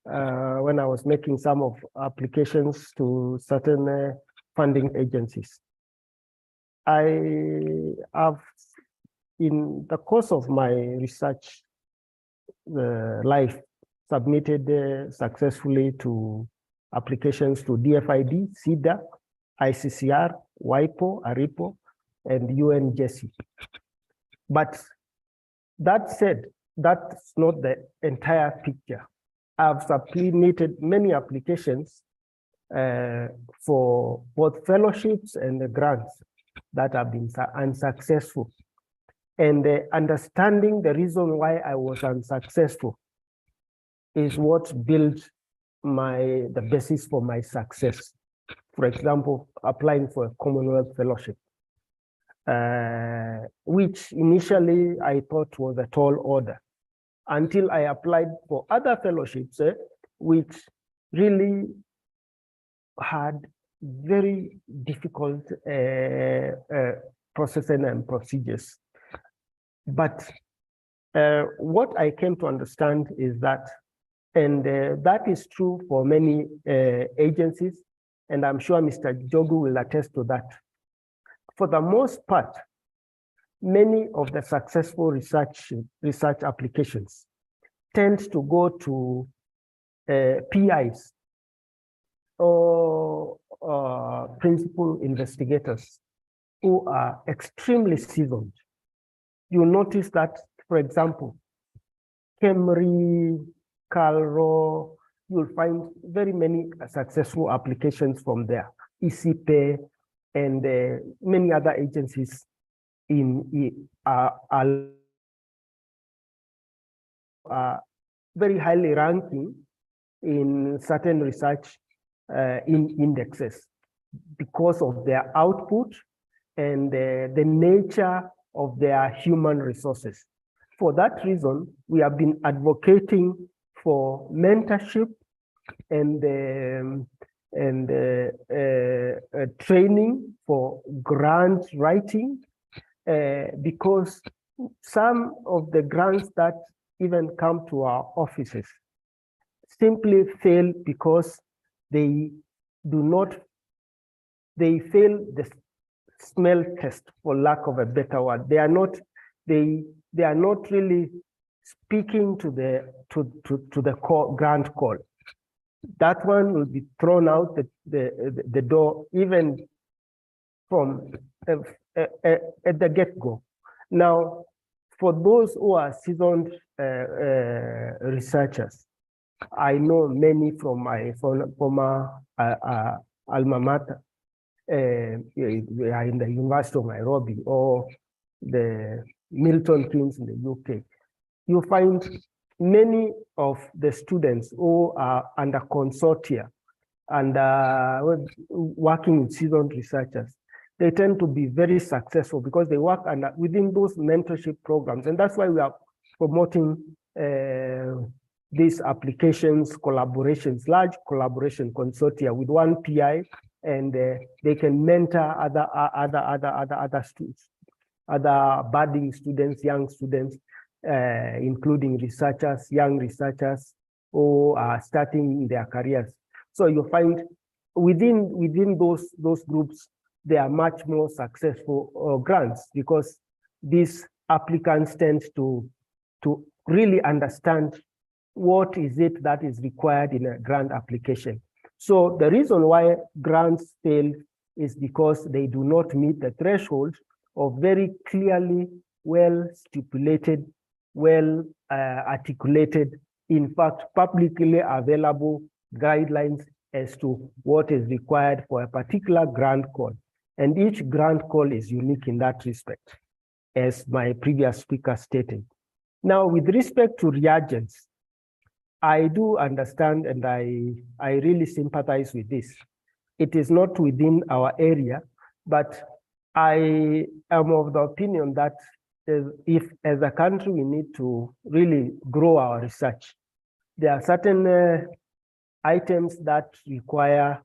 when I was making some of applications to certain funding agencies. I have, in the course of my research life, submitted successfully to applications to DFID, CEDA, ICCR, WIPO, ARIPO, and UNJC. But that said, that's not the entire picture. I've submitted many applications for both fellowships and the grants that have been unsuccessful. And understanding the reason why I was unsuccessful is what built the basis for my success. For example, applying for a Commonwealth Fellowship, which initially I thought was a tall order, until I applied for other fellowships, which really had very difficult processing and procedures. But what I came to understand is that, and that is true for many agencies, and I'm sure Mr. Jogu will attest to that. For the most part, many of the successful research applications tend to go to PIs or principal investigators who are extremely seasoned. You notice that, for example, Kemri, Calro, you'll find very many successful applications from there. ECPE and many other agencies are very highly ranking in certain research indexes because of their output and the nature of their human resources. For that reason, we have been advocating for mentorship and training for grant writing, because some of the grants that even come to our offices simply fail because they fail the smell test, for lack of a better word. They are not really speaking to the grant call. That one will be thrown out the door even from at the get-go. Now, for those who are seasoned researchers. I know many from my former alma mater in the University of Nairobi or the Milton Keynes in the UK. You find many of the students who are under consortia and working with seasoned researchers, they tend to be very successful because they work within those mentorship programs. And that's why we are promoting these applications, collaborations, large collaboration consortia with one PI, and they can mentor other students, other budding students, young students, including researchers, young researchers who are starting their careers. So you find within those groups, they are much more successful grants because these applicants tend to really understand what is it that is required in a grant application. So the reason why grants fail is because they do not meet the threshold of very clearly, well stipulated, well articulated, in fact, publicly available guidelines as to what is required for a particular grant call. And each grant call is unique in that respect, as my previous speaker stated. Now, with respect to reagents, I do understand and I really sympathize with this. It is not within our area, but I am of the opinion that if as a country we need to really grow our research, there are certain items that require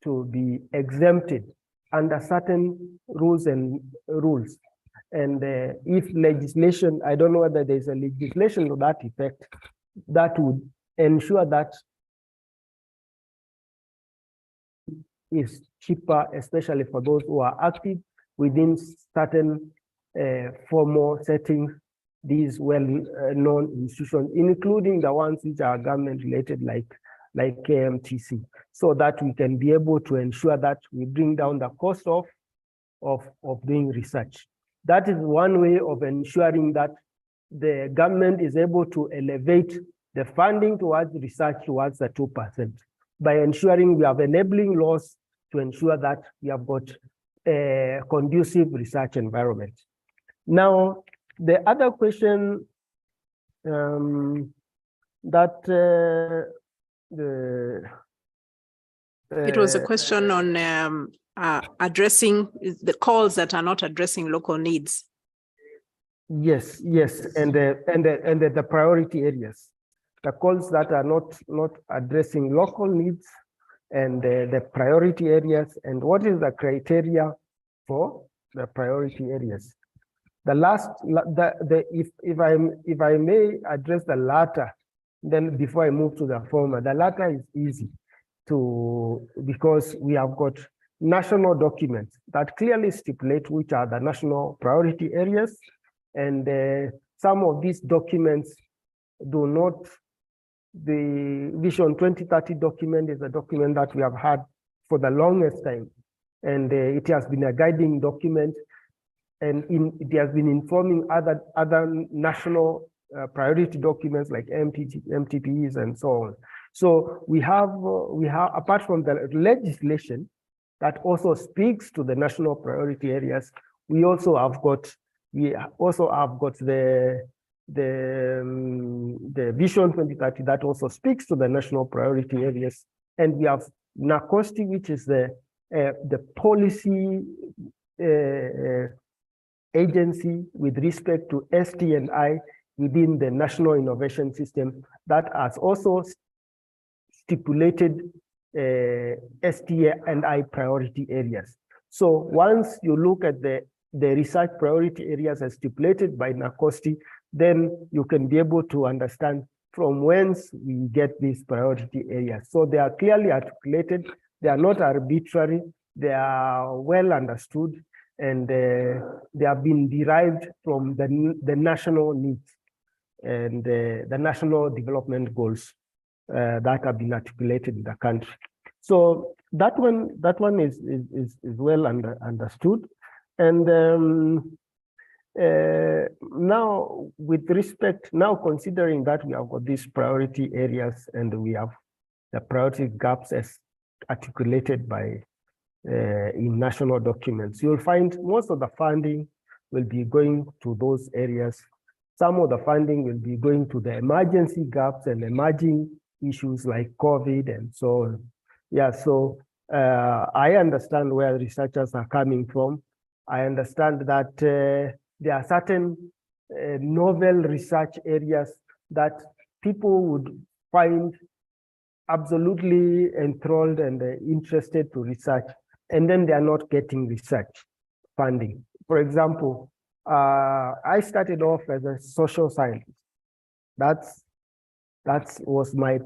to be exempted under certain rules. And if legislation, I don't know whether there's a legislation to that effect, that would ensure that is cheaper, especially for those who are active within certain formal settings, these well-known institutions, including the ones which are government-related, like KMTC, so that we can be able to ensure that we bring down the cost of doing research. That is one way of ensuring that the government is able to elevate the funding towards research towards the 2%, by ensuring we have enabling laws to ensure that we have got a conducive research environment. Now, the other question it was a question on addressing the calls that are not addressing local needs. Yes, and the priority areas, the calls that are not addressing local needs, and the priority areas, and what is the criteria for the priority areas. The last, if I may address the latter, then before I move to the former, the latter is easy because we have got national documents that clearly stipulate which are the national priority areas, and some of these documents do not. The Vision 2030 document is a document that we have had for the longest time, and it has been a guiding document, and it has been informing other national priority documents like MTPs and so on. So we have apart from the legislation that also speaks to the national priority areas, we also have got the Vision 2030 that also speaks to the national priority areas, and we have NACOSTI, which is the policy agency with respect to ST&I within the National Innovation System that has also stipulated ST&I priority areas. So once you look at the research priority areas as stipulated by NACOSTI, then you can be able to understand from whence we get these priority areas. So they are clearly articulated, they are not arbitrary, they are well understood, and they have been derived from the national needs and the national development goals that have been articulated in the country. So that one is well understood. And now, with respect, now considering that we have got these priority areas and we have the priority gaps as articulated by in national documents, you'll find most of the funding will be going to those areas. Some of the funding will be going to the emergency gaps and emerging issues like COVID and so on. Yeah, so I understand where researchers are coming from. I understand that there are certain novel research areas that people would find absolutely enthralled and interested to research, and then they are not getting research funding. For example, I started off as a social scientist. That was my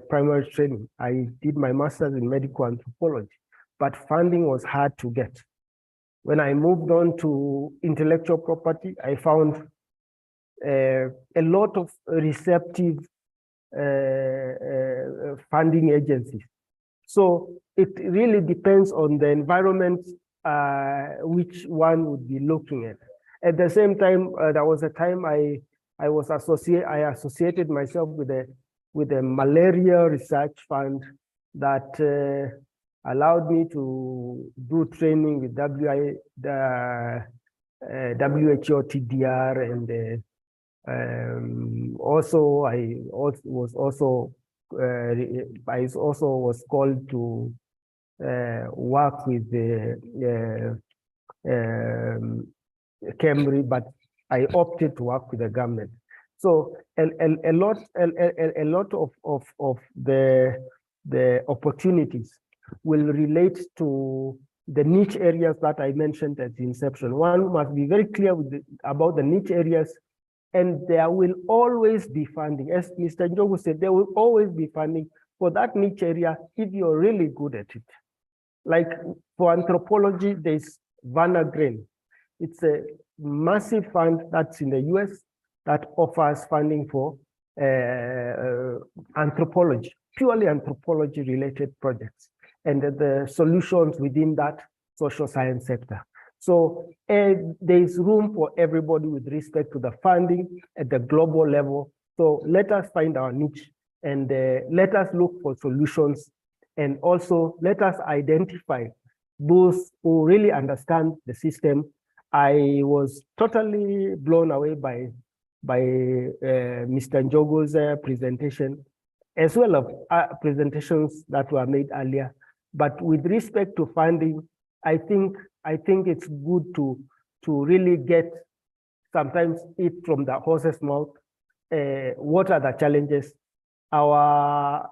primary training. I did my master's in medical anthropology, but funding was hard to get. When I moved on to intellectual property, I found a lot of receptive funding agencies. So it really depends on the environment which one would be looking at. At the same time, there was a time I associated myself with a malaria research fund that allowed me to do training with WHO TDR, and also I was called to work with the Cambridge, but I opted to work with the government. So a lot of the opportunities will relate to the niche areas that I mentioned at the inception. One must be very clear about the niche areas, and there will always be funding. As Mr. Njogu said, there will always be funding for that niche area if you're really good at it. Like for anthropology, there's Vanna Green. It's a massive fund that's in the US that offers funding for anthropology, purely anthropology related projects, and the solutions within that social science sector. So there's room for everybody with respect to the funding at the global level. So let us find our niche and let us look for solutions, and also let us identify those who really understand the system. I was totally blown away by Mr. Njogu's presentation, as well as presentations that were made earlier. But with respect to funding, I think it's good to really get sometimes it from the horse's mouth. What are the challenges? Our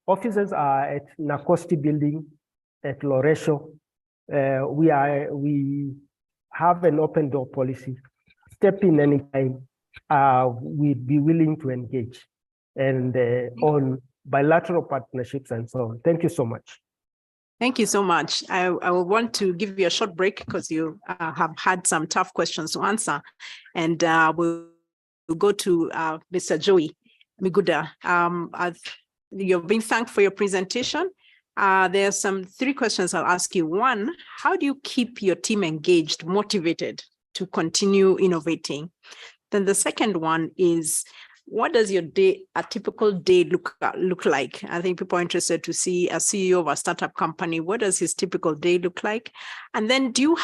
offices are at Nakosti Building at Loresho. We have an open door policy. Step in anytime. We'd be willing to engage and on bilateral partnerships and so on. Thank you so much. Thank you so much. I will want to give you a short break because you have had some tough questions to answer, and we'll go to Mr. Joey Miguda. You're being thanked for your presentation. There are some 3 questions I'll ask you. One, how do you keep your team engaged, motivated to continue innovating? Then the second one is, what does your day, a typical day look like? I think people are interested to see a CEO of a startup company. What does his typical day look like? And then do you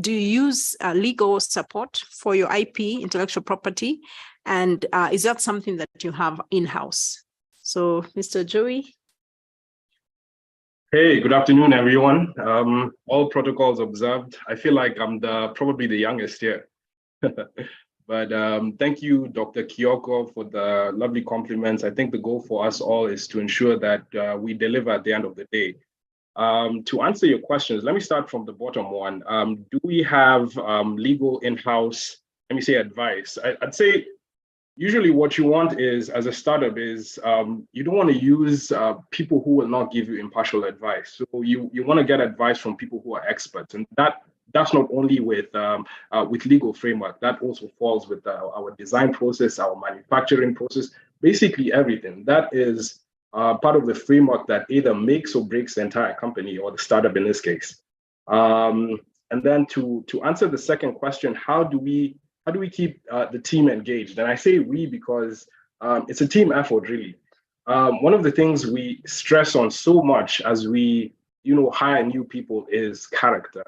use legal support for your IP, intellectual property? And is that something that you have in-house? So Mr. Joey. Hey, good afternoon, everyone. All protocols observed. I feel like I'm probably the youngest here. But thank you, Dr. Kioko, for the lovely compliments. I think the goal for us all is to ensure that we deliver at the end of the day. To answer your questions, let me start from the bottom one. Do we have legal in-house, let me say, advice? I'd say usually what you want is, as a startup, is you don't want to use people who will not give you impartial advice. So you want to get advice from people who are experts, and that's not only with legal framework. That also falls with our design process, our manufacturing process, basically everything. That is part of the framework that either makes or breaks the entire company, or the startup in this case. And then to answer the second question, how do we keep the team engaged? And I say we because it's a team effort, really. One of the things we stress on so much as we hire new people is character.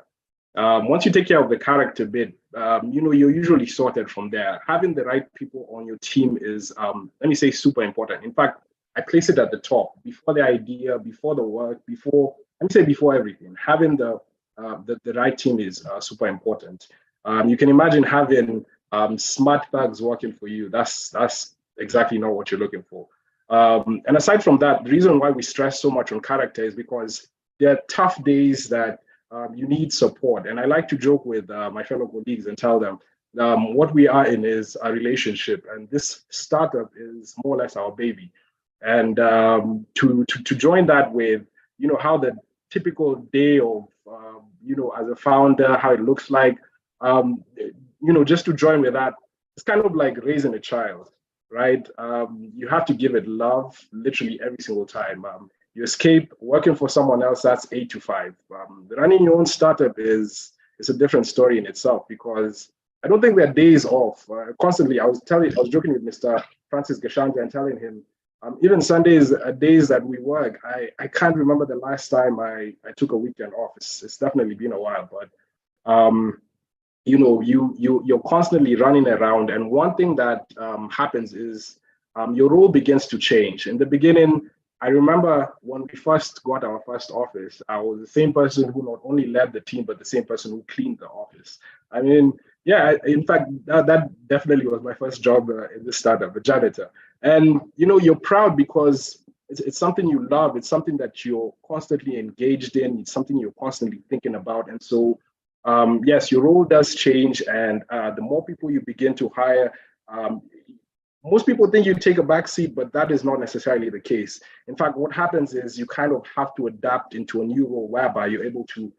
Once you take care of the character bit, you're usually sorted from there. Having the right people on your team is, let me say, super important. In fact, I place it at the top, before the idea, before the work, before everything. Having the right team is super important. You can imagine having smart thugs working for you. That's exactly not what you're looking for. And aside from that, the reason why we stress so much on character is because there are tough days that you need support. And I like to joke with my fellow colleagues and tell them what we are in is a relationship, and this startup is more or less our baby. And to join that with how the typical day of as a founder, how it looks like, just to join with that, it's kind of like raising a child, right? You have to give it love literally every single time. You escape working for someone else, that's 8 to 5. Running your own startup is a different story in itself, because I don't think there are days off. Constantly, I was joking with Mr. Francis Gashanja and telling him, even Sundays, days that we work, I can't remember the last time I took a weekend off. It's definitely been a while, but you're constantly running around, and one thing that happens is your role begins to change. In the beginning, I remember when we first got our first office, I was the same person who not only led the team, but the same person who cleaned the office. I mean, yeah, in fact, that definitely was my first job in this startup, a janitor. And you're proud because it's something you love. It's something that you're constantly engaged in. It's something you're constantly thinking about. And so, yes, your role does change. And the more people you begin to hire, most people think you take a back seat, but that is not necessarily the case. In fact, what happens is you kind of have to adapt into a new role whereby you're able to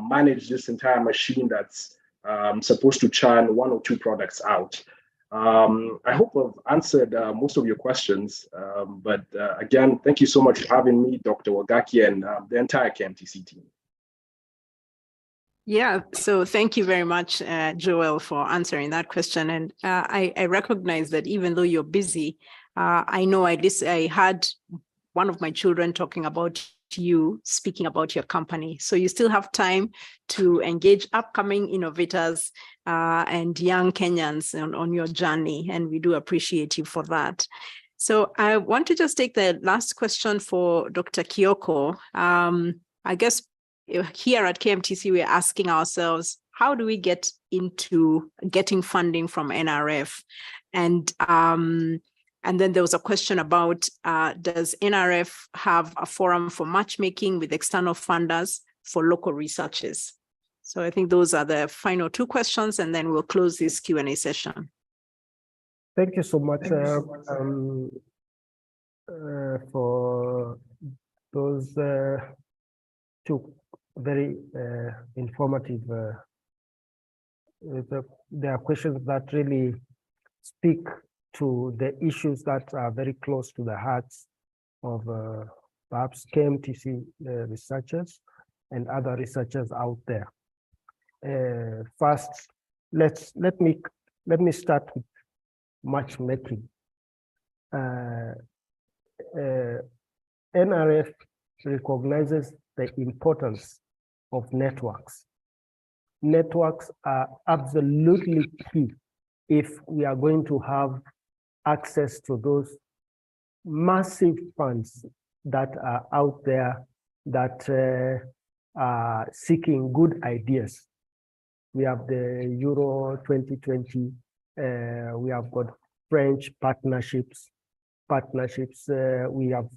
manage this entire machine that's supposed to churn 1 or 2 products out. I hope I've answered most of your questions, but again, thank you so much for having me, Dr. Wagaki, and the entire KMTC team. Yeah, so thank you very much, Joel, for answering that question. And I recognize that even though you're busy, I know at least I had one of my children talking about you, speaking about your company. So you still have time to engage upcoming innovators and young Kenyans on your journey. And we do appreciate you for that. So I want to just take the last question for Dr. Kioko. I guess here at KMTC, we're asking ourselves, how do we get into getting funding from NRF? And then there was a question about, does NRF have a forum for matchmaking with external funders for local researchers? So I think those are the final 2 questions, and then we'll close this Q&A session. Thank you so much for those 2 very informative. There are questions that really speak to the issues that are very close to the hearts of perhaps KMTC researchers and other researchers out there. First, let me start with matchmaking. NRF recognizes the importance of networks. Networks are absolutely key if we are going to have access to those massive funds that are out there that are seeking good ideas. We have the Euro 2020, we have got French partnerships. We have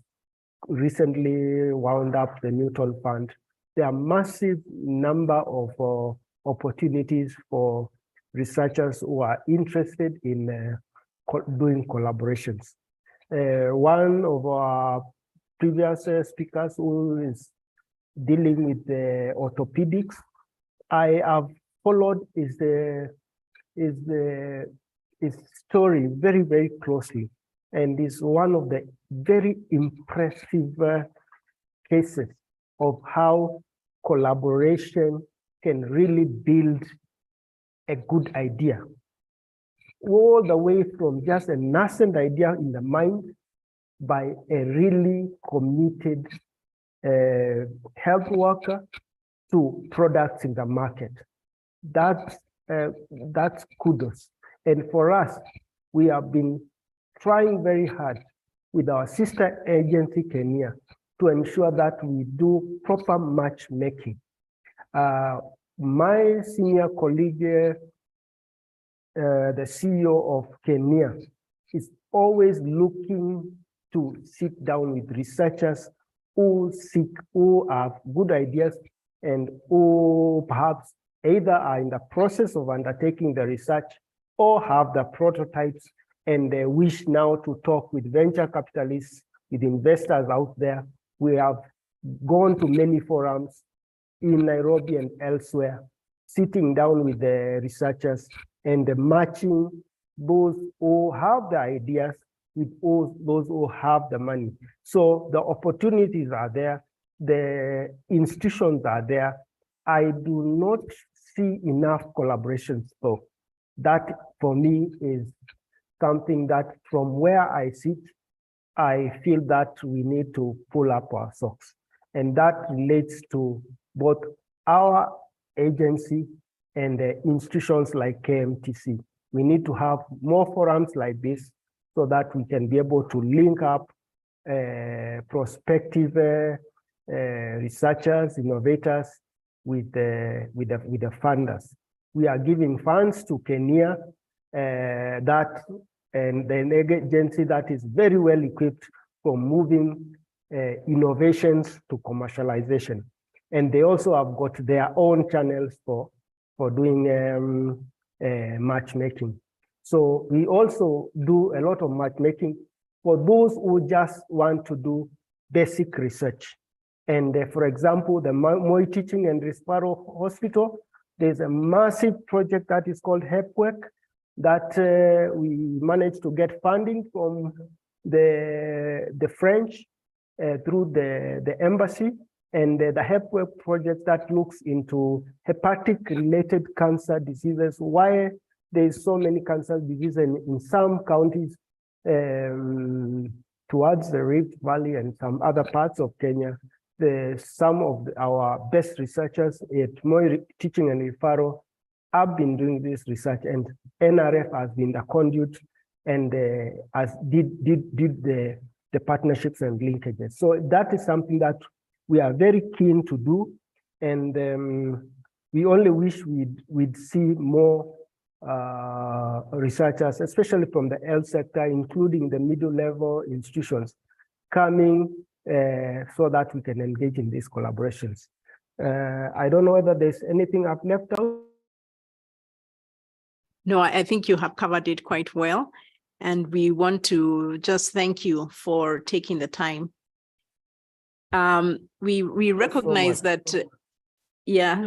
recently wound up the Newton Fund. There are massive number of opportunities for researchers who are interested in doing collaborations. One of our previous speakers who is dealing with the orthopedics, I have followed his story very, very closely, and is one of the very impressive cases of how collaboration can really build a good idea, all the way from just a nascent idea in the mind by a really committed health worker to products in the market. That's kudos. And for us, we have been trying very hard with our sister agency, Kenya, to ensure that we do proper matchmaking. My senior colleague, the CEO of Kenya, is always looking to sit down with researchers who have good ideas and who perhaps either are in the process of undertaking the research or have the prototypes and they wish now to talk with venture capitalists, with investors out there. We have gone to many forums in Nairobi and elsewhere, sitting down with the researchers and matching those who have the ideas with those who have the money. So the opportunities are there, the institutions are there. I do not see enough collaborations. So that for me is something that from where I sit, I feel that we need to pull up our socks. And that relates to both our agency and the institutions like KMTC. We need to have more forums like this so that we can be able to link up prospective researchers, innovators with the funders. We are giving funds to Kenya and an agency that is very well equipped for moving innovations to commercialization. And they also have got their own channels for doing matchmaking. So we also do a lot of matchmaking for those who just want to do basic research. And for example, the Moi Teaching and Referral Hospital, there's a massive project that is called HEPWORK that we managed to get funding from the French through the embassy. And the HEPWORK project that looks into hepatic-related cancer diseases, why there's so many cancer diseases in some counties towards the Rift Valley and some other parts of Kenya. Some of our best researchers at Moi Teaching and Referral have been doing this research, and NRF has been the conduit and did the partnerships and linkages. So that is something that we are very keen to do, and we only wish we'd see more researchers, especially from the health sector, including the middle-level institutions, coming so that we can engage in these collaborations. I don't know whether there's anything I've left out. No, I think you have covered it quite well. And we want to just thank you for taking the time. We recognize that, yeah,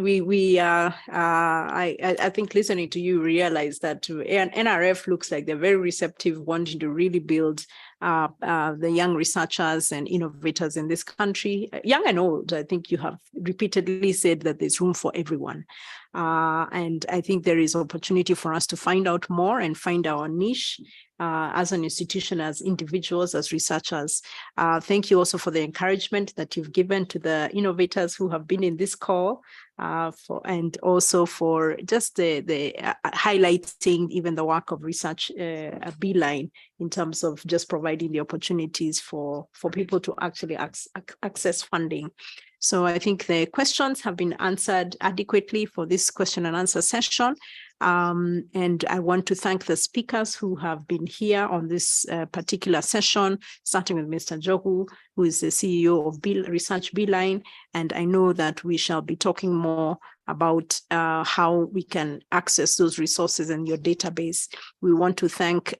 I think listening to you realize that NRF looks like they're very receptive, wanting to really build the young researchers and innovators in this country, young and old. I think you have repeatedly said that there's room for everyone. And I think there is opportunity for us to find out more and find our niche as an institution, as individuals, as researchers. Thank you also for the encouragement that you've given to the innovators who have been in this call, and also for just the highlighting even the work of research at Beeline in terms of just providing the opportunities for people to actually access funding. So I think the questions have been answered adequately for this question and answer session. And I want to thank the speakers who have been here on this particular session, starting with Mr. Jogu, who is the CEO of Research Beeline. And I know that we shall be talking more about how we can access those resources in your database. We want to thank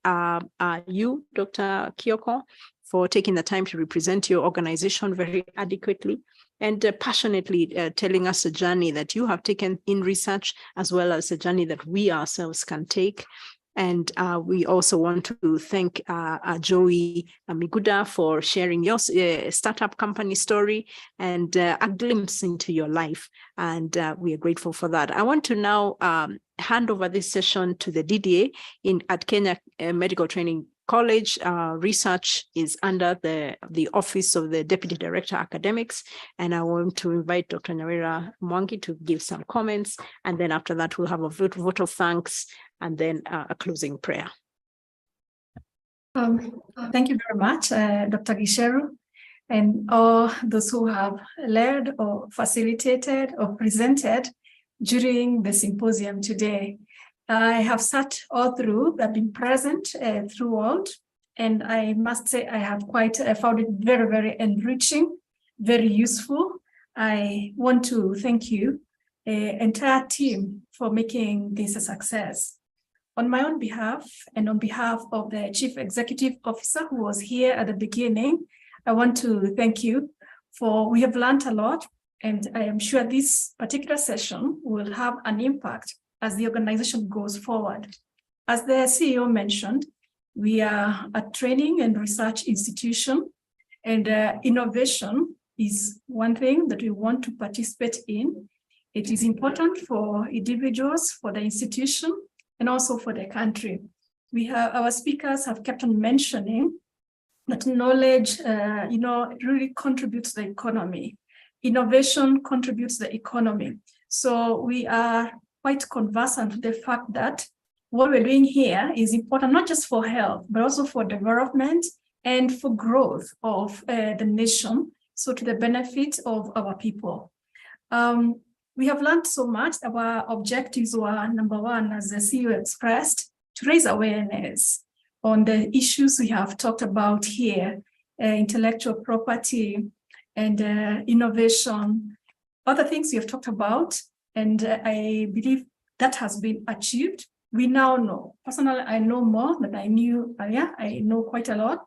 you, Dr. Kioko, for taking the time to represent your organization very adequately and passionately telling us a journey that you have taken in research, as well as a journey that we ourselves can take. And we also want to thank Joey Miguda for sharing your startup company story and a glimpse into your life. And we are grateful for that. I want to now hand over this session to the DDA at Kenya Medical Training College. Research is under the Office of the Deputy Director Academics. And I want to invite Dr. Nyawira Mwangi to give some comments. And then after that, we'll have a vote of thanks and then a closing prayer. Thank you very much, Dr. Gisheru, and all those who have led or facilitated or presented during the symposium today. I have sat all through, I've been present throughout, and I must say I have quite found it very, very enriching, very useful. I want to thank you, entire team, for making this a success. On my own behalf and on behalf of the Chief Executive Officer who was here at the beginning, I want to thank you we have learned a lot, and I am sure this particular session will have an impact as the organization goes forward. As the CEO mentioned, we are a training and research institution, and innovation is one thing that we want to participate in. It is important for individuals, for the institution, and also for the country. Our speakers have kept on mentioning that knowledge, really contributes to the economy. Innovation contributes to the economy. So we are quite conversant with the fact that what we're doing here is important, not just for health, but also for development and for growth of the nation, so to the benefit of our people. We have learned so much. Our objectives were, number one, as the CEO expressed, to raise awareness on the issues we have talked about here, intellectual property and innovation, other things we have talked about, and I believe that has been achieved. We now know. Personally, I know more than I knew earlier. I know quite a lot.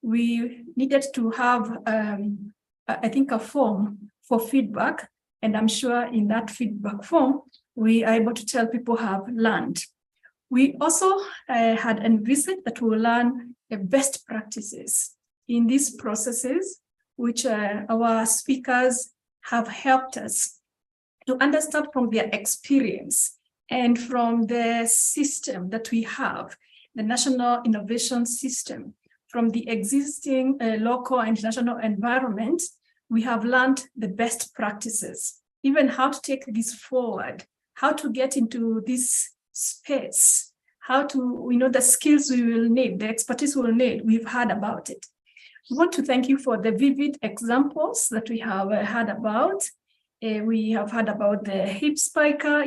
We needed to have, I think, a form for feedback. And I'm sure in that feedback form, we are able to tell people have learned. We also had envisaged that we will learn best practices in these processes, which our speakers have helped us to understand from their experience and from the system that we have, the National Innovation System, from the existing local and national environment. We have learned the best practices, even how to take this forward, how to get into this space, how to, the skills we will need, the expertise we will need. We've heard about it. We want to thank you for the vivid examples that we have heard about. We have heard about the hip spiker,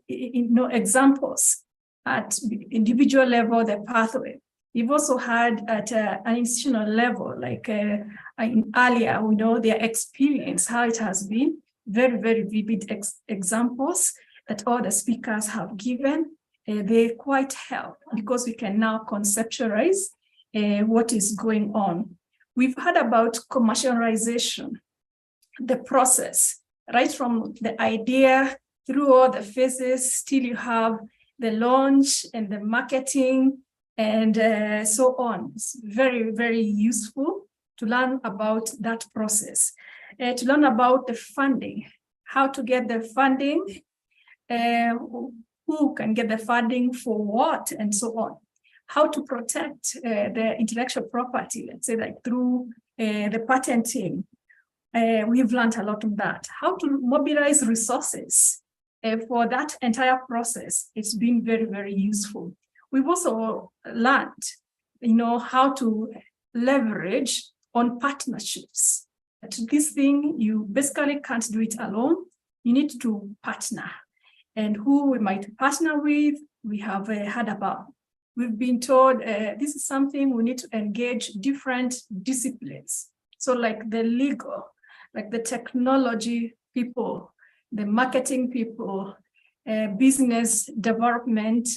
examples at individual level, the pathway. We've also had at an institutional level, like earlier, their experience, how it has been, very, very vivid examples that all the speakers have given. They quite help because we can now conceptualize what is going on. We've heard about commercialization, the process, right from the idea through all the phases, till you have the launch and the marketing and so on. It's very, very useful to learn about that process, to learn about the funding, how to get the funding, who can get the funding for what, and so on. How to protect the intellectual property, let's say like through the patenting. We've learned a lot of that. How to mobilize resources for that entire process. It's been very, very useful. We've also learned, how to leverage on partnerships. To this thing, you basically can't do it alone. You need to partner. And who we might partner with, we have heard about. We've been told this is something we need to engage different disciplines. So like the legal, like the technology people, the marketing people, business development,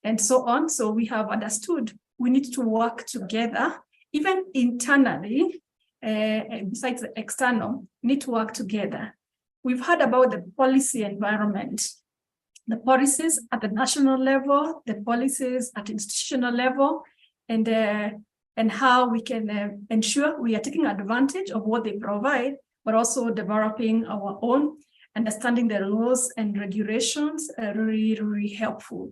and so on. So we have understood we need to work together, even internally, besides the external, we need to work together. We've heard about the policy environment. the policies at the national level, the policies at institutional level, and how we can ensure we are taking advantage of what they provide, but also developing our own, understanding the laws and regulations are really, really helpful.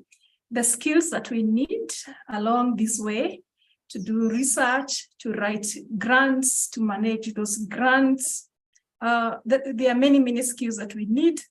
The skills that we need along this way to do research, to write grants, to manage those grants. There are many, many skills that we need.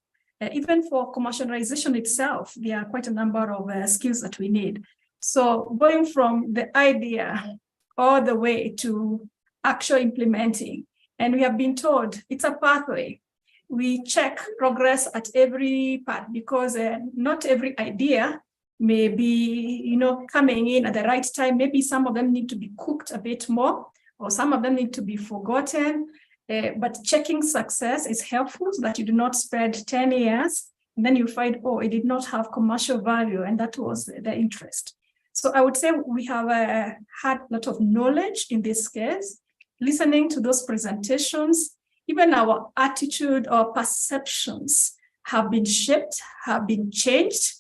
Even for commercialization itself, there are quite a number of skills that we need. So going from the idea all the way to actual implementing, and we have been told it's a pathway. We check progress at every part because not every idea may be, coming in at the right time. Maybe some of them need to be cooked a bit more, or some of them need to be forgotten. But checking success is helpful so that you do not spend 10 years and then you find, oh, it did not have commercial value, and that was the interest. So I would say we have had a lot of knowledge in this case, listening to those presentations. Even our attitude or perceptions have been shaped, have been changed,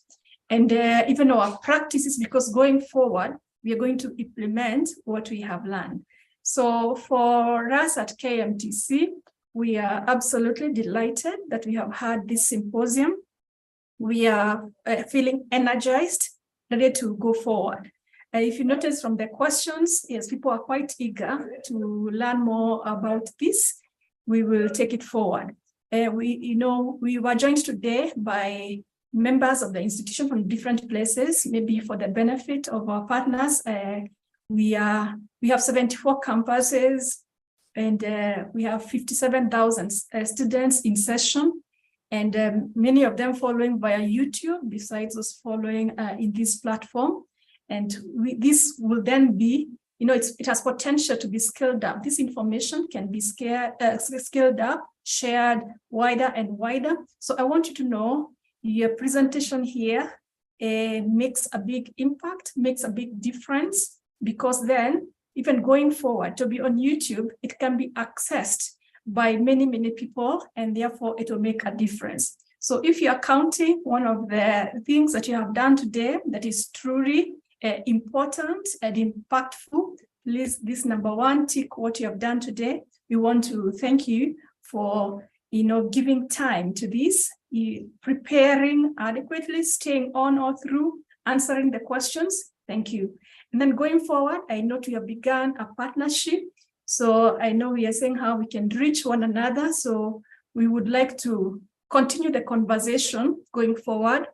and even our practices, because going forward, we are going to implement what we have learned. So for us at KMTC, we are absolutely delighted that we have had this symposium. We are feeling energized, ready to go forward. If you notice from the questions, yes, people are quite eager to learn more about this. We will take it forward. We were joined today by members of the institution from different places, maybe for the benefit of our partners. We have 74 campuses, and we have 57,000 students in session, and many of them following via YouTube, besides us following in this platform. And this will then be, it has potential to be scaled up. This information can be scaled up, shared wider and wider. So I want you to know your presentation here makes a big impact, makes a big difference, because then even going forward to be on YouTube, it can be accessed by many, many people, and therefore it will make a difference. So if you are counting one of the things that you have done today that is truly important and impactful, please, this number one, tick what you have done today. We want to thank you for giving time to this, preparing adequately, staying on all through, answering the questions. Thank you. And then going forward, I know we have begun a partnership. So I know we are saying how we can reach one another. So we would like to continue the conversation going forward,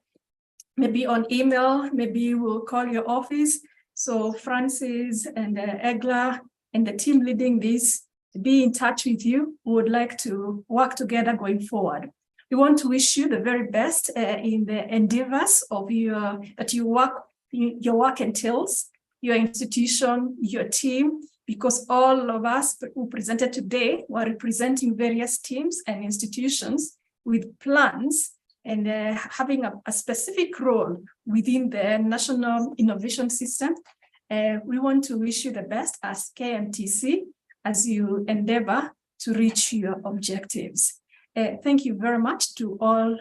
maybe on email, maybe we'll call your office. So Francis and Egla and the team leading this, be in touch with you. We would like to work together going forward. We want to wish you the very best in the endeavors of your work entails, your institution, your team, because all of us who presented today were representing various teams and institutions with plans and having a specific role within the national innovation system. We want to wish you the best as KMTC as you endeavor to reach your objectives. Thank you very much to all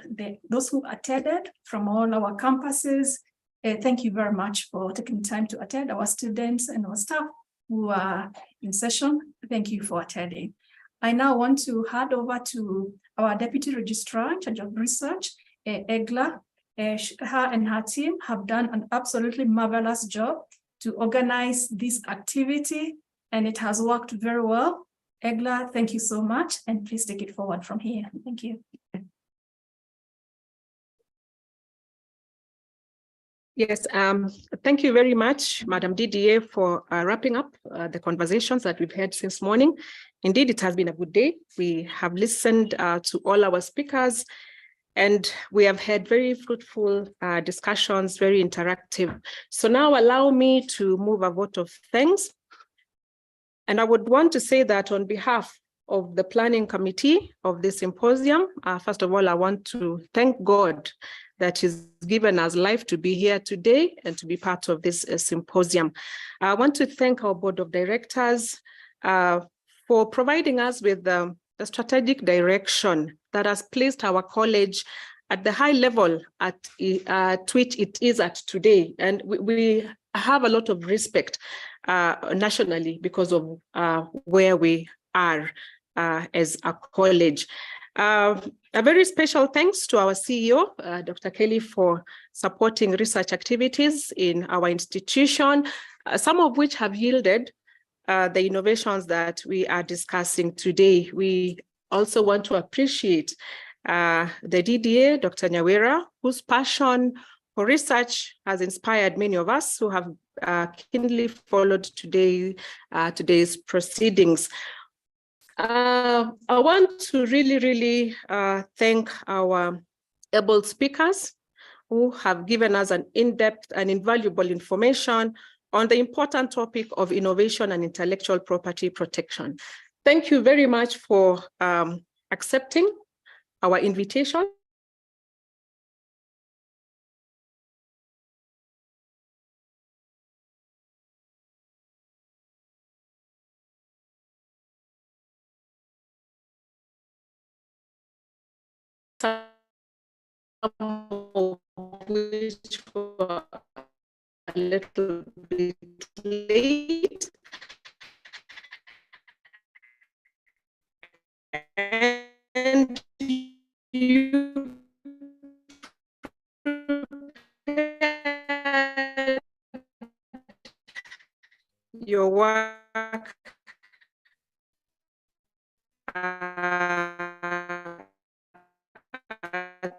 those who attended from all our campuses. Thank you very much for taking time to attend, our students and our staff who are in session. Thank you for attending. I now want to hand over to our Deputy Registrar in charge of research, Egla. Her and her team have done an absolutely marvelous job to organize this activity, and it has worked very well. Egla, thank you so much, and please take it forward from here. Thank you. Yes, thank you very much, Madam Didier, for wrapping up the conversations that we've had since morning. Indeed, it has been a good day. We have listened to all our speakers, and we have had very fruitful discussions, very interactive. So now allow me to move a vote of thanks. And I would want to say that on behalf of the planning committee of this symposium, first of all, I want to thank God that He's given us life to be here today and to be part of this symposium. I want to thank our board of directors for providing us with the strategic direction that has placed our college at the high level at which it is at today. And we have a lot of respect nationally because of where we are as a college. A very special thanks to our CEO, Dr. Kelly, for supporting research activities in our institution, some of which have yielded the innovations that we are discussing today. We also want to appreciate the DDA, Dr. Nyawera, whose passion for research has inspired many of us who have keenly followed today's proceedings. I want to really thank our able speakers who have given us an in-depth and invaluable information on the important topic of innovation and intellectual property protection. Thank you very much for accepting our invitation. Which were a little bit late. And you your work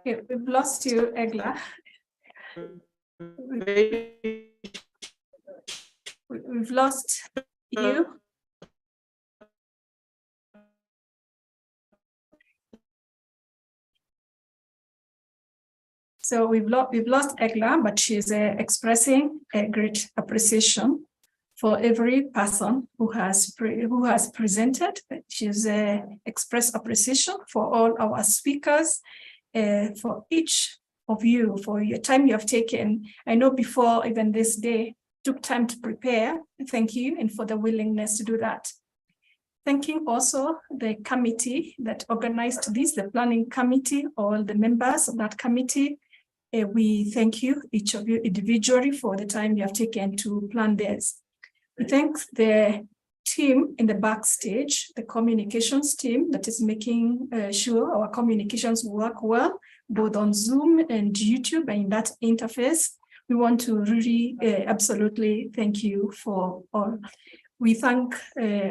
Okay, we've lost you, Egla. We've lost you. So we've lost Egla, but she's expressing a great appreciation for every person who has presented. She's expressed appreciation for all our speakers, for each of you, for your time you have taken. I know before even this day took time to prepare. Thank you, and for the willingness to do that. Thanking also the committee that organized this, the planning committee, all the members of that committee. We thank you, each of you individually, for the time you have taken to plan this. We thank the team in the backstage, the communications team that is making sure our communications work well, both on Zoom and YouTube and in that interface. We want to really absolutely thank you for all. We thank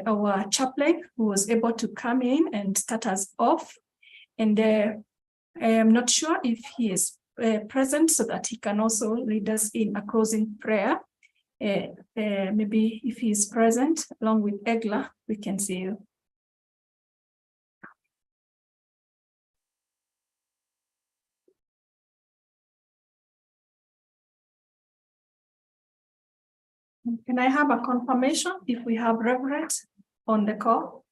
our chaplain who was able to come in and start us off. And I am not sure if he is present so that he can also lead us in a closing prayer. Maybe if he is present along with Egla, we can see you. Can I have a confirmation if we have Reverend on the call?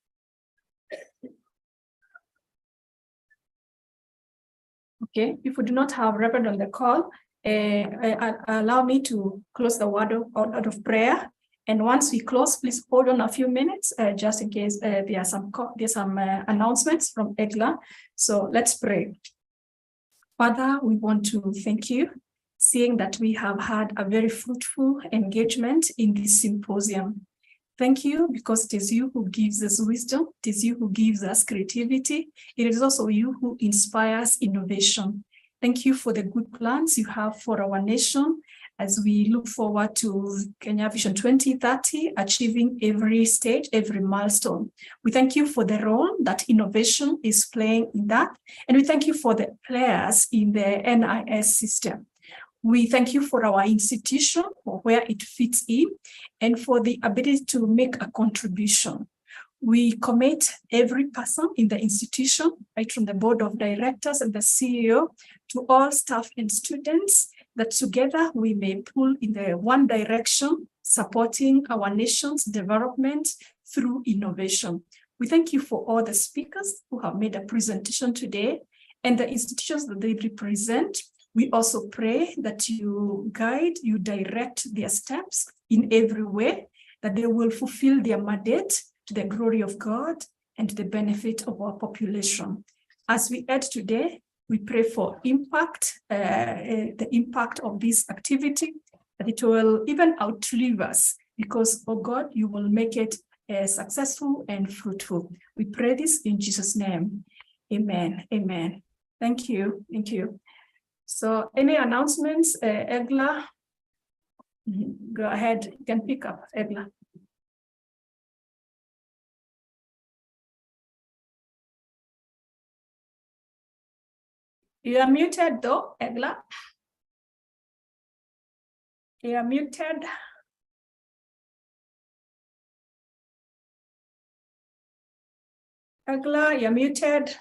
Okay, if we do not have Reverend on the call, allow me to close the word of prayer. And once we close, please hold on a few minutes, just in case there are some announcements from Egla. So let's pray. Father, we want to thank you, seeing that we have had a very fruitful engagement in this symposium. Thank you, because it is you who gives us wisdom, it is you who gives us creativity, it is also you who inspires innovation. Thank you for the good plans you have for our nation as we look forward to Kenya Vision 2030, achieving every stage, every milestone. We thank you for the role that innovation is playing in that, and we thank you for the players in the NIS system. We thank you for our institution, for where it fits in, and for the ability to make a contribution. We commit every person in the institution, right from the board of directors and the CEO, to all staff and students, that together we may pull in the one direction, supporting our nation's development through innovation. We thank you for all the speakers who have made a presentation today and the institutions that they represent. We also pray that you guide, you direct their steps in every way, that they will fulfill their mandate to the glory of God and to the benefit of our population. As we end today, We pray for impact, the impact of this activity, that it will even outlive us, because, oh God, you will make it successful and fruitful. We pray this in Jesus' name. Amen. Amen. Thank you. Thank you. So any announcements, Egla? Go ahead, you can pick up, Egla. You are muted though, Egla. You are muted. Egla, you're muted.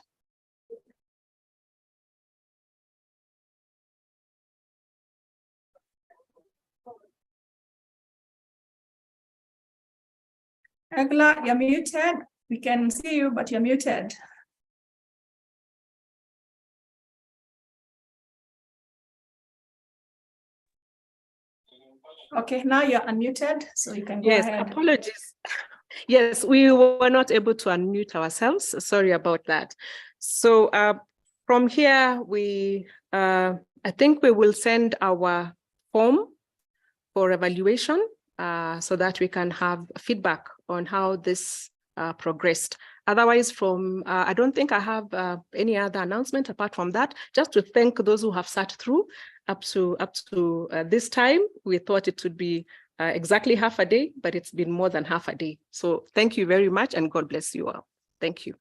Egla, you're muted. We can see you, but you're muted. Okay, now you're unmuted, so you can go ahead. Apologies. Yes, we were not able to unmute ourselves. Sorry about that. So from here, I think we will send our form for evaluation so that we can have feedback on how this progressed. Otherwise, I don't think I have any other announcement apart from that. Just to thank those who have sat through up to this time. We thought it would be exactly half a day, but it's been more than half a day. So thank you very much, and God bless you all. Thank you.